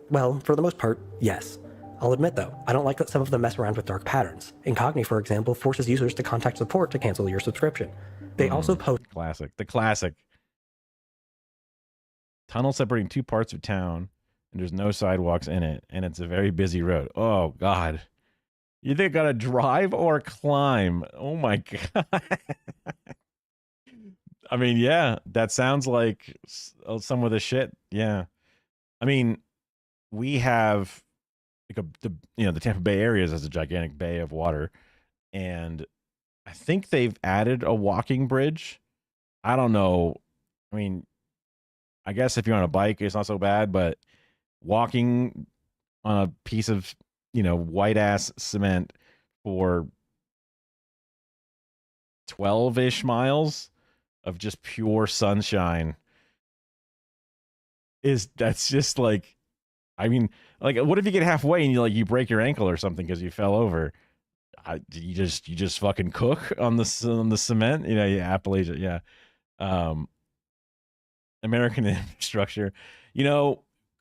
Well, for the most part, yes. I'll admit though, I don't like that some of them mess around with dark patterns. Incogni, for example, forces users to contact support to cancel your subscription. They also post— the classic. Tunnel separating two parts of town, and there's no sidewalks in it, and it's a very busy road. Oh, God. You think I gotta drive or climb? Oh, my God. I mean, yeah, that sounds like some of the shit. Yeah. I mean, we have like the Tampa Bay area has a gigantic bay of water, and I think they've added a walking bridge. I don't know. I mean, I guess if you're on a bike, it's not so bad, but walking on a piece of, white ass cement for 12-ish miles of just pure sunshine that's just like, I mean, like, what if you get halfway and you break your ankle or something because you fell over? You just fucking cook on the cement, Appalachia, yeah. American infrastructure,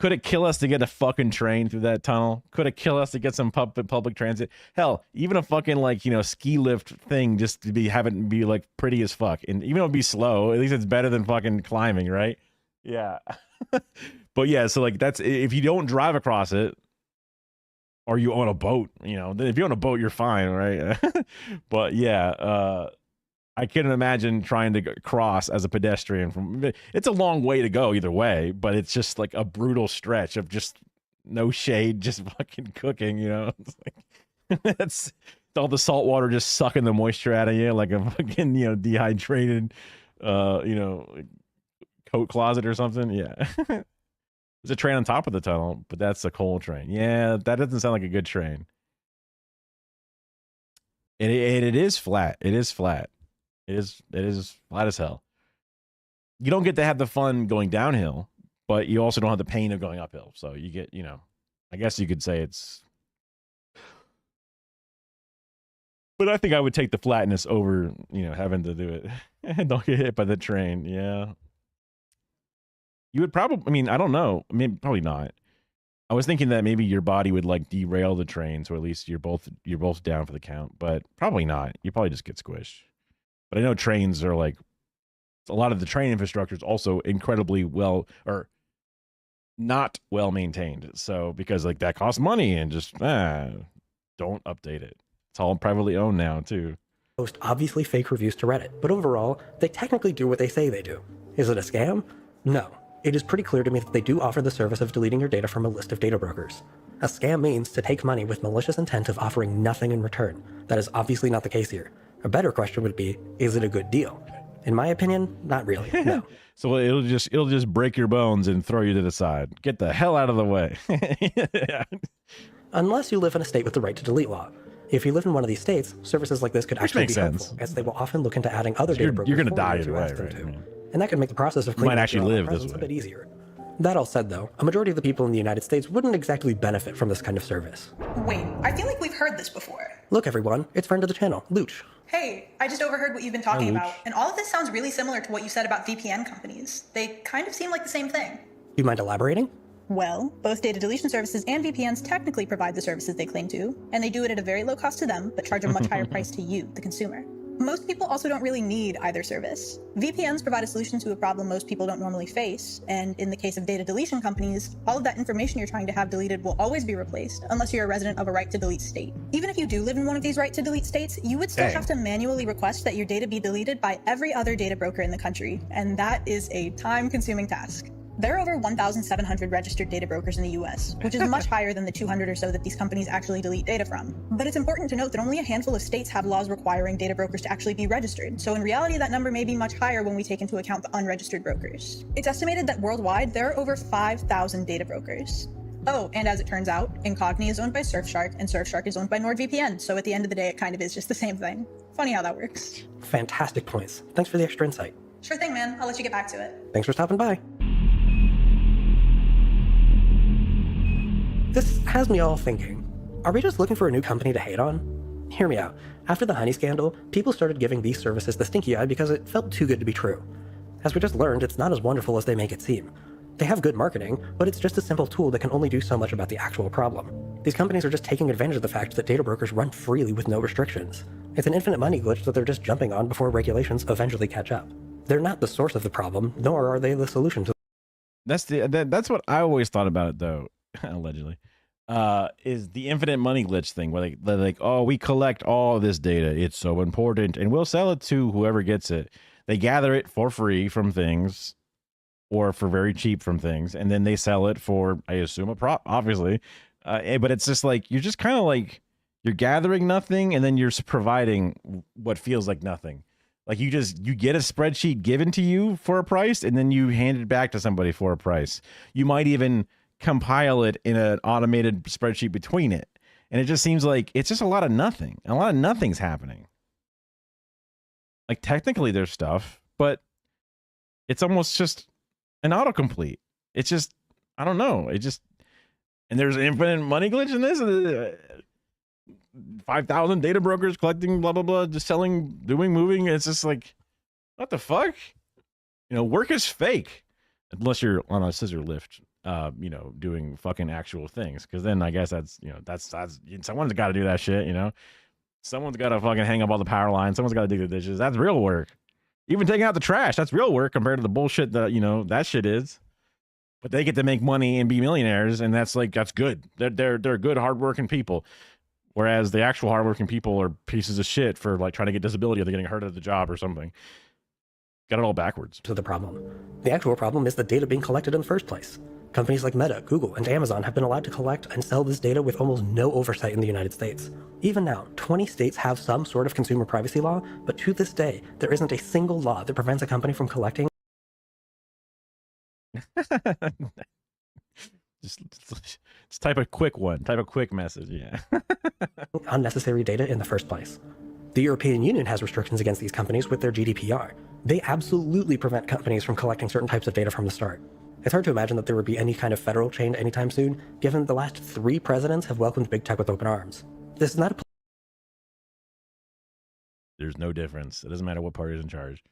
could it kill us to get a fucking train through that tunnel? Could it kill us to get some public transit? Hell, even a fucking ski lift thing just to have it be like pretty as fuck, and even though it'd be slow, at least it's better than fucking climbing, right? Yeah. But yeah, so that's, if you don't drive across it, or you own a boat, if you own a boat, you're fine, right? But yeah, I couldn't imagine trying to cross as a pedestrian it's a long way to go either way, but it's just like a brutal stretch of just no shade, just fucking cooking, It's like, it's all the salt water just sucking the moisture out of you like a fucking, dehydrated, coat closet or something. Yeah. There's a train on top of the tunnel, but that's a coal train. Yeah, that doesn't sound like a good train. And it is flat. It is flat. It is flat as hell. You don't get to have the fun going downhill, but you also don't have the pain of going uphill. So you get, I guess you could say it's. But I think I would take the flatness over, having to do it and don't get hit by the train. Yeah. You would probably, I don't know. Probably not. I was thinking that maybe your body would derail the train, so at least you're both down for the count, but probably not. You probably just get squished. But I know trains are a lot of the train infrastructure is also incredibly not well maintained. So because that costs money and just don't update it. It's all privately owned now too. Post obviously fake reviews to Reddit, but overall, they technically do what they say they do. Is it a scam? No. It is pretty clear to me that they do offer the service of deleting your data from a list of data brokers. A scam means to take money with malicious intent of offering nothing in return. That is obviously not the case here. A better question would be, is it a good deal? In my opinion, not really, no. So it'll just break your bones and throw you to the side. Get the hell out of the way. Yeah. Unless you live in a state with the right to delete law. If you live in one of these states, services like this could actually be helpful, as they will often look into adding other data brokers. You're going to die either way, right? And that could make the process of cleaning up your online presence a bit easier. That all said, though, a majority of the people in the United States wouldn't exactly benefit from this kind of service. Wait, I feel like we've heard this before. Look, everyone, it's friend of the channel, Luch. Hey, I just overheard what you've been talking about, and all of this sounds really similar to what you said about VPN companies. They kind of seem like the same thing. You mind elaborating? Well, both data deletion services and VPNs technically provide the services they claim to, and they do it at a very low cost to them, but charge a much higher price to you, the consumer. Most people also don't really need either service. VPNs provide a solution to a problem most people don't normally face, and in the case of data deletion companies, all of that information you're trying to have deleted will always be replaced, unless you're a resident of a right-to-delete state. Even if you do live in one of these right-to-delete states, you would still have to manually request that your data be deleted by every other data broker in the country, and that is a time-consuming task. There are over 1,700 registered data brokers in the US, which is much higher than the 200 or so that these companies actually delete data from. But it's important to note that only a handful of states have laws requiring data brokers to actually be registered, so in reality that number may be much higher when we take into account the unregistered brokers. It's estimated that worldwide there are over 5,000 data brokers. Oh, and as it turns out, Incogni is owned by Surfshark, and Surfshark is owned by NordVPN, so at the end of the day it kind of is just the same thing. Funny how that works. Fantastic points. Thanks for the extra insight. Sure thing, man. I'll let you get back to it. Thanks for stopping by. This has me all thinking. Are we just looking for a new company to hate on? Hear me out. After the honey scandal, people started giving these services the stinky eye because it felt too good to be true. As we just learned, it's not as wonderful as they make it seem. They have good marketing, but it's just a simple tool that can only do so much about the actual problem. These companies are just taking advantage of the fact that data brokers run freely with no restrictions. It's an infinite money glitch that they're just jumping on before regulations eventually catch up. They're not the source of the problem, nor are they the solution to That's what I always thought about it, though, allegedly, is the infinite money glitch thing, where they're like, oh, we collect all this data. It's so important, and we'll sell it to whoever gets it. They gather it for free from things, or for very cheap from things, and then they sell it for, I assume, a prop, obviously. But it's just like, you're just kind of like, you're gathering nothing, and then you're providing what feels like nothing. Like you get a spreadsheet given to you for a price, and then you hand it back to somebody for a price. You might even compile it in an automated spreadsheet between it. And it just seems like it's just a lot of nothing. A lot of nothing's happening. Like technically there's stuff, but it's almost just an autocomplete. It's just, I don't know. It just, and there's an infinite money glitch in this. 5,000 data brokers collecting blah, blah, blah, just selling, doing, moving. It's just like, what the fuck? You know, work is fake. Unless you're on a scissor lift, you know, doing fucking actual things. Because then I guess that's, you know, that's someone's got to do that shit, you know? Someone's got to fucking hang up all the power lines. Someone's got to dig the dishes. That's real work. Even taking out the trash, that's real work compared to the bullshit that, you know, that shit is. But they get to make money and be millionaires, and that's like, that's good. They're good, hardworking people. Whereas the actual hardworking people are pieces of shit for like trying to get disability, or they're getting hurt at the job or something. Got it all backwards. To the problem. The actual problem is the data being collected in the first place. Companies like Meta, Google, and Amazon have been allowed to collect and sell this data with almost no oversight in the United States. Even now, 20 states have some sort of consumer privacy law, but to this day, there isn't a single law that prevents a company from collecting Just type a quick one. Type a quick message, yeah. unnecessary data in the first place. The European Union has restrictions against these companies with their GDPR. They absolutely prevent companies from collecting certain types of data from the start. It's hard to imagine that there would be any kind of federal change anytime soon, given that the last 3 presidents have welcomed big tech with open arms. This is not a There's no difference. It doesn't matter what party is in charge.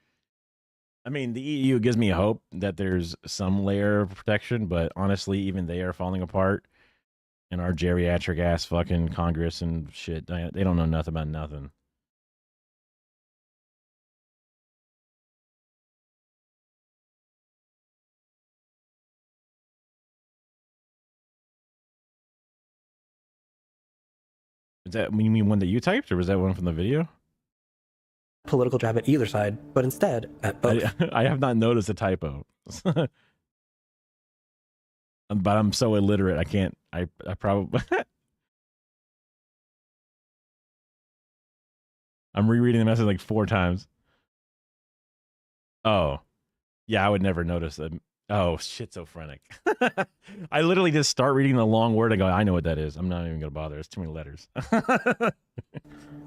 I mean, the EU gives me hope that there's some layer of protection, but honestly, even they are falling apart. And our geriatric ass fucking Congress and shit, they don't know nothing about nothing. Is that, you mean one that you typed, or was that one from the video? political jab at either side, but instead at both. I have not noticed a typo. But I'm so illiterate, I can't, I probably... I'm rereading the message like 4 times. Oh. Yeah, I would never notice that. Oh, schizophrenic. I literally just start reading the long word and go, I know what that is. I'm not even going to bother. It's too many letters.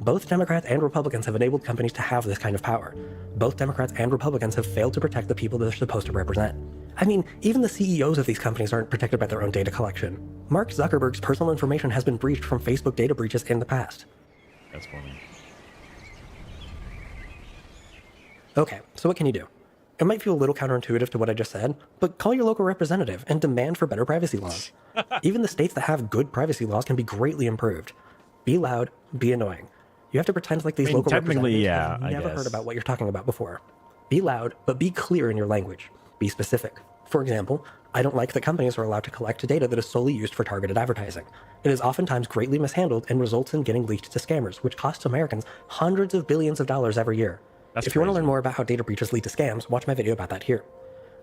Both Democrats and Republicans have enabled companies to have this kind of power. Both Democrats and Republicans have failed to protect the people they're supposed to represent. I mean, even the CEOs of these companies aren't protected by their own data collection. Mark Zuckerberg's personal information has been breached from Facebook data breaches in the past. That's funny. Okay, so what can you do? It might feel a little counterintuitive to what I just said, but call your local representative and demand for better privacy laws. Even the states that have good privacy laws can be greatly improved. Be loud, be annoying. You have to pretend like these local representatives have never heard about what you're talking about before. Be loud, but be clear in your language. Be specific. For example, I don't like that companies are allowed to collect data that is solely used for targeted advertising. It is oftentimes greatly mishandled and results in getting leaked to scammers, which costs Americans hundreds of billions of dollars every year. If you want to learn more about how data breaches lead to scams, watch my video about that here.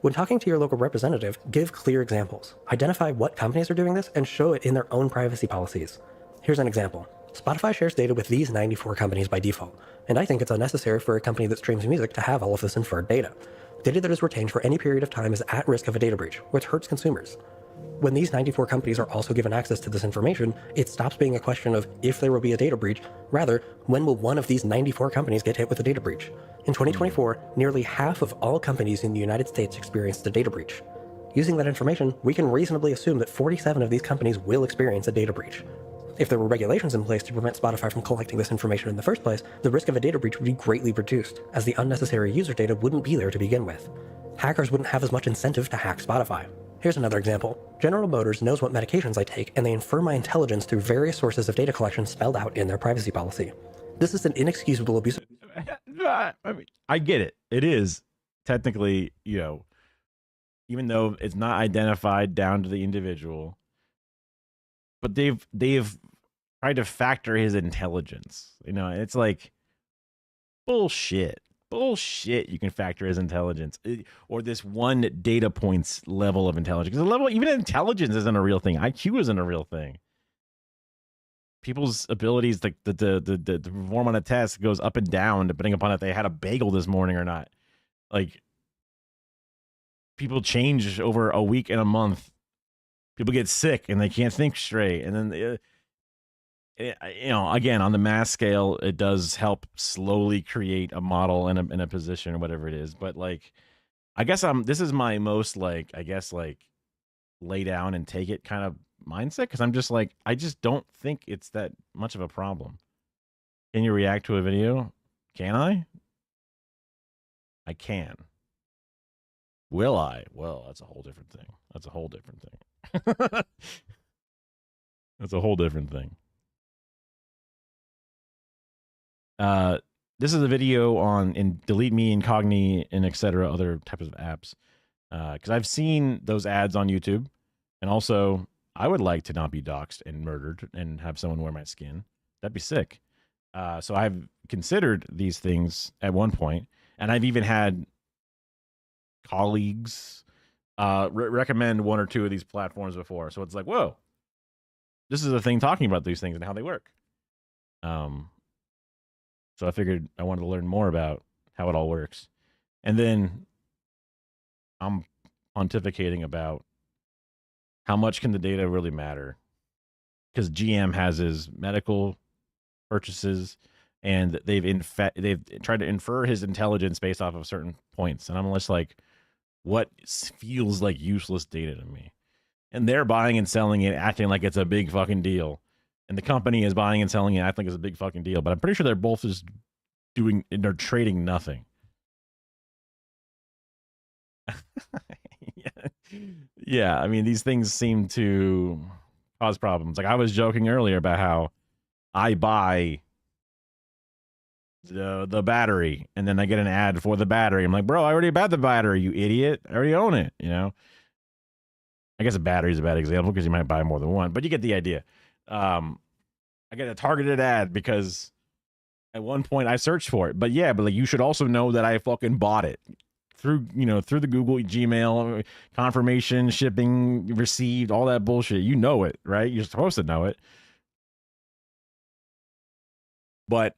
When talking to your local representative, give clear examples. Identify what companies are doing this and show it in their own privacy policies. Here's an example. Spotify shares data with these 94 companies by default, and I think it's unnecessary for a company that streams music to have all of this inferred data. Data that is retained for any period of time is at risk of a data breach, which hurts consumers. When these 94 companies are also given access to this information, it stops being a question of if there will be a data breach, rather, when will one of these 94 companies get hit with a data breach? In 2024, nearly half of all companies in the United States experienced a data breach. Using that information, we can reasonably assume that 47 of these companies will experience a data breach. If there were regulations in place to prevent Spotify from collecting this information in the first place, the risk of a data breach would be greatly reduced, as the unnecessary user data wouldn't be there to begin with. Hackers wouldn't have as much incentive to hack Spotify. Here's another example. General Motors knows what medications I take, and they infer my intelligence through various sources of data collection spelled out in their privacy policy. This is an inexcusable abuse. I mean, I get it. It is technically, even though it's not identified down to the individual, but they've tried to factor his intelligence. It's like bullshit. You can factor his intelligence or this one data points level of intelligence. Because even intelligence isn't a real thing. IQ isn't a real thing. People's abilities to perform on a test goes up and down depending upon if they had a bagel this morning or not. Like, people change over a week and a month. People get sick and they can't think straight. And then, again, on the mass scale, it does help slowly create a model in a position or whatever it is. But like, I guess this is my most lay down and take it kind of mindset. Cause I'm just like, I just don't think it's that much of a problem. Can you react to a video? Can I? I can. Will I? Well, that's a whole different thing. That's a whole different thing. That's a whole different thing. This is a video in Delete Me, Incogni, and etc. other types of apps. Because I've seen those ads on YouTube, and also I would like to not be doxxed and murdered and have someone wear my skin. That'd be sick. So I've considered these things at one point, and I've even had colleagues recommend one or two of these platforms before. So it's like, whoa, this is a thing talking about these things and how they work. So I figured I wanted to learn more about how it all works. And then I'm pontificating about how much can the data really matter? Because GM has his medical purchases, and they've tried to infer his intelligence based off of certain points. And I'm just like, what feels like useless data to me? And they're buying and selling it, acting like it's a big fucking deal. And the company is buying and selling it, acting like it's a big fucking deal. But I'm pretty sure they're both just they're trading nothing. Yeah, I mean, these things seem to cause problems. Like, I was joking earlier about how I buy the battery, and then I get an ad for the battery. I'm like, bro, I already bought the battery, you idiot. I already own it, I guess a battery is a bad example because you might buy more than one, but you get the idea. I get a targeted ad because at one point I searched for it. But yeah, but like, you should also know that I fucking bought it through the Google Gmail confirmation, shipping, received, all that bullshit. You know it, right? You're supposed to know it. But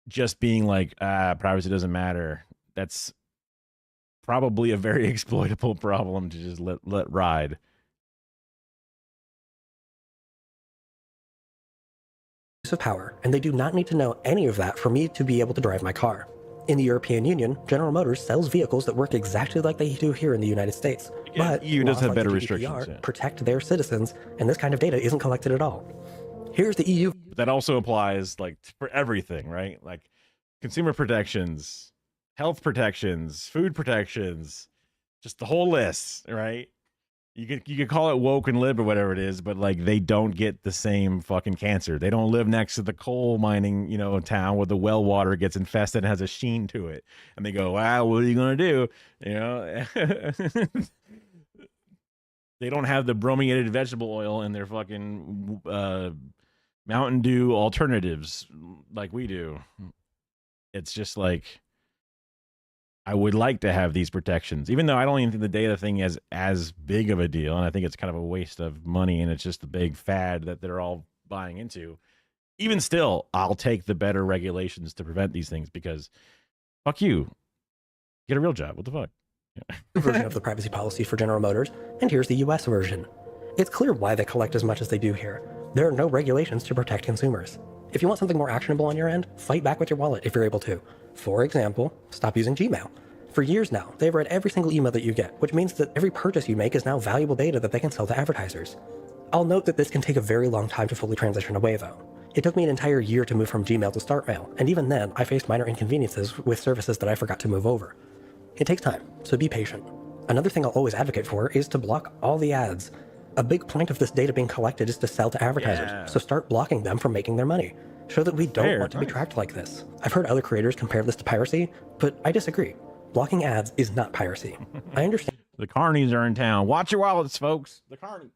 just being like, privacy doesn't matter, that's probably a very exploitable problem to just let ride. Of power, and they do not need to know any of that for me to be able to drive my car. In the European Union, General Motors sells vehicles that work exactly like they do here in the United States. But EU does have better restrictions. Protect their citizens, and this kind of data isn't collected at all. Here's the EU. But that also applies like for everything, right? Like consumer protections, health protections, food protections, just the whole list, right? You could call it woke and lib or whatever it is, but like they don't get the same fucking cancer. They don't live next to the coal mining, town where the well water gets infested and has a sheen to it. And they go, wow, what are you gonna do? They don't have the brominated vegetable oil in their fucking Mountain Dew alternatives like we do. It's just like, I would like to have these protections, even though I don't even think the data thing is as big of a deal. And I think it's kind of a waste of money and it's just a big fad that they're all buying into. Even still, I'll take the better regulations to prevent these things because fuck you. Get a real job. What the fuck? Version of the privacy policy for General Motors, and here's the US version. It's clear why they collect as much as they do here. There are no regulations to protect consumers. If you want something more actionable on your end, fight back with your wallet if you're able to. For example, stop using Gmail. For years now, they've read every single email that you get, which means that every purchase you make is now valuable data that they can sell to advertisers. I'll note that this can take a very long time to fully transition away though. It took me an entire year to move from Gmail to StartMail, and even then, I faced minor inconveniences with services that I forgot to move over. It takes time, so be patient. Another thing I'll always advocate for is to block all the ads. A big point of this data being collected is to sell to advertisers, so start blocking them from making their money. Show that we don't want to be tracked like this. I've heard other creators compare this to piracy, but I disagree. Blocking ads is not piracy. I understand. The carnies are in town. Watch your wallets, folks. The carny.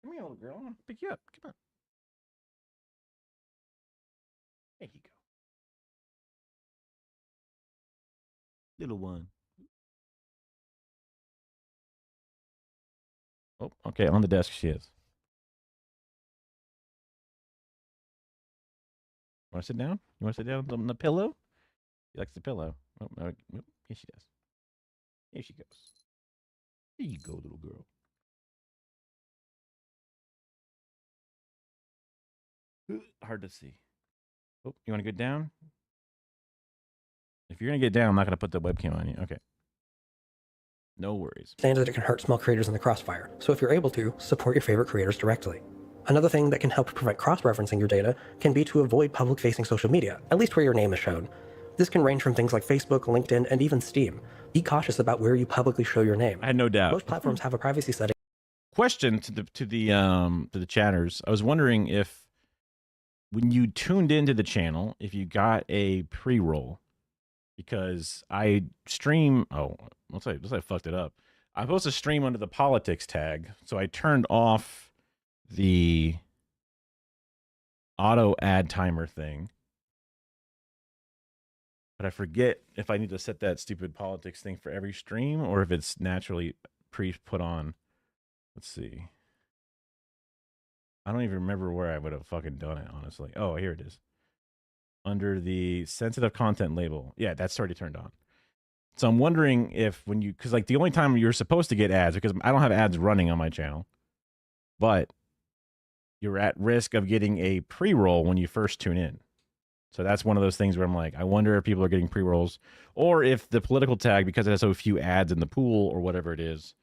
Come here, little girl. I want to pick you up. Come on. There you go. Little one. Oh, okay. On the desk she is. Want to sit down? You want to sit down on the pillow? She likes the pillow. Oh, no. Here she does. Here she goes. Here you go, little girl. Hard to see. Oh, you want to get down? If you're going to get down, I'm not going to put the webcam on you. Okay. No worries. Understand that it can hurt small creators in the crossfire, so if you're able to, support your favorite creators directly. Another thing that can help prevent cross-referencing your data can be to avoid public-facing social media, at least where your name is shown. This can range from things like Facebook, LinkedIn, and even Steam. Be cautious about where you publicly show your name. I had no doubt. Most platforms have a privacy setting. Question to the chatters. I was wondering if when you tuned into the channel, if you got a pre-roll, because I stream. Oh, let's say I fucked it up. I'm supposed to stream under the politics tag, so I turned off the auto ad timer thing. But I forget if I need to set that stupid politics thing for every stream or if it's naturally put on. Let's see. I don't even remember where I would have fucking done it, honestly. Oh, here it is. Under the sensitive content label. Yeah, that's already turned on. So I'm wondering if when you, because like the only time you're supposed to get ads, because I don't have ads running on my channel, but you're at risk of getting a pre-roll when you first tune in. So that's one of those things where I'm like, I wonder if people are getting pre-rolls or if the political tag, because it has so few ads in the pool or whatever it is,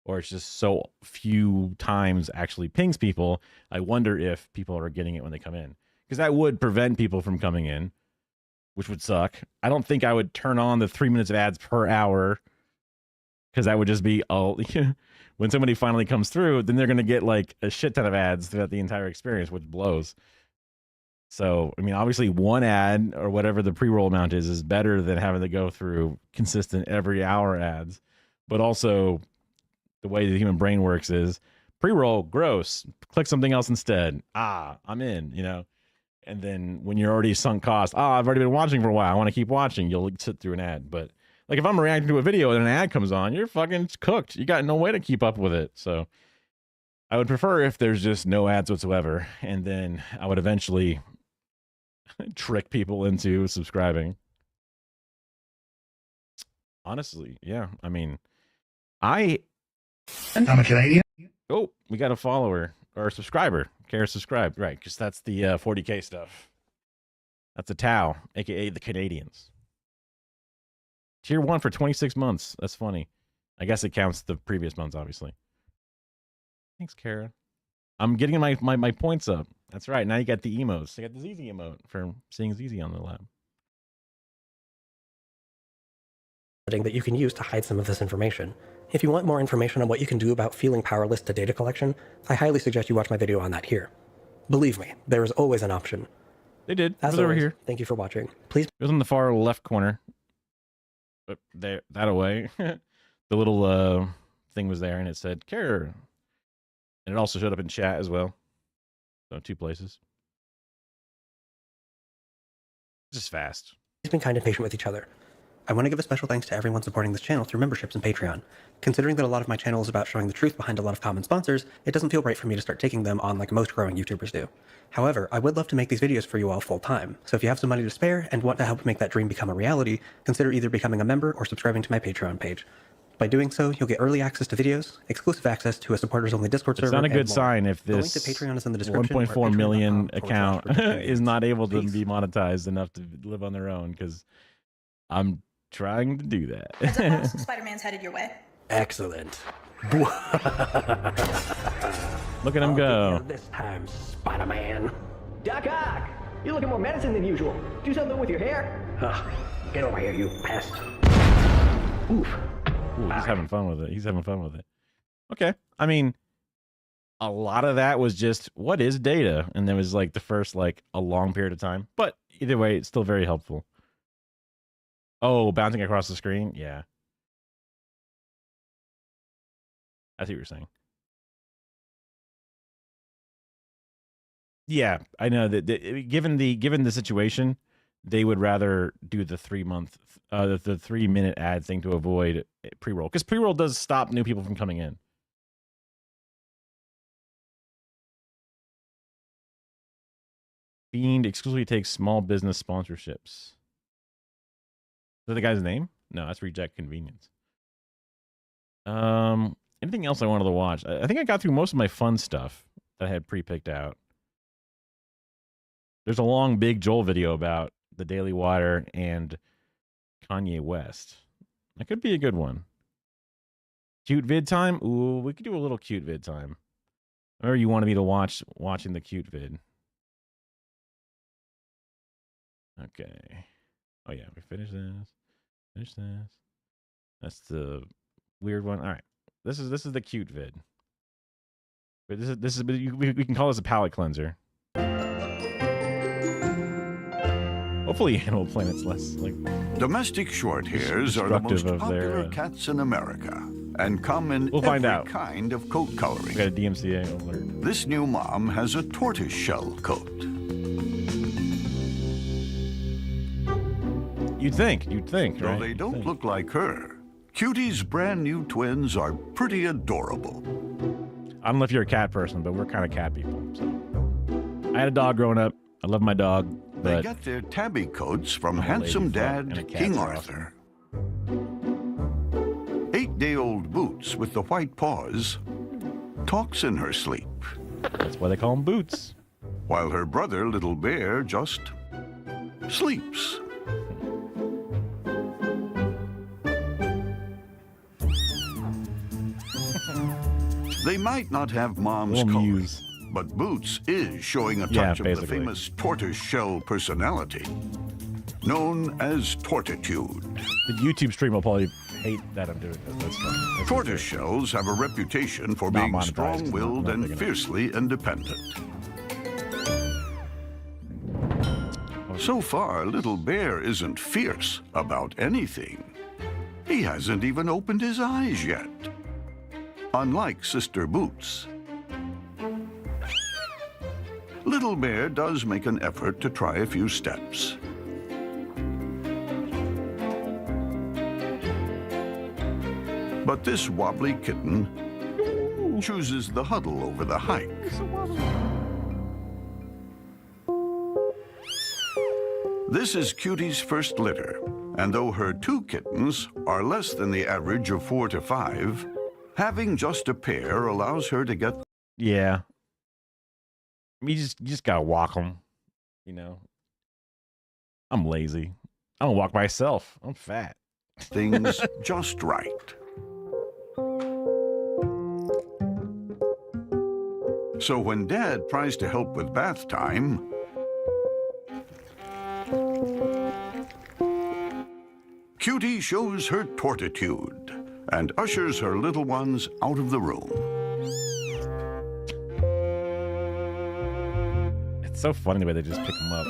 or it's just so few times actually pings people. I wonder if people are getting it when they come in, because that would prevent people from coming in, which would suck. I don't think I would turn on the 3 minutes of ads per hour, because that would just be all. When somebody finally comes through, then they're going to get like a shit ton of ads throughout the entire experience, which blows. So, I mean, obviously one ad or whatever the pre-roll amount is better than having to go through consistent every hour ads. But also the way the human brain works is pre-roll, gross, click something else instead. I'm in, And then when you're already sunk cost, I've already been watching for a while, I want to keep watching, you'll sit through an ad. But like if I'm reacting to a video and an ad comes on, you're fucking cooked. You got no way to keep up with it. So I would prefer if there's just no ads whatsoever. And then I would eventually trick people into subscribing. Honestly, yeah. I mean, I'm a Canadian. Oh, we got a follower or a subscriber. Care subscribed, right? Because that's the 40K stuff. That's a Tau, aka the Canadians. Tier 1 for 26 months. That's funny. I guess it counts the previous months, obviously. Thanks, Kara. I'm getting my points up. That's right. Now you got the emotes. I got the ZZ emote for seeing ZZ on the lab. that you can use to hide some of this information. If you want more information on what you can do about feeling powerless to data collection, I highly suggest you watch my video on that here. Believe me, there is always an option. They did. It As was over always, here. Thank you for watching. Please. It was in the far left corner. But there, that away. The little thing was there, and it said "care," and it also showed up in chat as well. So 2 places. Just fast. Please be kind and patient with each other. I want to give a special thanks to everyone supporting this channel through memberships and Patreon. Considering that a lot of my channel is about showing the truth behind a lot of common sponsors, it doesn't feel right for me to start taking them on like most growing YouTubers do. However, I would love to make these videos for you all full time, so if you have some money to spare and want to help make that dream become a reality, consider either becoming a member or subscribing to my Patreon page. By doing so, you'll get early access to videos, exclusive access to a supporters-only Discord server, It's not a and good more. sign if The link this to Patreon is in the description, 1.4 million account patreon.com/ridiculous. is not able to be monetized enough to live on their own, because I'm trying to do that. Spider-Man's headed your way. Excellent. Look at him go. This time, Spider-Man. Doc Ock, you're looking more menacing than usual. Do something with your hair. Get over here, you pest. Oof. Ooh, he's having fun with it. He's having fun with it. Okay. I mean, a lot of that was just, what is data? And there was like the first, like, a long period of time. But either way, it's still very helpful. Oh, bouncing across the screen? Yeah. I see what you're saying. Yeah, I know that given the situation, they would rather do the 3-month, the 3-minute ad thing to avoid pre-roll, because pre-roll does stop new people from coming in. Fiend exclusively takes small business sponsorships. Is that the guy's name? No, that's Reject Convenience. Anything else I wanted to watch? I think I got through most of my fun stuff that I had pre-picked out. There's a long, big Joel video about the Daily Wire and Kanye West. That could be a good one. Cute vid time? Ooh, we could do a little cute vid time. I remember you wanted me to watching the cute vid. Okay. Oh yeah, we finished this. Finish this. That's the weird one. All right. This is the cute vid. But this is we can call this a palate cleanser. Hopefully Animal Planet's less like Domestic short hairs are the most destructive of popular their, cats in America and come in We'll find every out. kind of coat coloring. We got a DMCA alert. This new mom has a tortoise shell coat. You'd think, Though right? they don't look like her, Cutie's brand new twins are pretty adorable. I don't know if you're a cat person, but we're kind of cat people. So. I had a dog growing up. I love my dog, They but get their tabby coats from I'm a handsome lady fuck, and a dad cat's King awesome. Arthur. 8-day-old Boots with the white paws talks in her sleep. That's why they call them Boots. While her brother, Little Bear, just sleeps. They might not have mom's coloring, but Boots is showing a touch of the basically. famous tortoiseshell personality, known as Tortitude. The YouTube stream will probably hate that I'm doing this. That's fine. That's Tortoiseshells have a reputation for Not being monetized, strong-willed not and big enough. fiercely independent. So far, Little Bear isn't fierce about anything. He hasn't even opened his eyes yet. Unlike Sister Boots. Little Bear does make an effort to try a few steps. But this wobbly kitten chooses the huddle over the hike. This is Cutie's first litter, and though her 2 kittens are less than the average of 4 to 5, having just a pair allows her to get... Yeah. You just gotta walk them, you know. I'm lazy. I don't walk myself. I'm fat. things just right. So when Dad tries to help with bath time, Cutie shows her tortitude and ushers her little ones out of the room. It's so funny the way they just pick him up.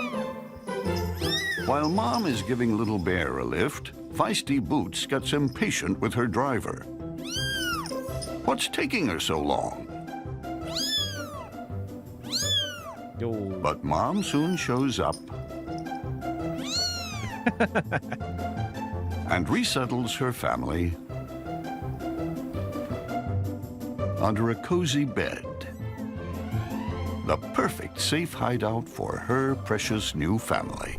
While Mom is giving Little Bear a lift, Feisty Boots gets impatient with her driver. What's taking her so long? But Mom soon shows up and resettles her family under a cozy bed. The perfect safe hideout for her precious new family.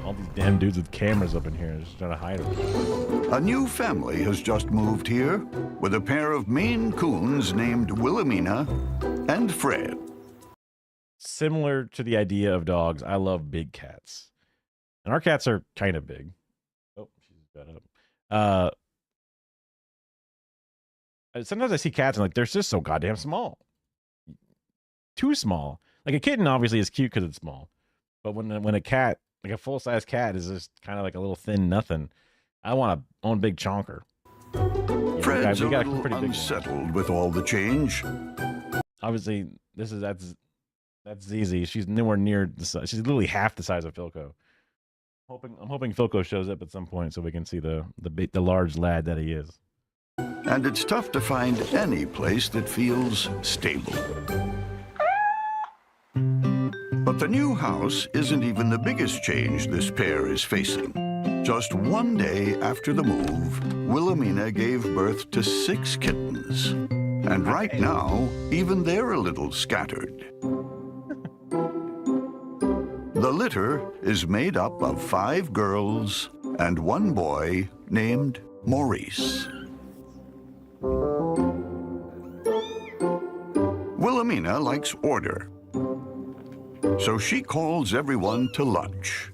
All these damn dudes with cameras up in here just trying to hide them. A new family has just moved here with a pair of Maine Coons named Wilhelmina and Fred. Similar to the idea of dogs, I love big cats. And our cats are kind of big. Oh, she's got up. Sometimes I see cats and like they're just so goddamn small. Too small. Like a kitten obviously is cute because it's small. But when a cat, like a full-size cat, is just kind of like a little thin nothing, I want to own a big chonker. Fred's a little unsettled with all the change. Obviously, that's Zizi. She's nowhere near the size. She's literally half the size of Philco. I'm hoping Philco shows up at some point so we can see the large lad that he is. And it's tough to find any place that feels stable. But the new house isn't even the biggest change this pair is facing. Just one day after the move, Wilhelmina gave birth to 6 kittens. And right now, even they're a little scattered. The litter is made up of 5 girls and 1 boy named Maurice. Wilhelmina likes order, so she calls everyone to lunch.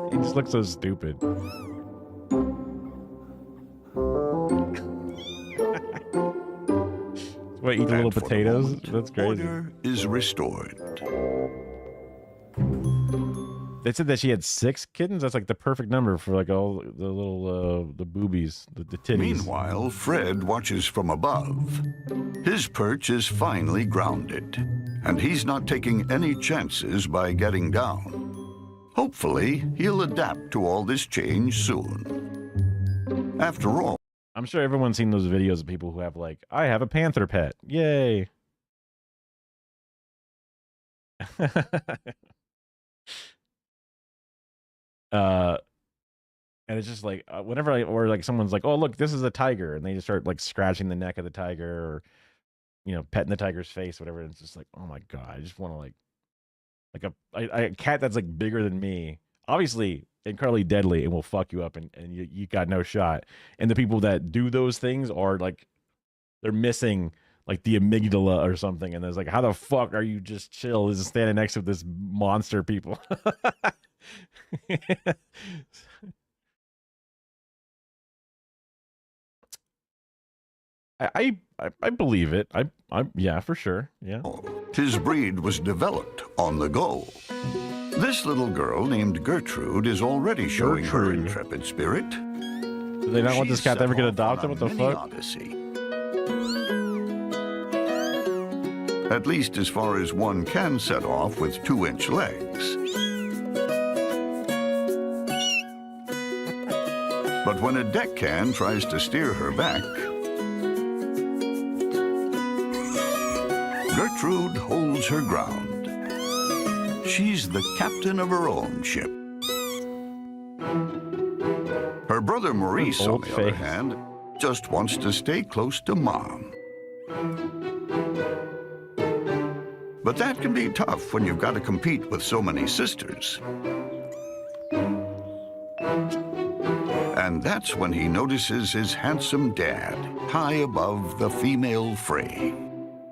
He just looks so stupid. What, eat the little potatoes? That's crazy. Order is restored. They said that she had 6 kittens. That's like the perfect number for like all the little the boobies, the titties. Meanwhile, Fred watches from above. His perch is finally grounded, and he's not taking any chances by getting down. Hopefully, he'll adapt to all this change soon. After all, I'm sure everyone's seen those videos of people who have like, I have a panther pet. Yay. And it's just like whenever or like someone's like, oh look, this is a tiger, and they just start like scratching the neck of the tiger or petting the tiger's face, whatever. And it's just like, oh my god, I just want to a cat that's like bigger than me, obviously incredibly deadly and will fuck you up, and you got no shot. And the people that do those things are like, they're missing like the amygdala or something, and there's like, how the fuck are you just chill is standing next to this monster people? I believe it. I yeah, for sure. Yeah. His breed was developed on the go. This little girl named Gertrude is already showing her intrepid spirit. Do they not want this cat to ever get adopted? What the fuck? Odyssey. At least as far as one can set off with 2-inch legs. But when a deckhand tries to steer her back, Gertrude holds her ground. She's the captain of her own ship. Her brother Maurice, on the other hand, just wants to stay close to Mom. But that can be tough when you've got to compete with so many sisters. And that's when he notices his handsome dad high above the female fray.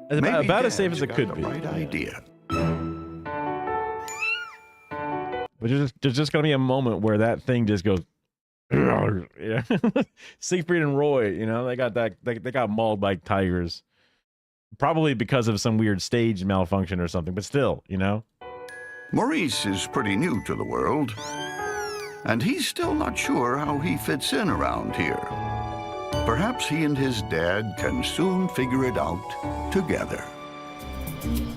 About as safe as it could be. Right idea. But there's just gonna be a moment where that thing just goes, yeah. Siegfried and Roy, they got that. They got mauled by tigers, probably because of some weird stage malfunction or something. But still, Maurice is pretty new to the world, and he's still not sure how he fits in around here. Perhaps he and his dad can soon figure it out together.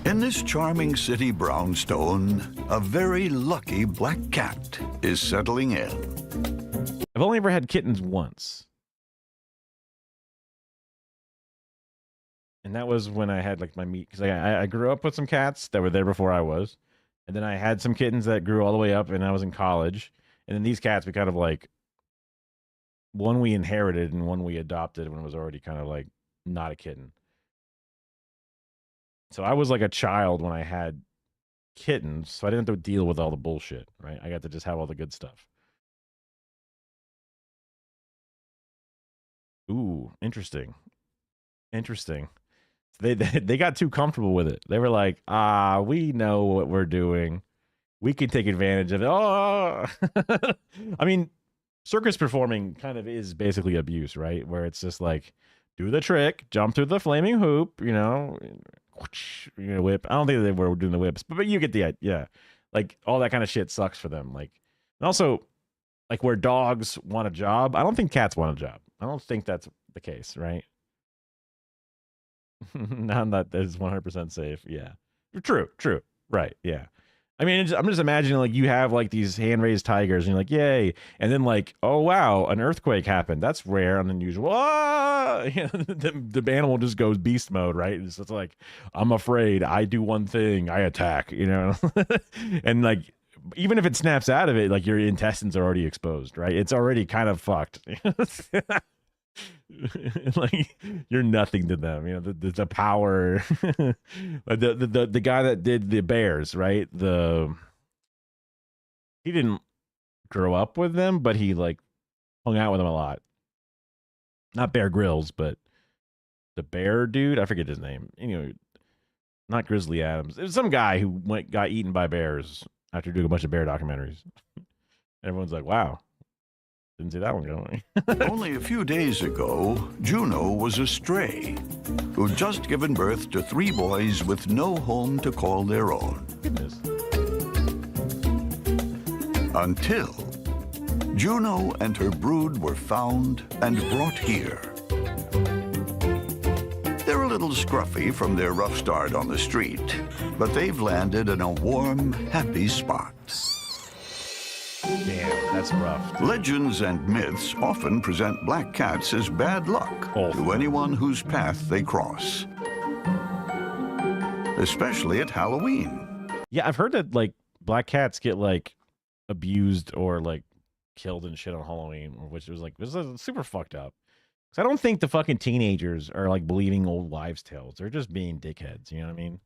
In this charming city brownstone, a very lucky black cat is settling in. I've only ever had kittens once. And that was when I had like my meat, because I grew up with some cats that were there before I was. And then I had some kittens that grew all the way up and I was in college. And then these cats, we kind of like, one we inherited and one we adopted when it was already kind of like not a kitten. So I was like a child when I had kittens, so I didn't have to deal with all the bullshit, right? I got to just have all the good stuff. Ooh, interesting. Interesting. They got too comfortable with it. They were like, we know what we're doing. We can take advantage of it. Oh, I mean, circus performing kind of is basically abuse, right? Where it's just like, do the trick, jump through the flaming hoop, you know, whip. I don't think they were doing the whips, but you get the idea. Yeah. Like all that kind of shit sucks for them. Like, and also, like where dogs want a job, I don't think cats want a job. I don't think that's the case, right? Now that is 100% safe. Yeah. True. Right. Yeah. I mean, I'm just imagining like you have like these hand-raised tigers and you're like, yay. And then like, oh, wow, an earthquake happened. That's rare and unusual. Ah! The animal just goes beast mode, right? It's just like, I'm afraid. I do one thing. I attack, you know? And like, even if it snaps out of it, like your intestines are already exposed, right? It's already kind of fucked. Like you're nothing to them, you know. The power, the guy that did the bears, right? He didn't grow up with them, but he like hung out with them a lot. Not Bear Grylls, but the bear dude. I forget his name. Anyway, not Grizzly Adams. It was some guy who got eaten by bears after doing a bunch of bear documentaries. Everyone's like, wow. Didn't see that one going. Only a few days ago, Juno was a stray who'd just given birth to 3 boys with no home to call their own. Goodness. Until Juno and her brood were found and brought here. They're a little scruffy from their rough start on the street, but they've landed in a warm, happy spot. Damn, that's rough. Legends and myths often present black cats as bad luck to anyone whose path they cross. Especially at Halloween. Yeah, I've heard that like black cats get like abused or like killed and shit on Halloween, which was like, this is super fucked up. Because I don't think the fucking teenagers are like believing old wives' tales. They're just being dickheads, you know what I mean?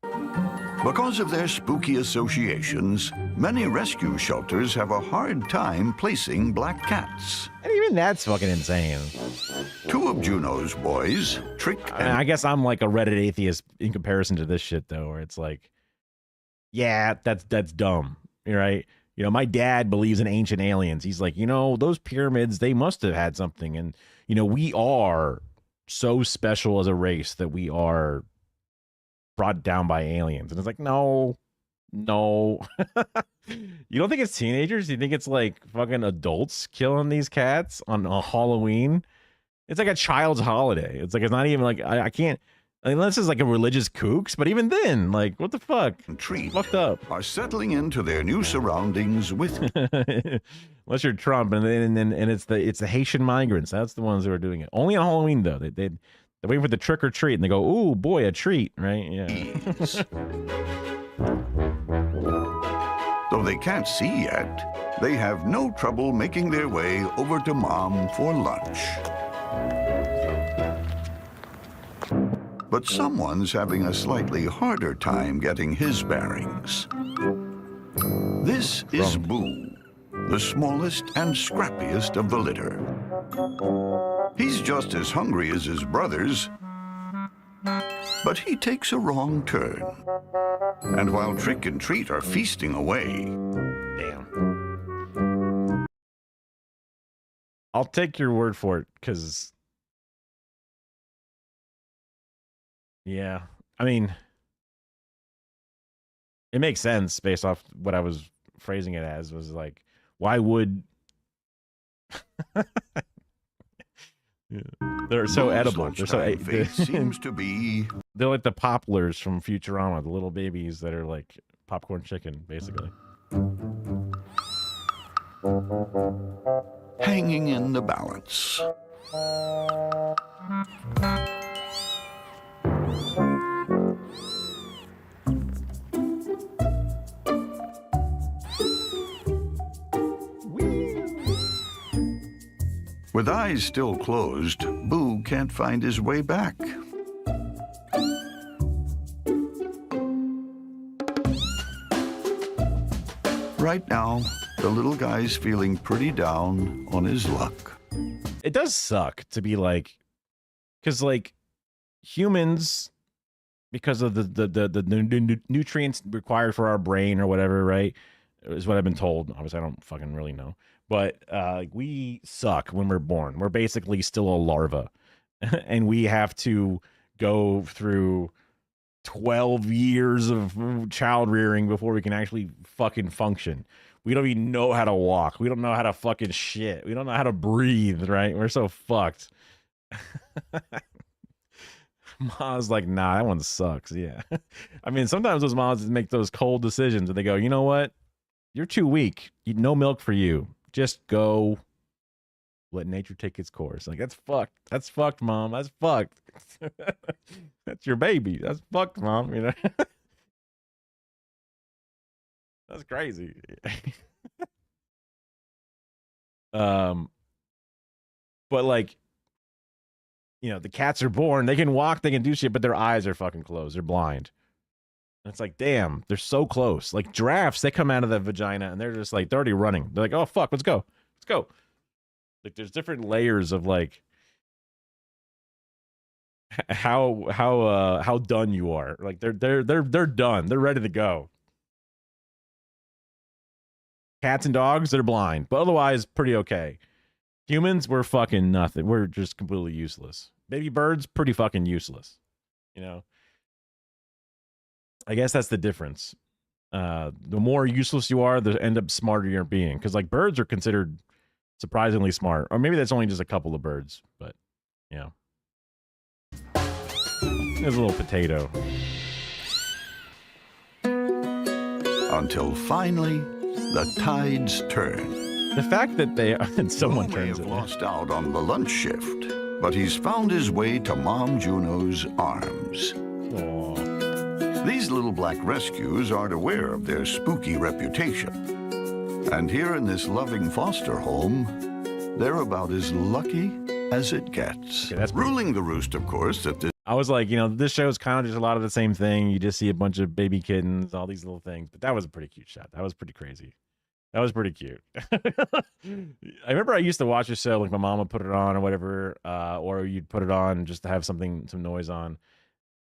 Because of their spooky associations, many rescue shelters have a hard time placing black cats. And even that's fucking insane. 2 of Juno's boys, Trick and... I guess I'm like a Reddit atheist in comparison to this shit, though, where it's like, yeah, that's dumb, right? You know, my dad believes in ancient aliens. He's like, you know, those pyramids, they must have had something. And, you know, we are so special as a race that we are brought down by aliens. And it's like, no. You don't think it's teenagers? You think it's like fucking adults killing these cats on a Halloween? It's like a child's holiday. It's like, it's not even like, I can't, unless it's like a religious kooks, but even then, like, what the fuck? Treat fucked up. Are settling into their new surroundings with... Unless you're Trump, and it's the Haitian migrants. That's the ones who are doing it. Only on Halloween, though. They're waiting for the trick or treat, and they go, ooh, boy, a treat, right? Yeah. Though they can't see yet, they have no trouble making their way over to Mom for lunch. But someone's having a slightly harder time getting his bearings. This is Boo, the smallest and scrappiest of the litter. He's just as hungry as his brothers, but he takes a wrong turn. And while Trick and Treat are feasting away... Damn. I'll take your word for it, because... Yeah, I mean, It makes sense based off what I was phrasing it as. Was like, why would yeah. They're so Boo's edible? They're so lunchtime fate seems to be they're like the poplars from Futurama, the little babies that are like popcorn chicken, basically. hanging in the balance. With eyes still closed, Boo can't find his way back. Right now, the little guy's feeling pretty down on his luck. It does suck to be like, because like humans, because of the nutrients required for our brain or whatever, right? Is what I've been told. Obviously, I don't fucking really know, but we suck when we're born. We're basically still a larva, and we have to go through 12 years of child rearing before we can actually fucking function. We don't even know how to walk. We don't know how to fucking shit. We don't know how to breathe, right? We're so fucked. Mom's like, nah, that one sucks. Yeah. I mean, sometimes those moms make those cold decisions and they go, you know what? You're too weak. No milk for you. Just go let nature take its course. Like, that's fucked. That's fucked, Mom. That's fucked. That's your baby. That's fucked, Mom. You know? That's crazy. But like, you know, the cats are born, they can walk, they can do shit, but their eyes are fucking closed. They're blind. And it's like, damn, they're so close. Like giraffes, they come out of the vagina and they're just like, they're already running. They're like, oh fuck, let's go. Let's go. Like there's different layers of like how done you are. Like they're done. They're ready to go. Cats and dogs, they're blind, but otherwise pretty okay. Humans, we're fucking nothing. We're just completely useless. Baby birds, pretty fucking useless. You know? I guess that's the difference. The more useless you are, the end up smarter you're being. Because like birds are considered surprisingly smart. Or maybe that's only just a couple of birds, but you know. There's a little potato. Until finally, the tides turn. The fact that they and someone Boo may turns have it. lost out on the lunch shift, but he's found his way to Mom Juno's arms. Aww. These little black rescues aren't aware of their spooky reputation. And here in this loving foster home, they're about as lucky as it gets. Okay, that's ruling the roost, of course, that this I was like, you know, this show is kind of just a lot of the same thing. You just see a bunch of baby kittens, all these little things. But that was a pretty cute shot. That was pretty crazy. That was pretty cute. I remember I used to watch this show, like my mom would put it on or whatever, or you'd put it on just to have some noise on.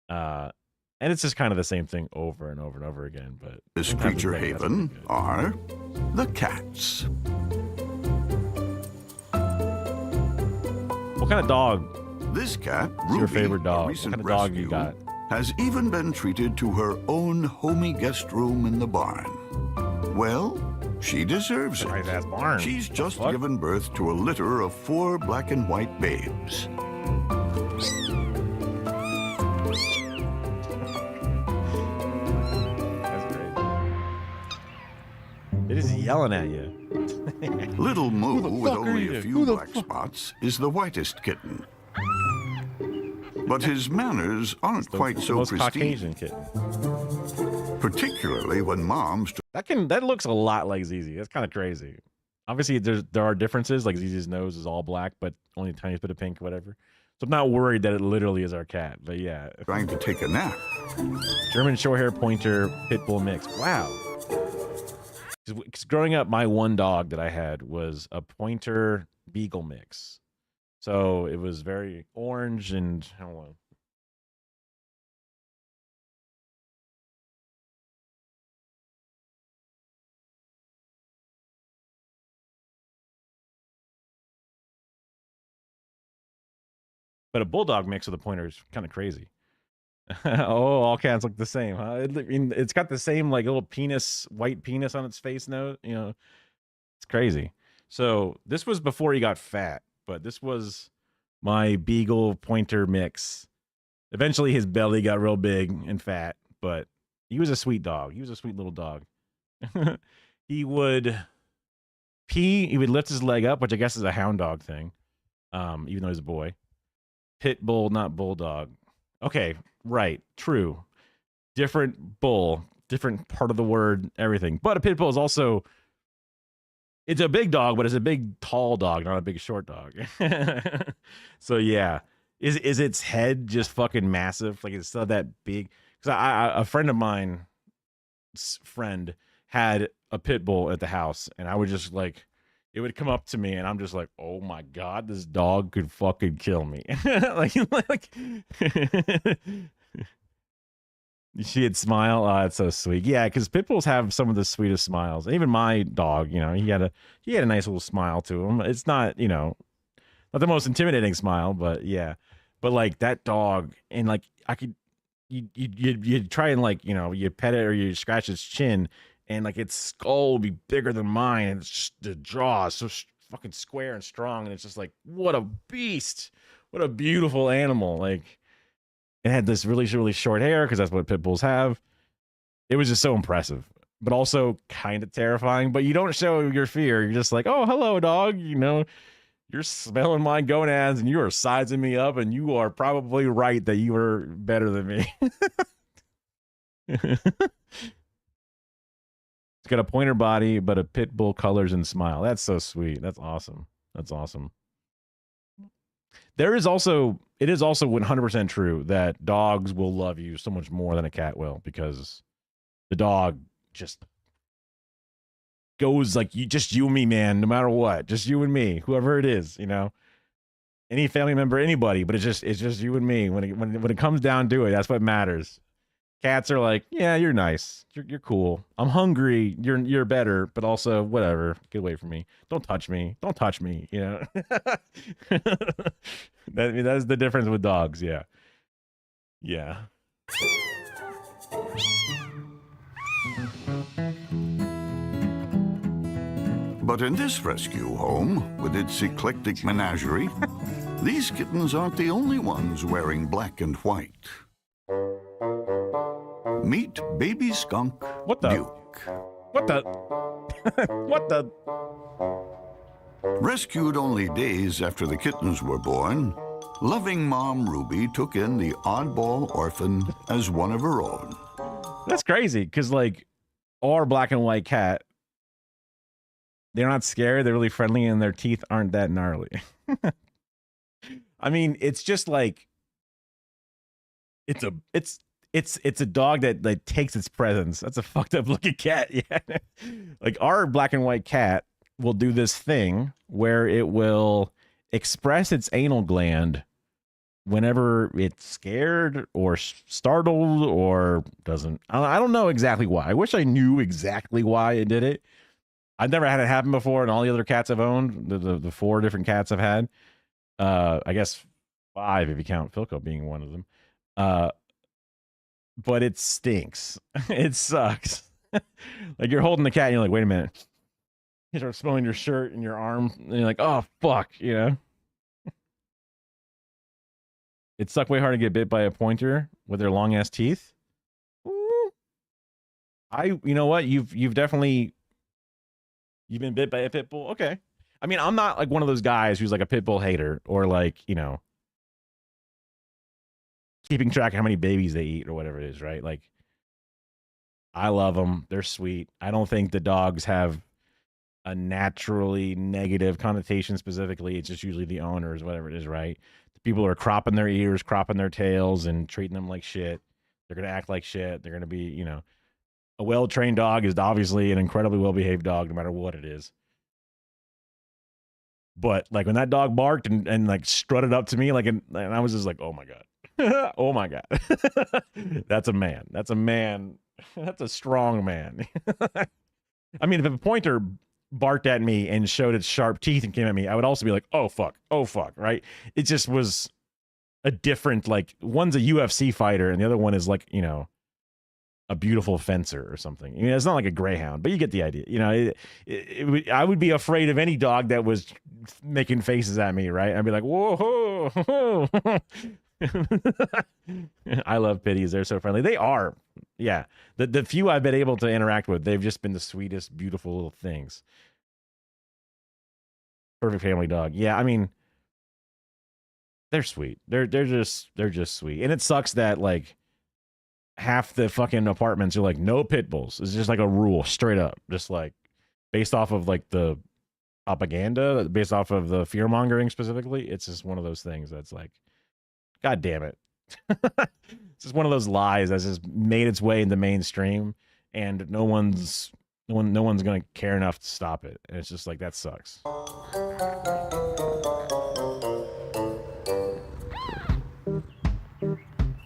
And it's just kind of the same thing over and over and over again. But this sometimes creature it's like, that's haven pretty good. are the cats. What kind of dog This cat, is Ruby, your favorite a dog? What recent kind of dog you rescue, got? has even been treated to her own homey guest room in the barn. Well, she deserves it. Nice ass barn. She's The just fuck? given birth to a litter of 4 black and white babes. That's crazy. It is yelling at you. Little Moo, the with fuck are only you? a few Who the black spots, is the whitest kitten. But his manners aren't quite so most pristine, Caucasian kitten. particularly when Mom's That looks a lot like ZZ. That's kind of crazy. Obviously, there are differences. Like ZZ's nose is all black, but only a tiny bit of pink, whatever. So I'm not worried that it literally is our cat. But yeah, trying to take a nap. German Shorthair Pointer Pit Bull mix. Wow. Because growing up, my one dog that I had was a Pointer Beagle mix. So it was very orange and I don't know. But a bulldog mix with a pointer is kind of crazy. Oh, all cats look the same, huh? I mean, it's got the same like little penis, white penis on its face nose. You know, it's crazy. So this was before he got fat, but this was my beagle pointer mix. Eventually, his belly got real big and fat, but he was a sweet dog. He was a sweet little dog. He would pee. He would lift his leg up, which I guess is a hound dog thing, even though he's a boy. Pit bull, not bulldog. Okay, right, true. Different bull, different part of the word, everything. But a pit bull is also, it's a big dog, but it's a big tall dog, not a big short dog. So yeah, is its head just fucking massive? Like it's still that big? Because a friend of mine's friend had a pit bull at the house, and I would just like, it would come up to me, and I'm just like, oh my god, this dog could fucking kill me. like she'd smile. Oh, it's so sweet. Yeah, because pit bulls have some of the sweetest smiles. Even my dog, you know, he had a nice little smile to him. It's not, you know, not the most intimidating smile, but yeah. But like that dog, and like I could, you'd try and like, you know, you pet it or you scratch its chin, and like its skull would be bigger than mine, and it's just the jaw is so fucking square and strong, and it's just like, what a beast, what a beautiful animal. Like it had this really, really short hair because that's what pit bulls have. It was just so impressive, but also kind of terrifying. But you don't show your fear. You're just like, oh, hello, dog. You know, you're smelling my gonads and you are sizing me up, and you are probably right that you are better than me. It's got a pointer body, but a pit bull colors and smile. That's so sweet. That's awesome. That's awesome. It is also 100% true that dogs will love you so much more than a cat will, because the dog just goes like, you and me, man, no matter what, just you and me, whoever it is, you know, any family member, anybody, but it's just you and me. When it comes down to it, that's what matters. Cats are like, yeah, you're nice, you're cool. I'm hungry, you're better, but also whatever. Get away from me. Don't touch me. You know. That's the difference with dogs. Yeah. But in this rescue home, with its eclectic menagerie, these kittens aren't the only ones wearing black and white. Meet baby skunk Duke. What the? What the? Rescued only days after the kittens were born, loving mom Ruby took in the oddball orphan as one of her own. That's crazy, because like our black and white cat, they're not scared, they're really friendly, and their teeth aren't that gnarly. I mean, it's just like it's a dog that takes its presence. That's a fucked up looking cat. Yeah. Like our black and white cat will do this thing where it will express its anal gland whenever it's scared or startled or doesn't. I don't know exactly why. I wish I knew exactly why it did it. I've never had it happen before, and all the other cats I've owned, the 4 different cats I've had, I guess 5 if you count Philco being one of them. But it stinks. It sucks. Like you're holding the cat and you're like, wait a minute. You start smelling your shirt and your arm, and you're like, oh fuck, you know. It sucked way hard to get bit by a pointer with their long ass teeth. You know what? You've definitely been bit by a pit bull. Okay. I mean, I'm not like one of those guys who's like a pit bull hater or like, you know, keeping track of how many babies they eat or whatever it is, right? Like, I love them. They're sweet. I don't think the dogs have a naturally negative connotation specifically. It's just usually the owners, whatever it is, right? The people who are cropping their ears, cropping their tails, and treating them like shit. They're going to act like shit. They're going to be, you know, a well-trained dog is obviously an incredibly well-behaved dog, no matter what it is. But like when that dog barked and like strutted up to me, like, and I was just like, oh my God. Oh my God. That's a man. That's a man. That's a strong man. I mean, if a pointer barked at me and showed its sharp teeth and came at me, I would also be like, oh fuck, right? It just was a different, like, one's a UFC fighter and the other one is like, you know, a beautiful fencer or something. I mean, it's not like a greyhound, but you get the idea. You know, I would be afraid of any dog that was making faces at me, right? I'd be like, whoa, ho, ho. I love pitties. They're so friendly. They are. Yeah. The few I've been able to interact with, they've just been the sweetest, beautiful little things. Perfect family dog. Yeah, I mean, they're sweet. They're just sweet. And it sucks that, like, half the fucking apartments are like, no pit bulls. It's just like a rule, straight up. Just like based off of like the propaganda, based off of the fear mongering specifically. It's just one of those things that's like, God damn it. It's just one of those lies that's just made its way into mainstream, and no one's gonna care enough to stop it. And it's just like, that sucks.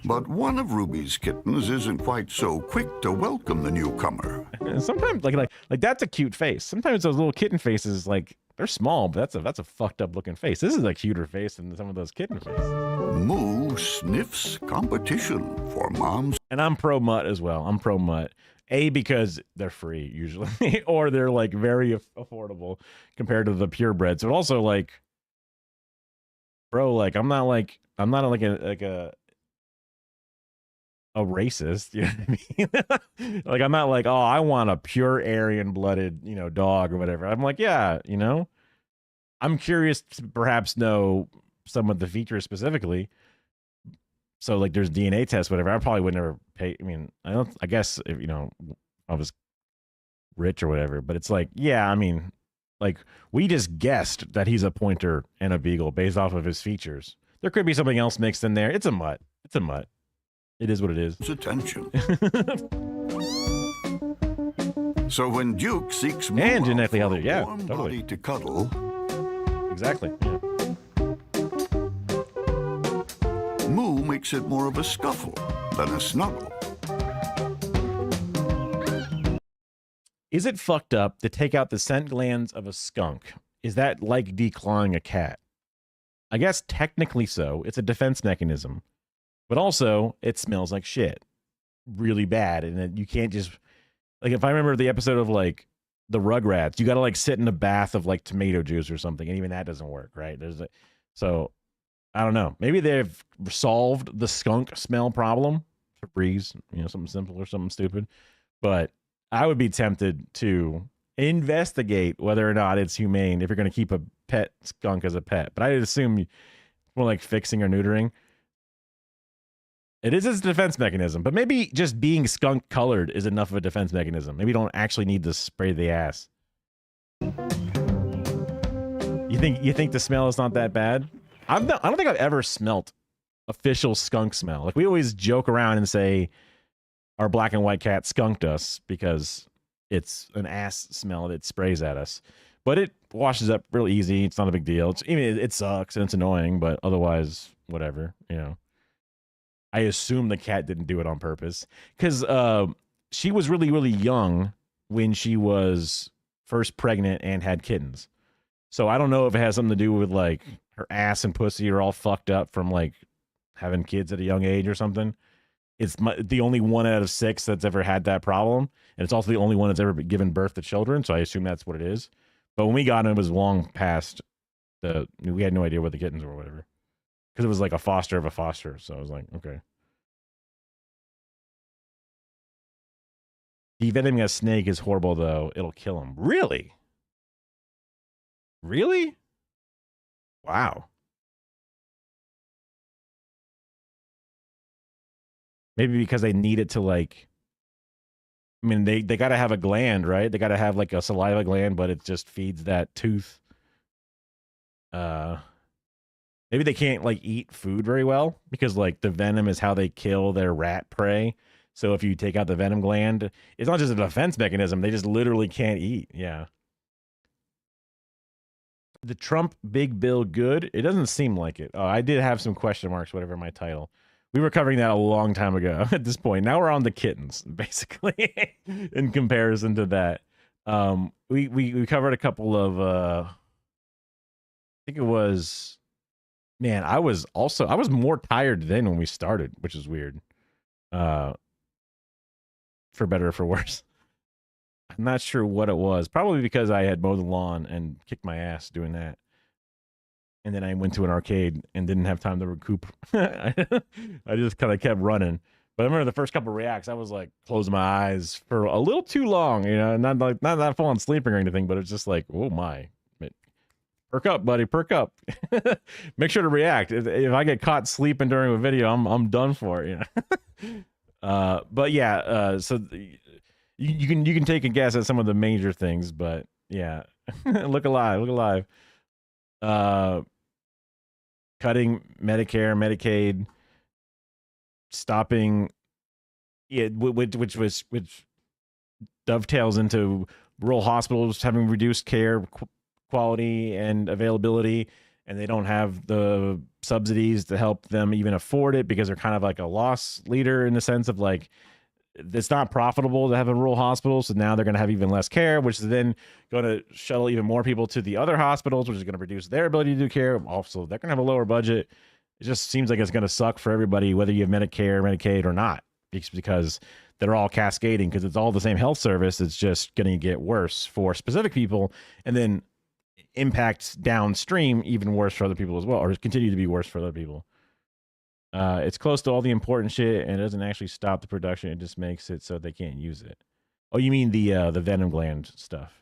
But one of Ruby's kittens isn't quite so quick to welcome the newcomer. And sometimes, like that's a cute face. Sometimes those little kitten faces, like, they're small, but that's a fucked up looking face. This is a cuter face than some of those kitten faces. Moo sniffs competition for moms. And I'm pro mutt as well. I'm pro mutt. A, because they're free usually, or they're like very affordable compared to the purebreds. But also, like, bro, like I'm not like a racist, you know what I mean? Like, I'm not like, oh, I want a pure Aryan blooded, you know, dog or whatever. I'm like, yeah, you know, I'm curious to perhaps know some of the features specifically. So like, there's DNA tests, whatever. I probably would never pay. I mean, I guess if, you know, I was rich or whatever, but it's like, yeah, I mean, like, we just guessed that he's a pointer and a beagle based off of his features. There could be something else mixed in there. It's a mutt. It's a mutt. It is what it is. It's attention. So when Duke seeks more and genetically healthy, yeah, warm totally. body to cuddle, exactly. Yeah. Moo makes it more of a scuffle than a snuggle. Is it fucked up to take out the scent glands of a skunk? Is that like declawing a cat? I guess technically so. It's a defense mechanism. But also, it smells like shit. Really bad. And you can't just... Like, if I remember the episode of, like, the Rugrats, you gotta, like, sit in a bath of, like, tomato juice or something. And even that doesn't work, right? So, I don't know. Maybe they've solved the skunk smell problem. Febreze, you know, something simple or something stupid. But I would be tempted to investigate whether or not it's humane if you're going to keep a pet skunk as a pet. But I'd assume more like fixing or neutering. It is its defense mechanism, but maybe just being skunk colored is enough of a defense mechanism. Maybe you don't actually need to spray the ass. You think the smell is not that bad? I don't think I've ever smelt official skunk smell. Like, we always joke around and say our black and white cat skunked us because it's an ass smell that sprays at us. But it washes up real easy. It's not a big deal. It sucks and it's annoying, but otherwise, whatever, you know. I assume the cat didn't do it on purpose because she was really, really young when she was first pregnant and had kittens. So I don't know if it has something to do with, like, her ass and pussy are all fucked up from, like, having kids at a young age or something. It's the only one out of 6 that's ever had that problem. And it's also the only one that's ever given birth to children. So I assume that's what it is. But when we got it, it was long past we had no idea what the kittens were or whatever. Because it was like a foster of a foster. So I was like, okay. Devenoming a snake is horrible, though. It'll kill him. Really? Really? Wow. Maybe because they need it to, like... I mean, they got to have a gland, right? They got to have, like, a saliva gland, but it just feeds that tooth. Maybe they can't, like, eat food very well because, like, the venom is how they kill their rat prey. So if you take out the venom gland, it's not just a defense mechanism. They just literally can't eat. Yeah. The Trump big bill good? It doesn't seem like it. Oh, I did have some question marks, whatever my title. We were covering that a long time ago at this point. Now we're on the kittens, basically, in comparison to that. We covered a couple of, I think it was Man, I was more tired then when we started, which is weird. For better or for worse. I'm not sure what it was. Probably because I had mowed the lawn and kicked my ass doing that. And then I went to an arcade and didn't have time to recoup. I just kind of kept running. But I remember the first couple of reacts, I was like closing my eyes for a little too long, you know, not that full on sleeping or anything, but it's just like, oh my. Perk up, buddy, perk up. Make sure to react. If I get caught sleeping during a video, I'm done for it, you know. But yeah, so you can take a guess at some of the major things, but yeah. Look alive. Cutting Medicare, Medicaid, stopping, which dovetails into rural hospitals having reduced care quality and availability, and they don't have the subsidies to help them even afford it because they're kind of like a loss leader in the sense of like it's not profitable to have a rural hospital, so now they're going to have even less care, which is then going to shuttle even more people to the other hospitals, which is going to reduce their ability to do care. Also, they're going to have a lower budget. It just seems like it's going to suck for everybody, whether you have Medicare, Medicaid, or not, because they're all cascading, because it's all the same health service. It's just going to get worse for specific people, and then impacts downstream even worse for other people as well, or continue to be worse for other people. It's close to all the important shit, and it doesn't actually stop the production. It just makes it so they can't use it. Oh, you mean the venom gland stuff?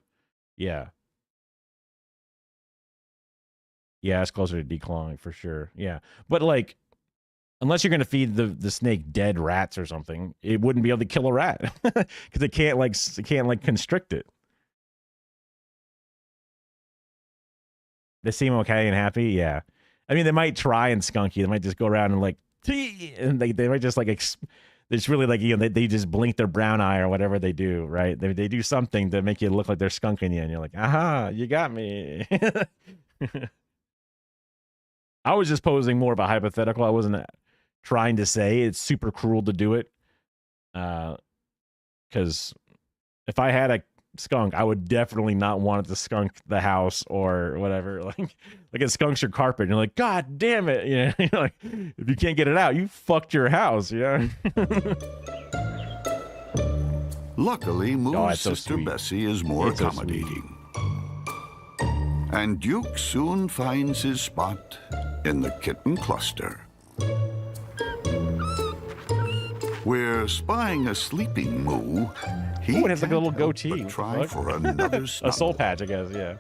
Yeah. Yeah, it's closer to declawing for sure. Yeah, but like, unless you're gonna feed the snake dead rats or something, it wouldn't be able to kill a rat because it can't constrict it. They seem okay and happy. Yeah. I mean, they might try and skunky. They might just go around and like, and they might just like, it's really like, you know, they just blink their brown eye or whatever they do, right? They do something to make you look like they're skunking you, and you're like, aha, you got me. I was just posing more of a hypothetical. I wasn't trying to say it's super cruel to do it. Because if I had a skunk, I would definitely not want it to skunk the house or whatever. Like it skunks your carpet, and you're like, God damn it! You know, you're like, if you can't get it out, you fucked your house. You know. Luckily, Moo's sister Bessie is more accommodating. And Duke soon finds his spot in the kitten cluster. We're spying a sleeping Moo. He has like a little goatee. Try for another a soul patch, I guess. Yeah.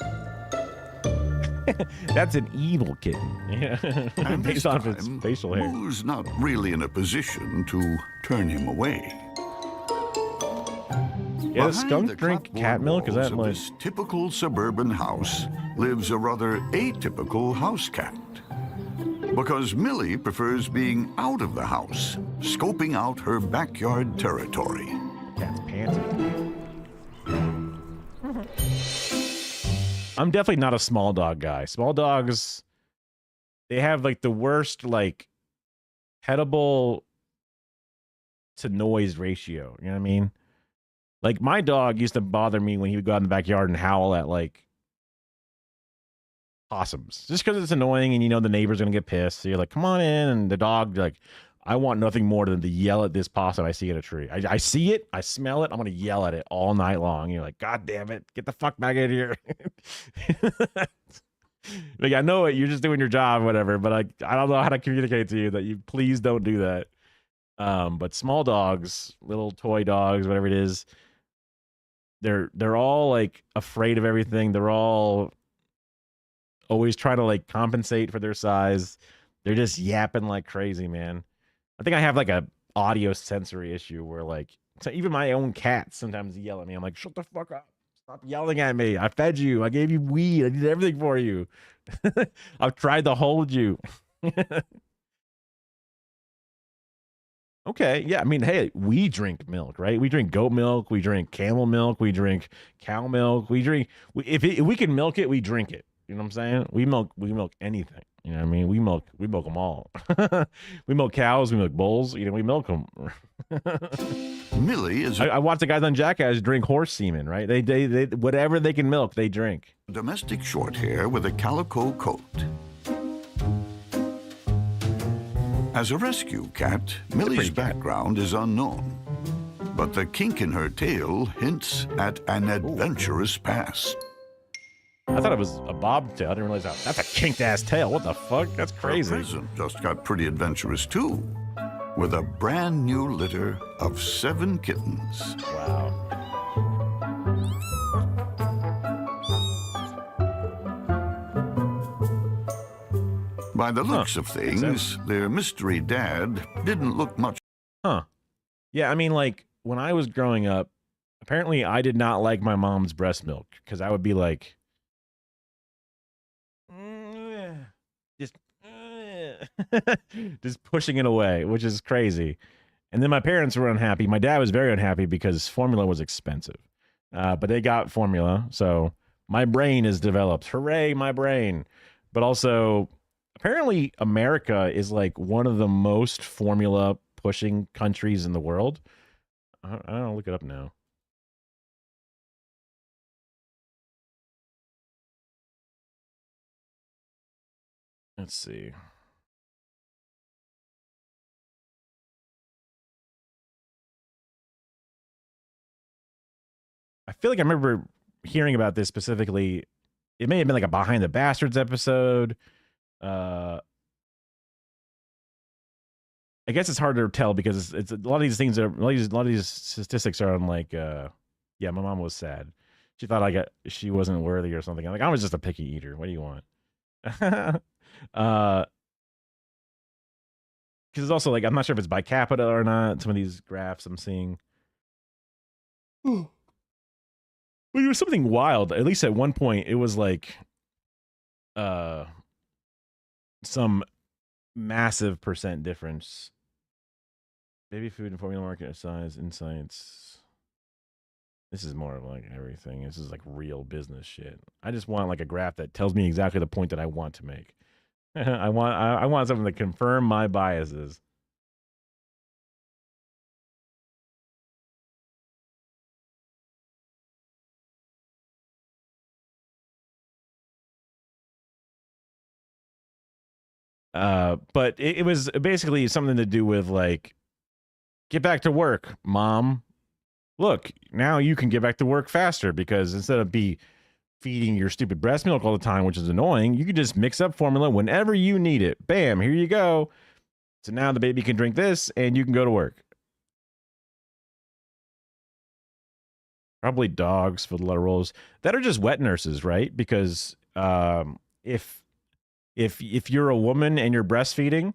That's an evil kitten. Yeah. Based on its facial hair. Moo's not really in a position to turn him away. Yeah, does skunk drink cat milk? Is that like this typical suburban house lives a rather atypical house cat? Because Millie prefers being out of the house, scoping out her backyard territory. Cat's pantsy. I'm definitely not a small dog guy. Small dogs, they have like the worst like petable to noise ratio. You know what I mean? Like my dog used to bother me when he would go out in the backyard and howl at like possums, just because it's annoying and you know the neighbor's gonna get pissed. So you're like, come on in, and the dog like, I want nothing more than to yell at this possum I see in a tree. I see it, I smell it, I'm gonna yell at it all night long. You're like, God damn it, get the fuck back in here. Like, I know it, you're just doing your job, whatever, but I don't know how to communicate to you that you please don't do that. But small dogs, little toy dogs, whatever it is, they're all like afraid of everything. They're all always trying to like compensate for their size. They're just yapping like crazy, man. I think I have like a audio sensory issue where like, so even my own cats sometimes yell at me. I'm like, shut the fuck up. Stop yelling at me. I fed you. I gave you weed. I did everything for you. I've tried to hold you. Okay. Yeah. I mean, hey, we drink milk, right? We drink goat milk. We drink camel milk. We drink cow milk. If we can milk it, we drink it. You know what I'm saying? We milk anything. You know what I mean? We milk them all. We milk cows. We milk bulls. You know, we milk them. Millie is. I watch the guys on Jackass drink horse semen, right? They whatever they can milk, they drink. Domestic short hair with a calico coat. As a rescue cat, Millie's background is unknown. But the kink in her tail hints at an adventurous past. I thought it was a bobtail. I didn't realize that's a kinked ass tail. What the fuck? That's crazy. Her present just got pretty adventurous too, with a brand new litter of 7 kittens. Wow. By the looks of things, their mystery dad didn't look much. Huh. Yeah, I mean, like, when I was growing up, apparently I did not like my mom's breast milk because I would be like, just pushing it away, which is crazy. And then my parents were unhappy. My dad was very unhappy because formula was expensive. But they got formula, so my brain is developed. Hooray, my brain. But also, apparently America is like one of the most formula pushing countries in the world. I don't know, look it up now. Let's see. I feel like I remember hearing about this specifically. It may have been like a Behind the Bastards episode. I guess it's hard to tell because it's a lot of these things are a lot of these statistics are on like yeah, my mom was sad. She thought she wasn't worthy or something. I'm like, I was just a picky eater. What do you want? Because it's also like I'm not sure if it's by capita or not. Some of these graphs I'm seeing. But it was something wild. At least at one point, it was like some massive percent difference. Baby food and formula market size insights. This is more of like everything. This is like real business shit. I just want like a graph that tells me exactly the point that I want to make. I want something to confirm my biases. But it was basically something to do with like, get back to work, mom. Look, now you can get back to work faster because instead of feeding your stupid breast milk all the time, which is annoying, you can just mix up formula whenever you need it. Bam, here you go. So now the baby can drink this and you can go to work. Probably dogs filled a lot of roles that are just wet nurses, right? Because if you're a woman and you're breastfeeding,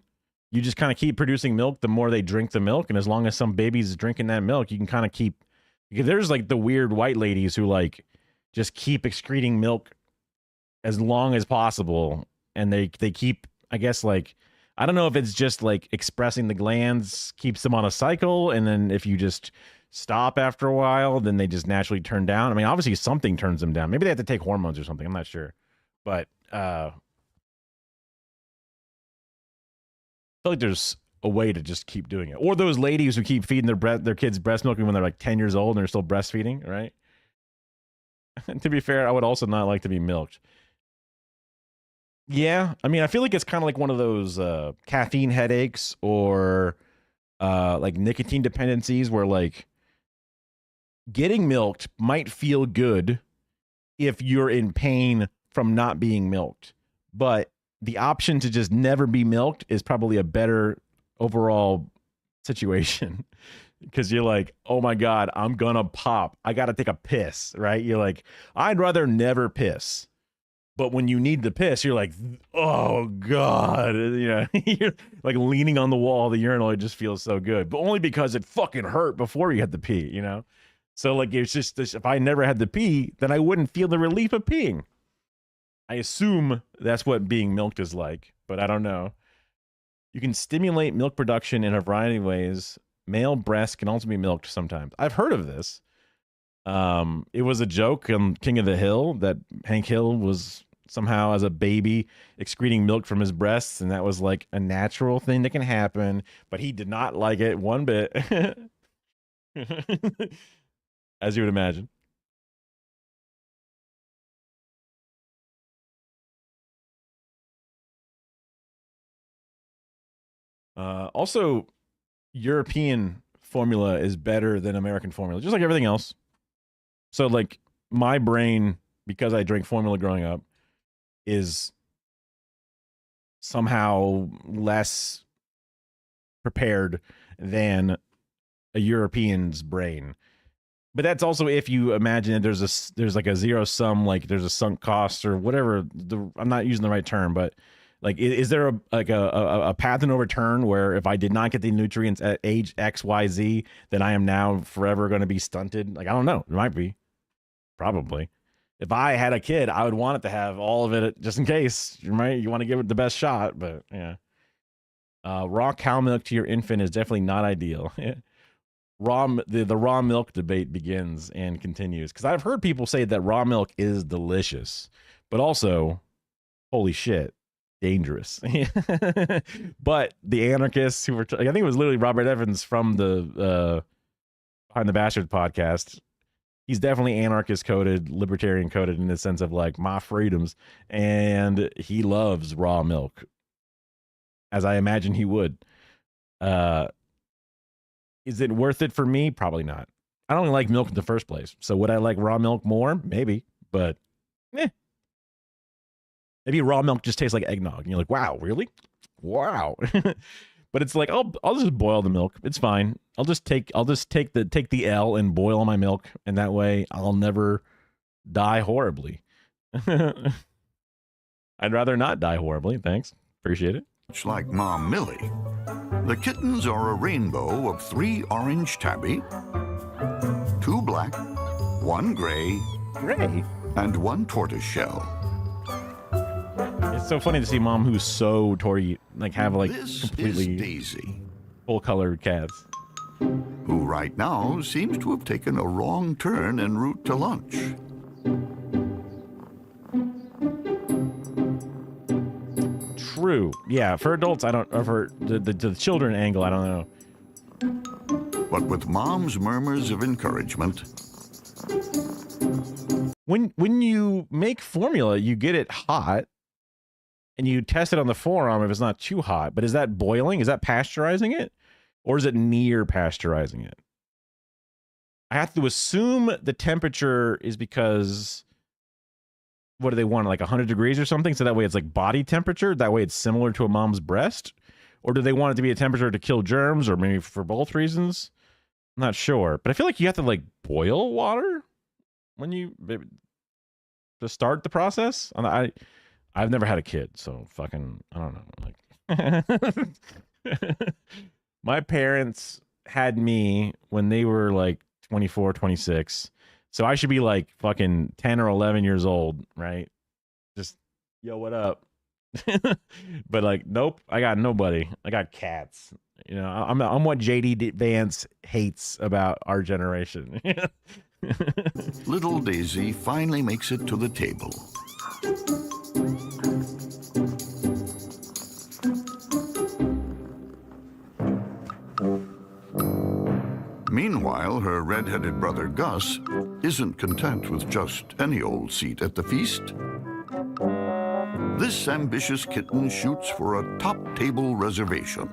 you just kind of keep producing milk the more they drink the milk, and as long as some baby's drinking that milk, you can kind of keep. There's like the weird white ladies who like just keep excreting milk as long as possible, and they keep, I guess, like, I don't know if it's just like expressing the glands keeps them on a cycle, and then if you just stop after a while, then they just naturally turn down. I mean, obviously something turns them down. Maybe they have to take hormones or something. I'm not sure, but I feel like there's a way to just keep doing it. Or those ladies who keep feeding their kids breast milk when they're like 10 years old and they're still breastfeeding, right? To be fair, I would also not like to be milked. Yeah, I mean, I feel like it's kind of like one of those caffeine headaches or like nicotine dependencies where like getting milked might feel good if you're in pain from not being milked, but the option to just never be milked is probably a better overall situation because you're like, oh my God, I'm gonna pop. I gotta take a piss, right? You're like, I'd rather never piss. But when you need the piss, you're like, oh God, you know, you're like leaning on the wall of the urinal. It just feels so good, but only because it fucking hurt before you had to pee, you know? So like, it's just this, if I never had to pee, then I wouldn't feel the relief of peeing. I assume that's what being milked is like, but I don't know. You can stimulate milk production in a variety of ways. Male breasts can also be milked sometimes. I've heard of this. It was a joke on King of the Hill that Hank Hill was somehow as a baby excreting milk from his breasts, and that was like a natural thing that can happen, but he did not like it one bit. As you would imagine. Also, European formula is better than American formula, just like everything else. So, like, my brain, because I drank formula growing up, is somehow less prepared than a European's brain. But that's also if you imagine that there's like a zero sum, like there's a sunk cost or whatever. I'm not using the right term, but like, is there a path and no return where if I did not get the nutrients at age X, Y, Z, then I am now forever going to be stunted? Like, I don't know. It might be. Probably. If I had a kid, I would want it to have all of it just in case. Right? You want to give it the best shot, but yeah. Raw cow milk to your infant is definitely not ideal. The raw milk debate begins and continues because I've heard people say that raw milk is delicious, but also, holy shit, dangerous. But the anarchists who were, I think it was literally Robert Evans from the Behind the Bastard podcast. He's definitely anarchist coded, libertarian coded in the sense of like my freedoms, and he loves raw milk, as I imagine he would. Is it worth it for me? Probably not. I don't like milk in the first place. So would I like raw milk more? Maybe, but maybe raw milk just tastes like eggnog. And you're like, wow, really? Wow. But it's like, I'll just boil the milk. It's fine. I'll just take the L and boil my milk, and that way I'll never die horribly. I'd rather not die horribly. Thanks. Appreciate it. Much like Mom Millie, the kittens are a rainbow of 3 orange tabby, 2 black, 1 gray, and 1 tortoiseshell. It's so funny to see Mom who's so Tory, like have like This completely is Daisy, full-colored cats. who right now seems to have taken a wrong turn en route to lunch. True. Yeah, for adults, I don't. Or for the children angle, I don't know. But with Mom's murmurs of encouragement, When you make formula, you get it hot, and you test it on the forearm if it's not too hot. But is that boiling? Is that pasteurizing it, or is it near pasteurizing it? I have to assume the temperature is because, what do they want, like 100 degrees or something? So that way it's like body temperature. That way it's similar to a mom's breast. Or do they want it to be a temperature to kill germs, or maybe for both reasons? I'm not sure. But I feel like you have to like boil water when you to start the process. I've never had a kid, so fucking I don't know. Like my parents had me when they were like 24, 26. So I should be like fucking 10 or 11 years old, right? Just, yo, what up? But like, nope, I got nobody. I got cats. You know, I'm what JD Vance hates about our generation. little Daisy finally makes it to the table. Meanwhile, her red-headed brother Gus isn't content with just any old seat at the feast. This ambitious kitten shoots for a top-table reservation.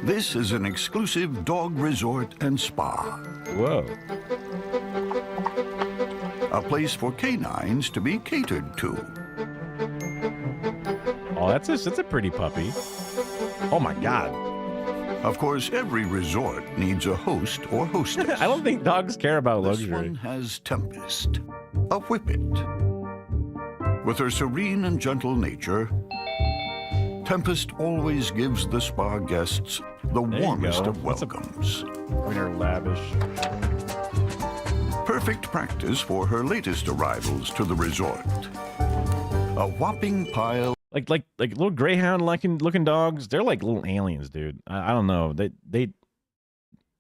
This is an exclusive dog resort and spa. Whoa. A place for canines to be catered to. Oh, that's a pretty puppy. Oh my God. Of course, every resort needs a host or hostess. I don't think dogs care about This luxury. one has Tempest, a whippet. With her serene and gentle nature, Tempest always gives the spa guests the There you warmest go. of welcomes. Winter lavish. Perfect practice for her latest arrivals to the resort. A whopping pile. Like little greyhound looking dogs. They're like little aliens, dude. I don't know. They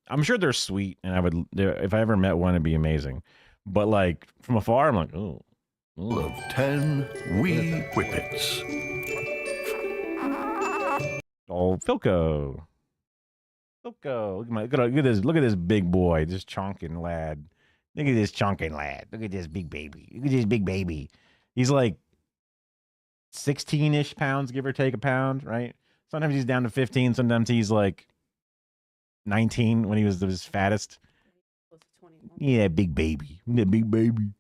I'm sure they're sweet, and if I ever met one, it'd be amazing. But like from afar, I'm like, oh. Of 10 wee whippets. Oh, Philco. Look at this big boy, this chonking lad. Look at this chonking lad. Look at this big baby. Look at this big baby. He's like 16-ish pounds, give or take a pound, right? Sometimes he's down to 15. Sometimes he's like 19 when he was his fattest. Yeah, big baby. Big baby.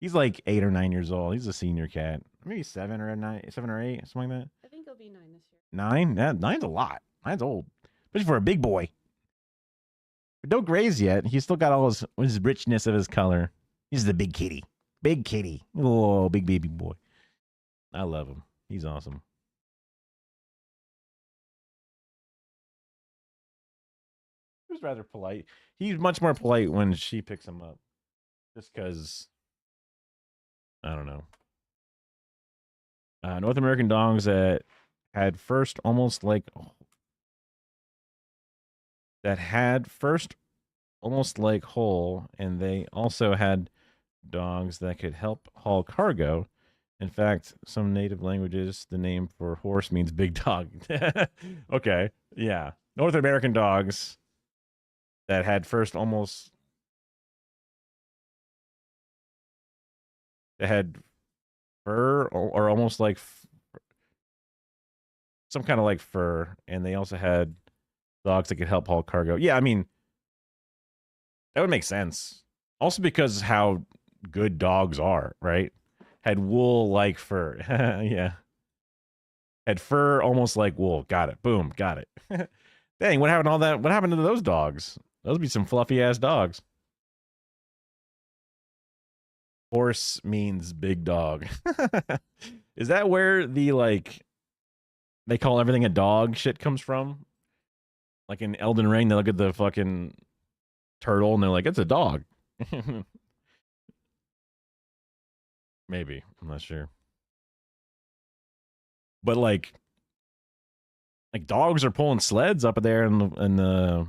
He's like 8 or 9 years old. He's a senior cat. Maybe 7 or 8, something like that. I think he'll be 9 this year. 9? Nine's a lot. 9's old. Especially for a big boy. But don't graze yet. He's still got all his richness of his color. He's the big kitty. Big kitty. Oh, big baby boy. I love him. He's awesome. He was rather polite. He's much more polite when she picks him up. Just because, I don't know. North American dogs that had first almost like whole, and they also had dogs that could help haul cargo. In fact, some native languages, the name for horse means big dog. Okay, yeah. North American dogs that had first almost... They had fur or almost like some kind of like fur, and they also had dogs that could help haul cargo. Yeah, I mean, that would make sense. Also because how good dogs are, right? Had wool like fur. Yeah. Had fur almost like wool. Got it. Boom. Got it. Dang, what happened to all that? What happened to those dogs? Those would be some fluffy ass dogs. Horse means big dog. Is that where the like they call everything a dog shit comes from? Like in Elden Ring, they look at the fucking turtle and they're like, it's a dog. Maybe. I'm not sure. But like dogs are pulling sleds up there in the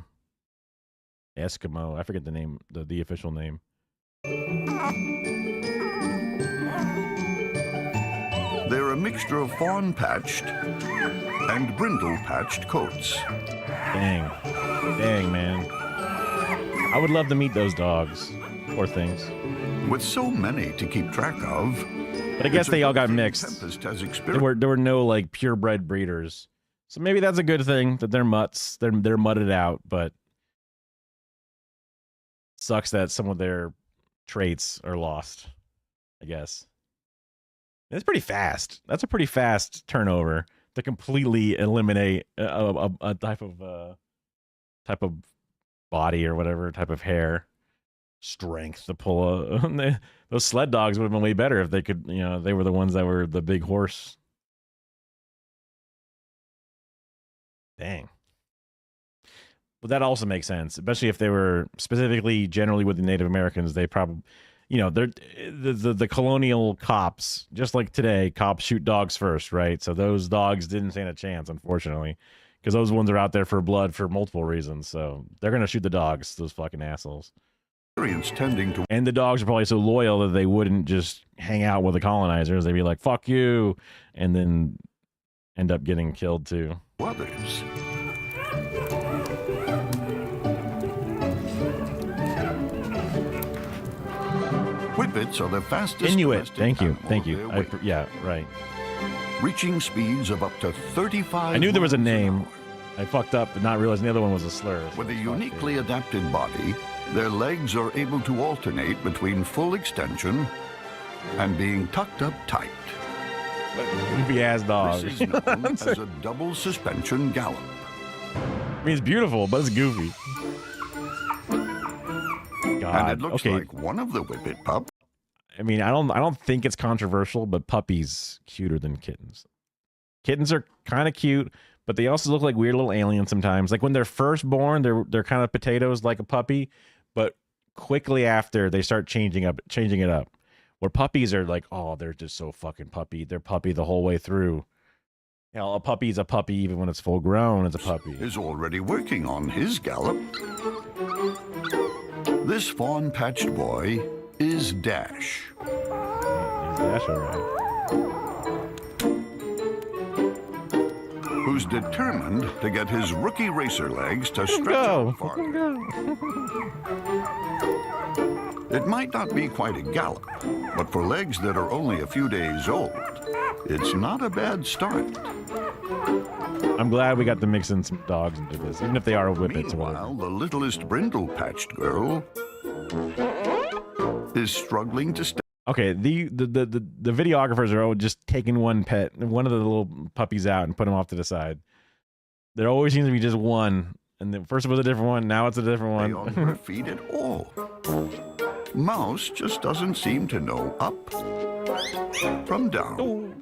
Eskimo. I forget the name, the official name. They're a mixture of fawn-patched and brindle-patched coats. Dang. Dang, man. I would love to meet those dogs. Poor things. With so many to keep track of. But I guess they all got mixed. There were no like purebred breeders. So maybe that's a good thing that they're mutts. They're mudded out, but sucks that some of their traits are lost, I guess. It's pretty fast. That's a pretty fast turnover to completely eliminate a type of body or whatever, type of hair. Strength to pull those sled dogs would have been way better if they could, they were the ones that were the big horse. Dang. But that also makes sense, especially if they were specifically generally with the Native Americans. They probably, they're the colonial cops, just like today, cops shoot dogs first, right? So those dogs didn't stand a chance, unfortunately, because those ones are out there for blood for multiple reasons. So they're going to shoot the dogs, those fucking assholes. And the dogs are probably so loyal that they wouldn't just hang out with the colonizers. They'd be like, fuck you, and then end up getting killed too. Others. Whippets are the fastest. Inuit. Thank you. Yeah, right. Reaching speeds of up to 35. I knew there was a name. I fucked up, but not realizing the other one was a slur. With a uniquely adapted body, their legs are able to alternate between full extension and being tucked up tight. Goofy ass dog. This is known as a double suspension gallop. I mean, it's beautiful, but it's goofy. God. And it looks like one of the Whippet pups. I mean, I don't think it's controversial, but puppies cuter than kittens. Kittens are kind of cute, but they also look like weird little aliens sometimes. Like when they're first born, they're kind of potatoes like a puppy, but quickly after they start changing it up. Where puppies are like, oh, they're just so fucking puppy. They're puppy the whole way through. A puppy's a puppy even when it's full grown. It's a puppy. Is already working on his gallop. This fawn-patched boy is Dash. Is Dash all right? Who's determined to get his rookie racer legs to stretch out farther. It might not be quite a gallop, but for legs that are only a few days old, it's not a bad start. I'm glad we got to mix in some dogs into this, even if they are whippets or whatever. Meanwhile, the littlest brindle-patched girl is struggling to stay. Okay, the videographers are all just taking one of the little puppies out and put them off to the side. There always seems to be just one, and the first it was a different one, now it's a different one. On her feet at all. Mouse just doesn't seem to know up from down.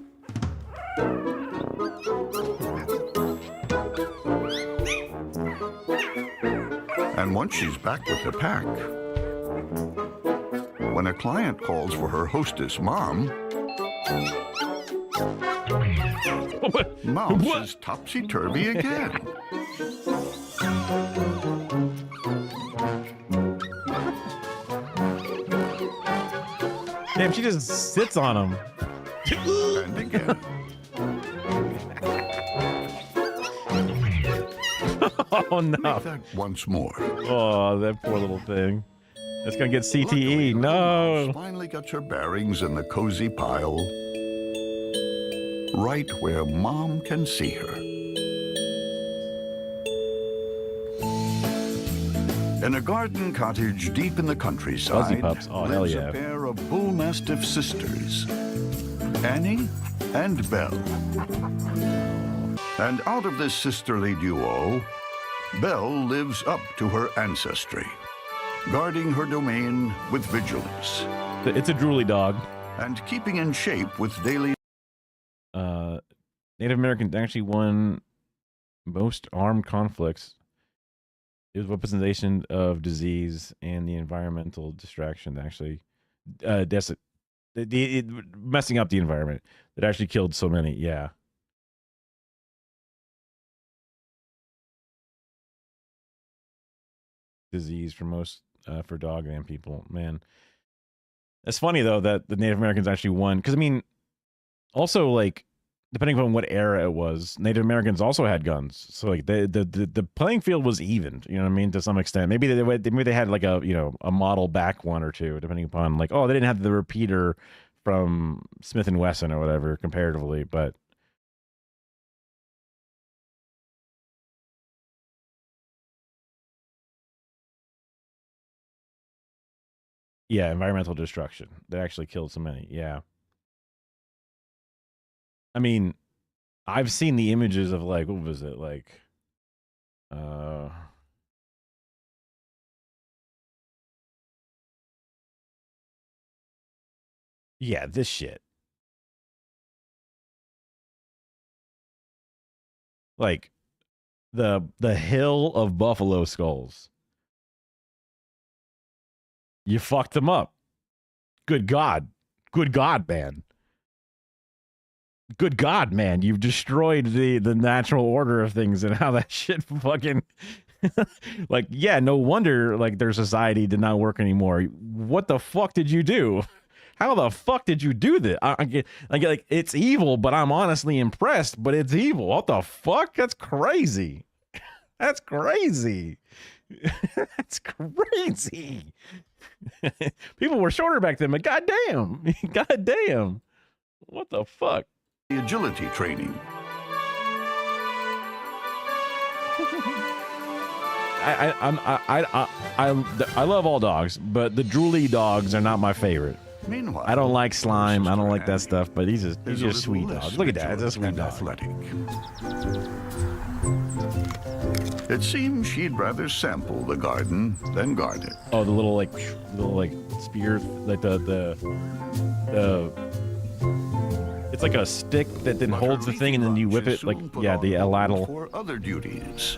And once she's back with the pack, when a client calls for her hostess mom, Mouse is topsy-turvy again. Damn, she just sits on him. And again. Oh no. Make that once more. Oh, that poor little thing. It's gonna get CTE. No. Finally got her bearings in the cozy pile, right where Mom can see her. In a garden cottage deep in the countryside, Fuzzy pups. Oh, hell lives yeah. a pair of bull mastiff sisters, Annie and Belle. And out of this sisterly duo, Belle lives up to her ancestry, guarding her domain with vigilance. It's a drooly dog. And keeping in shape with daily... Native Americans actually won most armed conflicts. It was weaponization of disease and the environmental distraction that actually messing up the environment that actually killed so many. Yeah. Disease for most for dog and people. Man, it's funny though that the Native Americans actually won, because I mean, also like depending on what era it was, Native Americans also had guns, so like the playing field was evened. You know what I mean, to some extent. Maybe they had like a model back one or two, depending upon like, oh, they didn't have the repeater from Smith and Wesson or whatever comparatively, but. Yeah, environmental destruction that actually killed so many. Yeah. I mean, I've seen the images of like, what was it? Like, yeah, this shit. Like the hill of buffalo skulls. You fucked them up. Good God. Good God, man. Good God, man. You've destroyed the natural order of things and how that shit fucking... like, yeah, no wonder like their society did not work anymore. What the fuck did you do? How the fuck did you do this? I get like, it's evil, but I'm honestly impressed, but it's evil. What the fuck? That's crazy. That's crazy. That's crazy. People were shorter back then, but goddamn, goddamn, what the fuck? Agility training. I love all dogs, but the drooly dogs are not my favorite. Meanwhile, I don't like slime. I don't like that stuff, but he's just sweet dogs. Look at that, it's a sweet dog. Athletic. It seems she'd rather sample the garden than guard it. Oh, the little spear, like the it's like a stick that then holds the thing and then you whip it, like, yeah, the ladle. For other duties.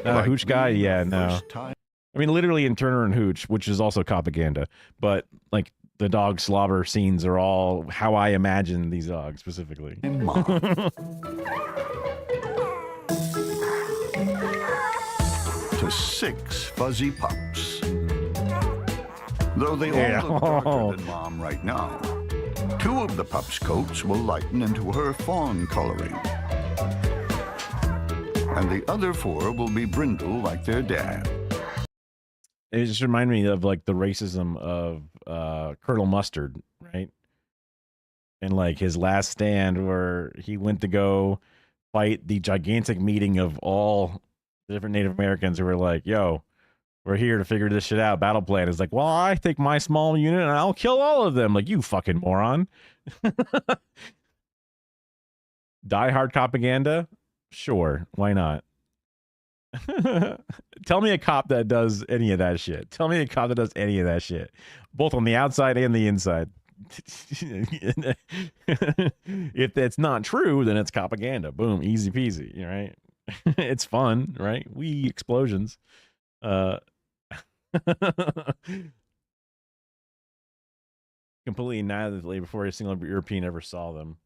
Hooch guy, yeah, no. I mean, literally in Turner and Hooch, which is also propaganda, but like the dog slobber scenes are all how I imagine these dogs specifically. To 6 fuzzy pups. Though they all look darker than Mom right now, 2 of the pups' coats will lighten into her fawn coloring. And the other 4 will be brindle like their dad. it just reminded me of like the racism of Colonel Mustard, right? And like his last stand where he went to go fight the gigantic meeting of all the different Native Americans who were like, yo, we're here to figure this shit out. Battle plan is like, well, I take my small unit and I'll kill all of them. Like, you fucking moron. Die Hard propaganda? Sure, why not? Tell me a cop that does any of that shit. Tell me a cop that does any of that shit. Both on the outside and the inside. If that's not true, then it's propaganda. Boom, easy peasy, right? It's fun, right? Wee explosions. Completely annihilated before a single European ever saw them.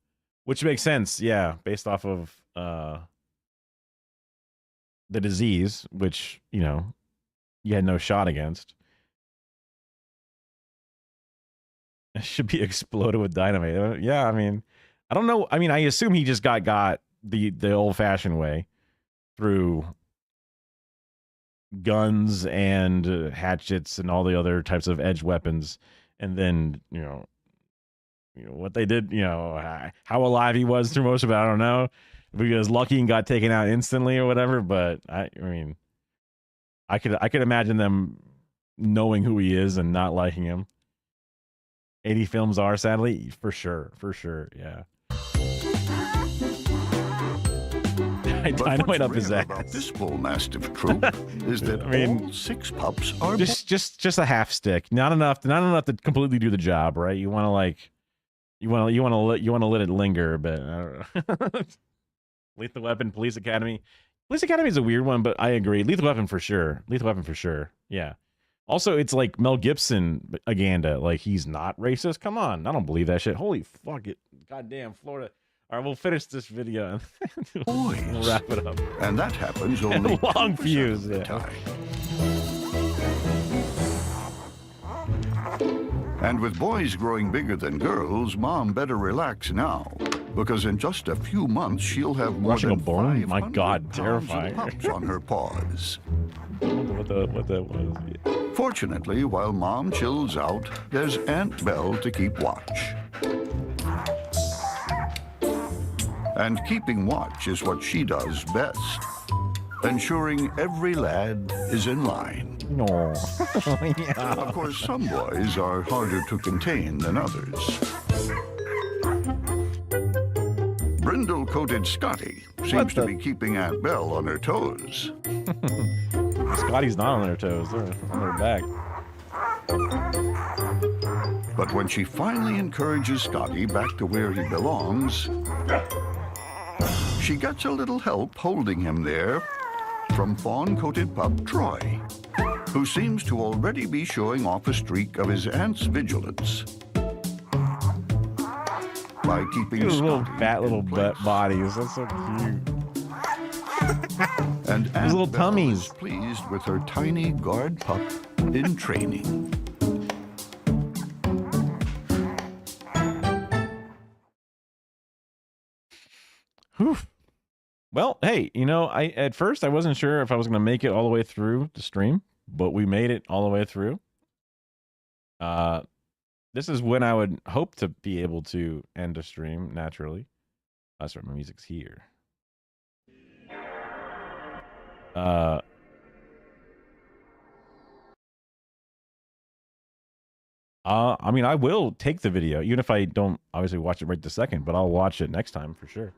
Which makes sense, yeah, based off of the disease, which, you know, you had no shot against. It should be exploded with dynamite. Yeah, I mean, I don't know. I mean, I assume he just got the old-fashioned way through guns and hatchets and all the other types of edge weapons, and then you know what they did. You know how alive he was through most of it. I don't know if he was lucky and got taken out instantly or whatever. But I mean, I could imagine them knowing who he is and not liking him. 80 films are, sadly, for sure, yeah. I dynamite up his ass. About this bull mastiff troop is that all 6 pups are just a half stick, not enough to completely do the job, right? You want to like, you want to let it linger a bit. I don't know. Lethal Weapon, Police Academy. Police Academy is a weird one, but I agree. Lethal Weapon for sure. Yeah. Also, it's like Mel Gibson aganda. Like, he's not racist. Come on. I don't believe that shit. Holy fuck it. Goddamn, Florida. All right, we'll finish this video and we'll wrap it up. And that happens only long fuse. Of the time. And with boys growing bigger than girls, Mom better relax now. Because in just a few months, she'll have more than 500 My God, terrifying. pups on her paws. What that was. Yeah. Fortunately, while Mom chills out, there's Aunt Belle to keep watch. And keeping watch is what she does best, ensuring every lad is in line. No. Yeah. Of course, some boys are harder to contain than others. Brindle-coated Scotty seems to be keeping Aunt Belle on her toes. Scotty's not on their toes. They're on their back. But when she finally encourages Scotty back to where he belongs, she gets a little help holding him there from fawn-coated pup Troy, who seems to already be showing off a streak of his aunt's vigilance. By keeping those little Scotty fat little butt bodies. That's so cute. And his little tummies. Is pleased with her tiny guard pup in training. Whew. Well, hey, you know, at first I wasn't sure if I was going to make it all the way through the stream, but we made it all the way through. This is when I would hope to be able to end a stream naturally. Sorry, my music's here. I mean, I will take the video, even if I don't obviously watch it right this second, but I'll watch it next time for sure.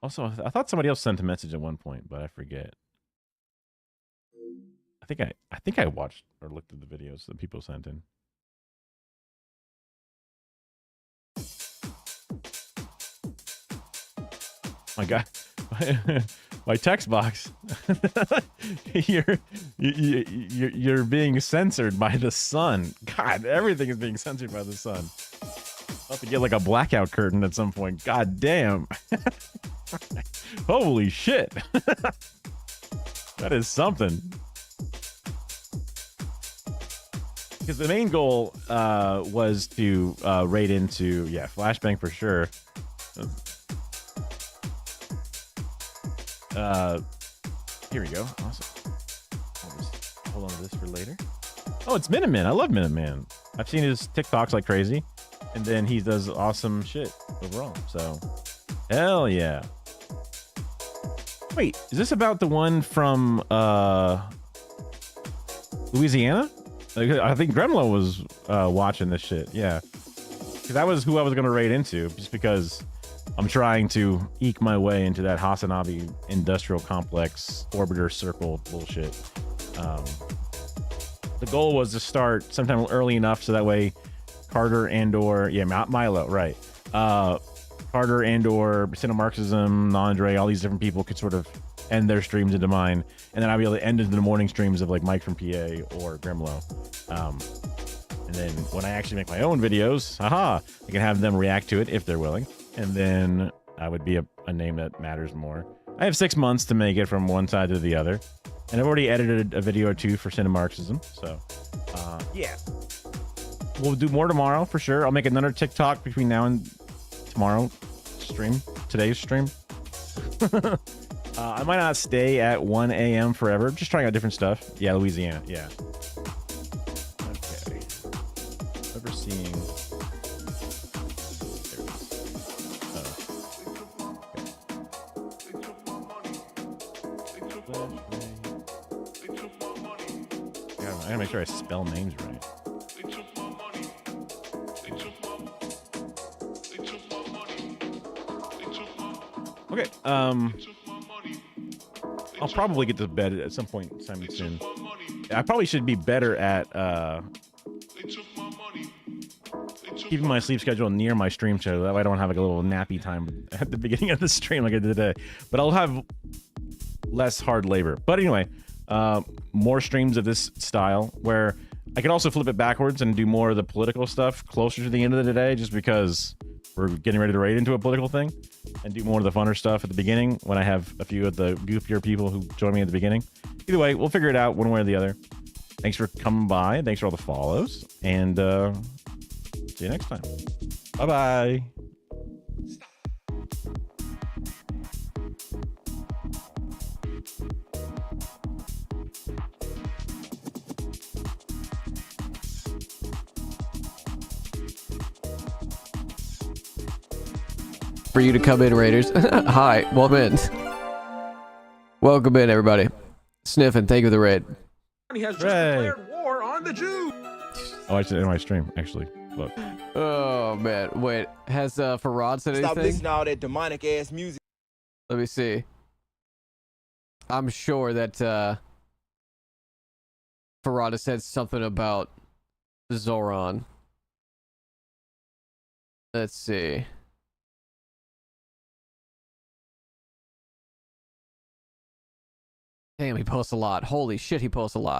Also, I thought somebody else sent a message at one point, but I forget. I think I watched or looked at the videos that people sent in. My God, my text box. You're being censored by the sun. God, everything is being censored by the sun. I'll have to get like a blackout curtain at some point. God damn. Holy shit. That is something. Because the main goal was to raid into, Flashbang for sure. Here we go. Awesome. hold on to this for later. Oh, it's Minuteman. I love Minuteman. I've seen his TikToks like crazy, and then he does awesome shit overall. So, hell yeah. Wait, is this about the one from Louisiana? I think Gremlo was watching this shit. Yeah, that was who I was gonna raid into, just because I'm trying to eke my way into that Hasanabi industrial complex orbiter circle bullshit. The goal was to start sometime early enough so that way Carter and/or Milo, right? Carter and/or Cinemarxism, Andre, all these different people could sort of end their streams into mine, and then I'll be able to end into the morning streams of like Mike from PA or Grimlow. And then when I actually make my own videos, I can have them react to it if they're willing, and then I would be a name that matters more. I have 6 months to make it from one side to the other, and I've already edited a video or two for Cinemarxism, so yeah. We'll do more tomorrow for sure. I'll make another TikTok between now and today's stream. I might not stay at 1 a.m. forever. Just trying out different stuff. Yeah, Louisiana. Yeah. Okay. Ever seeing? There it is. I gotta make sure I spell names right. Okay, I'll probably get to bed at some point soon. I probably should be better at keeping my sleep schedule near my stream schedule. That way I don't have like a little nappy time at the beginning of the stream like I did today. But I'll have less hard labor. But anyway, more streams of this style where I can also flip it backwards and do more of the political stuff closer to the end of the day, just because we're getting ready to raid into a political thing, and do more of the funner stuff at the beginning when I have a few of the goofier people who join me at the beginning. Either way, we'll figure it out one way or the other. Thanks for coming by. Thanks for all the follows, and see you next time. Bye-bye. For you to come in, Raiders. Hi, welcome in. Welcome in, everybody. Sniffing, thank you for the raid. He has just declared war on the Jews. Oh, I should end my stream, actually. Look. Oh, man. Wait, has Farad said anything? Stop listening to all that demonic ass music. Let me see. I'm sure that Farad has said something about Zoran. Let's see. Damn, he posts a lot. Holy shit, he posts a lot.